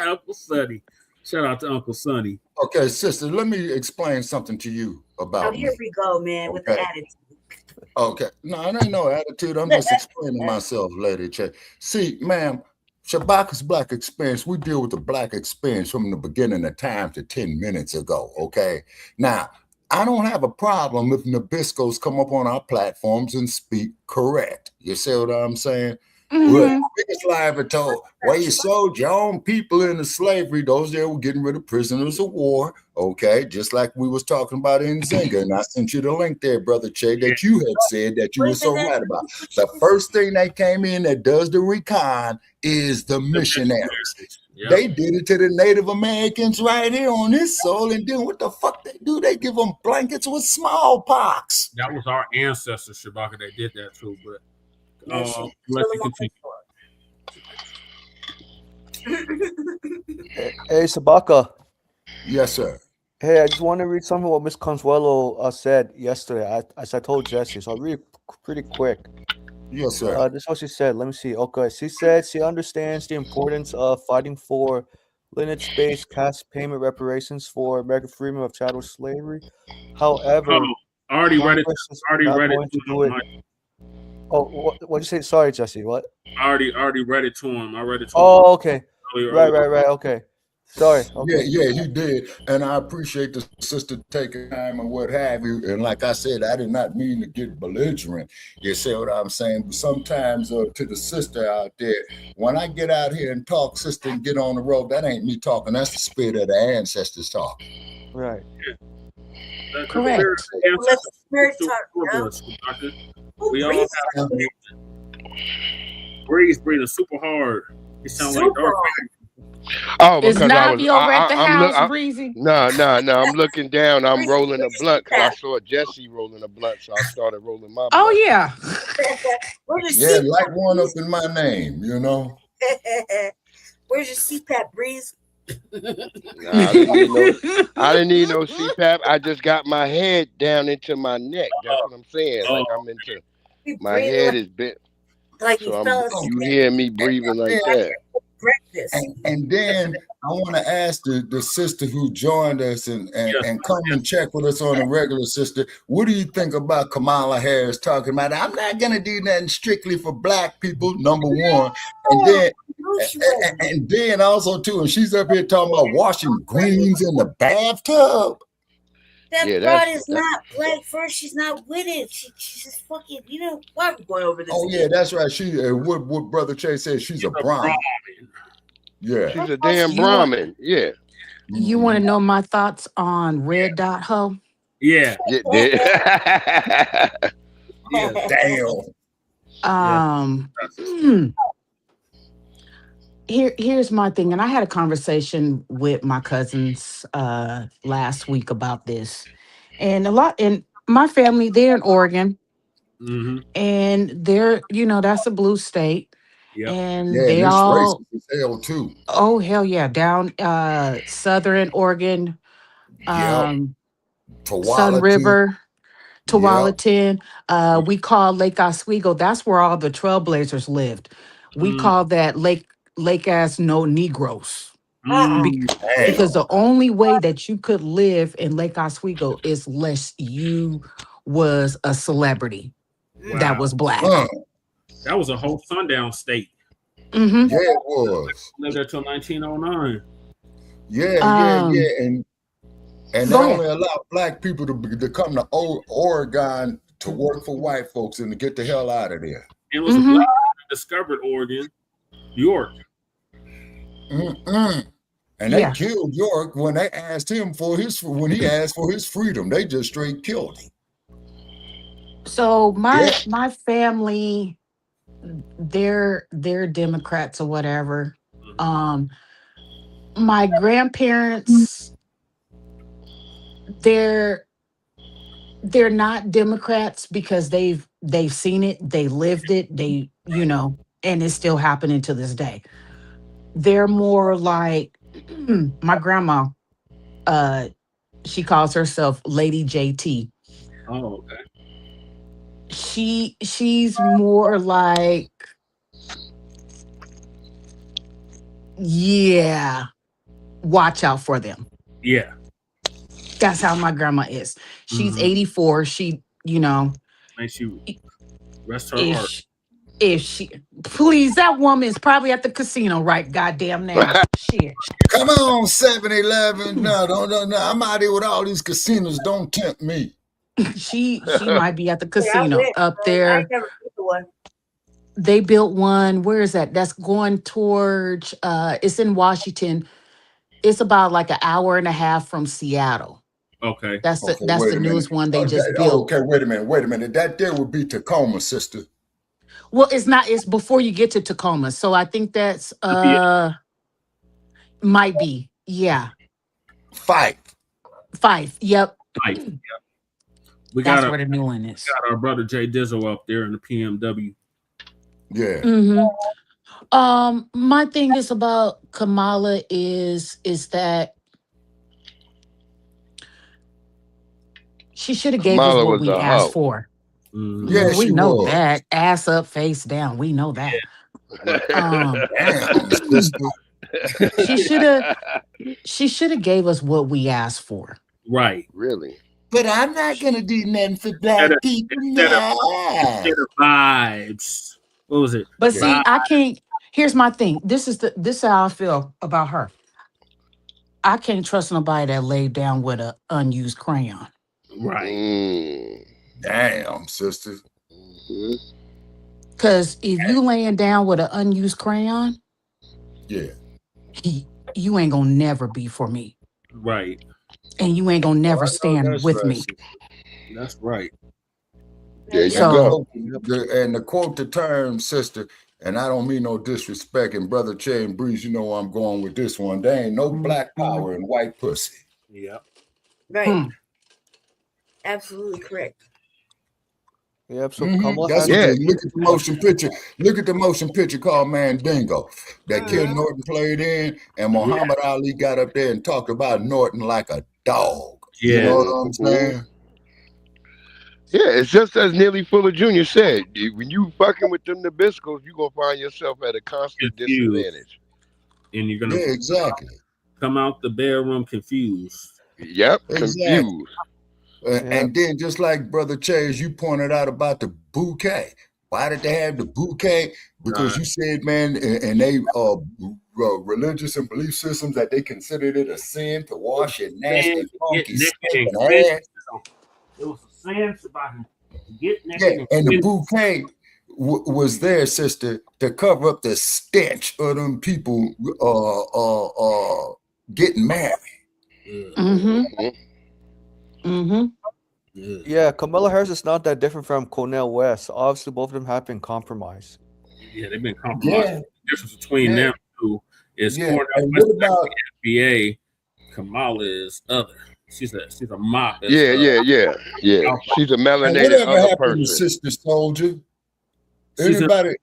Uncle Sonny. Shout out to Uncle Sonny. Okay, sister, let me explain something to you about here we go, man, with the attitude. Okay. No, it ain't no attitude. I'm just explaining myself, Lady Che. See, ma'am, Shabaka's black experience, we deal with the black experience from the beginning of time to 10 minutes ago, okay? Now, I don't have a problem if Nabiscos come up on our platforms and speak correct. You see what I'm saying? Look, biggest lie ever told. Well, you sold your own people into slavery. Those there were getting rid of prisoners of war. Okay, just like we was talking about in Zinga. And I sent you the link there, Brother Che, that you had said that you were so right about. The first thing that came in that does the recon is the missionaries. Yep. They did it to the Native Americans right here on this soil. And then what the fuck they do? They give them blankets with smallpox. That was our ancestors, Shabaka, that did that too. But let me continue. Hey, Shabaka. Yes, sir. Hey, I just want to read something what Miss Consuelo said yesterday. As I told Jesse, so I'll read pretty quick. Yes, sir. This is what she said. Let me see. Okay, she said she understands the importance of fighting for lineage-based cash payment reparations for American freedom of chattel slavery. However, I already read it. Oh, what'd you say? Sorry, Jesse. What? I already read it to him. I read it to him. Oh, okay. Right. Okay. Sorry. Okay. Yeah, you did. And I appreciate the sister taking time and what have you. And like I said, I did not mean to get belligerent. You see what I'm saying? But sometimes to the sister out there, when I get out here and talk, sister, and get on the road, that ain't me talking. That's the spirit of the ancestors talking. Right. Yeah. Correct. We all have Breeze breathing super hard. He sounds like Darth Vader. Oh, Is because Navi over at the house, I'm Breezy? no. I'm looking down. I'm rolling a blunt because I saw Jesse rolling a blunt, so I started rolling my Oh blunt. yeah. Where's Yeah, your light CPAP, one up Breeze? in my name, you know. Where's your CPAP, Breeze? Nah, I didn't need no CPAP. I just got my head down into my neck. That's what I'm saying. Like I'm into You my breathing head is bent, like so you fell you asleep. hear me breathing like that. Breakfast. And then I want to ask the sister who joined us and come and check with us on a regular, sister. What do you think about Kamala Harris talking about, I'm not going to do nothing strictly for black people, number one. And then also, too, and she's up here talking about washing greens in the bathtub. That broad is not black first. She's not with it. She's just fucking, why are we going over this? Oh, yeah, that's right. She, what Brother Chase said, she's a Brahmin. Yeah. She's a damn Brahmin. Yeah. You want to know my thoughts on Red Dot Ho? Yeah. Damn. Here's my thing, and I had a conversation with my cousins last week about this, and my family, they're in Oregon, and they're that's a blue state, and yeah, they this all racist as hell too. oh hell yeah, down southern Oregon, Sun River, Tualatin. We call Lake Oswego. That's where all the trailblazers lived. We call that Lake as no Negroes. Because the only way that you could live in Lake Oswego is unless you was a celebrity that was black. That was a whole sundown state. Mm-hmm. Yeah, it was. Lived there till 1909. Yeah. And they only allow black people to come to Oregon to work for white folks and to get the hell out of there. It was a black man that discovered Oregon, York. And they killed York when they asked him when he asked for his freedom. They just straight killed him. So my family, they're Democrats or whatever. My grandparents, they're not Democrats because they've seen it, they lived it, and it's still happening to this day. They're more like my grandma. She calls herself Lady JT. Oh, okay. She's more like, yeah, watch out for them. Yeah. That's how my grandma is. She's 84. She, May she rest her heart. If she, please, that woman is probably at the casino right goddamn now. Shit. Come on, 7-Eleven. No, I'm out here with all these casinos. Don't tempt me. She might be at the casino up there. They built one. Where is that? That's going towards it's in Washington. It's about like an hour and a half from Seattle. Okay. That's the newest one they just built. Okay, wait a minute. That there would be Tacoma, sister. Well, it's not. It's before you get to Tacoma. So I think that's might be. Yeah. Five. Yep. That's where the new one is. We got our brother Jay Dizzle up there in the PMW. Yeah. Mm-hmm. My thing is about Kamala is that she should have gave us what we asked for. Yeah, we know that. Ass up, face down. We know that. She should have gave us what we asked for. Right. Really. But I'm not gonna do nothing for black people now. Instead of vibes. What was it? But see, I can't. Here's my thing. This is how I feel about her. I can't trust nobody that laid down with an unused crayon. Right. Damn, sister. Because if you laying down with an unused crayon, you ain't gonna never be for me. Right. And you ain't gonna never stand with me. That's right. There you go. And to quote the term, sister, and I don't mean no disrespect, and Brother Che and Breeze, you know where I'm going with this one. There ain't no black power in white pussy. Yeah. Right. Absolutely correct. Yep. So Kamala That's has what look at the motion picture. Look at the motion picture called Mandingo that Ken Norton played in, and Muhammad Ali got up there and talked about Norton like a dog. You know what I'm saying? Yeah, it's just as Neely Fuller Jr. said. When you fucking with them Nabiscos, you're gonna find yourself at a constant disadvantage. And you're gonna exactly come out the bedroom confused. Yep, Exactly. confused. And then just like Brother Che, as you pointed out about the bouquet. Why did they have the bouquet? Because you said, man, and they religious and belief systems that they considered it a sin to wash your nasty, funky, stinking ass. It was a sin about him to get naked. And the bouquet was there, sister, to cover up the stench of them people getting married. Yeah, Kamala Harris is not that different from Cornel West. Obviously, both of them have been compromised. Yeah, they've been compromised. The difference between them two is Cornel And West what about FBA, Kamala is other. She's a mop. Yeah. She's a and melanated whatever other happened to person. Sister Soldier? Anybody?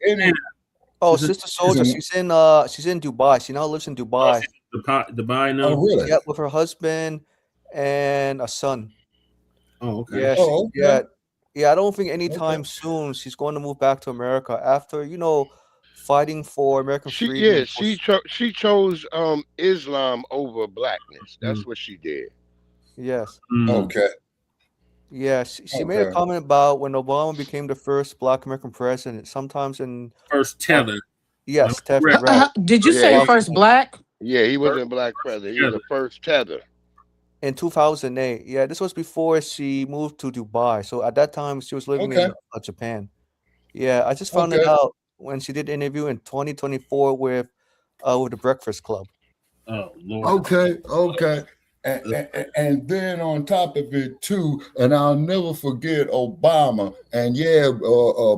Oh, Sister Soldier, she's in Dubai. She now lives in Dubai. Dubai now. Oh, really? Yeah, with her husband and a son. Oh, okay. Yeah, Oh, okay. yeah. I don't think anytime soon she's going to move back to America after fighting for American freedom. She chose Islam over blackness. That's what she did. Yes. Okay. Yeah, she made a comment about when Obama became the first Black American president. Sometimes in first tether. Yes, tether. Right. Did you say first black? Yeah, he wasn't a black president. He was the first tether. In 2008. Yeah, this was before she moved to Dubai. So at that time, she was living in Japan. Yeah, I just found it out when she did an interview in 2024 with the Breakfast Club. Oh, Lord. Okay. And then on top of it too, and I'll never forget Obama. And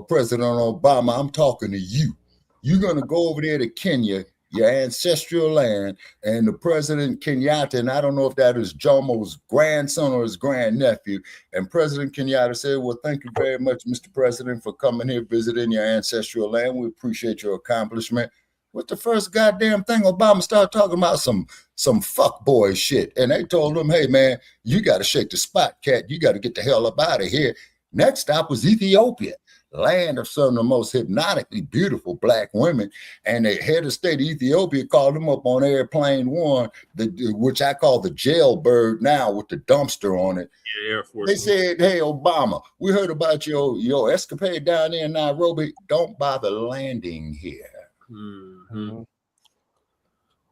President Obama, I'm talking to you. You're gonna go over there to Kenya, your ancestral land, and the President Kenyatta, and I don't know if that is Jomo's grandson or his grandnephew. And President Kenyatta said, "Well, thank you very much, Mr. President, for coming here visiting your ancestral land. We appreciate your accomplishment." What's the first goddamn thing Obama started talking about? Some fuckboy shit. And they told him, "Hey, man, you got to shake the spot, cat. You got to get the hell up out of here." Next stop was Ethiopia, land of some of the most hypnotically beautiful black women. And the head of state of Ethiopia called him up on Airplane One, which I call the jailbird now with the dumpster on it. Yeah, Air Force. They said, "Hey, Obama, we heard about your escapade down there in Nairobi. Don't bother landing here.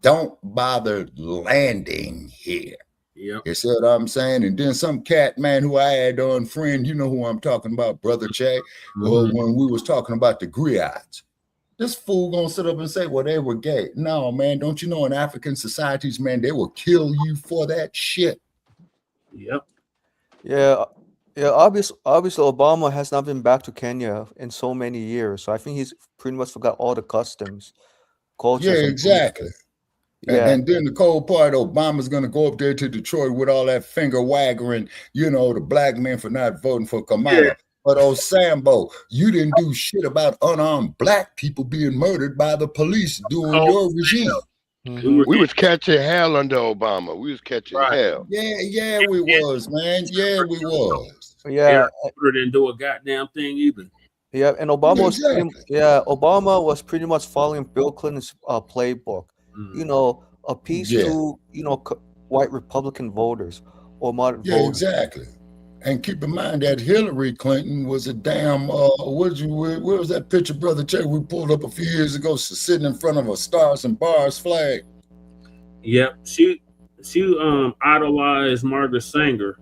Don't bother landing here." Yep. You see what I'm saying? And then some cat man who I had on, friend, you know who I'm talking about, Brother Che, when we was talking about the griots. This fool gonna sit up and say, "Well, they were gay." No, man, don't you know in African societies, man, they will kill you for that shit. Yep. Yeah. Obviously, Obama has not been back to Kenya in so many years. So I think he's pretty much forgot all the customs, cultures. Yeah, exactly. Yeah. And then the cold part, Obama's going to go up there to Detroit with all that finger waggering, the black men for not voting for Kamala. Yeah. But Sambo, you didn't do shit about unarmed black people being murdered by the police during your regime. We was catching hell under Obama. We was catching hell. Yeah, we was, man. Yeah, we was. Yeah. Didn't do a goddamn thing either. Yeah, and Obama was pretty much following Bill Clinton's playbook. Appease to white Republican voters or moderate voters. Exactly. And keep in mind that Hillary Clinton was a damn where was that picture, Brother Che, we pulled up a few years ago, sitting in front of a Stars and Bars flag? Yep, she idolized Margaret Sanger.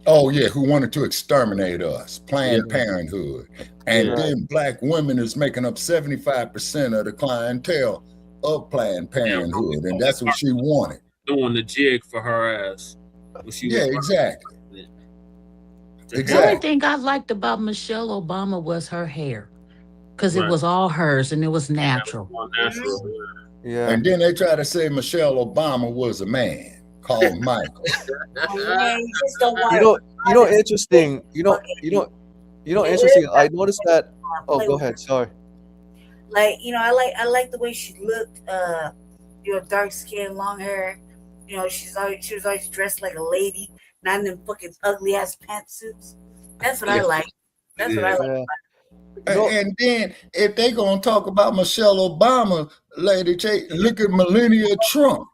Oh yeah, who wanted to exterminate us, Planned Parenthood. And then black women is making up 75% of the clientele of Planned Parenthood, and that's what she wanted. Doing the jig for her ass. Exactly. The only thing I liked about Michelle Obama was her hair. because it was all hers and it was natural. Yeah. And then they try to say Michelle Obama was a man called Michael. You know, interesting. You know, interesting. I noticed that. Oh, go ahead. Sorry. Like, I like the way she looked. Dark skin, long hair. She was always dressed like a lady, not in them fucking ugly ass pantsuits. That's what I like. That's what I like. And then if they gonna talk about Michelle Obama, Lady J, look at Melania Trump.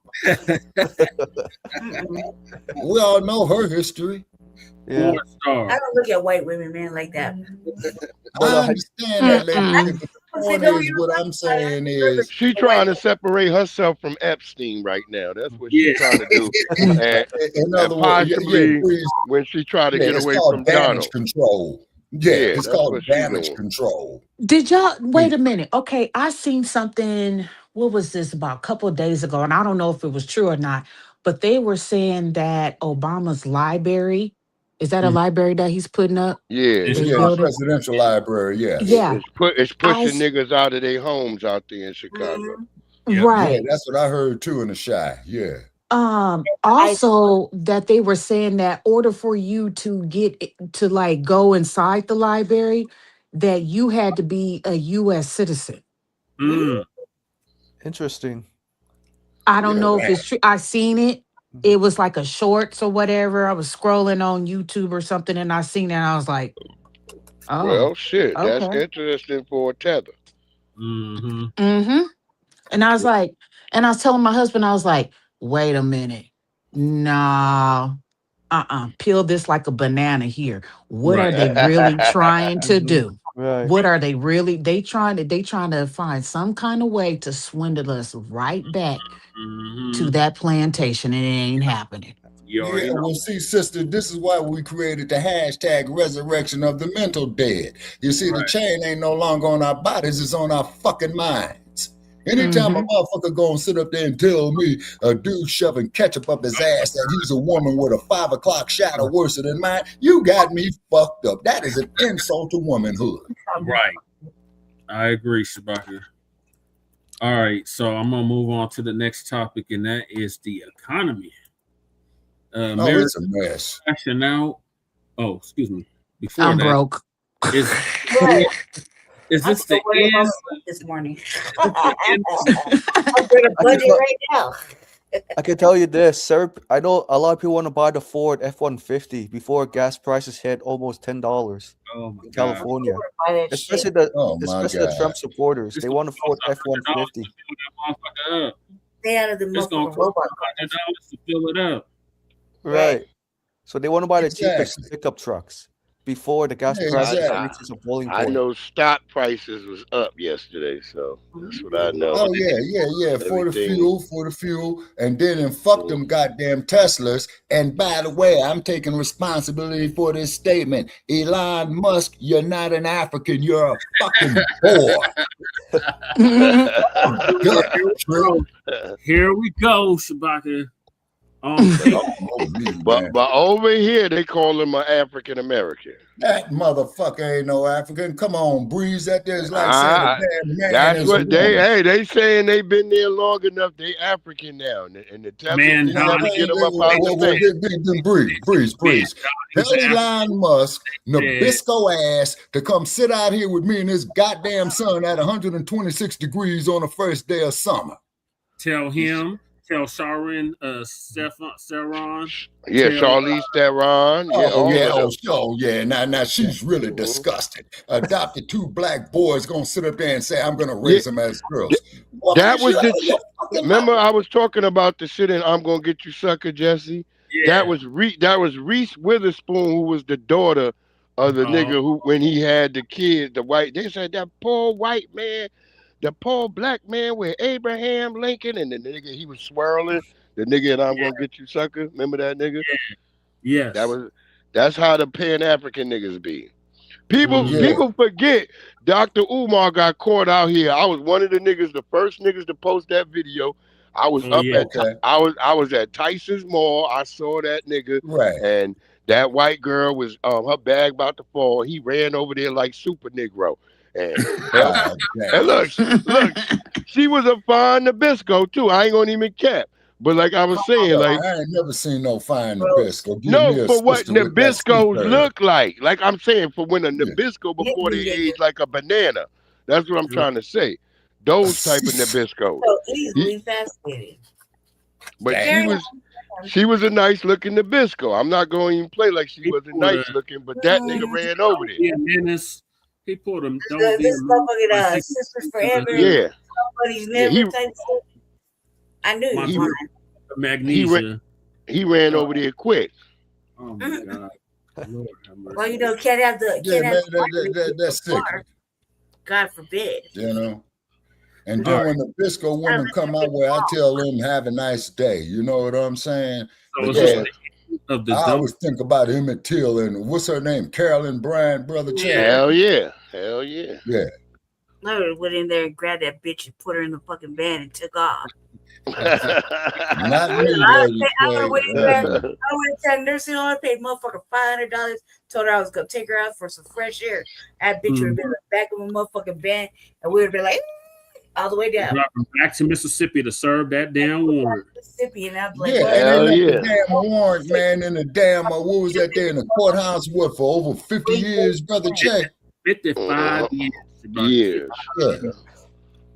We all know her history. Yeah. I don't look at white women, man, like that. I understand that, Lady J, but the point is, what I'm saying is, she trying to separate herself from Epstein right now. That's what she's trying to do. In other words, possibly when she tried to get away from damage Donald. control. Yeah, it's called damage control. Did y'all wait a minute? Okay, I seen something. What was this about a couple of days ago? And I don't know if it was true or not, but they were saying that Obama's library, is that a library that he's putting up? Yeah, the presidential library. Yeah, yeah. It's pushing niggas out of their homes out there in Chicago. Right. Yeah, that's what I heard too in the Chi. Yeah. Also that they were saying that order for you to get to like go inside the library, that you had to be a U.S. citizen. Interesting. I don't know if it's true. I seen it. It was like a shorts or whatever. I was scrolling on YouTube or something, and I seen it. And I was like, "Oh, well, shit, that's okay. interesting for a tether." And I was like, and I was telling my husband, I was like, wait a minute. No, peel this like a banana here. What are they really trying to do? Right. What are they really? They trying to find some kind of way to swindle us right back to that plantation, and it ain't happening. Yeah, well, see, sister, this is why we created the hashtag resurrection of the mental dead. You see, the chain ain't no longer on our bodies, it's on our fucking minds. Anytime a motherfucker gonna sit up there and tell me a dude shoving ketchup up his ass that he's a woman with a 5 o'clock shadow worse than mine, you got me fucked up. That is an insult to womanhood. Right. I agree, Shabaka. All right, so I'm gonna move on to the next topic, and that is the economy. It's a mess. Now, excuse me. Before I'm that, broke. Is this the end this morning? I can tell you this, sir. I know a lot of people want to buy the Ford F-150 before gas prices hit almost $10 in California. Especially the Trump supporters. They want a Ford F-150. They out of the it's gonna cost $100 to fill it up. Right. So they want to buy the cheapest pickup trucks before the gas prices reaches a boiling point. I know stock prices was up yesterday, so that's what I know. Oh yeah. For the fuel, and then fuck them goddamn Teslas. And by the way, I'm taking responsibility for this statement. Elon Musk, you're not an African, you're a fucking whore. Here we go, Shabaka. But over here they call him an African American. That motherfucker ain't no African. Come on, Breeze. That there's like saying man. That's what they saying. They've been there long enough. They African now, and the Texans didn't have to get them up out the Breeze. Tell Elon Musk, Nabisco ass, to come sit out here with me and his goddamn son at 126 degrees on the first day of summer. Tell him. Tell Sharon, Theron. Yeah, Charlize Theron. Now she's really disgusting. Adopted 2 black boys, gonna sit up there and say, I'm gonna raise them as girls. That was remember I was talking about the shit in I'm Gonna Get You Sucker, Jesse? Yeah. That was Reese Witherspoon, who was the daughter of the nigga who, when he had the kids, the white, they said that poor white man. The poor black man with Abraham Lincoln and the nigga he was swirling, the nigga and I'm Gonna Get You Sucker. Remember that nigga? Yeah. That's how the Pan-African niggas be. People forget Dr. Umar got caught out here. I was one of the niggas, the first niggas to post that video. I was I was at Tyson's Mall. I saw that nigga. Right. And that white girl was her bag about to fall. He ran over there like Super Negro. And look, she was a fine Nabisco too. I ain't gonna even cap. But like I was saying, like I ain't never seen no fine Nabisco. No, for what Nabiscos look like. Like I'm saying, for when a Nabisco before they age like a banana. That's what I'm trying to say. Those type of Nabiscos. So easily fascinating. But she was a nice looking Nabisco. I'm not going to even play like she wasn't nice looking, but that nigga ran over there. Yeah, Dennis. He pulled him. This motherfucking Sisters Forever. Yeah. Somebody's never type shit. I knew Magnesia. He ran over there quick. Oh my God. Lord, well, you know, can't have the that's sick. God forbid. You know. And then when the Nabisco women come out where I tell them have a nice day. You know what I'm saying? So I always think about Emmett Till and what's her name? Carolyn Bryant, brother Chad. Hell yeah. Hell yeah. Yeah. I would have went in there and grabbed that bitch and put her in the fucking van and took off. Not me, I went to that nursing home. I paid motherfucker $500. Told her I was gonna take her out for some fresh air. That bitch would have been in the back of a motherfucking van, and we would have been like all the way down. Back to Mississippi to serve that damn warrant. Mississippi, and I'm like, the damn warrant, man, in the damn what was that there in the courthouse? What for over 50 years, brother Chad? 55 years. Yeah.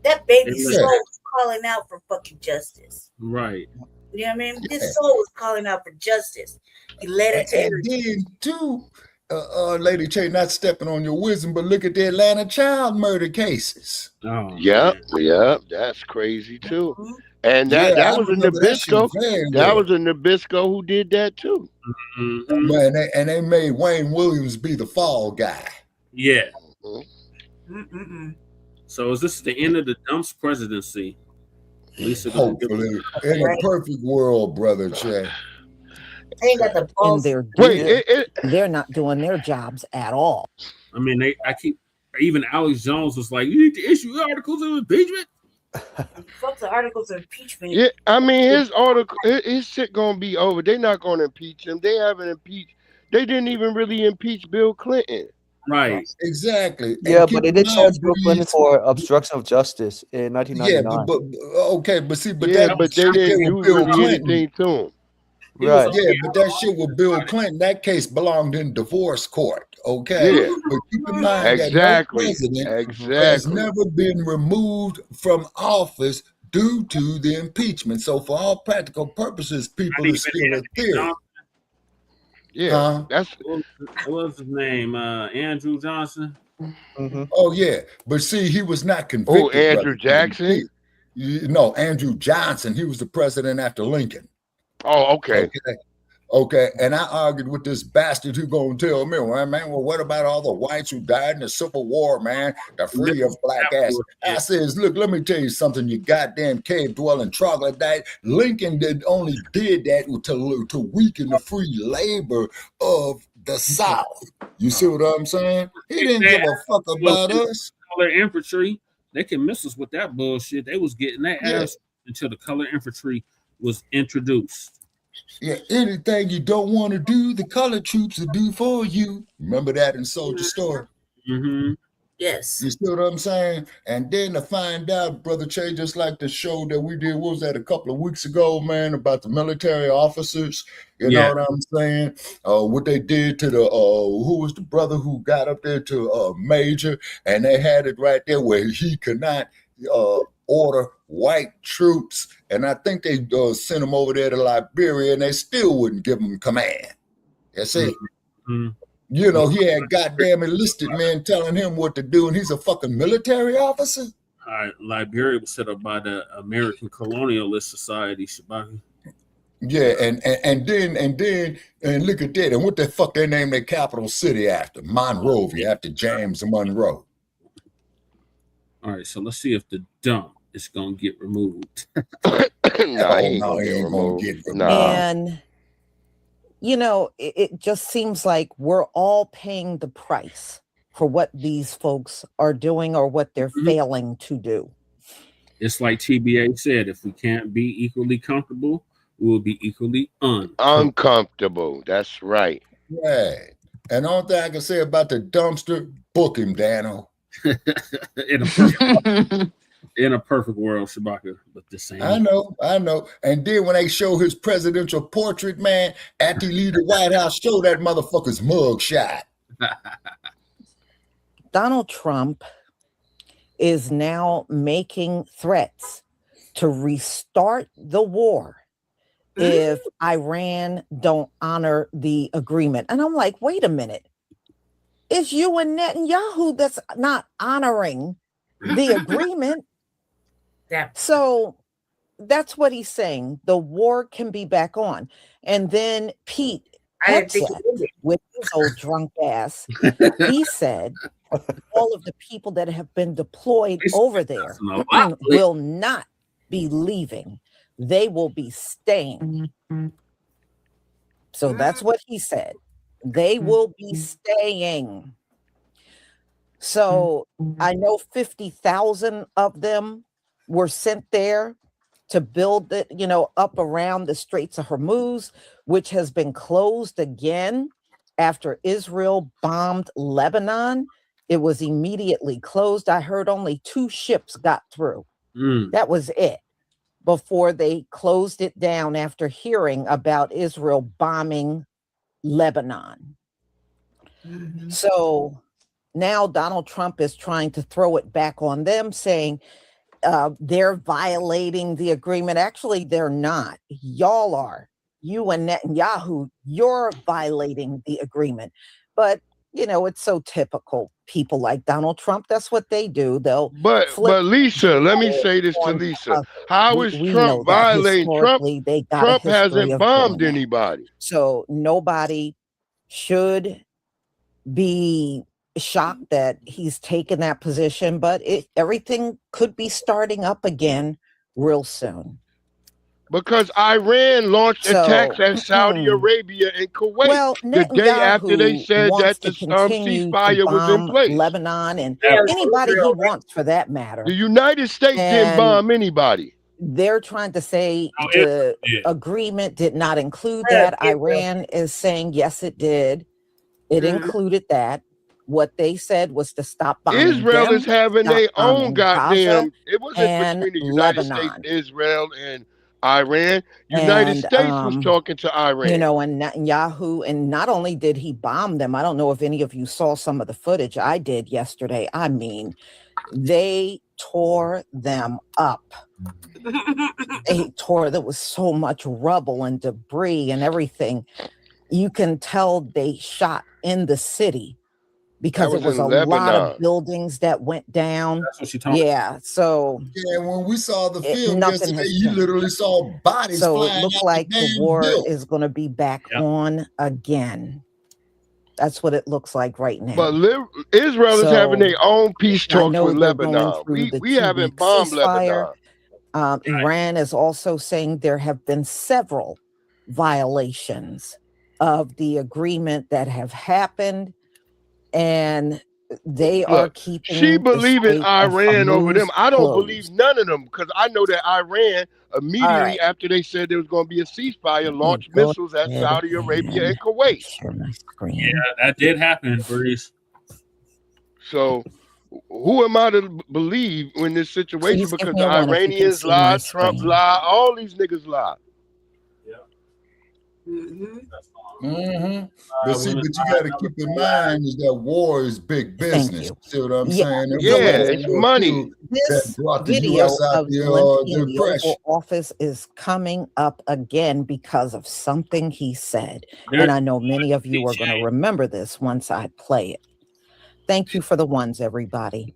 That baby soul was calling out for fucking justice. Right. You know what I mean? This soul was calling out for justice. He led it to everything. Too, Lady Che, not stepping on your wisdom, but look at the Atlanta child murder cases. Oh, yep, that's crazy too. And that was a Nabisco. That was a Nabisco who did that too. Mm-hmm. Man, and they made Wayne Williams be the fall guy. Yeah. So is this the end of the Dumps presidency? Hopefully, in a perfect world, brother Che. They got the balls. They're not doing their jobs at all. I mean, even Alex Jones was like, "You need to issue articles of impeachment." Fuck the articles of impeachment. Yeah, I mean, his shit gonna be over. They're not gonna impeach him. They haven't impeached. They didn't even really impeach Bill Clinton. Right. Exactly. Yeah, but they did charge Bill Clinton for obstruction of justice in 1999. Yeah, but they didn't do really anything to him. Right. Yeah, but that shit with Bill Clinton, that case belonged in divorce court. Okay. Yeah. But keep in mind that no president has never been removed from office due to the impeachment. So for all practical purposes, people are still a theory. Yeah, what was his name? Andrew Johnson. Mm-hmm. Oh yeah, but see, he was not convicted. Oh, Andrew Jackson. No, Andrew Johnson. He was the president after Lincoln. Oh, okay. Okay. And I argued with this bastard who gonna tell me, well, what about all the whites who died in the Civil War, man? The free of black ass. I says, look, let me tell you something, you goddamn cave dwelling troglodyte. Lincoln only did that to weaken the free labor of the South. You see what I'm saying? He didn't give a fuck about us. Color infantry, they can miss us with that bullshit. They was getting that ass until the color infantry was introduced. Yeah, anything you don't want to do, the colored troops will do for you. Remember that in Soldier Story? Mm-hmm. Yes. You see what I'm saying? And then to find out, Brother Che, just like the show that we did, what was that, a couple of weeks ago, man, about the military officers, you know what I'm saying? What they did to the, who was the brother who got up there to Major, and they had it right there where he could not order white troops, and I think they sent him over there to Liberia, and they still wouldn't give him command. You see? Mm-hmm. You know, he had goddamn enlisted men telling him what to do, and he's a fucking military officer. Liberia was set up by the American Colonialist Society, Shabaka. Yeah, and then look at that, and what the fuck they named their capital city after? Monrovia, after James Monroe. All right, so let's see if the dump is gonna get removed. He ain't gonna get removed. And you know, it just seems like we're all paying the price for what these folks are doing or what they're failing to do. It's like TBA said, if we can't be equally comfortable, we'll be equally uncomfortable. That's right. Right. And the only thing I can say about the dumpster, book him, Dano. In a perfect world, Shabaka, but the same. I know. And then when they show his presidential portrait, man, after he leave the White House, show that motherfucker's mug shot. Donald Trump is now making threats to restart the war if Iran don't honor the agreement. And I'm like, wait a minute. It's you and Netanyahu that's not honoring the agreement. So that's what he's saying. The war can be back on. And then Pete Hegseth, with his old drunk ass, he said all of the people that have been deployed over there will not be leaving. They will be staying. So that's what he said. They will be staying. So I know 50,000 of them were sent there to build it, up around the Straits of Hormuz, which has been closed again after Israel bombed Lebanon. It was immediately closed. I heard only 2 ships got through. That was it before they closed it down after hearing about Israel bombing Lebanon. So now Donald Trump is trying to throw it back on them, saying they're violating the agreement. Actually, they're not. Y'all are. You and Netanyahu, you're violating the agreement. But, it's so typical. People like Donald Trump, that's what they do. They'll But Lisa, let me say this to Lisa. How is Trump violating Trump? Trump hasn't bombed anybody. So nobody should be shocked that he's taken that position, but everything could be starting up again real soon. Because Iran launched attacks at Saudi Arabia and Kuwait the day after they said that the ceasefire was in place. Lebanon and anybody he wants, for that matter. The United States didn't bomb anybody. They're trying to say the agreement did not include that. Iran is saying yes, it did. It included that. What they said was to stop bombing. Israel is having their own goddamn. It wasn't between the United States, Israel, and Iran. United States was talking to Iran. And Netanyahu, and not only did he bomb them, I don't know if any of you saw some of the footage. I did yesterday. I mean, they tore them up. There was so much rubble and debris and everything. You can tell they shot in the city because it was a lot of buildings that went down. That's what she told me. Yeah, so when we saw the film yesterday, you literally saw bodies so flying. It looked like the war is going to be back on again. That's what it looks like right now. But Israel is having their own peace talks with Lebanon. We haven't bombed Lebanon. Iran is also saying there have been several violations of the agreement that have happened, and they are keeping. She believe in Iran over them. I don't believe none of them, because I know that Iran immediately after they said there was going to be a ceasefire launched missiles at Saudi Arabia and Kuwait. Yeah, that did happen, Breeze. So who am I to believe in this situation? Because the Iranians lie, Trump lie, all these niggas lie. But see, but you got to keep in mind is that war is big business. See what I'm saying? It's money. This video of Zelensky in the Oval Office is coming up again because of something he said. And I know many of you are going to remember this once I play it. Thank you for the ones, everybody.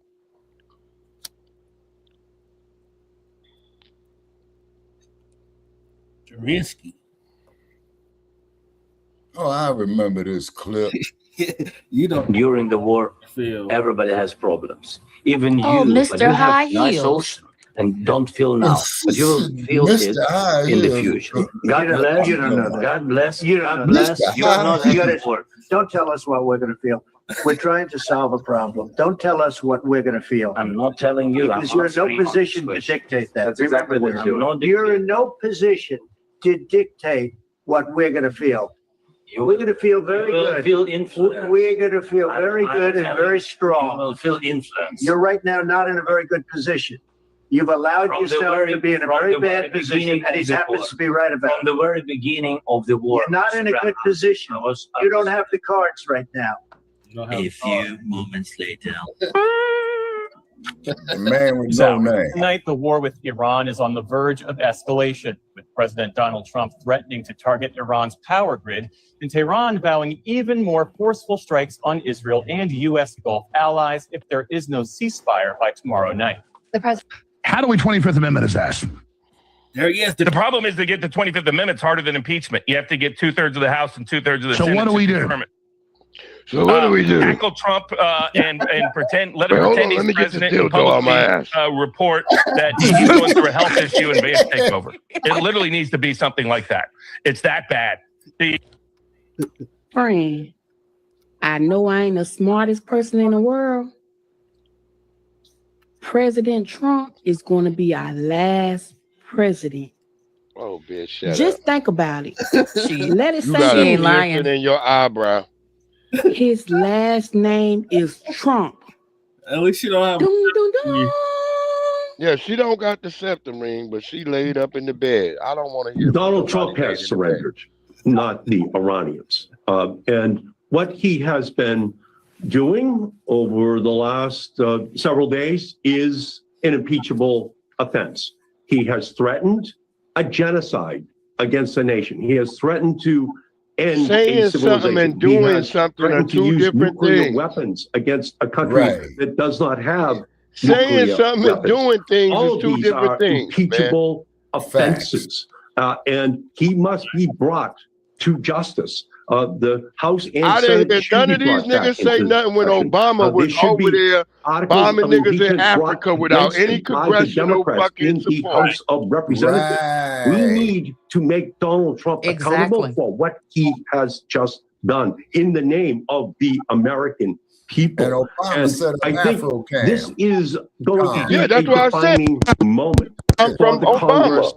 Zelensky. Oh, I remember this clip. During the war, everybody has problems. Even you, Mr. but you High have nice Heels. ocean and don't feel now, but you will feel it in the future. God bless. You don't know that. God bless. You're not blessed. You're not good. Don't tell us what we're going to feel. We're trying to solve a problem. Don't tell us what we're going to feel. I'm not telling you. Because you're in no position to dictate that. That's exactly what You're in no position to dictate what we're going to feel. We're going to feel very good. Feel influence. We're going to feel very good and very strong. You will feel influence. You're right now not in a very good position. You've allowed yourself to be in a very bad position, and he happens to be right about it. From the very beginning of the war. You're not in a good position. You don't have the cards right now. A few moments later. The man with no name. Tonight, the war with Iran is on the verge of escalation, with President Donald Trump threatening to target Iran's power grid, and Tehran vowing even more forceful strikes on Israel and U.S. Gulf allies if there is no ceasefire by tomorrow night. How do we 25th Amendment his ass? There he is. The problem is to get the 25th Amendment is harder than impeachment. You have to get 2/3 of the House and 2/3 of the Senate. So what do we do? So what do we do? Tackle Trump and pretend, let him pretend he's president and publicly report that he's going through a health issue and advance takeover. It literally needs to be something like that. It's that bad. Friend, I know I ain't the smartest person in the world. President Trump is going to be our last president. Oh, bitch, shut Just up. think about it. Let it You say got he a ain't lying. piercing in your eyebrow. His last name is Trump. At least you don't have. Dun, dun, dun. Yeah, she don't got the septum ring, but she laid up in the bed. I don't want to hear. Donald Trump has surrendered, not the Iranians. And what he has been doing over the last several days is an impeachable offense. He has threatened a genocide against a nation. He has threatened to end saying a civilization. something and doing something are two different things. Weapons against a country that does not have saying nuclear something weapons. and doing things All is of two these different are things. impeachable offenses, and he must be brought to justice. The House and I Senate didn't hear should none be of these brought back niggas say into nothing when discussion. Obama was should over be there articles bombing of niggas in impeachment brought Africa without against any him by the congressional Democrats fucking in the support. House of Representatives. We need to make Donald Trump accountable for what he has just done in the name of the American people. And Obama said I an think Afro cam. this is going to be Yeah, that's a what I said. defining moment I'm for from the Obama. Congress,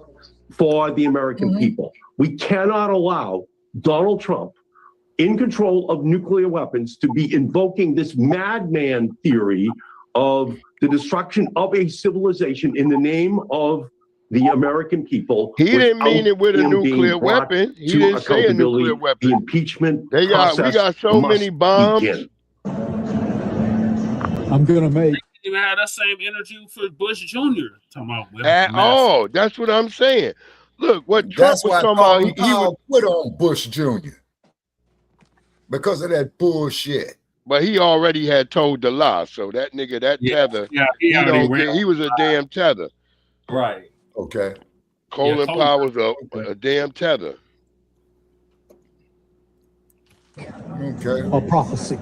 for the American people. We cannot allow Donald Trump, in control of nuclear weapons, to be invoking this madman theory of the destruction of a civilization in the name of the American people. He didn't mean it with a without him being nuclear brought weapon. He to didn't say a accountability. nuclear weapon. The impeachment We process got so must many bombs. begin. I'm gonna make. Even had that same energy for Bush Jr. Talking about weapons At of mass. all. That's what I'm saying. Look, what Trump That's was why talking about, Colin he was, Powell quit on Bush Jr. because of that bullshit. but he already had told the lie. So that nigga, that tether, he already don't went care. He was a damn tether. Right. Okay. Colin Powell's a damn tether. Okay. A prophecy.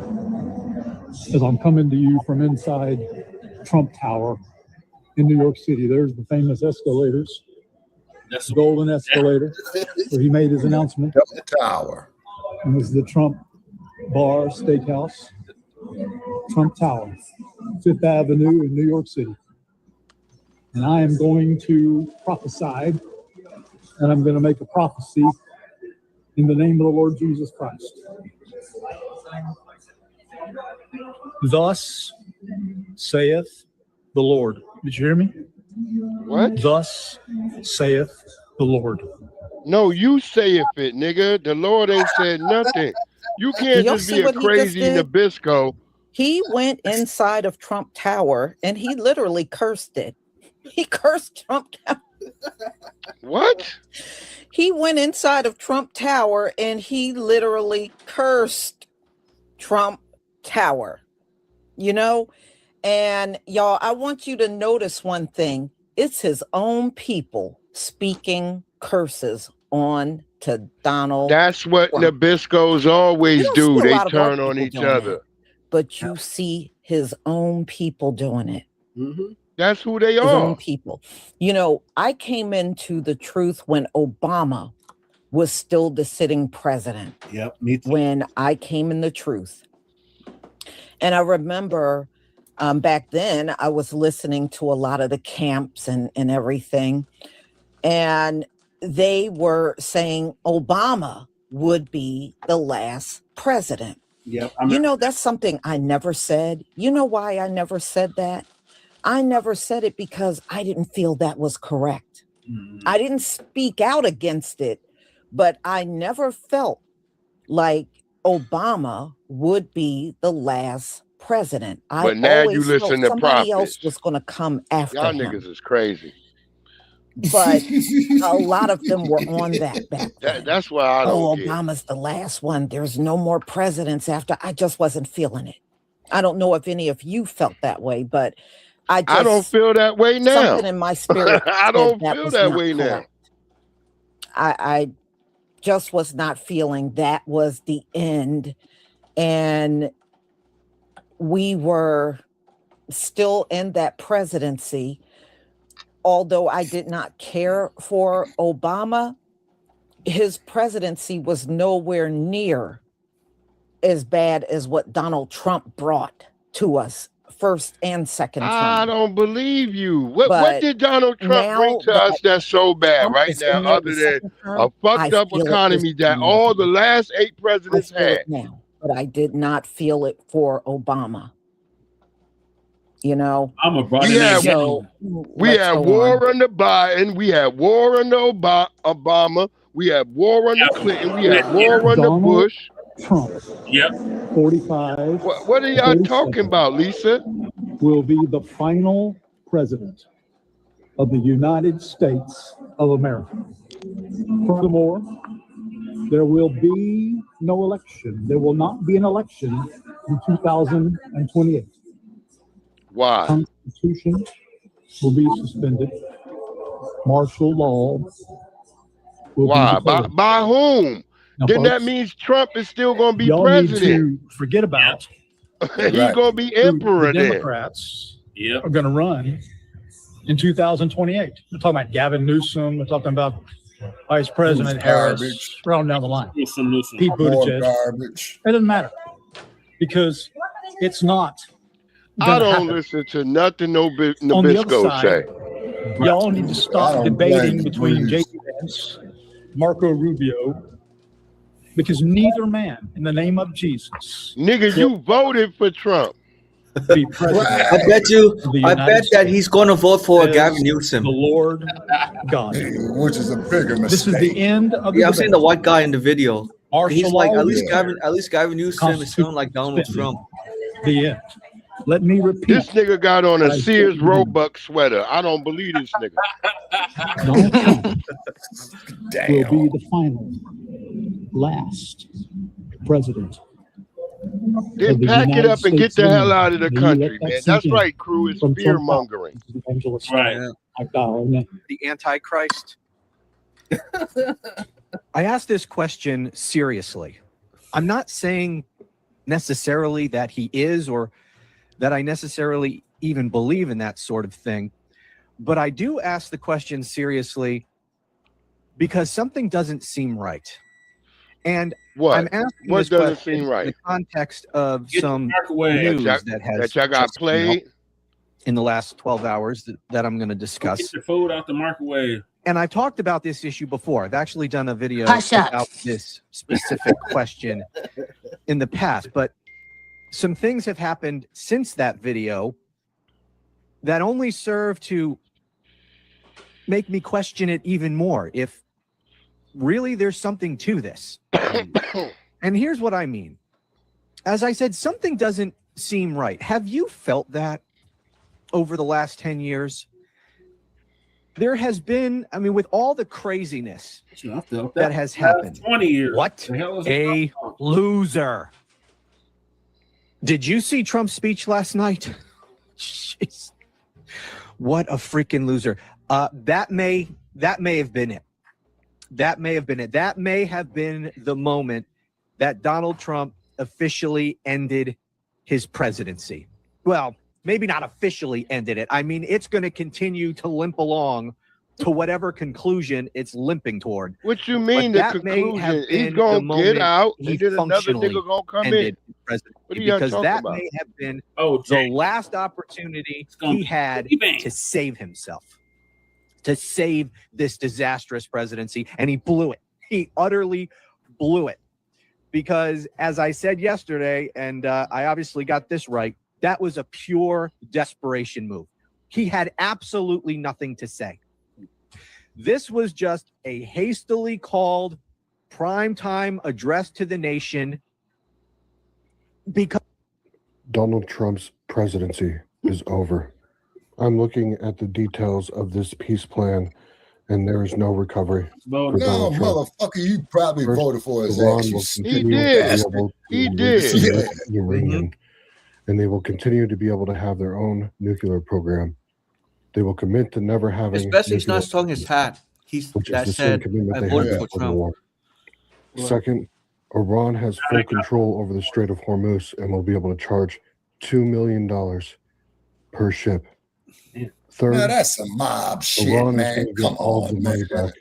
As I'm coming to you from inside Trump Tower in New York City, there's the famous escalators, the golden escalator, where he made his announcement. Tower. And this is the Trump Bar Steakhouse, Trump Tower, Fifth Avenue in New York City. And I am going to prophesy, and I'm going to make a prophecy in the name of the Lord Jesus Christ. Thus saith the Lord. Did you hear me? What? Thus saith the Lord. No, you say it, nigga. The Lord ain't said nothing. You can't Y'all just see be a what he just crazy did? Nabisco. He went inside of Trump Tower and he literally cursed it. He cursed Trump Tower. What? He went inside of Trump Tower and he literally cursed Trump Tower. You know? And y'all, I want you to notice one thing. It's his own people speaking curses on to Donald. That's what Trump. Nabiscos always You don't do. see a They lot of turn white on people each doing other. that, but you see his own people doing it. That's who they His own are. people. You know, I came into the truth when Obama was still the sitting president. Yep, me too. When I came in the truth. And I remember back then I was listening to a lot of the camps and everything. And they were saying Obama would be the last president. Yep. You know, that's something I never said. You know why I never said that? I never said it because I didn't feel that was correct. I didn't speak out against it, but I never felt like Obama would be the last president. But I now you always listen felt to somebody else prophets. was going to come after Y'all him. niggas is crazy. But a lot of them were on that back then. That's why I don't get. Obama's the last one. There's no more presidents after. I just wasn't feeling it. I don't know if any of you felt that way, but I don't feel that way now. Something in my spirit. I don't feel that way now. I just was not feeling that was the end. And we were still in that presidency. Although I did not care for Obama, his presidency was nowhere near as bad as what Donald Trump brought to us first and second term. I don't believe you. What did Donald Trump bring to us that's so bad Trump right now, other than a fucked up feel it economy was that all the last 8 presidents I feel had? it now, but I did not feel it for Obama. You know, I'm a brother. We had war under Biden. We had war under Obama. We had war under Clinton. We had war under Bush. Trump. Yep. 45. What are y'all talking about, Lisa? Will be the final president of the United States of America. Furthermore, there will be no election. There will not be an election in 2028. Why? Constitution will be suspended. Martial law. Why? By whom? Now, then folks, that means Trump is still going to be y'all president. need to forget about. He's going to be emperor the then. Democrats are going to run in 2028. We're talking about Gavin Newsom. We're talking about Vice President Harris. Round down the line. Pete Buttigieg. It doesn't matter because it's not. I don't listen to nothing On the other Nabisco side, say. y'all need to stop debating between J.D. Vance, Marco Rubio, because neither man, in the name of Jesus, nigga, you voted for Trump. Be president. I bet that he's going to vote for Gavin Newsom. The Lord God, which is a bigger mistake. This is the end of the I'm saying the white guy in the video. He's like law at least is Gavin Newsom is sounding like Donald Trump. The end. Let me repeat. This nigga got on a Sears Roebuck sweater. I don't believe this nigga. Donald Trump will be the final, last president. Then pack it up and get the hell out of the country, man. That's right, crew. It's fear mongering. Right. The Antichrist. I asked this question seriously. I'm not saying necessarily that he is or that I necessarily even believe in that sort of thing. But I do ask the question seriously because something doesn't seem right. And what? I'm asking what this doesn't question seem right? in the context of some news that y'all got just come out played in the last 12 hours that I'm going to discuss. Get your food out the microwave. And I've talked about this issue before. I've actually done a video Hush up. about this specific question in the past, but some things have happened since that video that only serve to make me question it even more. If really there's something to this. And here's what I mean. As I said, something doesn't seem right. Have you felt that over the last 10 years? There has been, I mean, with all the craziness that has happened. 20 years. What a loser. Did you see Trump's speech last night? Jeez. What a freaking loser. That may have been it. That may have been it. That may have been the moment that Donald Trump officially ended his presidency. Well, maybe not officially ended it. I mean, it's going to continue to limp along to whatever conclusion it's limping toward. What you mean the conclusion? He's going to get out and then another nigga going to come in. What are y'all Because talking that about? may have been the last opportunity he had to save himself, to save this disastrous presidency, and he blew it. He utterly blew it. Because as I said yesterday, and I obviously got this right, that was a pure desperation move. He had absolutely nothing to say. This was just a hastily called primetime address to the nation because Donald Trump's presidency is over. I'm looking at the details of this peace plan, and there is no recovery. No, motherfucker, you probably voted for his ass. He did. Uranium, and they will continue to be able to have their own nuclear program. They will commit to never having. Especially he's not showing his hat. That said, I voted for Trump. Second, Iran has full control over the Strait of Hormuz and will be able to charge $2 million per ship. Third, now that's some mob shit, Iran man. is going to get all the money back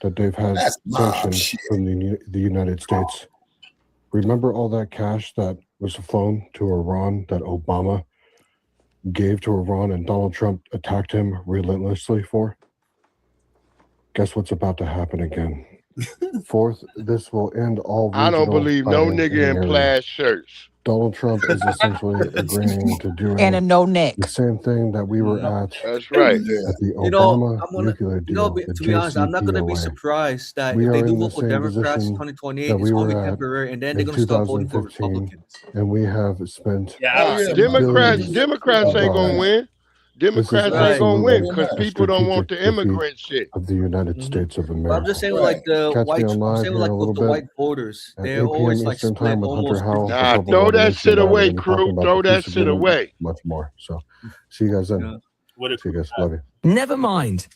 that they've had sanctioned from the United States. Remember all that cash that was flown to Iran that Obama gave to Iran and Donald Trump attacked him relentlessly for? Guess what's about to happen again? Fourth, this will end all. I don't believe no nigga in plaid shirts. Donald Trump is essentially agreeing to do and a no neck. The same thing that we were at. That's right. At the Obama nuclear deal. To be honest, I'm not going to be surprised that if they do vote for Democrats in 2028, it's going to be temporary, and then they're going to start voting for Republicans. And we have spent. Democrats ain't going to win. Democrats ain't gonna win because people don't want the immigrant shit of the United States of America. I'm just saying, like the white, with the white borders, they're always like split almost. Nah, throw that shit away, crew. Throw that shit away. Much more. So, see you guys then. See you guys. Love you. Never mind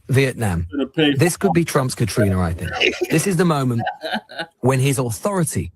Vietnam. This could be Trump's Katrina, I think. This is the moment when his authority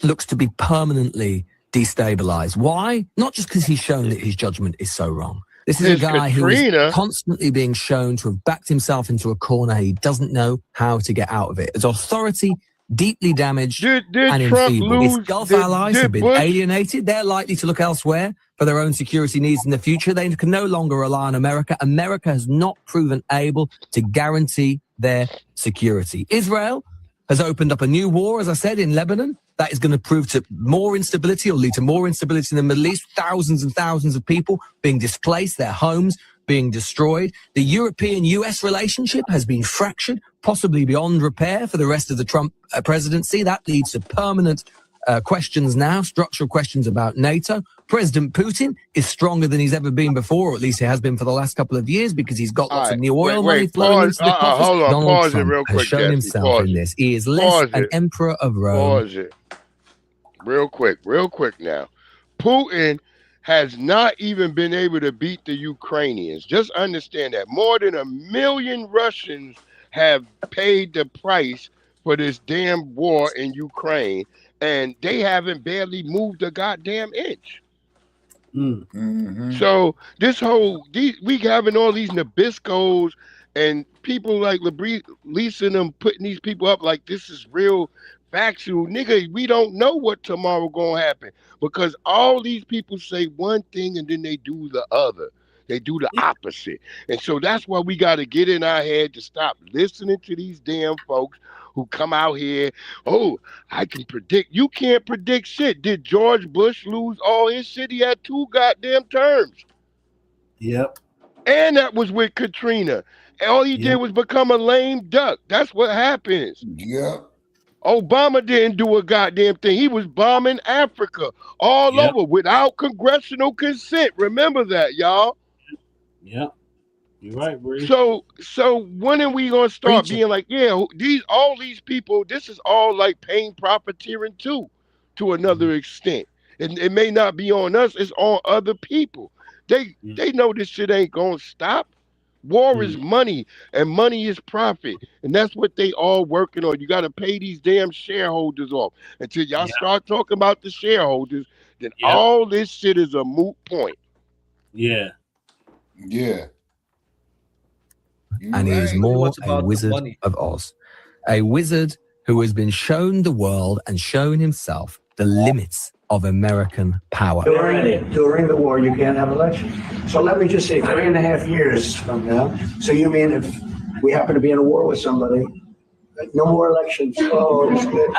looks to be permanently destabilized. Why? Not just because he's shown that his judgment is so wrong. This is a guy who is constantly being shown to have backed himself into a corner. He doesn't know how to get out of it. His authority deeply damaged and enfeebled. His Gulf allies have been alienated. They're likely to look elsewhere for their own security needs in the future. They can no longer rely on America. America has not proven able to guarantee their security. Israel has opened up a new war, as I said, in Lebanon. That is going to prove to more instability or lead to more instability in the Middle East. Thousands and thousands of people being displaced, their homes being destroyed. The European-US relationship has been fractured, possibly beyond repair for the rest of the Trump presidency. That leads to permanent questions now, structural questions about NATO. President Putin is stronger than he's ever been before, or at least he has been for the last couple of years, because he's got lots of new oil money flowing into the coffers. Hold on, Donald Trump Trump has shown himself in this. He is less an emperor of Rome. Pause it. Real quick now. Putin has not even been able to beat the Ukrainians. Just understand that. More than 1 million Russians have paid the price for this damn war in Ukraine, and they haven't barely moved a goddamn inch. So this whole, we having all these Nabiscos and people like Lisa and them putting these people up like this is real factual. Nigga, we don't know what tomorrow gonna happen, because all these people say one thing and then they do the other. They do the opposite. And so that's why we got to get in our head to stop listening to these damn folks who come out here. Oh, I can predict. You can't predict shit. Did George Bush lose all his shit? He had 2 goddamn terms. Yep. And that was with Katrina. All he did was become a lame duck. That's what happens. Yep. Obama didn't do a goddamn thing. He was bombing Africa all over without congressional consent. Remember that, y'all. Yep. You're right, bro. So when are we gonna start being like, yeah, all these people, this is all like paying profiteering too, to another extent. And it may not be on us, it's on other people. They know this shit ain't gonna stop. War is money, and money is profit, and that's what they all working on. You got to pay these damn shareholders off. Until y'all start talking about the shareholders, then all this shit is a moot point. Yeah. And he is more a Wizard of Oz. A wizard who has been shown the world and shown himself the limits of American power. During the war, you can't have elections. So let me just say, 3.5 years from now. So you mean if we happen to be in a war with somebody, No more elections. Oh, it's good.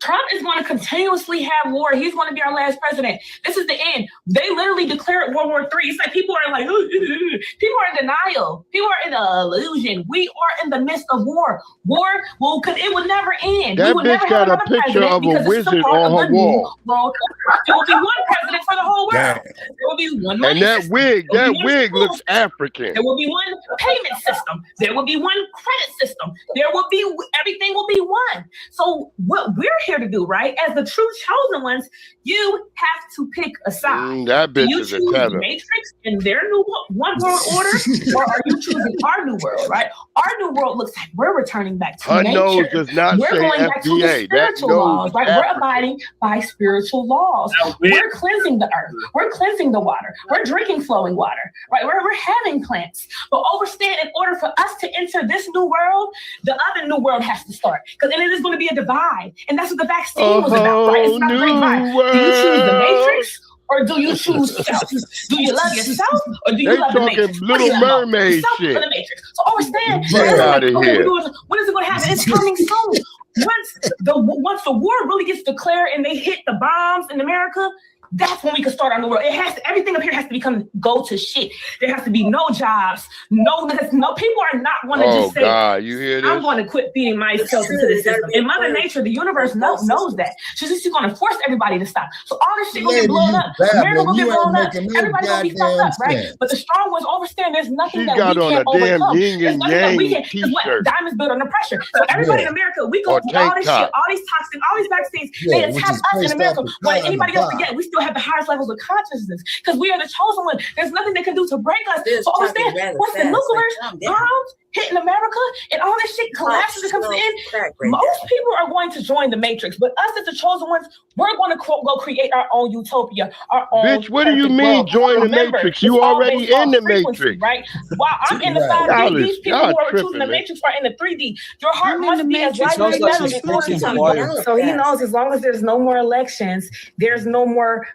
Trump is going to continuously have war. He's going to be our last president. This is the end. They literally declared World War III. It's like people are like, people are in denial. People are in illusion. We are in the midst of war. War will, because it will never end. That bitch got a picture of a wizard on her wall. There will be one president for the whole world. There will be one. And that wig looks African. There will be one payment system. There will be one credit system. There will be, everything will be one. So what we're here to do, right? As the true chosen ones, you have to pick a side. That bitch do you is a choose tether. the Matrix and their new one world order, or are you choosing our new world, right? Our new world looks like we're returning back to Her nature. nose does not We're say going back to the FDA. That spiritual nose laws, right? is We're African. abiding by spiritual laws. We're cleansing the earth. We're cleansing the water. We're drinking flowing water, right? We're having plants. But understand, in order for us to enter this new world, the other new world has to start. Because then it is going to be a divide. And that's what the vaccine was about, right? It's not a great divide. Do you choose the Matrix? Or do you choose self? Do you love yourself, or do you love the Matrix? Little Mermaid yourself shit. or the Matrix? So understand. Get out of here. When is it going to happen? It's coming soon. Once the war really gets declared and they hit the bombs in America, that's when we can start our new world. It has to, everything up here has to go to shit. There has to be no jobs, no. People are not going to just say, God, you hear this? I'm going to quit feeding myself into the system. And Mother Nature, the universe knows that. She's going to force everybody to stop. So all this shit will get blown up. America will get blown up. Everybody will be fucked up, right? But the strong ones understand there's nothing that we can't overcome. There's nothing that we can't. Because what? Diamonds built under pressure. So everybody in America, we go through all this shit, all these toxins, all these vaccines. They attack us in America. What anybody else forget? We still have the highest levels of consciousness because we are the chosen one. There's nothing they can do to break us. So understand, once the nuclear bombs hitting America and all this shit collapses and comes in, most people are going to join the Matrix. But us as the chosen ones, we're going to go create our own utopia, our own. Bitch, what do you mean join the Matrix? You already in the Matrix, right? While I'm in the 5D, these people who are choosing the Matrix are in the 3D. Your heart must be as light as metal. So he knows as long as there's no more elections, there's no more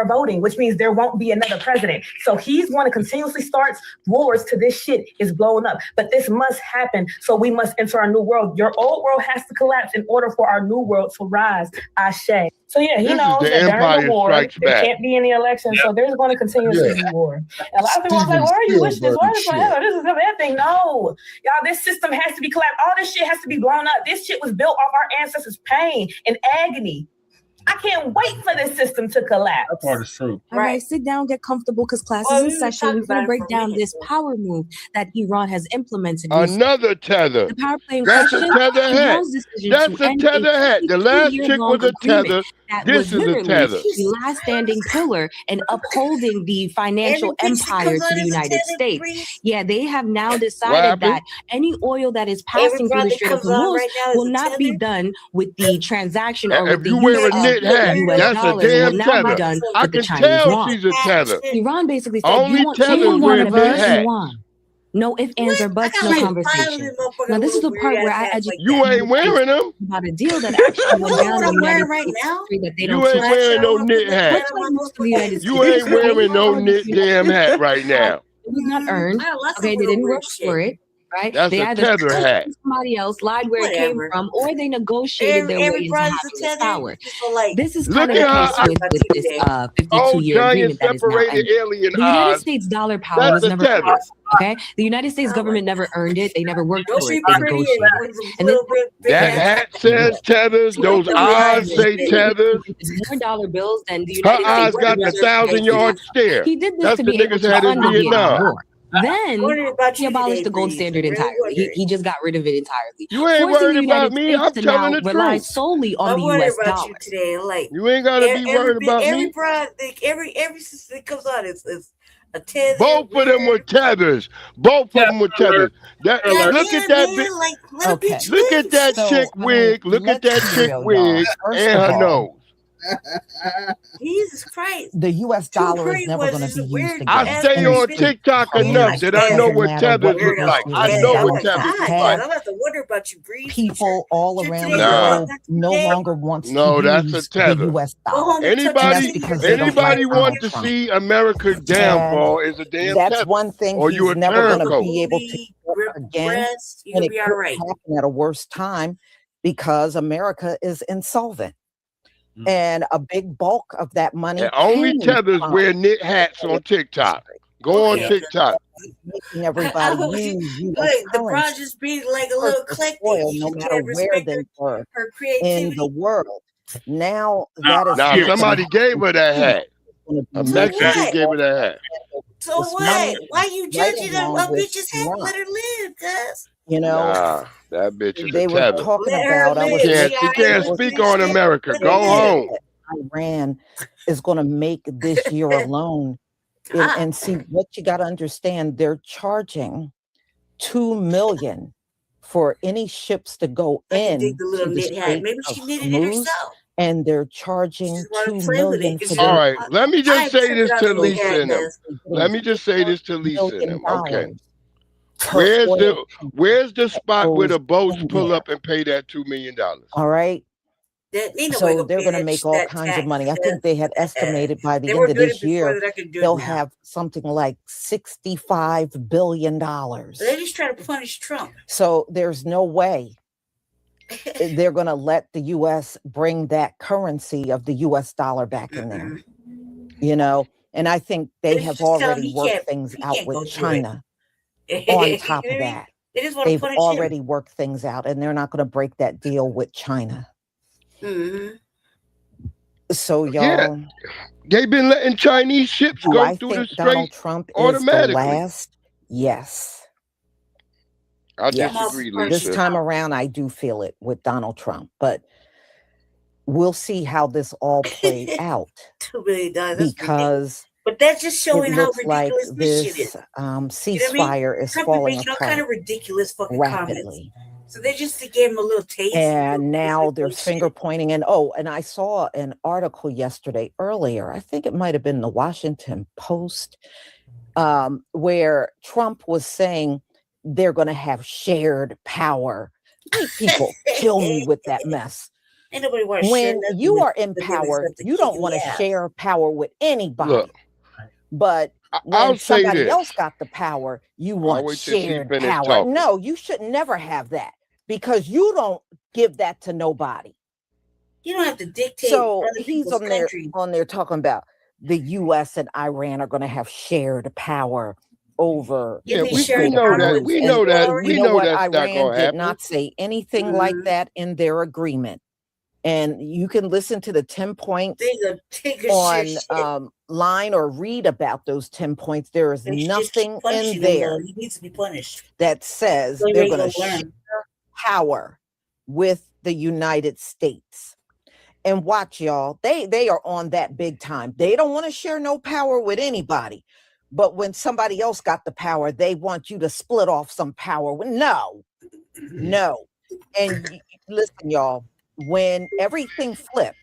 voting, which means there won't be another president. So he's going to continuously start wars till this shit is blown up. But this must happen. So we must enter our new world. Your old world has to collapse in order for our new world to rise. Ashe. So yeah, he knows that during the war, there can't be any elections. So there's going to continuously be war. And a lot of people are like, why are you wishing this? Why is this going to happen? This is that thing. No. Y'all, this system has to be collapsed. All this shit has to be blown up. This shit was built off our ancestors' pain and agony. I can't wait for this system to collapse. That part is true. All right, sit down, get comfortable, because class is in session. We're going to break down this power move that Iran has implemented. Another tether. The power play in That's question, a tether hat. Iran's decision That's to a end tether hat. The last 52-year chick was a tether. This is a tether. The last standing pillar in upholding the financial empire to the United States. Yeah, they have now decided that any oil that is passing through the Strait of Hormuz will not be done with the transaction or with the use of the US dollar. It will now be done with the Chinese yuan. She's a tether. Iran basically said, Only you want tethers wear a knit hat. yuan. No ifs, ands, or buts, no conversation. Now, this is the part where I educate you ain't wearing them about a deal that actually went down in the United States that they don't you ain't wearing no knit hat. You ain't wearing no knit damn hat right now. It was not earned. Okay, they didn't work for it. Right? That's they a either tether hat. Somebody else lied where it came from, or they negotiated their way into having this power. This is kind of the case with this 52-year agreement that is now ended. The United States dollar power was never passed. Okay, the United States government never earned it. They never worked for it. They negotiated it. And that hat says tethers. Those eyes say tethers. More dollar bills than the Her United eyes States. got the 1,000-yard stare. He did this That's to the be able niggas to had in fund the Vietnam Vietnam. War. Then he abolished the gold standard entirely. He just got rid of it entirely. You ain't worried about me. I'm telling the truth. Rely solely on the U.S. dollar. You ain't gotta be worried about me. Every system that comes out is a tether. Both of them were tethers. Both of them were tethers. Look at that. Look at that chick wig. Look at that chick wig and her nose. Jesus Christ. The U.S. dollar is never going to be used again. I stay on TikTok enough that I know what tethers look like. I know what tethers look like. I'm about to wonder about you, Breeze. People all around the world no longer want to use the U.S. dollar. Anybody want to see America's downfall is a damn That's tether. one thing Or he's you a never going to turncoat. be able to do again. And it could happen at a worse time because America is insolvent. And a big bulk of that money. And only tethers wear knit hats on TikTok. Go on TikTok. Making everybody use Look, the bra just be like a little eclectic. no matter where they were in the world. Now that is now somebody gave her that hat. A Mexican gave her that hat. So what? Why you judging her? What bitches hat? Let her live, cuz. You know, that bitch is they a were tether. talking about. She can't speak on America. Go home. Iran is going to make this year alone, and see what you got to understand. They're charging $2 million for any ships to go in. The little knit hat. Maybe she knitted it herself. And they're charging $2 million. All right, let me just say this to Lisa and them. Let me just say this to Lisa and them. Okay. Where's the spot where the boats pull up and pay that $2 million? All right. So they're going to make all kinds of money. I think they had estimated by the end of this year, they'll have something like $65 billion. They're just trying to punish Trump. So there's no way they're going to let the U.S. bring that currency of the U.S. dollar back in there. You know, and I think they have already worked things out with China. On top of that, they've already worked things out, and they're not going to break that deal with China. So, y'all, they've been letting Chinese ships go through the Strait Donald Trump automatically. Is the last? Yes. I disagree, Lisa. This time around, I do feel it with Donald Trump, but we'll see how this all played out. $2 million. Because. But that's just showing how ridiculous like this shit is. Ceasefire is falling apart kind of ridiculous fucking rapidly. Comments. So they just gave him a little taste. And now they're finger pointing. And and I saw an article yesterday earlier. I think it might have been the Washington Post, where Trump was saying they're going to have shared power. White people kill me with that mess. When you are in power, you don't want to share power with anybody. Look, but when somebody else got the power, you want shared power. No, you should never have that because you don't give that to nobody. You don't have to dictate. So he's on there talking about the U.S. and Iran are going to have shared power over. Yeah, we know that. We know that. We know that's not going to happen. Iran did not say anything like that in their agreement. And you can listen to the 10 points on line or read about those 10 points. There is nothing in there he needs to be punished. that says they're going to share power with the United States. And watch, y'all, they are on that big time. They don't want to share no power with anybody. But when somebody else got the power, they want you to split off some power. No. And listen, y'all. When everything flipped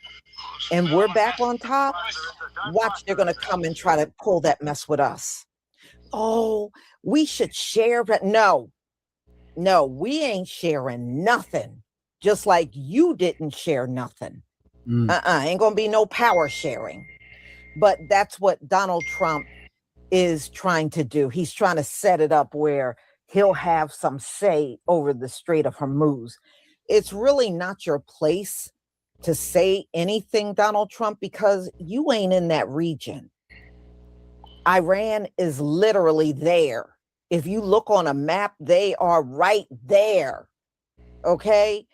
and we're back on top, watch, they're going to come and try to pull that mess with us. Oh, we should share. But no, we ain't sharing nothing. Just like you didn't share nothing. Ain't going to be no power sharing. But that's what Donald Trump is trying to do. He's trying to set it up where he'll have some say over the Strait of Hormuz. It's really not your place to say anything, Donald Trump, because you ain't in that region. Iran is literally there. If you look on a map, they are right there. Okay?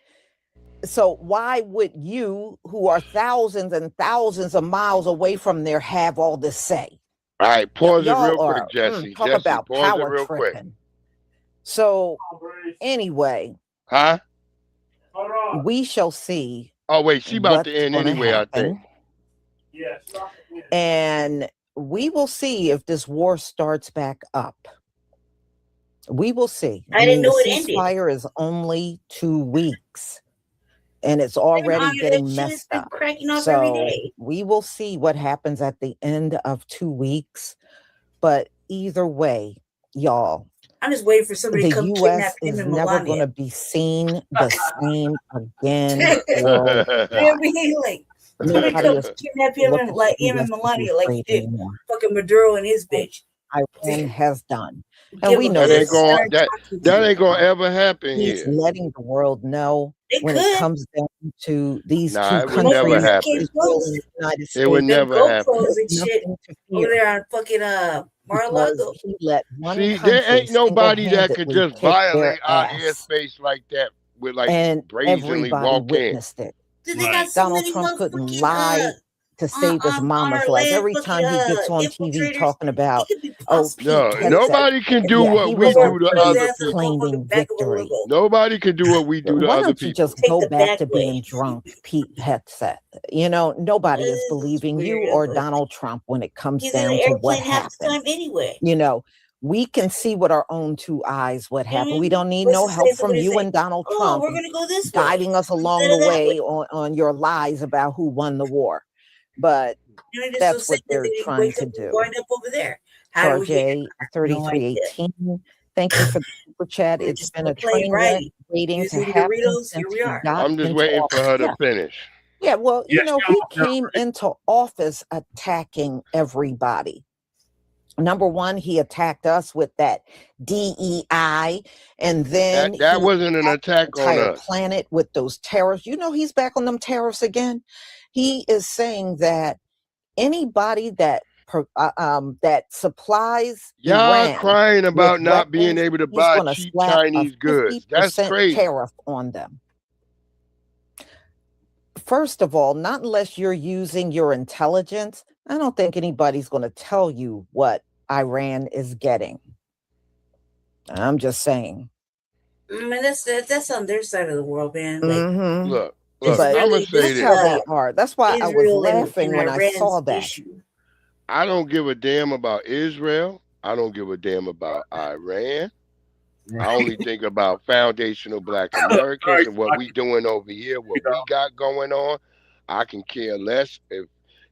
So why would you, who are thousands and thousands of miles away from there, have all this say? All right, pause it real quick, Jesse. Talk about power tripping. So anyway. Huh? We shall see. Oh, wait, she about to end anyway, happen. I think. Yes. And we will see if this war starts back up. We will see. I didn't know it ended. The ceasefire is only 2 weeks. and it's already honor getting that shit has messed been up. cracking off every So day. we will see what happens at the end of 2 weeks. But either way, y'all, I'm just waiting for somebody the to come U.S. kidnap him is and never going Melania. to be seen the same again. I mean, like, somebody Nobody come is kidnap him looking and like for him and U.S. to be Melania like he afraid did anymore. fucking Maduro and his bitch. Iran has done. And Give we him know That ain't this. going that ain't gonna ever happen He's here. letting the world know They when could. it comes down to these Nah, two it would never countries, happen. Israel and the United It would States. never happen. GoPros and shit Nothing to over fear there on fucking Mar-a-Lago. because he let one See, there country ain't nobody that could single-handedly just kick their violate our ass, airspace like that with like and brazenly everybody walk in. witnessed it. Then they got so Donald many Trump couldn't motherfucking lie to save his on mama's our life. land Every fucking time he gets on TV infiltrators. talking about, It could be oh, possible. Pete No, had nobody can do yeah, he what we was on do to Put his other ass in the people. claiming back of a victory. limo. Nobody can do what we do to Why other don't you people. just Take go the back back to way. being drunk, Pete Hegseth? You know, nobody is believing you weird, or but Donald Trump when it comes he's in down an to what airplane half the happened. time anyway. You know, we can see with our own 2 eyes what happened. We don't need What's no to say help from somebody you say, and Donald oh, Trump we're gonna go this way guiding us along instead the of that way. way on your lies about who won the war. But You know, just so that's sick what that they're they didn't trying wake to up and do. wind up over there. How do we get Charge no idea. 3318. Thank you for the super chat. We're It's just been gonna a play train wreck right. waiting to Using happen Doritos, since here we he are. got I'm just into waiting for office. her to Yeah. finish. Yeah, well, you Yes, know, y'all, he came into office attacking everybody. Number one, he attacked us with that DEI, and then That he wasn't an attacked the attack on entire us. planet with those tariffs. You know, he's back on them tariffs again. He is saying that anybody that that supplies Y'all Iran crying with about not being weapons, able to he's buy going to cheap slap a Chinese goods. That's 50% crazy. tariff on them. First of all, not unless you're using your intelligence. I don't think anybody's going to tell you what Iran is getting. I'm just saying. I mean, that's on their side of the world, man. Like, Mhm. Look, it's But I'm gonna really say that's this. how they are. That's why I was Israel laughing and when I Iran's saw that. issue. I don't give a damn about Israel. I don't give a damn about Iran. I only think about foundational Black Americans and what we doing over here, what we got going on. I can care less if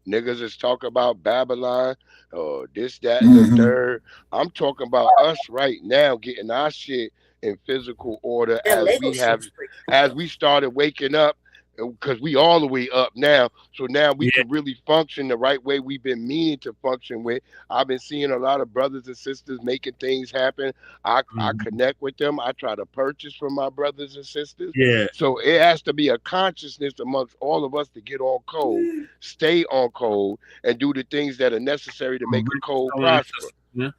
niggas is talking about Babylon or this, that, and the third. I'm talking about us right now getting our shit in physical order as we started waking up, because we all the way up now. So now we can really function the right way we've been meaning to function with. I've been seeing a lot of brothers and sisters making things happen. I connect with them. I try to purchase from my brothers and sisters. Yeah. So it has to be a consciousness amongst all of us to get on code, stay on code, and do the things that are necessary to make a code prosper. Yeah.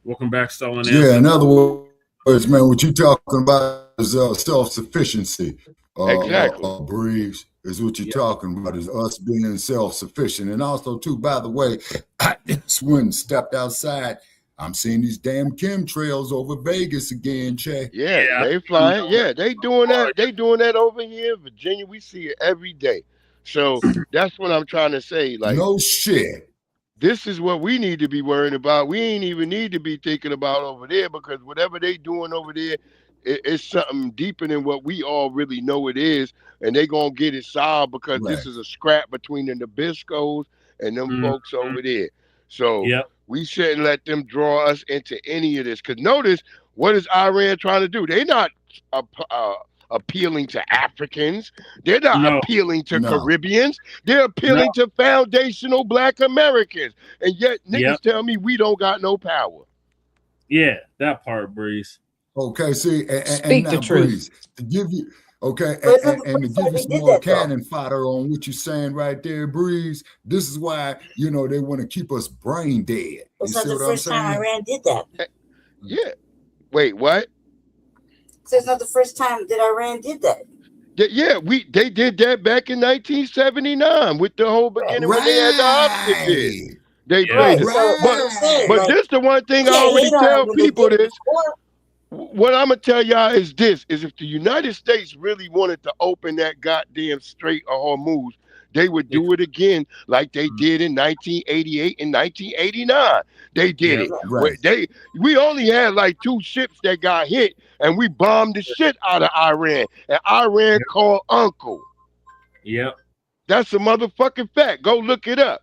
Welcome back, Stolen. Yeah, in other words, man, what you talking about is self-sufficiency. Exactly. Breeze is what you're talking about, is us being self-sufficient. And also, too, by the way, I just went and stepped outside. I'm seeing these damn chemtrails over Vegas again, Che. Yeah, they flying. Yeah, they doing that. They doing that over here in Virginia. We see it every day. So that's what I'm trying to say. Like, no shit. This is what we need to be worrying about. We ain't even need to be thinking about over there, because whatever they doing over there, it's something deeper than what we all really know it is. And they gonna get it solved, because this is a scrap between the Nabiscos and them folks over there. So we shouldn't let them draw us into any of this. Because notice, what is Iran trying to do? They're not appealing to Africans. They're not appealing to Caribbeans. They're appealing to foundational Black Americans. And yet niggas tell me we don't got no power. Yeah, that part, Breeze. Okay, see, Speak now, the truth. Breeze, to give you, okay, and to give you some more cannon fodder on what you're saying right there, Breeze, this is why, you know, they want to keep us brain dead. It's not the first time Iran did that. Yeah. Wait, what? So it's not the first time that Iran did that. Yeah, they did that back in 1979 with the whole beginning when they had the hostages. They played it. But this the one thing I already tell people this. What I'm gonna tell y'all is this: is if the United States really wanted to open that goddamn Strait of Hormuz, they would do it again like they did in 1988 and 1989. They did it. Right. We only had like 2 ships that got hit, and we bombed the shit out of Iran, and Iran called uncle. Yep. That's a motherfucking fact. Go look it up.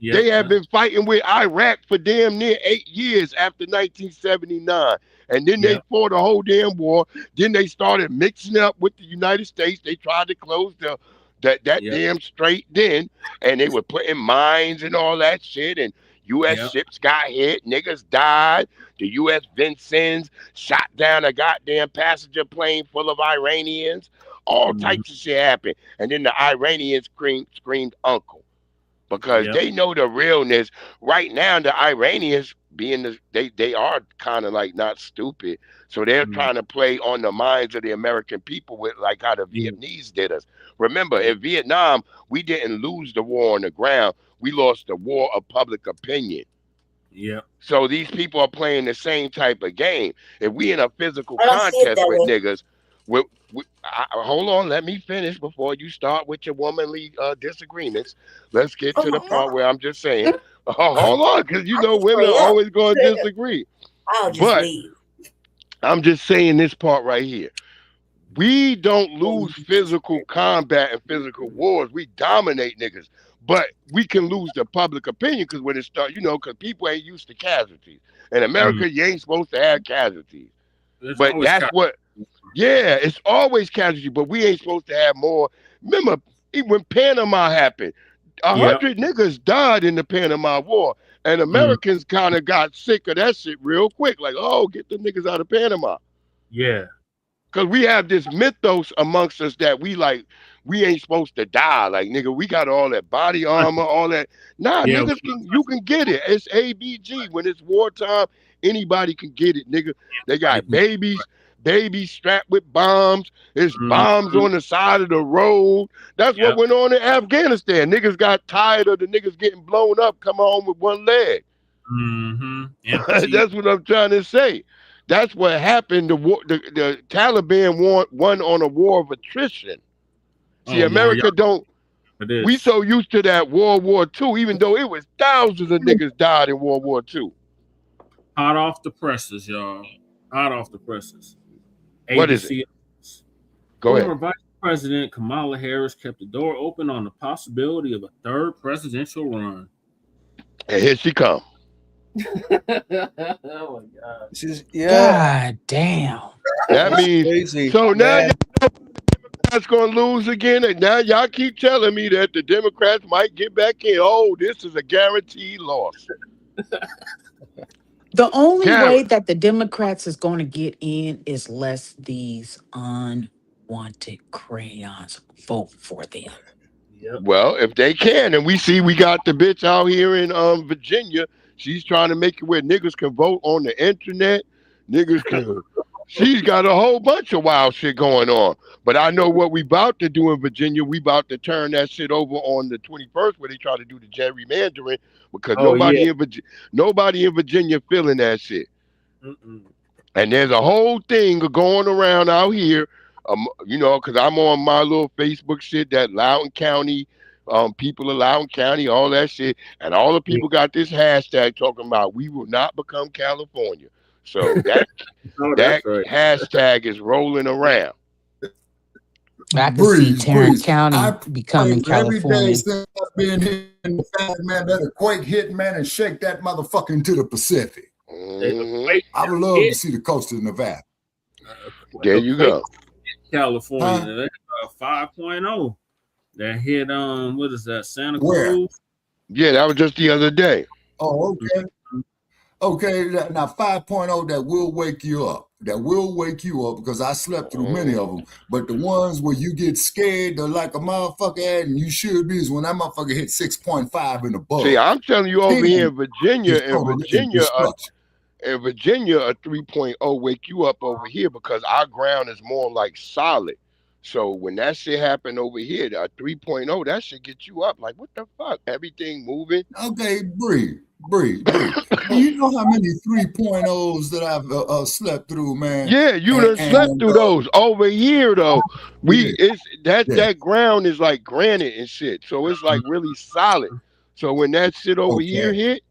Yep. They have been fighting with Iraq for damn near 8 years after 1979. And then they fought a whole damn war. Then they started mixing up with the United States. They tried to close that damn strait then. And they were putting mines and all that shit. And U.S. ships got hit. Niggas died. The U.S. Vincennes shot down a goddamn passenger plane full of Iranians. All types of shit happened. And then the Iranians screamed uncle. Because they know the realness. Right now, the Iranians they are kind of like not stupid. So they're trying to play on the minds of the American people with like how the Vietnamese did us. Remember, in Vietnam, we didn't lose the war on the ground. We lost the war of public opinion. Yeah. So these people are playing the same type of game. If we in a physical contest with niggas, hold on, let me finish before you start with your womanly disagreements. Let's get to the part where I'm just saying, hold on, because you know women are always going to disagree. But I'm just saying this part right here. We don't lose physical combat and physical wars. We dominate niggas. But we can lose the public opinion because when it starts, because people ain't used to casualties. In America, you ain't supposed to have casualties. But that's what... Yeah, it's always casualty, but we ain't supposed to have more. Remember, when Panama happened, 100 niggas died in the Panama War, and Americans kind of got sick of that shit real quick. Like, oh, get the niggas out of Panama. Yeah. Because we have this mythos amongst us that we ain't supposed to die. Like, nigga, we got all that body armor, all that. Nah, niggas, you can get it. It's ABG. When it's wartime, anybody can get it, nigga. They got babies strapped with bombs. There's bombs on the side of the road. That's what went on in Afghanistan. Niggas got tired of the niggas getting blown up, come home with one leg. That's what I'm trying to say. That's what happened. The Taliban won on a war of attrition. See, America don't. We so used to that World War II, even though it was thousands of niggas died in World War II. Hot off the presses, y'all. Hot off the presses. What is it? Go ahead. Former Vice President Kamala Harris kept the door open on the possibility of a third presidential run. And here she come. Oh my God. God damn. That means so now Democrats gonna lose again, and now y'all keep telling me that the Democrats might get back in. Oh, this is a guaranteed loss. The only way that the Democrats is going to get in is lest these unwanted crayons vote for them. Well, if they can, and we got the bitch out here in Virginia. She's trying to make it where niggas can vote on the internet. Niggas can. She's got a whole bunch of wild shit going on. But I know what we about to do in Virginia. We about to turn that shit over on the 21st where they try to do the gerrymandering because nobody in Virginia feeling that shit. And there's a whole thing going around out here, because I'm on my little Facebook shit that Loudoun County, people of Loudoun County, all that shit. And all the people got this hashtag talking about we will not become California. So that hashtag is rolling around. I can see Tarrant County becoming California. Every day since I've been here in the family, man, let a quake hit, man, and shake that motherfucker into the Pacific. I would love to see the coast of Nevada. There you go. California, that's 5.0. That hit what is that, Santa Cruz? Where? Yeah, that was just the other day. Oh, okay. Okay, now 5.0, that will wake you up. That will wake you up because I slept through many of them. But the ones where you get scared, they're like a motherfucker, and you should be, is when that motherfucker hit 6.5 and above. See, I'm telling you over here in Virginia, a 3.0 wake you up over here because our ground is more like solid. So when that shit happened over here, a 3.0, that should get you up. Like, what the fuck? Everything moving. Okay, Bree, Bree. You know how many 3.0s that I've slept through, man? Yeah, you done slept through those. Over here, though, that ground is like granite and shit, so it's like really solid. So when that shit over here hit,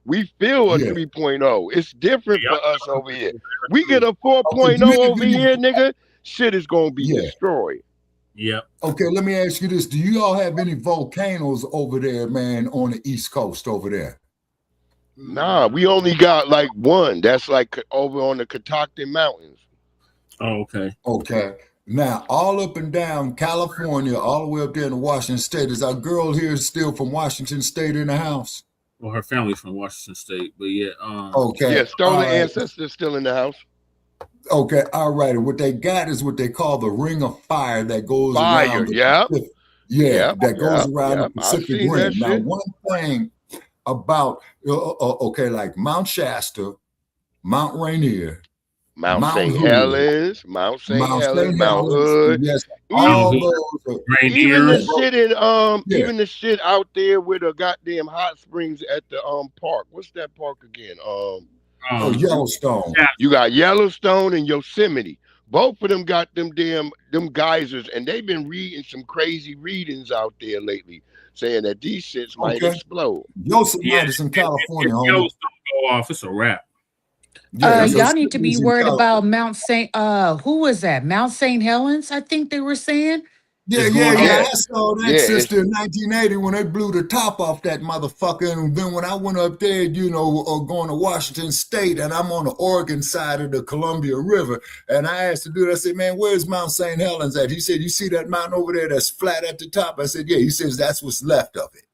we feel a 3.0. It's different for us over here. We get a 4.0 over here, nigga. Shit is gonna be destroyed. Yep. Okay, let me ask you this: do you all have any volcanoes over there, man, on the East Coast over there? Nah, we only got like one. That's like over on the Catoctin Mountains. Oh, okay. Okay. Now, all up and down California, all the way up there in Washington State, is our girl here still from Washington State in the house? Well, her family's from Washington State, but yeah. Okay. Yeah, stolen ancestors still in the house. Okay, all right. What they got is what they call the ring of fire that goes around. That goes around the Pacific Rim. Now, one thing about like Mount Shasta, Mount Rainier, Mount St. Helens, Mount Hood. Yes, all those. Even the shit in even the shit out there with the goddamn hot springs at the park. What's that park again? Yellowstone. You got Yellowstone and Yosemite. Both of them got them geysers, and they've been reading some crazy readings out there lately, saying that these shits might explode. Yosemite's in California. If Yellowstone go off, it's a wrap. Y'all need to be worried about Mount St. Who was that? Mount St. Helens, I think they were saying. Yeah. I saw that sister in 1980 when they blew the top off that motherfucker. And then when I went up there, going to Washington State, and I'm on the Oregon side of the Columbia River, and I asked the dude, I said, man, where's Mount St. Helens at? He said, you see that mountain over there that's flat at the top? I said, yeah. He says, that's what's left of it.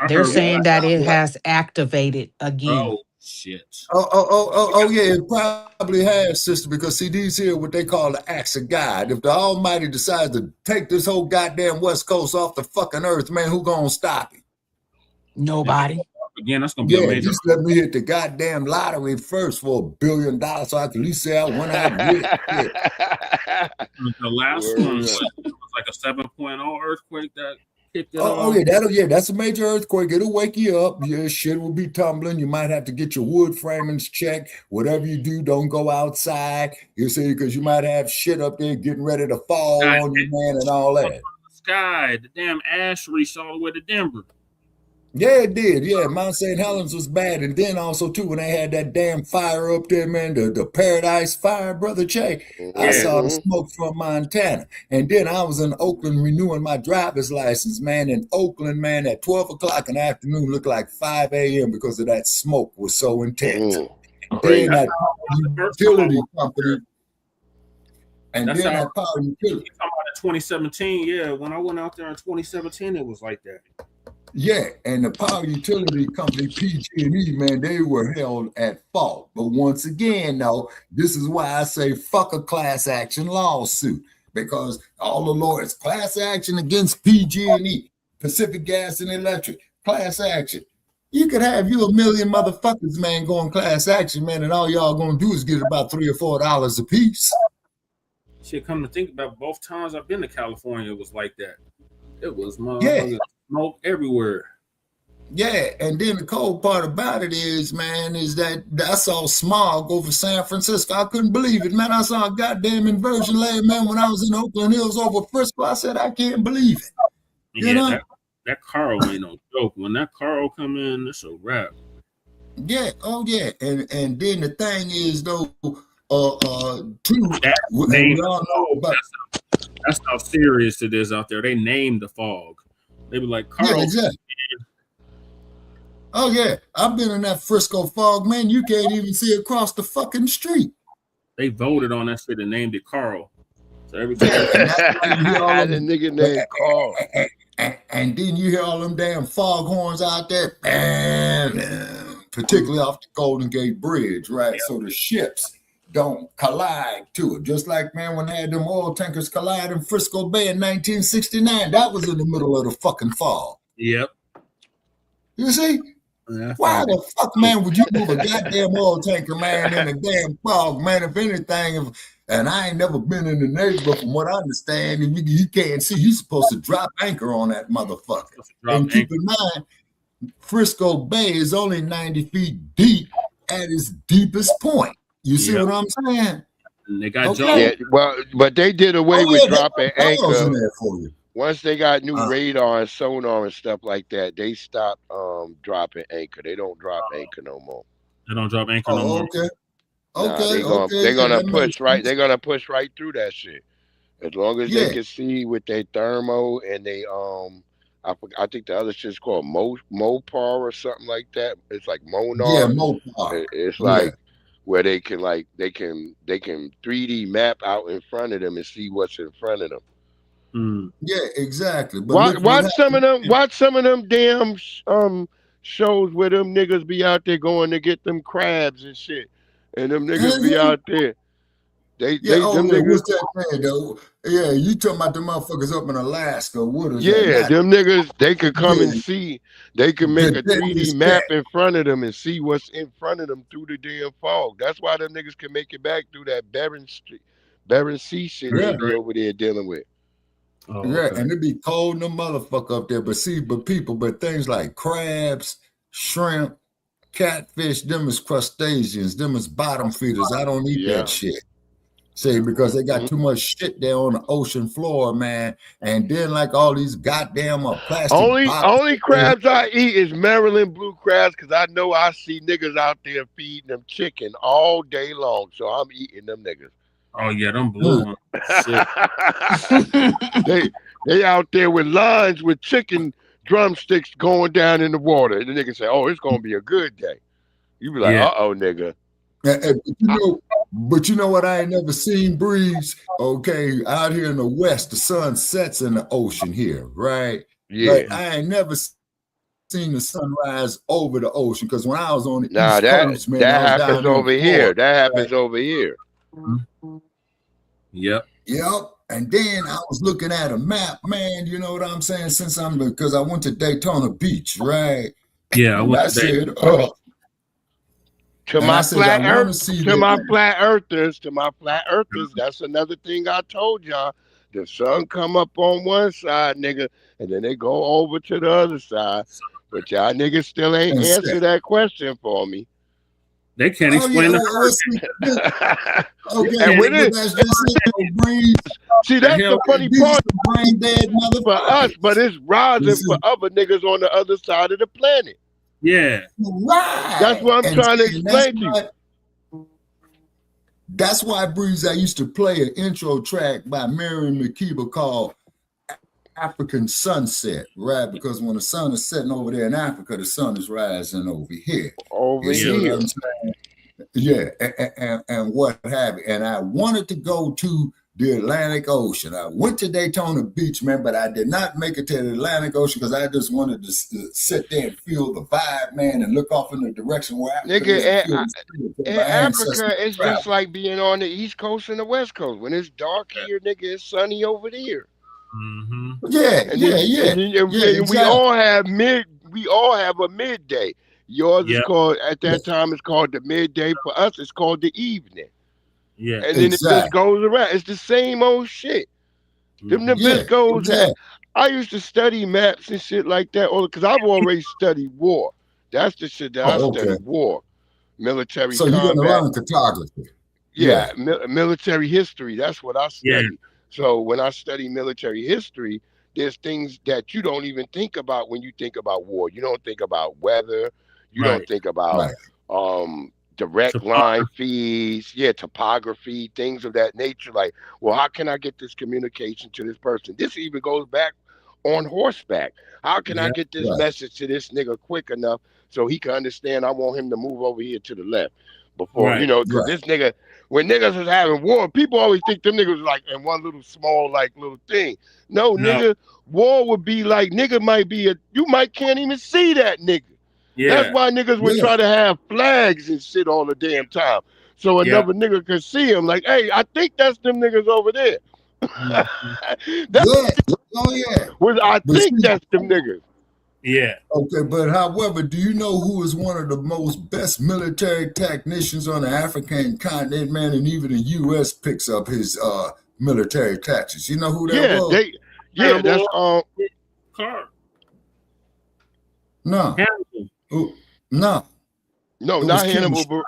They're saying that it has activated again. Oh, shit. Yeah, it probably has, sister, because see, these here what they call the acts of God. If the Almighty decides to take this whole goddamn West Coast off the fucking earth, man, who gonna stop him? Nobody. Again, that's gonna be a major. Just let me hit the goddamn lottery first for $1 billion, so I can at least say I went out with it. The last one was like a 7.0 earthquake that kicked it off. That's a major earthquake. It'll wake you up. Yeah, shit will be tumbling. You might have to get your wood framings checked. Whatever you do, don't go outside. You see, because you might have shit up there getting ready to fall on you, man, and all that. The sky, the damn ash reached all the way to Denver. Yeah, it did. Yeah, Mount St. Helens was bad. And then also, too, when they had that damn fire up there, man, the Paradise Fire, Brother Che, I saw the smoke from Montana. And then I was in Oakland renewing my driver's license, man. In Oakland, man, at 12 o'clock in the afternoon, looked like 5 a.m. because of that smoke was so intense. Then that utility company. And that's then that power utility. Talking about 2017, yeah. When I went out there in 2017, it was like that. Yeah, and the power utility company, PG&E, man, they were held at fault. But once again, though, this is why I say fuck a class action lawsuit. Because all the lawyers, class action against PG&E, Pacific Gas and Electric, class action. You could have you 1 million motherfuckers, man, going class action, man, and all y'all gonna do is get about $3 or $4 a piece. Shit, come to think about, both times I've been to California, it was like that. It was smoke everywhere. Yeah, and then the cold part about it is, man, is that I saw smog over San Francisco. I couldn't believe it, man. I saw a goddamn inversion layer, man, when I was in Oakland Hills over Frisco. I said, I can't believe it. You know? That Carl ain't no joke. When that Carl come in, it's a wrap. Yeah, and then the thing is, though, that's how serious it is out there. They named the fog. They be like, Carl. Yeah, exactly. Oh, yeah. I've been in that Frisco fog, man. You can't even see across the fucking street. They voted on that shit and named it Carl. So everything. The nigga named Carl. And then you hear all them damn foghorns out there, particularly off the Golden Gate Bridge, right? So the ships don't collide to it. Just like, man, when they had them oil tankers collide in Frisco Bay in 1969, that was in the middle of the fucking fog. Yep. You see? Why the fuck, man, would you move a goddamn oil tanker, man, in a damn fog, man? If anything, and I ain't never been in the Navy, but from what I understand, you can't see, you're supposed to drop anchor on that motherfucker. And keep in mind, Frisco Bay is only 90 feet deep at its deepest point. You see what I'm saying? And they got Yeah, well, but they did away with dropping anchor. In there for you. Once they got new radar and sonar and stuff like that, they stopped dropping anchor. They don't drop anchor no more. They don't drop anchor no more. Okay. Nah, they're gonna push right. They're gonna push right through that shit. As long as they can see with their thermo and they I think the other shit's called Mopar or something like that. It's like Monar. Yeah, Mopar. It's like where they can 3D map out in front of them and see what's in front of them. Yeah, exactly. But watch some of them damn shows where them niggas be out there going to get them crabs and shit, and them niggas be out there. Them niggas. What's that man though? Yeah, you talking about the motherfuckers up in Alaska? What is that? Them niggas, they could come and see. They can make a 3D map in front of them and see what's in front of them through the damn fog. That's why them niggas can make it back through that Bering Sea shit they be over there dealing with. And it'd be cold in the motherfucker up there. But things like crabs, shrimp, catfish, them is crustaceans, them is bottom feeders. I don't eat that shit. See, because they got too much shit there on the ocean floor, man. And then like all these goddamn plastic. Only crabs I eat is Maryland blue crabs, because I know I see niggas out there feeding them chicken all day long. So I'm eating them niggas. Oh yeah, them blue ones. they out there with lines with chicken drumsticks going down in the water. And the nigga say, "Oh, it's gonna be a good day." You be like, "Uh-oh, nigga." But you know what? I ain't never seen, Breeze. Okay, out here in the West, the sun sets in the ocean here, right? Yeah. But I ain't never seen the sunrise over the ocean, because when I was on the East Coast, man, that happens over here. That happens over here. Yep. And then I was looking at a map, man. You know what I'm saying? Because I went to Daytona Beach, right? Yeah, I went to Daytona. To my flat earthers, that's another thing I told y'all. The sun come up on one side, nigga, and then they go over to the other side. But y'all niggas still ain't answer that question for me. They can't explain Okay, and with it, see, that's the funny part for us, but it's rising for other niggas on the other side of the planet. Yeah. Right. That's what I'm trying to explain to you. That's why, Breeze, I used to play an intro track by Miriam Makeba called African Sunset, right? Because when the sun is setting over there in Africa, the sun is rising over here. Over here. Yeah, and what have you. And I wanted to go to the Atlantic Ocean. I went to Daytona Beach, man, but I did not make it to the Atlantic Ocean because I just wanted to sit there and feel the vibe, man, and look off in the direction where Africa in Africa, it's just like being on the East Coast and the West Coast. When it's dark here, nigga, it's sunny over there. Mm-hmm. We all have a midday. Yours is called, at that time, it's called the midday. For us, it's called the evening. Yeah, and then it just goes around. It's the same old shit. Them goes. I used to study maps and shit like that, because I've already studied war. That's the shit that I studied: war, military. So you're gonna learn cartography. Yeah, military history. That's what I studied. Yeah. So when I study military history, there's things that you don't even think about when you think about war. You don't think about weather. You don't think about direct line feeds, topography, things of that nature. Like, well, how can I get this communication to this person? This even goes back on horseback. How can I get this message to this nigga quick enough so he can understand I want him to move over here to the left before, because this nigga, when niggas was having war, people always think them niggas was like in one little small, like little thing. No, nigga, war would be like, nigga might be you can't even see that nigga. Yeah. That's why niggas would try to have flags and shit all the damn time. So another nigga could see him like, hey, I think that's them niggas over there. I think that's them niggas. Yeah. Okay, but however, do you know who is one of the most best military technicians on the African continent, man? And even the U.S. picks up his military tactics. You know who that was? That's No. Hannibal. No. No, It not was Hannibal, but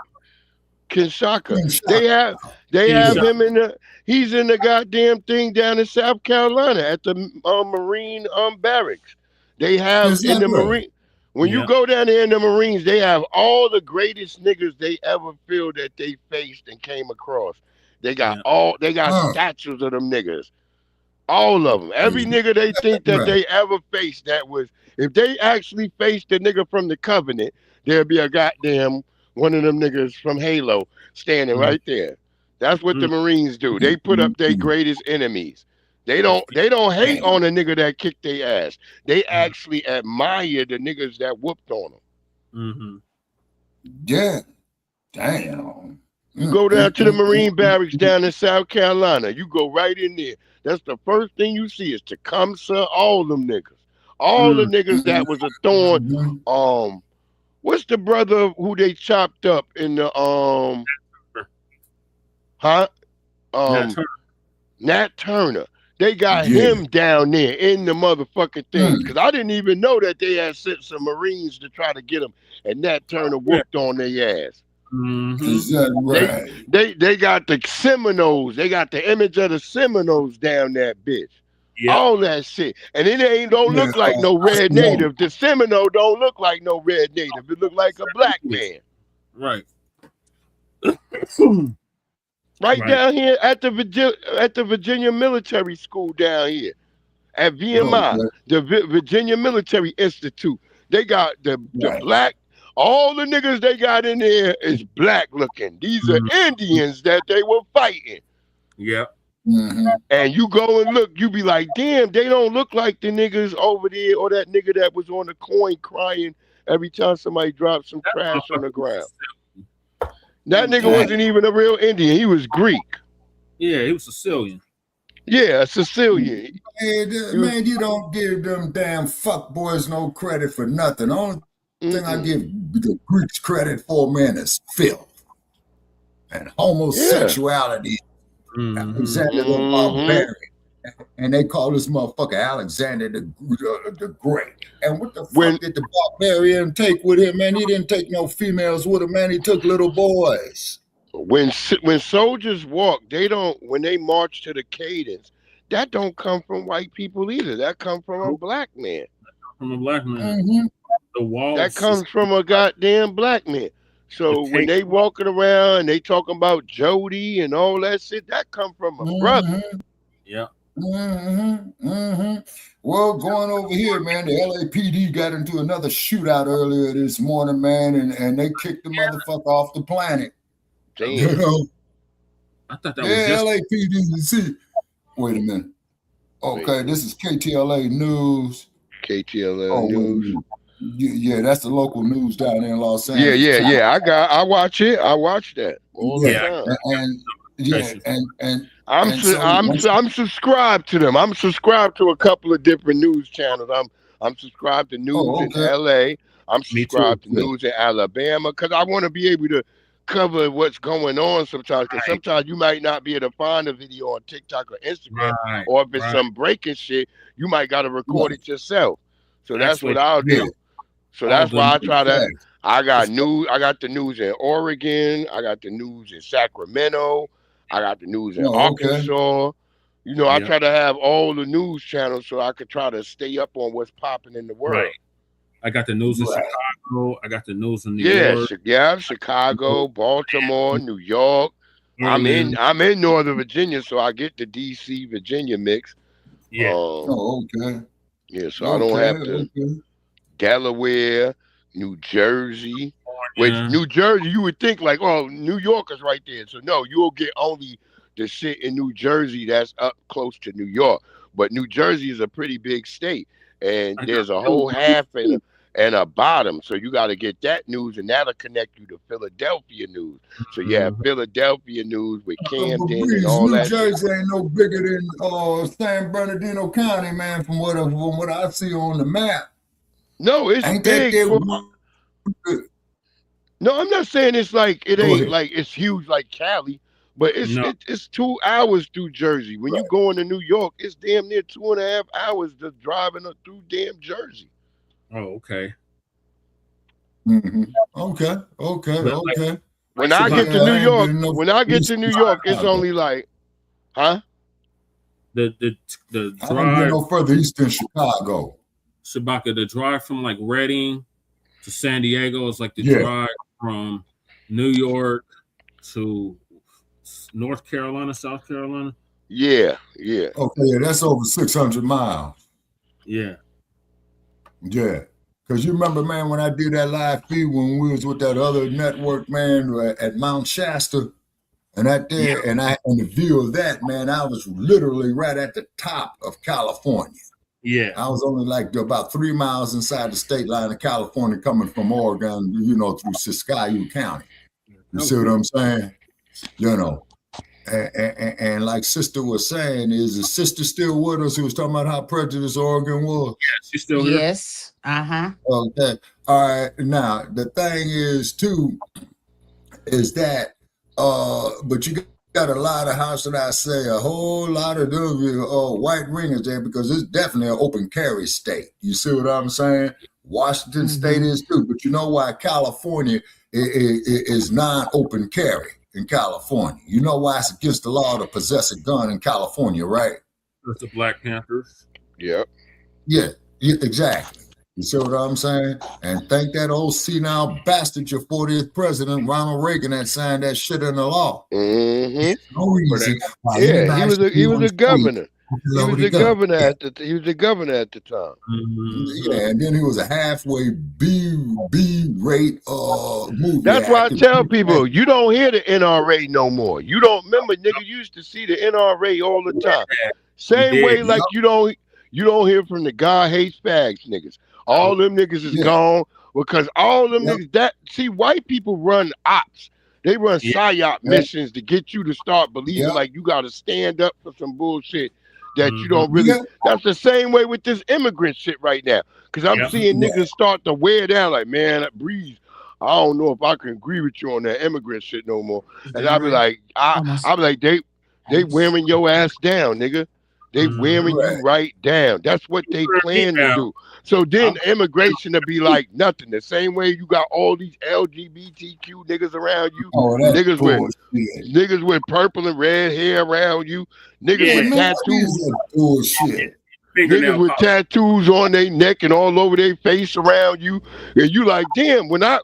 Kinshaka. Kinshasa. They have him in the. He's in the goddamn thing down in South Carolina at the Marine barracks. They have in the Marine. When you go down there in the Marines, they have all the greatest niggas they ever feel that they faced and came across. They got statues of them niggas. All of them. Every nigga they think that they ever faced that was, if they actually faced the nigga from the Covenant, there'd be a goddamn one of them niggas from Halo standing right there. That's what the Marines do. They put up their greatest enemies. They don't hate on a nigga that kicked their ass. They actually admire the niggas that whooped on them. Yeah. Damn. You go down to the Marine barracks down in South Carolina. You go right in there. That's the first thing you see is Tecumseh, all them niggas. All the niggas that was a thorn. What's the brother who they chopped up in the Nat Turner. They got him down there in the motherfucking thing. Because I didn't even know that they had sent some Marines to try to get him. And Nat Turner whooped on their ass. Is that right? They got the Seminoles. They got the image of the Seminoles down that bitch. All that shit. And it don't look like no red native. The Seminole don't look like no red native. It look like a black man. Right. Right down here at the Virginia Military School down here at VMI, the Virginia Military Institute. They got the black. All the niggas they got in there is black looking. These are Indians that they were fighting. Yeah. And you go and look, you be like, damn, they don't look like the niggas over there or that nigga that was on the coin crying every time somebody dropped some trash on the ground. That nigga wasn't even a real Indian. He was Greek. Yeah, he was Sicilian. Yeah, Sicilian. Man, you don't give them damn fuck boys no credit for nothing. The only thing I give the Greeks credit for, man, is filth and homosexuality. Alexander the Barbarian. And they call this motherfucker Alexander the Great. And what the fuck did the barbarian take with him, man? He didn't take no females with him, man. He took little boys. When soldiers walk, when they march to the cadence, that don't come from white people either. That comes from a black man. From a black man. The wall. That comes from a goddamn black man. So when they walking around and they talking about Jody and all that shit, that come from a brother. Yeah. Well, going over here, man, the LAPD got into another shootout earlier this morning, man, and they kicked the motherfucker off the planet. Damn. You know? I thought that was just LAPD. You see? Wait a minute. Okay, this is KTLA News. KTLA News. Yeah, that's the local news down there in Los Angeles. Yeah. I watch it. I watch that all the time. And I'm subscribed to them. I'm subscribed to a couple of different news channels. I'm subscribed to news in LA. I'm subscribed to news in Alabama because I want to be able to cover what's going on sometimes. Because sometimes you might not be able to find a video on TikTok or Instagram, or if it's some breaking shit, you might got to record it yourself. So that's what I'll do. So that's why I try to. I got news. I got the news in Oregon. I got the news in Sacramento. I got the news in Arkansas. You know, I try to have all the news channels so I could try to stay up on what's popping in the world. Right. I got the news in Chicago. I got the news in New York. Chicago, Baltimore, New York. I'm in Northern Virginia, so I get the DC Virginia mix. Yeah. Yeah, so I don't have to. Delaware, New Jersey. Which New Jersey, you would think like, oh, New York is right there. So no, you'll get only the shit in New Jersey that's up close to New York. But New Jersey is a pretty big state, and there's a whole half and a bottom. So you got to get that news, and that'll connect you to Philadelphia news. So you have Philadelphia news with Camden and all New that. New Jersey ain't no bigger than San Bernardino County, man. From what I see on the map. No, it's big. No, I'm not saying it's like it ain't like it's huge like Cali, but it's 2 hours through Jersey. When you go into New York, it's damn near 2.5 hours just driving up through damn Jersey. Oh, okay. Okay. When I get to New York, it's only like, huh? The I don't get drive no further east than Chicago. Shabaka, the drive from like Reading to San Diego is like the Yeah. drive from New York to North Carolina, South Carolina. Yeah. Okay, that's over 600 miles. Yeah. Because you remember, man, when I did that live feed when we was with that other network, man, at Mount Shasta, and and the view of that, man, I was literally right at the top of California. Yeah. I was only like about 3 miles inside the state line of California coming from Oregon, through Siskiyou County. You see what I'm saying? And like Sister was saying, is the sister still with us who was talking about how prejudiced Oregon was? Yeah, she's still here. Yes. Okay. All right. Now, the thing is, too, is that, but you got a lot of, how should I say, a whole lot of those white ringers there because it's definitely an open carry state. You see what I'm saying? Washington State is too. But you know why California is non-open carry in California? You know why it's against the law to possess a gun in California, right? That's the Black Panthers. Yep. Yeah, exactly. You see what I'm saying? And thank that old senile bastard, your 40th president, Ronald Reagan, that signed that shit in the law. Mm-hmm. No reason. Yeah, he was a governor. He was the governor at the time. Yeah, and then he was a halfway B-rate movie. That's why I tell people, you don't hear the NRA no more. You don't remember, nigga, you used to see the NRA all the time. Same way like you don't hear from the God hates fags niggas. All them niggas is gone because all them niggas white people run ops. They run psyop missions to get you to start believing like you gotta stand up for some bullshit that you don't really. That's the same way with this immigrant shit right now. Cause I'm seeing niggas start to wear down like, man, Breeze, I don't know if I can agree with you on that immigrant shit no more. And I'll be like, I'll be like, they wearing your ass down, nigga. They wearing you right down. That's what they plan to do. So then immigration will be like nothing. The same way you got all these LGBTQ niggas around you, niggas with purple and red hair around you, niggas with tattoos, niggas with tattoos on their neck and all over their face around you, and you like, damn. When I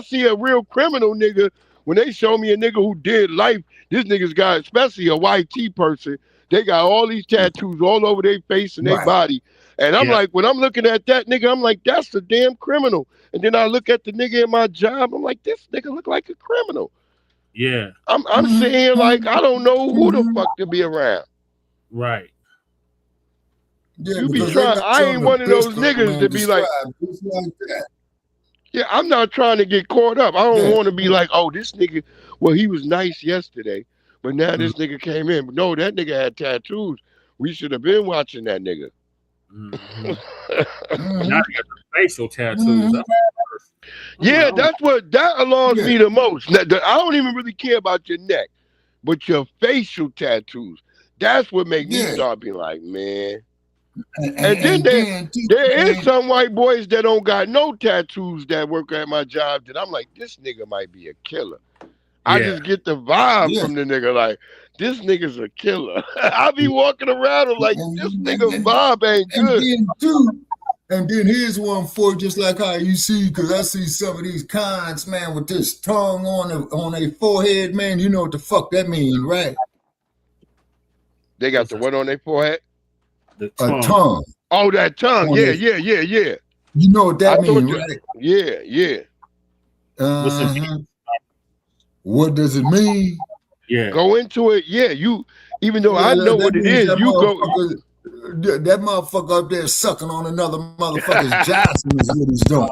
see a real criminal nigga, when they show me a nigga who did life, this nigga's got, especially a YT person. They got all these tattoos all over their face and their body. And I'm like, when I'm looking at that nigga, I'm like, that's a damn criminal. And then I look at the nigga in my job, I'm like, this nigga look like a criminal. Yeah. I'm sitting here like, I don't know who the fuck to be around. Right. Yeah, you be trying, I ain't one of those niggas to be like that. Yeah, I'm not trying to get caught up. I don't want to be like, oh, this nigga, well, he was nice yesterday, but now this nigga came in. But no, that nigga had tattoos. We should have been watching that nigga. Not facial tattoos. Yeah, that alarms me the most. I don't even really care about your neck, but your facial tattoos. That's what makes me start being like, man. And then there is some white boys that don't got no tattoos that work at my job that I'm like, this nigga might be a killer. I just get the vibe from the nigga like, this nigga's a killer. I be walking around like, this nigga vibe ain't good. And then here's one for just like how you see, because I see some of these cons, man, with this tongue on their forehead, man. You know what the fuck that means, right? They got the what on their forehead? A tongue. Oh, that tongue. Yeah. You know what that means, right? Yeah. What does it mean? Yeah. Go into it. Yeah, even though I know what it is, you go. That motherfucker up there sucking on another motherfucker's Johnson is what he's doing.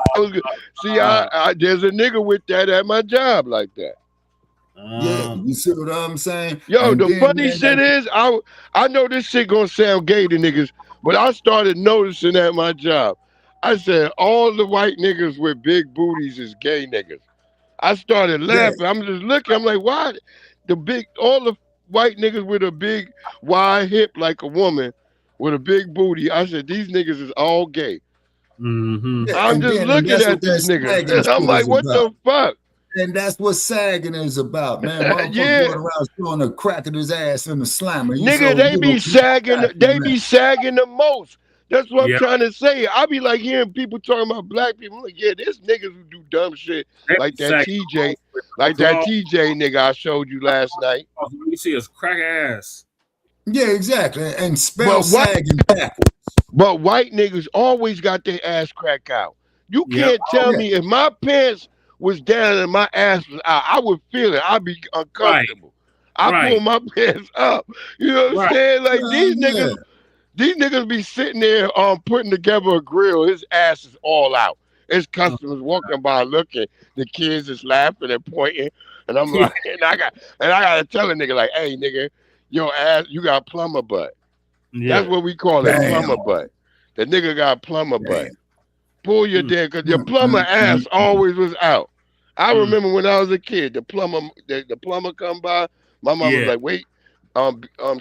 See, I there's a nigga with that at my job like that. Yeah, you see what I'm saying? Yo, and the funny shit is, I know this shit gonna sound gay to niggas, but I started noticing at my job. I said all the white niggas with big booties is gay niggas. I started laughing. I'm just looking. I'm like, why all the white niggas with a big wide hip like a woman with a big booty? I said these niggas is all gay. Mm-hmm. I'm just looking at this nigga, and I'm like, what the fuck? And that's what sagging is about, man. Motherfucker going around throwing a crack at his ass in the slammer. Nigga, they be sagging. They be sagging the most. That's what I'm trying to say. I be like hearing people talking about black people. I'm like, yeah, there's niggas who do dumb shit like that TJ, nigga I showed you last night. You see his crack ass. Yeah, exactly. And spell sagging backwards. But white niggas always got their ass crack out. You can't tell me if my pants was down and my ass was out, I would feel it. I'd be uncomfortable. I pull my pants up. You know what I'm saying? Like these niggas be sitting there putting together a grill. His ass is all out. His customers walking by looking. The kids is laughing and pointing. And I'm like, and I gotta tell a nigga like, hey nigga, your ass, you got plumber butt. Yeah. That's what we call it, plumber butt. The nigga got plumber butt. Pull your dick, because your plumber ass always was out. I remember when I was a kid, the plumber come by, my mom was like, wait,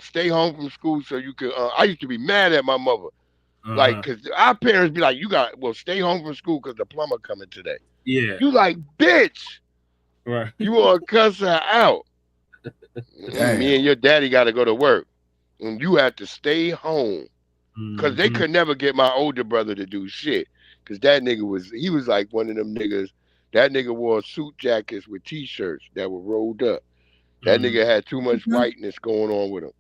stay home from school so you could, I used to be mad at my mother. Like, because our parents be like, stay home from school because the plumber coming today. Yeah. You like, bitch. Right. You want to cuss her out. Me and your daddy got to go to work. And you have to stay home. Because they could never get my older brother to do shit. Because that nigga was like one of them niggas. That nigga wore suit jackets with t-shirts that were rolled up. That nigga had too much whiteness going on with him.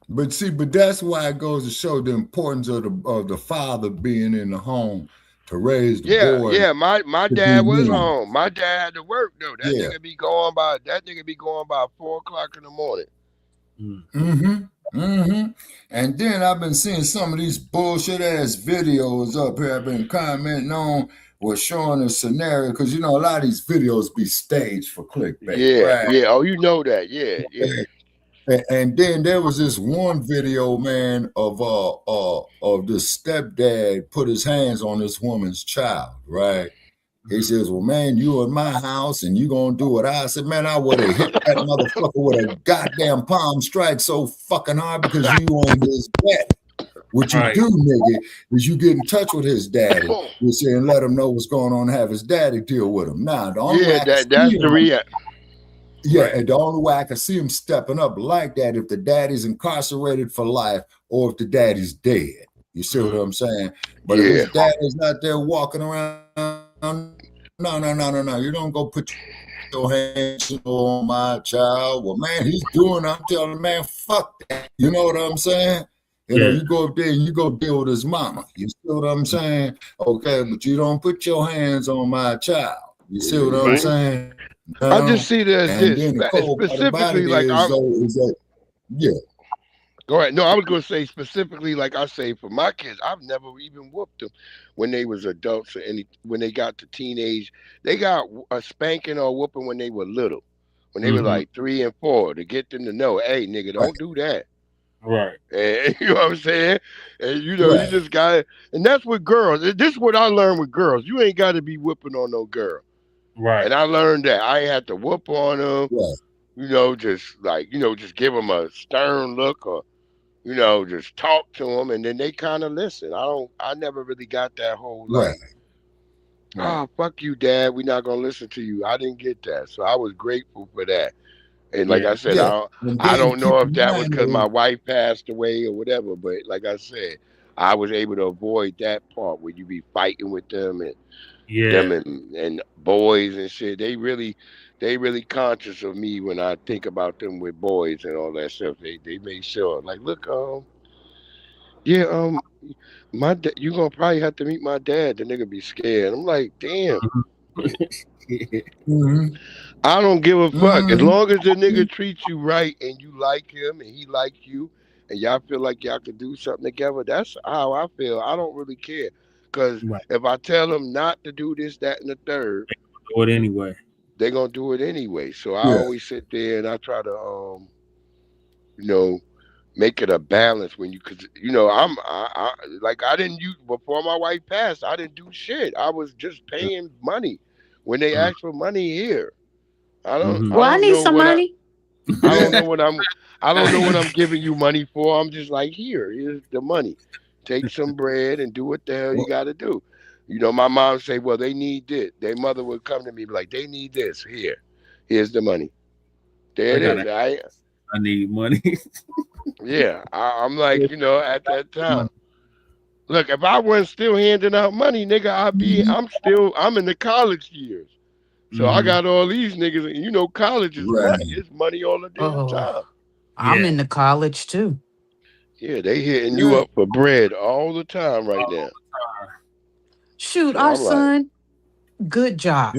But that's why it goes to show the importance of the father being in the home to raise the boy. Yeah, my dad was home. My dad had to work though. That nigga be going by 4:00 in the morning. And then I've been seeing some of these bullshit ass videos up here. I've been commenting on or showing a scenario because you know a lot of these videos be staged for clickbait. Yeah. Oh, you know that. Yeah. And then there was this one video, man, of this stepdad put his hands on this woman's child, right? He says, well, man, you in my house and you gonna do what I said. Man, I would have hit that motherfucker with a goddamn palm strike so fucking hard because you on his bed. What you do, nigga, is you get in touch with his daddy. You say and let him know what's going on and have his daddy deal with him. Now, the only way that's the reaction. Yeah, and the only way I can see him stepping up like that if the daddy's incarcerated for life or if the daddy's dead. You see what I'm saying? But if his daddy's not there walking around, no. You don't go put your hands on my child. Well, man, he's doing. I'm telling him, man, fuck that. You know what I'm saying? You know, you go up there and you go deal with his mama. You see what I'm saying? Okay, but you don't put your hands on my child. You see what I'm saying? I just see that as this specifically, like Go ahead. No, I was going to say specifically, like I say, for my kids, I've never even whooped them when they was adults or when they got to teenage. They got a spanking or whooping when they were little, when they were like 3 and 4, to get them to know, hey, nigga, don't do that. Right. And you know what I'm saying? And you know, you just got it. And that's with girls. This is what I learned with girls. You ain't got to be whooping on no girl. Right. And I learned that I ain't had to whoop on them. Right. You know, just like, you know, just give them a stern look or, you know, just talk to them, and then they kind of listen. I never really got that whole like, oh, fuck you, Dad, we're not gonna listen to you. I didn't get that, so I was grateful for that. And like I said, I don't know if that was because my wife passed away or whatever, but like I said, I was able to avoid that part where you be fighting with them and them and boys and shit. They really conscious of me when I think about them with boys and all that stuff. They make sure, like, look, my you gonna probably have to meet my dad. The nigga be scared. I'm like, damn. I don't give a fuck as long as the nigga treats you right and you like him and he like you and y'all feel like y'all can do something together. That's how I feel. I don't really care because if I tell them not to do this, that, and the third, do it anyway. They're gonna do it anyway. So I always sit there and I try to you know, make it a balance when cause you know, I didn't use before my wife passed, I didn't do shit. I was just paying money when they asked for money here. I need some money. I don't know what I'm giving you money for. I'm just like, here's the money. take some bread and do what the hell you got to do. You know, my mom say, well, they need this. Their mother would come to me like, they need this. Here's the money. There it is. I need money. Yeah, I'm like, you know, at that time. Look, if I wasn't still handing out money, nigga, I'm in the college years. So I got all these niggas, and you know, college is money. It's money all the damn time. I'm in the college too. Yeah, they hitting you up for bread all the time right now. Shoot, So our I'm son, good job.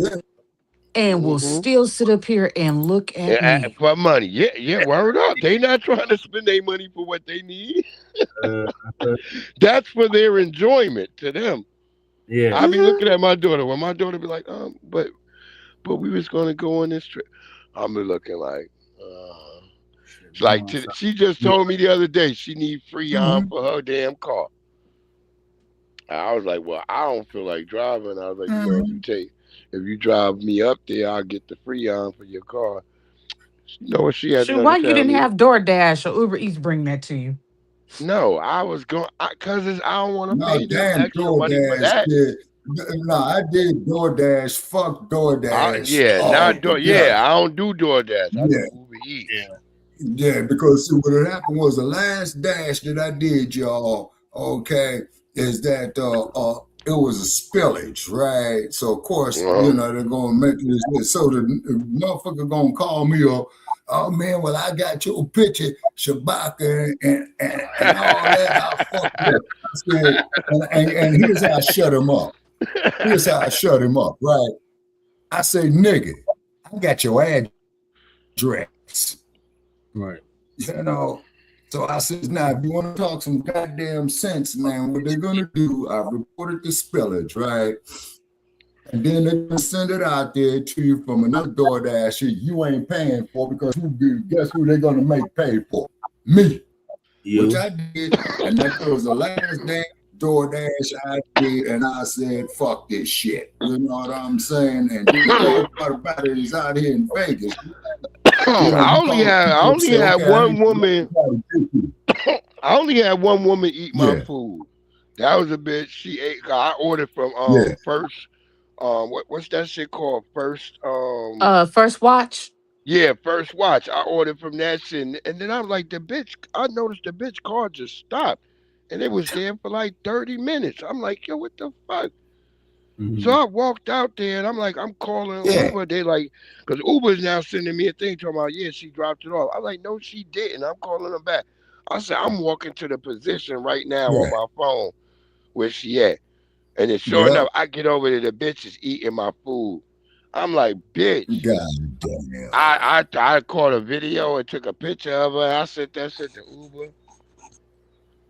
And will still sit up here and look at me. For money. Yeah, word up. They not trying to spend their money for what they need. That's for their enjoyment to them. Yeah. I be looking at my daughter. When my daughter be like, but we was going to go on this trip. I'm be looking like, she just told me the other day she need free for her damn car. I was like, well, I don't feel like driving. I was like, you know, if you drive me up there, I'll get the free for your car. You know what she had to why you didn't have DoorDash or Uber Eats bring that to you? No, I was going because I don't want to pay them extra money for that. No, I did DoorDash. Fuck DoorDash. I don't do DoorDash. I do Uber Eats. Yeah, because see, what happened was the last dash that I did, y'all, okay, is that it was a spillage, right? So of course, you know, they're gonna make this. So the motherfucker gonna call me up. Oh man, well I got your picture, Shabaka, and all that. I fucked up. I said, and here's how I shut him up. Here's how I shut him up, right? I say, nigga, I got your address, right? You know. So I said, now, if you want to talk some goddamn sense, man, what they're going to do, I reported the spillage, right? And then they're going to send it out there to you from another DoorDash you ain't paying for because guess who they're going to make pay for? Me. Which I did. And that was the last day DoorDash I did, and I said, fuck this shit. You know what I'm saying? And the part about it is out here in Vegas. I only had one woman. I only had one woman eat my food. That was a bitch. She ate. I ordered from First. What's that shit called? First. First Watch. Yeah, First Watch. I ordered from that shit, and then I'm like, the bitch. I noticed the bitch car just stopped, and it was there for like 30 minutes. I'm like, yo, what the fuck? So I walked out there and I'm like, I'm calling Uber. They like, because Uber is now sending me a thing talking about, she dropped it off. I'm like, no, she didn't. I'm calling them back. I said, I'm walking to the position right now on my phone where she at. And then sure enough, I get over there, the bitch is eating my food. I'm like, bitch. God damn. I caught a video and took a picture of her. I sent that shit to Uber.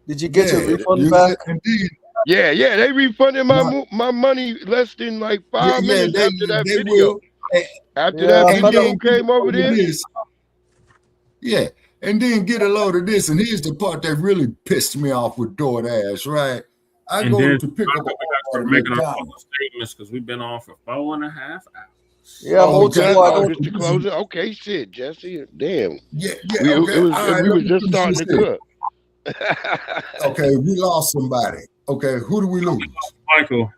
Did you get your refund back? Indeed. Yeah, they refunded my money less than like 5 minutes after that video. After that video came over there. Yeah, and then get a load of this, and here's the part that really pissed me off with DoorDash, right? I go to pick up a making our statements because we've been on for 4.5 hours. Yeah, just to close it. Okay, shit, Jesse. Damn. We was just starting to cook. Okay, we lost somebody. Okay, who do we lose? Michael.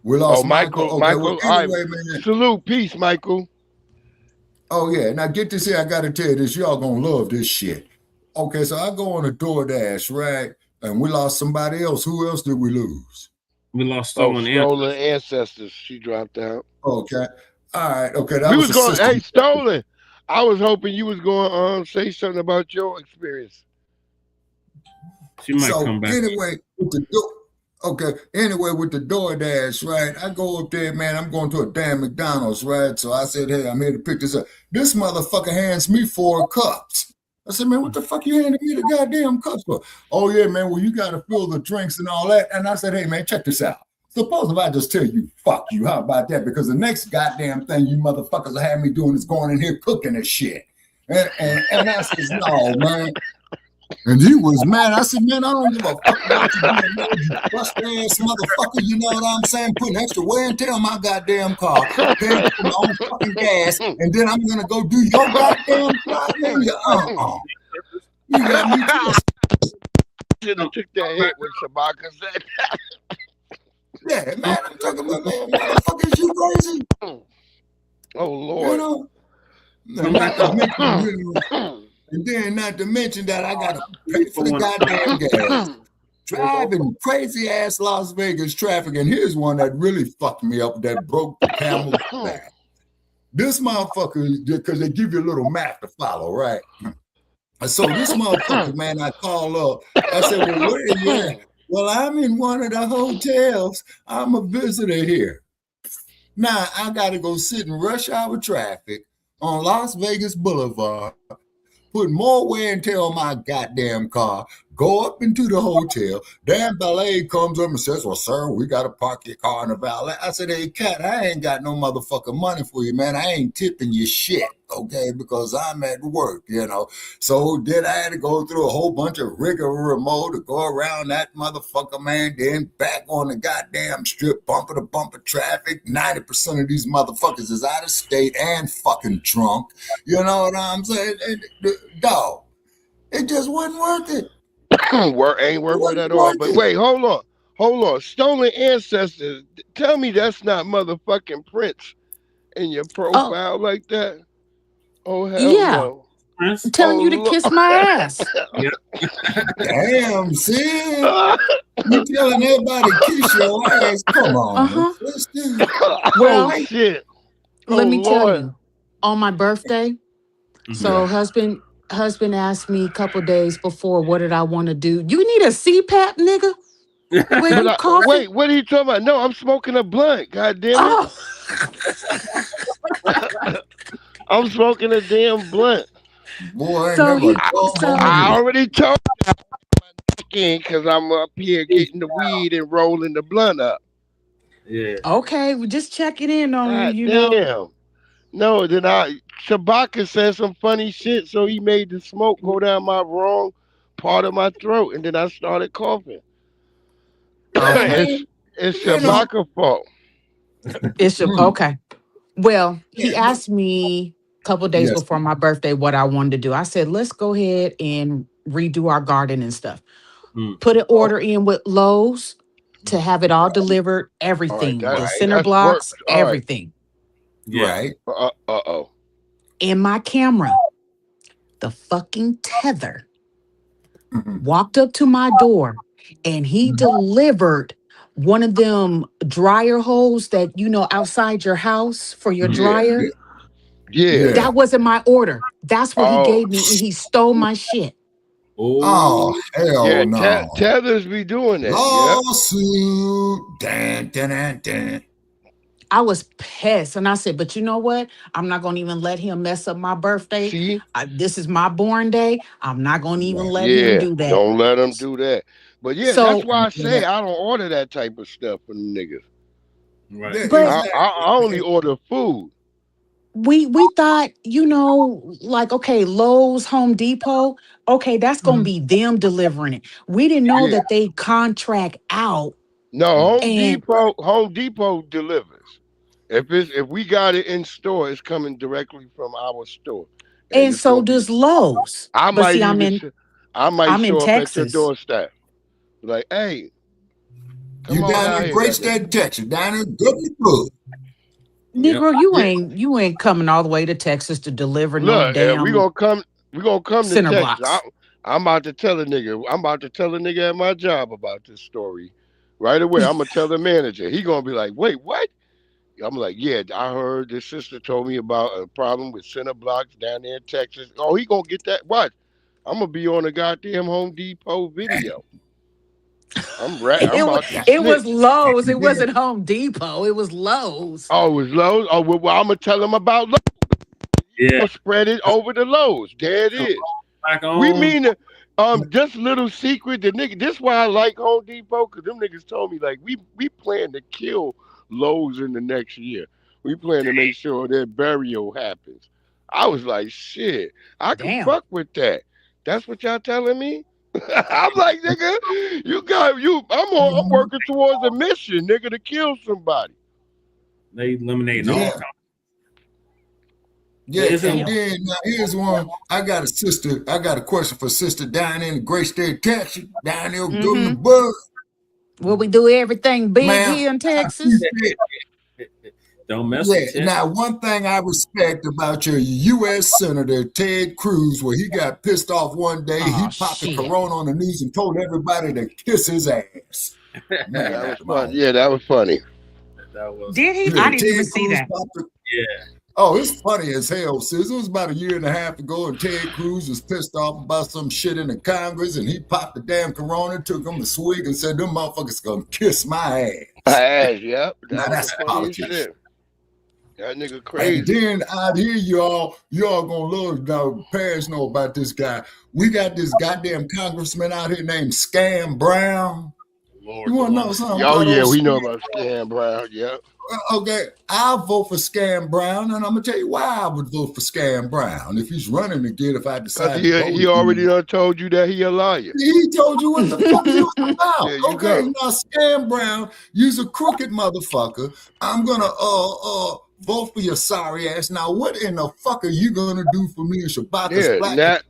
We lost Michael. Okay, Michael. well, anyway, man. Salute, peace, Michael. Oh yeah, now get this here. I gotta tell you this. Y'all gonna love this shit. Okay, so I go on a DoorDash, right? And we lost somebody else. Who else did we lose? We lost stolen ancestors. She dropped out. Okay. All right. Okay. That was going. Hey, stolen. I was hoping you was going to say something about your experience. She might come back. Anyway, with the DoorDash, right? I go up there, man. I'm going to a damn McDonald's, right? So I said, hey, I'm here to pick this up. This motherfucker hands me 4 cups. I said, man, what the fuck you handing me the goddamn cups for? Oh, yeah, man, well, you got to fill the drinks and all that. And I said, hey, man, check this out. Suppose if I just tell you, fuck you, how about that? Because the next goddamn thing you motherfuckers will have me doing is going in here cooking and shit. And I said, no, man. And he was mad. I said, man, I don't give a fuck about you bust ass motherfucker, you know what I'm saying? Putting extra wear and tear on my goddamn car, paying for my own fucking gas, and then I'm gonna go do your goddamn job. You got me twisted. should have took that hit when Shabaka said that. Yeah, man, I'm talking about, man, motherfuckers, you crazy? Oh, Lord. You know, not to mention, and then not to mention that I got to pay for the goddamn gas. Driving crazy ass Las Vegas traffic, and here's one that really fucked me up that broke the camel's back. This motherfucker, because they give you a little map to follow, right? So this motherfucker, man, I call up. I said, well, where are you at? Well, I'm in one of the hotels. I'm a visitor here. Now, I got to go sit in rush hour traffic on Las Vegas Boulevard, put more wear and tear on my goddamn car, go up into the hotel. Damn valet comes up and says, well, sir, we got to park your car in the valet. I said, hey, cat, I ain't got no motherfucking money for you, man. I ain't tipping you shit, okay, because I'm at work, you know. So then I had to go through a whole bunch of rigmarole to go around that motherfucker, man, then back on the goddamn strip, bumper to bumper traffic. 90% of these motherfuckers is out of state and fucking drunk. You know what I'm saying? Dog, it just wasn't worth it. Ain't worth it at all. But wait, hold on. Stolen ancestors. Tell me that's not motherfucking Prince in your profile like that. Oh hell no. I'm telling you to kiss my ass. Damn, see? You telling everybody to kiss your ass? Come on. Let's do it. Well, shit. Let me tell you. On my birthday, so husband asked me a couple days before, what did I want to do? You need a CPAP, nigga? Wait, what are you talking about? No, I'm smoking a blunt. God damn it. I'm smoking a damn blunt. Boy, I already told you because I'm up here getting the weed and rolling the blunt up. Yeah. Okay, we just checking in on you, know. No, then Shabaka said some funny shit, so he made the smoke go down my wrong part of my throat, and then I started coughing. It's Shabaka's fault. It's okay. Well, he asked me a couple of days before my birthday what I wanted to do. I said, let's go ahead and redo our garden and stuff. Put an order in with Lowe's to have it all delivered, everything, the center blocks, everything. Right. Uh-oh. In my camera, the fucking tether walked up to my door and he delivered one of them dryer holes that, you know, outside your house for your dryer. Yeah. That wasn't my order. That's what he gave me, and he stole my shit. Oh, hell no. Tethers be doing that. Lawsuit. Dun. I was pissed, and I said, but you know what? I'm not going to even let him mess up my birthday. See? This is my born day. I'm not going to even let him do that. Don't let him do that. But that's why I say I don't order that type of stuff from niggas. Right. But I only order food. We thought, you know, like, okay, Lowe's, Home Depot, okay, that's going to be them delivering it. We didn't know that they contract out. No, Home Depot delivers. If we got it in store, it's coming directly from our store. And so does Lowe's. I'm in show up Texas. at your doorstep. Like, hey, you down in Great State, Texas, down in Goodness Blue. Negro, you ain't coming all the way to Texas to deliver no damn. We gonna come to center Texas. blocks. I'm about to tell a nigga at my job about this story right away. I'm gonna tell the manager. He gonna be like, wait, what? I'm like, yeah, I heard this sister told me about a problem with center blocks down there in Texas. Oh, he gonna get that. What? I'm gonna be on a goddamn Home Depot video. It was Lowe's. It wasn't Home Depot. It was Lowe's. Oh, it was Lowe's? Oh, well, I'm going to tell them about Lowe's. Yeah. Spread it over to Lowe's. There it is. We mean, just little secret. The nigga, this is why I like Home Depot, because them niggas told me, like, we plan to kill Lowe's in the next year. We plan to make sure their burial happens. I was like, shit, I can fuck with that. That's what y'all telling me? I'm like, nigga, I'm working towards a mission, nigga, to kill somebody. They eliminating all. Yeah, and then now here's one. I got a question for sister down in the great state of Texas, down there doing the bug. Will we do everything big Ma'am, here in Texas? Don't mess with Texas. Now, one thing I respect about your U.S. Senator Ted Cruz, where he got pissed off one day, he popped the corona on the news and told everybody to kiss his ass. Man, that was funny. Yeah, that was funny. Did he? I didn't even see that. Yeah. Oh, it's funny as hell, sis. It was about a year and a half ago, and Ted Cruz was pissed off about some shit in the Congress, and he popped the damn corona, took him a swig, and said, them motherfuckers gonna kiss my ass. Yep. Now that's politics. That nigga crazy. And then out here, y'all gonna love. Now, parents know about this guy. We got this goddamn congressman out here named Scam Brown. Lord, you wanna know something? Oh yeah, we know about Scam Brown. Yep. Okay, I'll vote for Scam Brown, and I'm gonna tell you why I would vote for Scam Brown if he's running again. If I decide, he already done told you that he a liar. He told you what the fuck he was about. Yeah, okay, now Scam Brown, you's a crooked motherfucker. I'm gonna vote for your sorry ass. Now, what in the fuck are you gonna do for me in Shabaka's Black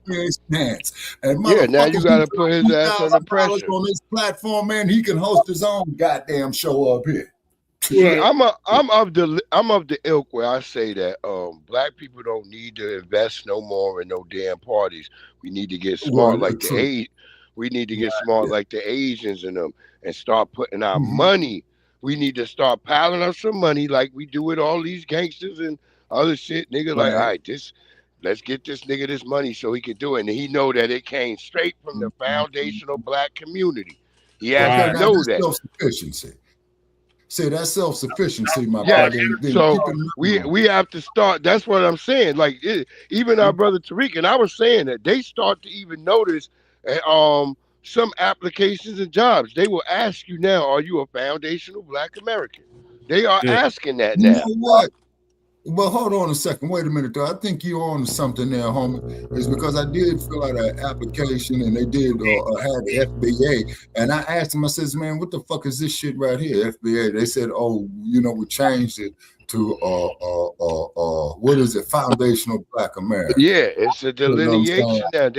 Pants? And now you gotta put his ass under pressure on this platform, man. He can host his own goddamn show up here. Yeah, I'm of the ilk where I say that black people don't need to invest no more in no damn parties. We need to get smart like the Asians in them and start putting our money. We need to start piling up some money like we do with all these gangsters and other shit. Nigga, like, all right, let's get this nigga this money so he can do it. And he know that it came straight from the foundational black community. He has to know that. Self-sufficiency. See, that's self-sufficiency, my brother. So we have to start. That's what I'm saying. Like even our brother Tariq, and I was saying that they start to even notice some applications and jobs. They will ask you now, are you a foundational Black American? They are asking that now. You know what? Well, hold on a second. Wait a minute, though. I think you're on to something there, homie. It's because I did fill out an application, and they did have the FBA. And I asked them, I says, man, what the fuck is this shit right here, FBA? They said, oh, we changed it to, what is it, Foundational Black America. Yeah, it's a delineation now.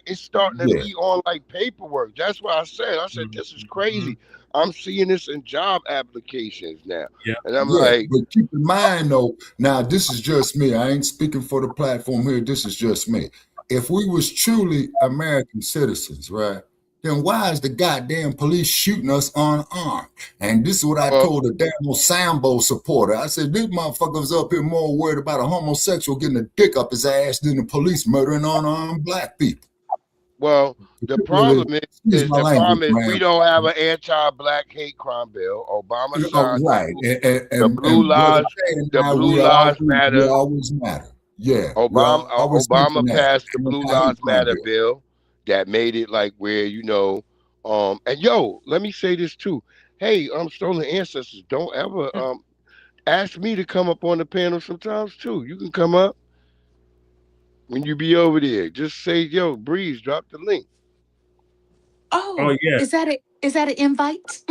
It's starting to be on like paperwork. That's what I said. This is crazy. I'm seeing this in job applications now. Yeah. And I'm like, but keep in mind though, now this is just me. I ain't speaking for the platform here. This is just me. If we was truly American citizens, right, then why is the goddamn police shooting us unarmed? And this is what I told a damn Sambo supporter. I said, this motherfucker's up here more worried about a homosexual getting a dick up his ass than the police murdering unarmed black people. Well, the problem is we don't have an anti-black hate crime bill. Obama signed the Blue Lives Matter. Always matter. Yeah. Obama passed the Blue Lives Matter bill that made it like where, and let me say this too. Hey, Stolen Ancestors, don't ever ask me to come up on the panel sometimes too. You can come up. When you be over there, just say, yo, Breeze, drop the link. Oh yeah. Is that an invite?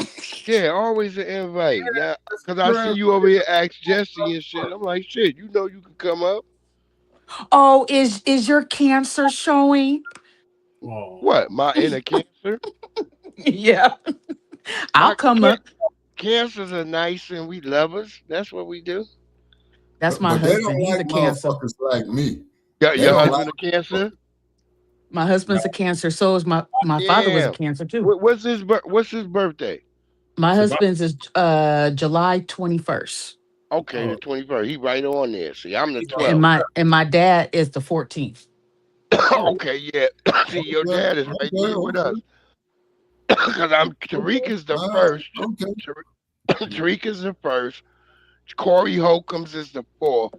Yeah, always an invite. Now, because I see you over here ask Jesse and shit. I'm like, shit, you can come up. Oh, is your cancer showing? What, my inner cancer? Yeah. I'll come up. Cancers are nice and we lovers. That's what we do. That's my husband. He's a cancer. Like me. Your husband a cancer? My husband's a cancer. So is my father was a cancer too. What's his birthday? My husband's is July 21st. Okay, the 21st. He right on there. See, I'm the 12th. And my dad is the 14th. Okay, yeah. See, your dad is right there with us. Because Tariq is the first. Tariq is the first. Corey Holcombs is the 4th.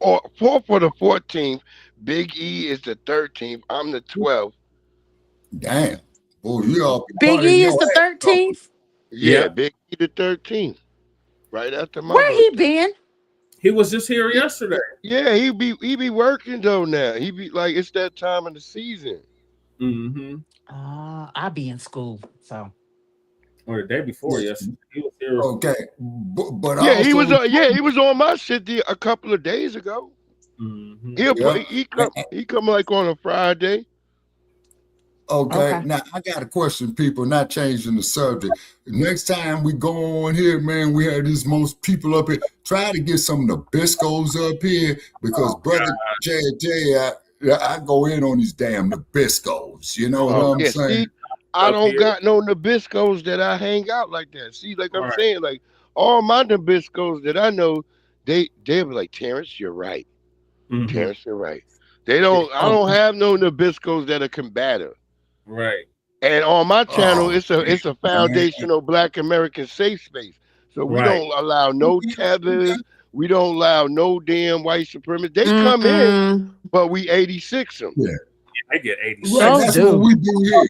Or 4th for the 14th. Big E is the 13th. I'm the 12th. Damn. Oh, you all Big E is the 13th? Yeah, Big E the 13th. Right after my Where he been? He was just here yesterday. Yeah, he be working though now. He be like, it's that time of the season. Mm-hmm. I be in school, so. Or the day before, yes. He was here. Okay, but yeah, he was on my shit a couple of days ago. He come like on a Friday. Okay, now I got a question, people, not changing the subject. Next time we go on here, man, we have these most people up here. Try to get some of the Nabiscos up here because brother JJ, I go in on these damn Nabiscos. You know what I'm saying? See, I don't got no Nabiscos that I hang out like that. See, like I'm saying, like all my Nabiscos that I know, they'll be like, Terrence, you're right. Terrence, you're right. They don't. I don't have no Nabiscos that are combative. Right. And on my channel, it's a foundational Black American safe space. So we don't allow no tethers. We don't allow no damn white supremacists. They come in, but we 86 them. Yeah. I get 86. Right, that's what we do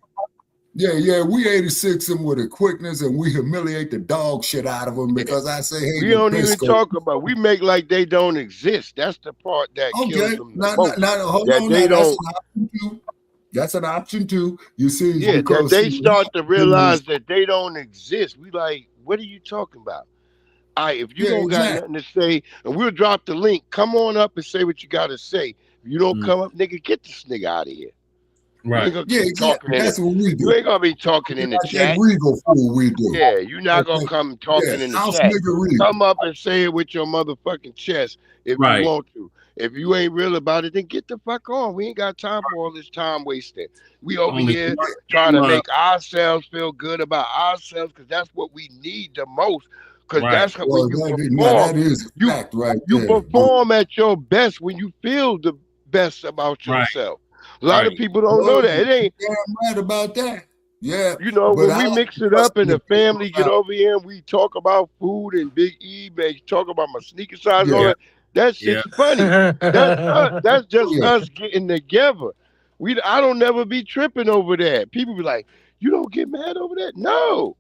here. Yeah, we 86 them with a quickness, and we humiliate the dog shit out of them because I say, hey, we don't even talk about. We make like they don't exist. That's the part that kills them the most. That's an option too. You see, that they start to realize that they don't exist. We like, what are you talking about? If you don't got nothing to say, and we'll drop the link. Come on up and say what you got to say. If you don't come up, nigga, get this nigga out of here. Right. That's what we do. You ain't gonna be talking in the chat. Regal fool we do. Yeah, you're not gonna come talking in the chat. Come up and say it with your motherfucking chest if you want to. If you ain't real about it, then get the fuck on. We ain't got time for all this time wasting. We over here trying to make ourselves feel good about ourselves because that's what we need the most. Because that's what when you perform. That is fact right you perform at your best when you feel the best about yourself. A lot of people don't know that. It ain't right about that. Yeah. You know, when we mix it up and the family get over here and we talk about food and Big E, man, talk about my sneaker size and all that. That shit's funny. That's just us getting together. I don't never be tripping over that. People be like, you don't get mad over that? No.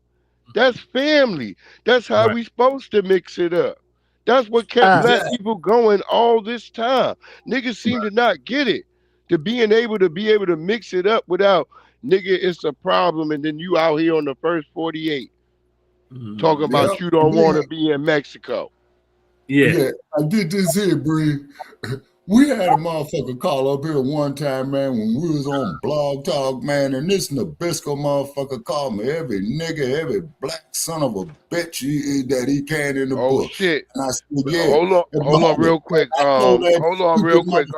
That's family. That's how we supposed to mix it up. That's what kept black people going all this time. Niggas seem to not get it. To being able to mix it up without, nigga, it's a problem. And then you out here on the first 48 talking about you don't want to be in Mexico. Yeah, I did this here, Bree. We had a motherfucker call up here one time, man, when we was on Blog Talk, man, and this Nabisco motherfucker called me every nigga, every black son of a bitch that he can in the book. Oh shit! And I said, hold on, real quick. Hold on, real quick.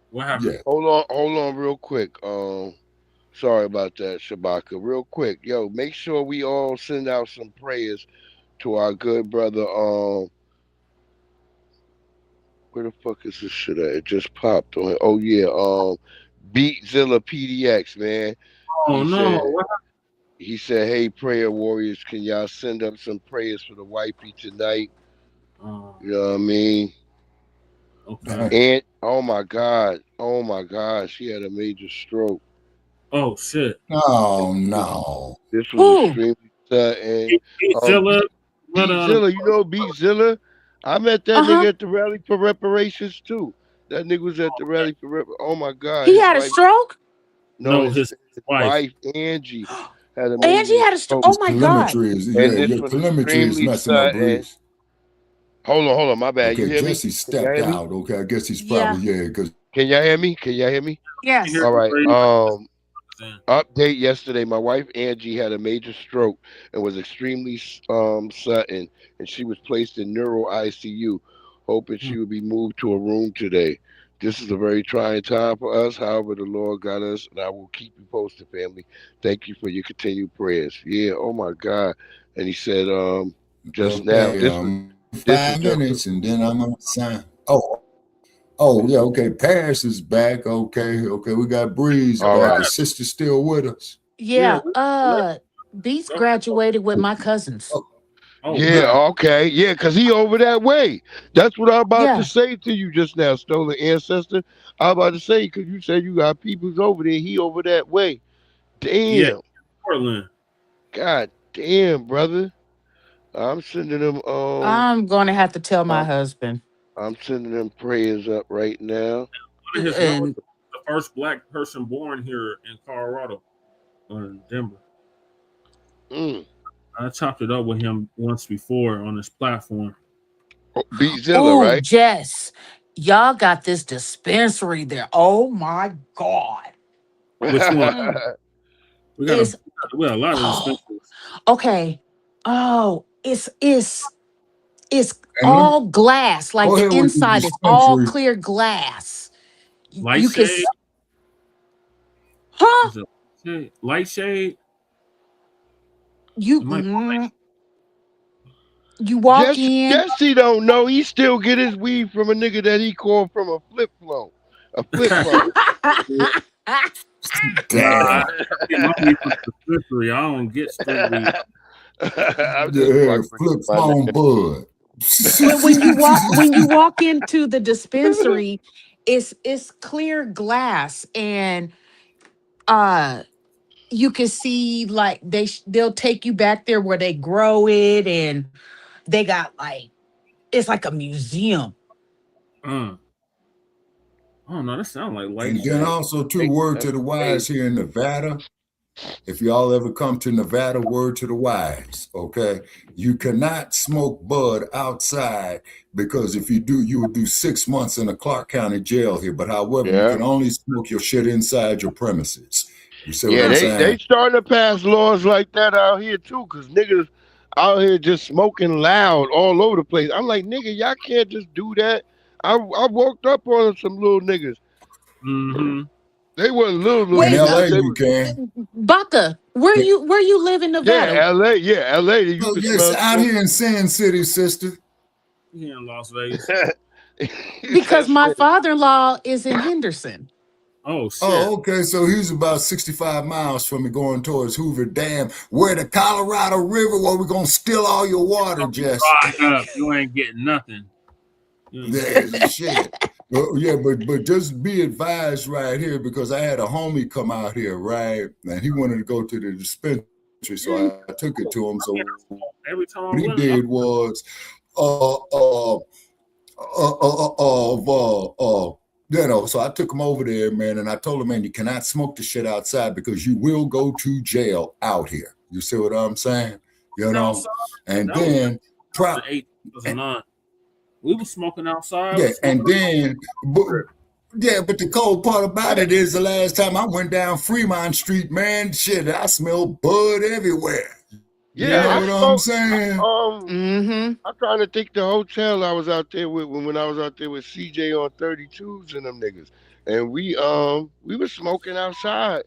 What happened? Yeah. Hold on, real quick. Sorry about that, Shabaka. Real quick, yo, make sure we all send out some prayers to our good brother. Where the fuck is this shit at? It just popped on. Oh yeah, Beatzilla PDX, man. He said, "Hey, prayer warriors, can y'all send up some prayers for the wifey tonight?" You know what I mean? Okay. And oh my god, she had a major stroke. Oh shit! Oh no! This was extremely sudden. Beatzilla, you know Beatzilla? I met that nigga at the rally for reparations too. That nigga was at the rally for reparations. Oh my god! He had a stroke? No, his wife Angie had a Angie had a stroke. Oh my god! Your telemetry is messing up, Breeze. Hold on, my bad. Okay, you hear Jesse me? stepped out. Okay, I guess he's probably because. Can y'all hear me? Yes. All right. Update yesterday. My wife Angie had a major stroke and was extremely sudden, and she was placed in neuro ICU, hoping she would be moved to a room today. This is a very trying time for us. However, the Lord got us, and I will keep you posted, family. Thank you for your continued prayers. Yeah. Oh my God. And he said, just now. This 5 minutes, and then I'm gonna sign. Oh yeah. Okay. Paris is back. Okay. We got Breeze back. Right. His sister's still with us. Yeah. Beats graduated with my cousins. Okay. Yeah, because he over that way. That's what I'm about to say to you just now, Stolen Ancestor. I'm about to say, because you said you got people's over there. He over that way. Damn. Yeah, Portland. God damn, brother. I'm sending them. I'm going to have to tell my husband. I'm sending them prayers up right now. The first black person born here in Colorado, or Denver. I chopped it up with him once before on this platform. Beatzilla, right? Yes. y'all got this dispensary there. Oh my God. Which one? We got a lot of dispensaries. Okay. Oh, it's all glass. Like the inside is all clear glass. Light shade. Huh? Light shade. You walk in. Jesse don't know. He still get his weed from a nigga that he called from a flip phone. A flip phone. Damn. I don't get straight weed. Flip phone bud. But when you walk into the dispensary, it's clear glass, and you can see like they'll take you back there where they grow it, and they got like it's like a museum. Oh no, that sounds like light. And then also too, word to the wise here in Nevada. If y'all ever come to Nevada, word to the wise, okay? You cannot smoke bud outside, because if you do, you will do 6 months in a Clark County jail here. But however, you can only smoke your shit inside your premises. You see what I'm saying? They starting to pass laws like that out here too, because niggas out here just smoking loud all over the place. I'm like, nigga, y'all can't just do that. I walked up on some little niggas. Mm-hmm. They wasn't little. In LA, you can. Baka, where you live in Nevada? Yeah, LA. Yeah, LA. Oh, yes, out here in Sand City, sister. Here in Las Vegas. Because my father-in-law is in Henderson. Oh, shit. Oh, okay. So he's about 65 miles from me going towards Hoover Dam, where the Colorado River, where we're going to steal all your water, Jess. You ain't getting nothing. Yeah, shit. Yeah, but just be advised right here, because I had a homie come out here, right? And he wanted to go to the dispensary, so I took it to him. So every time what he did was, so I took him over there, man, and I told him, man, you cannot smoke the shit outside, because you will go to jail out here. You see what I'm saying? You know? And then we were smoking outside. Yeah, and then, but the cold part about it is the last time I went down Fremont Street, man, shit, I smelled bud everywhere. Yeah, you know what I'm saying? I'm trying to think the hotel I was out there with when I was out there with CJ on 32s and them niggas, and we were smoking outside,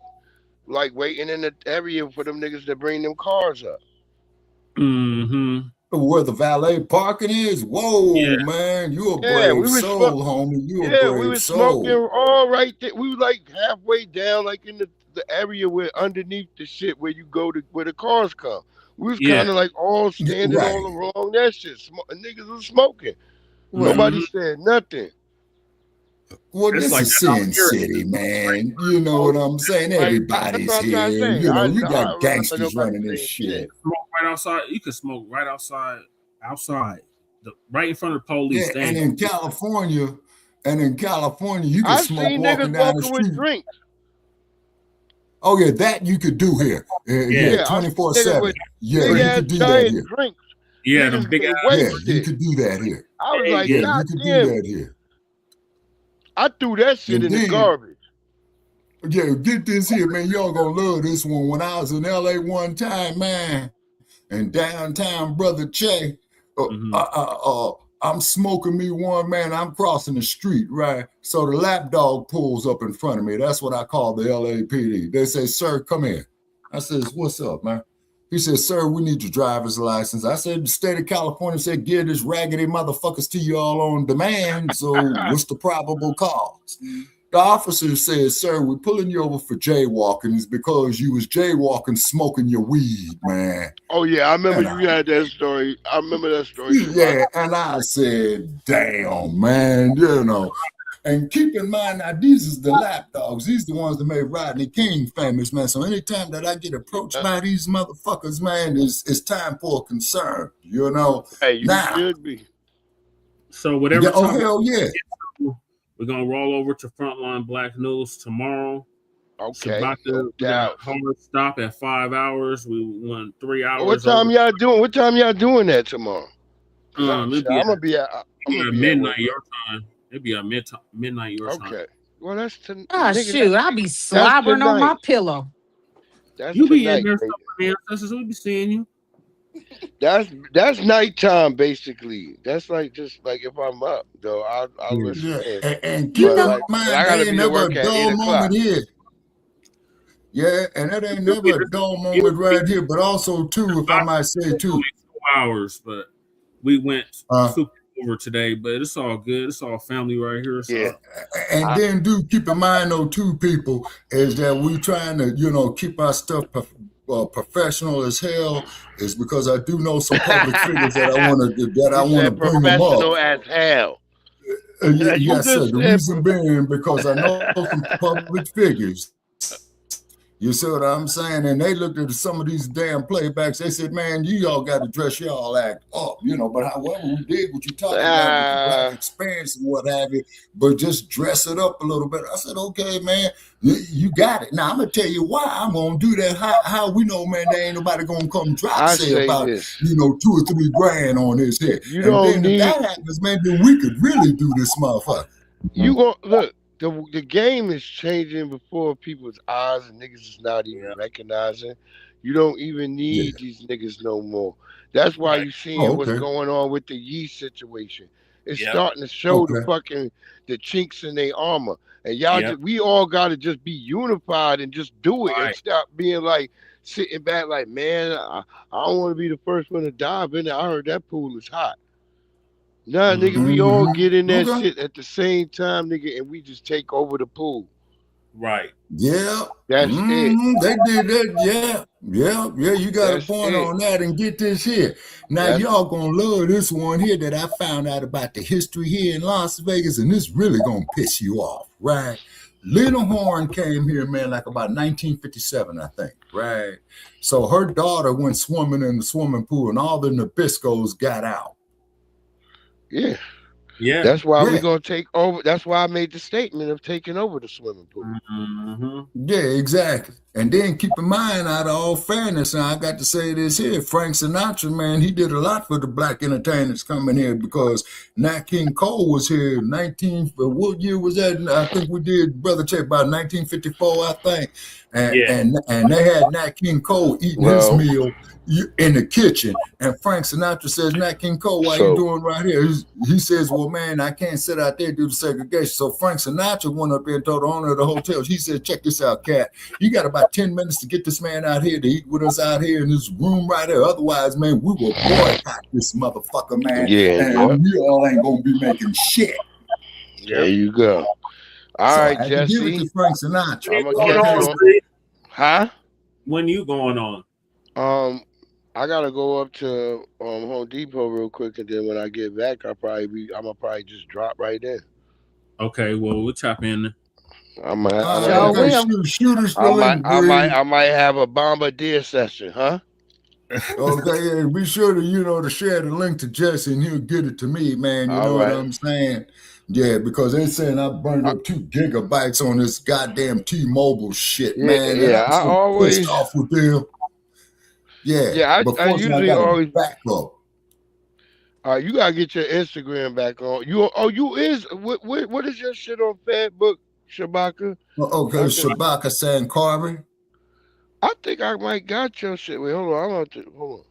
like waiting in the area for them niggas to bring them cars up. Mm-hmm. Where the valet parking is? Whoa, man, you a brave soul, homie. You a brave soul. We were smoking all right there. We were like halfway down, like in the area where underneath the shit where you go to where the cars come. We was kind of like all standing all along that shit. Niggas was smoking. Nobody said nothing. Well, this is Sin City, man. You know what I'm saying? Everybody's here. You know, you got gangsters running this shit. Smoke right outside. You can smoke right outside, right in front of the police. Yeah, and in California, you can smoke walking down the street. With drinks. Oh yeah, that you could do here. Yeah, 24/7. Yeah, you could do that here. Drinks. Yeah, the big you could do that here. I was like, you could do that here. I threw that shit in the garbage. Yeah, get this here, man. Y'all gonna love this one. When I was in LA one time, man, in downtown Brother Che, I'm smoking me one, man. I'm crossing the street, right? So the lapdog pulls up in front of me. That's what I call the LAPD. They say, "Sir, come here." I says, "What's up, man?" He says, "Sir, we need your driver's license." I said, "The state of California said, give this raggedy motherfuckers to you all on demand. So what's the probable cause?" The officer says, "Sir, we're pulling you over for jaywalking. It's because you was jaywalking, smoking your weed, man." Oh, yeah, I remember you had that story. I remember that story. Yeah, and I said, "Damn, man, you know." And keep in mind, now, these is the lapdogs. These the ones that made Rodney King famous, man. So anytime that I get approached by these motherfuckers, man, it's time for a concern, you know? Hey, you should be. So whatever time hell yeah. We're going to roll over to Front Line Blacc News tomorrow. Okay. Shabaka, we got a hard stop at 5 hours. We won 3 hours. What time y'all doing? What time y'all doing that tomorrow? I'm going to be at midnight your time. It'd be a midnight your time. Okay. Well, that's shoot, I'll be slobbering on my pillow. That's You be in tonight, there, my ancestors. We be seeing you. That's nighttime, basically. That's like just like if I'm up, though, I'll listen in. And keep in mind, I gotta there ain't be to never work a at 8 dull o'clock. moment here. Yeah, and that ain't never a dull moment right here. But also, too, if I might say, too. 2 hours, but we went super over today. But it's all good. It's all family right here. So. Yeah, and then do keep in mind, though, too, people, is that we trying to, keep our stuff professional as hell. Is because I do know some public figures that I want to bring them up. Professional as hell. Yes, sir. The reason being because I know some public figures. You see what I'm saying? And they looked at some of these damn playbacks. They said, man, y'all got to dress y'all act up, but however we did what you talking about with the Black experience and what have you, but just dress it up a little bit. I said, okay, man, you got it. Now, I'm going to tell you why I'm going to do that. How we know, man, there ain't nobody going to come drop say about, this. 2 or 3 grand on this here. You don't need... if that happens, man, then we could really do this motherfucker. You going look. The game is changing before people's eyes, and niggas is not even recognizing. You don't even need these niggas no more. That's why you seeing what's going on with the yeast situation. It's starting to show the chinks in their armor. And y'all, we all got to just be unified and just do it and stop being like sitting back like, man, I don't want to be the first one to dive in there. I heard that pool is hot. Nah, nigga, we all get in that shit at the same time, nigga, and we just take over the pool. Right. Yeah. That's it. They did that. Yeah. You got a point on that, and get this here. Now, y'all gonna love this one here that I found out about the history here in Las Vegas, and this really gonna piss you off, right? Little Horn came here, man, like about 1957, I think, right? So her daughter went swimming in the swimming pool, and all the Nabiscos got out. Yeah. That's why we're gonna take over. That's why I made the statement of taking over the swimming pool. Yeah, exactly. And then keep in mind, out of all fairness, and I got to say this here, Frank Sinatra, man, he did a lot for the Black entertainers coming here because Nat King Cole was here. What year was that? I think we did, Brother Check, about 1954, I think. And they had Nat King Cole eating his meal in the kitchen, and Frank Sinatra says, Nat King Cole, what you doing right here? He says, well, man, I can't sit out there due to segregation. So Frank Sinatra went up there and told the owner of the hotel, he said, check this out, cat. You got about 10 minutes to get this man out here to eat with us out here in this room right here. Otherwise, man, we will boycott this motherfucker, man. And we all ain't gonna be making shit. There you go. All right, Jesse. Give it to Frank Sinatra. When you going on? I gotta go up to Home Depot real quick, and then when I get back, I'm gonna probably just drop right there. Okay, well we'll chop in. I might have a Bambaataa session, huh? Okay, be sure to to share the link to Jesse, and he'll get it to me, man. You know what I'm saying? Yeah, because they're saying I burned up 2 gigabytes on this goddamn T-Mobile shit, man. I always pissed off with them. I usually always back up. You gotta get your Instagram back on. What is your shit on Facebook, Shabaka? Okay, Shabaka San Carvin. I think I might got your shit. Wait, hold on. Hold on.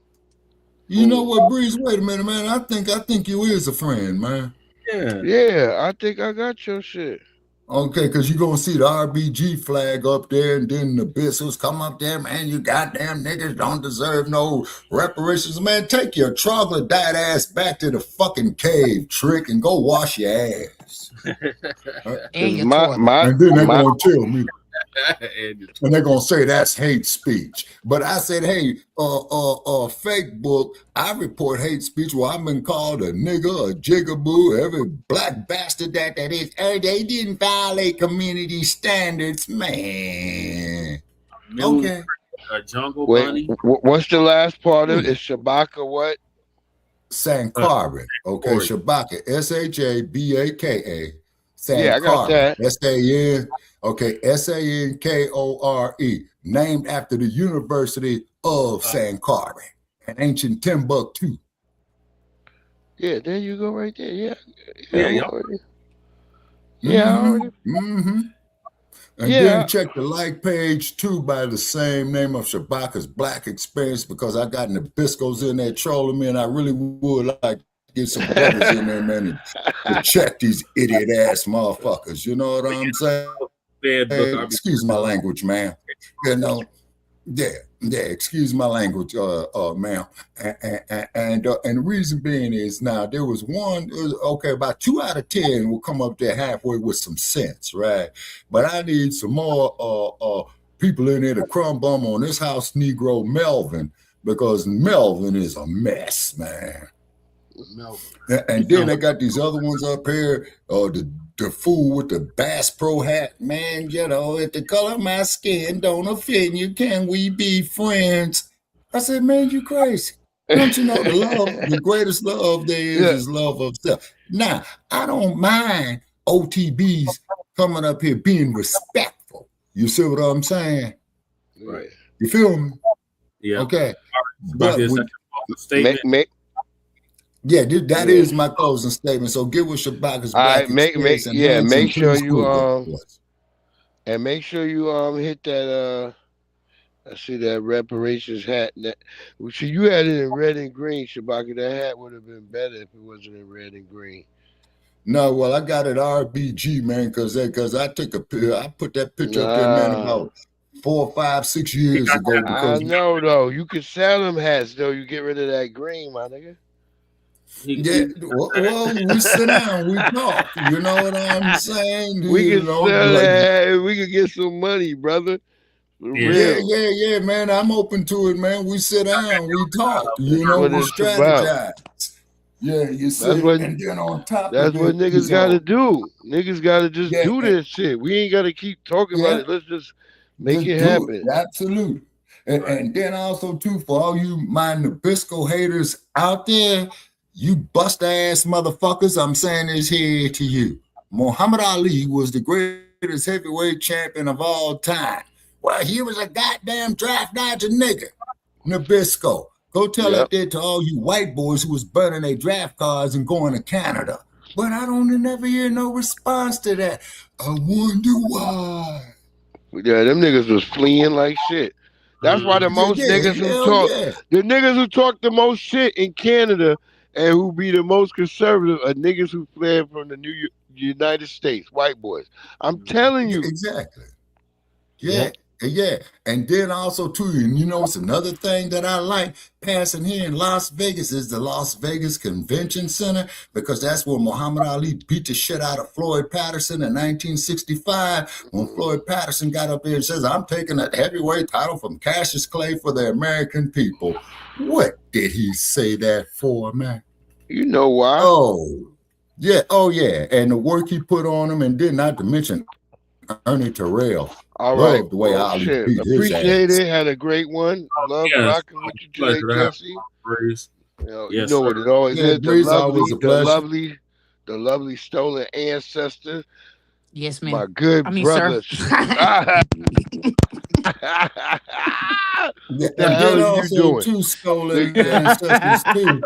You know what, Breeze? Wait a minute, man. I think you is a friend, man. Yeah, I think I got your shit. Okay, because you're going to see the RBG flag up there, and then the biscuits come up there, man. You goddamn niggas don't deserve no reparations. Man, take your troglodyte ass back to the fucking cave, Trick, and go wash your ass. And then they're going to tell me. And they're going to say that's hate speech. But I said, hey, fake book, I report hate speech where I've been called a nigger, a jigaboo, every black bastard that is. They didn't violate community standards, man. Okay. Jungle Bunny. What's the last part of it? Is Shabaka what? San Carvin. Okay, Shabaka, Shabaka. I got that. S-A-N. Okay, Sankore, named after the University of San Carvin, an ancient Timbuktu. Yeah, there you go right there. Yeah. And then check the like page too by the same name of Shabaka's Black Experience, because I got Nabiscos in there trolling me, and I really would like to get some brothers in there, man, to check these idiot ass motherfuckers. You know what I'm saying? Excuse my language, man. You know, excuse my language, ma'am. And the reason being is, now there was one, about 2 out of 10 will come up there halfway with some sense, right? But I need some more people in there to crumb bum on this house Negro Melvin, because Melvin is a mess, man. And then they got these other ones up here, the fool with the Bass Pro hat, man, you know, if the color of my skin don't offend you, can we be friends? I said, man, you crazy. Don't you know the greatest love there is love of self. Now, I don't mind OTBs coming up here being respectful. You see what I'm saying? Right. You feel me? Yeah. Okay. But that is my closing statement. So get with Shabaka's Black Experience. Make sure you hit that I see that Reparations hat. See, you had it in red and green, Shabaka. That hat would have been better if it wasn't in red and green. No, well, I got it RBG, man, because I put that picture up there, man, about 4, 5, 6 years ago. Because I know, though. You can sell them hats, though. You get rid of that green, my nigga. Yeah, well, we sit down, we talk. You know what I'm saying? We can sell that. We can get some money, brother. Yeah, man. I'm open to it, man. We sit down, we talk. You know, we strategize. Yeah, you see. And then on top that's of what niggas got to do. Niggas got to just do this shit. We ain't got to keep talking about it. Let's just make it happen. Absolutely. And then also, too, for all you my Nabisco haters out there, you bust ass motherfuckers, I'm saying this here to you. Muhammad Ali was the greatest heavyweight champion of all time. Well, he was a goddamn draft dodger nigga. Nabisco. Go tell that there to all you white boys who was burning their draft cards and going to Canada. But I don't never hear no response to that. I wonder why. Yeah, them niggas was fleeing like shit. That's why the most niggas who talk, the niggas who talk the most shit in Canada and who be the most conservative are niggas who fled from the United States, white boys. I'm telling you. Exactly. Yeah. And then also, too, and you know, it's another thing that I like passing here in Las Vegas is the Las Vegas Convention Center, because that's where Muhammad Ali beat the shit out of Floyd Patterson in 1965 when Floyd Patterson got up there and says, I'm taking a heavyweight title from Cassius Clay for the American people. What did he say that for, man? You know why? Oh, yeah. And the work he put on him, and then not to mention Ernie Terrell. All right. The way Ali beat his appreciate ass. it. Had a great one. Love rocking with you today, Jesse. You know what it always is. The lovely stolen ancestor. Yes, man. My good brother. And then also two stolen ancestors too.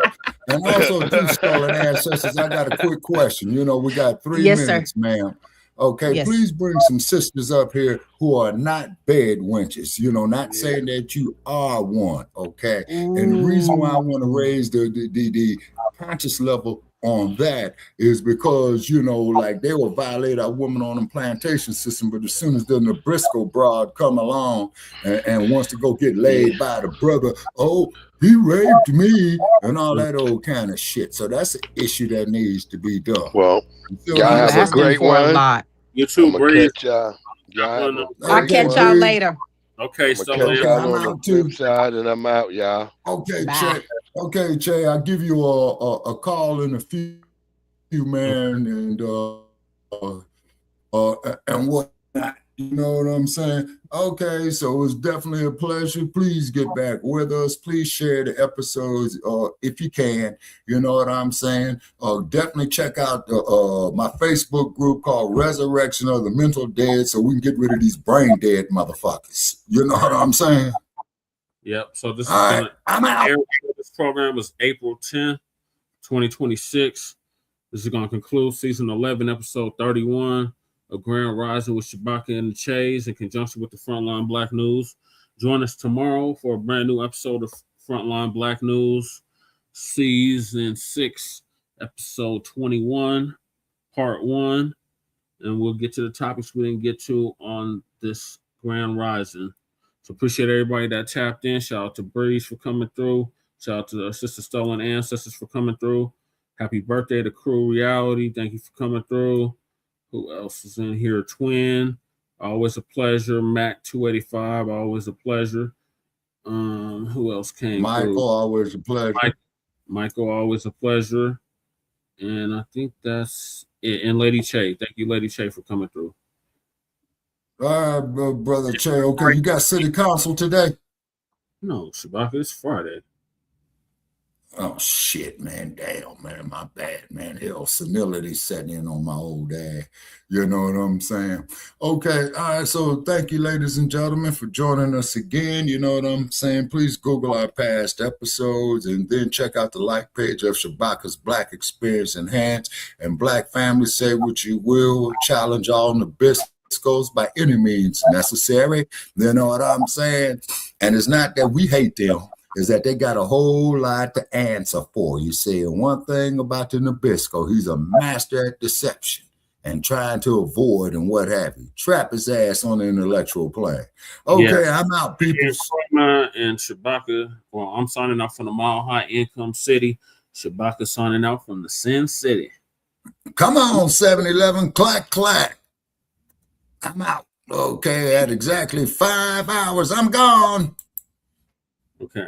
And also two stolen ancestors. I got a quick question. You know, we got 3 minutes, ma'am. Okay, please bring some sisters up here who are not bed wenches, you know, not saying that you are one, okay? And the reason why I want to raise the conscious level on that is because, you know, like they will violate our women on them plantation system, but as soon as the Nabisco broad come along and wants to go get laid by the brother, oh, he raped me and all that old kind of shit. So that's an issue that needs to be done. Well, y'all have a great one. You too, Bree. I'll catch y'all later. Okay, so I'm on the flip side and I'm out, y'all. Okay, Che. Okay, Che, I'll give you a call in a few, man, and whatnot. You know what I'm saying? Okay, so it's definitely a pleasure. Please get back with us. Please share the episodes if you can. You know what I'm saying? Definitely check out my Facebook group called Resurrection of the Mental Dead so we can get rid of these brain dead motherfuckers. You know what I'm saying? Yep. So this is I'm out. This program is April 10th, 2026. This is going to conclude season 11, episode 31 of Grand Rising with Shabaka and the Chase in conjunction with the Front Line Blacc News. Join us tomorrow for a brand new episode of Front Line Blacc News, season 6, episode 21, part 1. And we'll get to the topics we didn't get to on this Grand Rising. So appreciate everybody that tapped in. Shout out to Breeze for coming through. Shout out to Sister Stolen Ancestors for coming through. Happy birthday to Crew Reality. Thank you for coming through. Who else is in here? Twin. Always a pleasure. Mac 285. Always a pleasure. Who else came Michael, through? always a pleasure. Michael, always a pleasure. And I think that's it. And Lady Che. Thank you, Lady Che, for coming through. All right, Brother Che. Okay, you got city council today? No, Shabaka, it's Friday. Oh, shit, man. Damn, man. My bad, man. Hell, senility setting in on my old ass. You know what I'm saying? Okay, all right. So thank you, ladies and gentlemen, for joining us again. You know what I'm saying? Please Google our past episodes and then check out the like page of Shabaka's Black Experience Enhanced and Black Family. Say what you will. Challenge all Nabiscos by any means necessary. You know what I'm saying? And it's not that we hate them. Is that they got a whole lot to answer for. You see, and one thing about the Nabisco, he's a master at deception and trying to avoid and what have you. Trap his ass on the intellectual plane. Okay, yeah. I'm out, people. And Shabaka, well, I'm signing out from the Mile High Income City. Shabaka signing out from the Sin City. Come on, 7-Eleven, clack, clack. I'm out. Okay, at exactly 5 hours, I'm gone. Okay.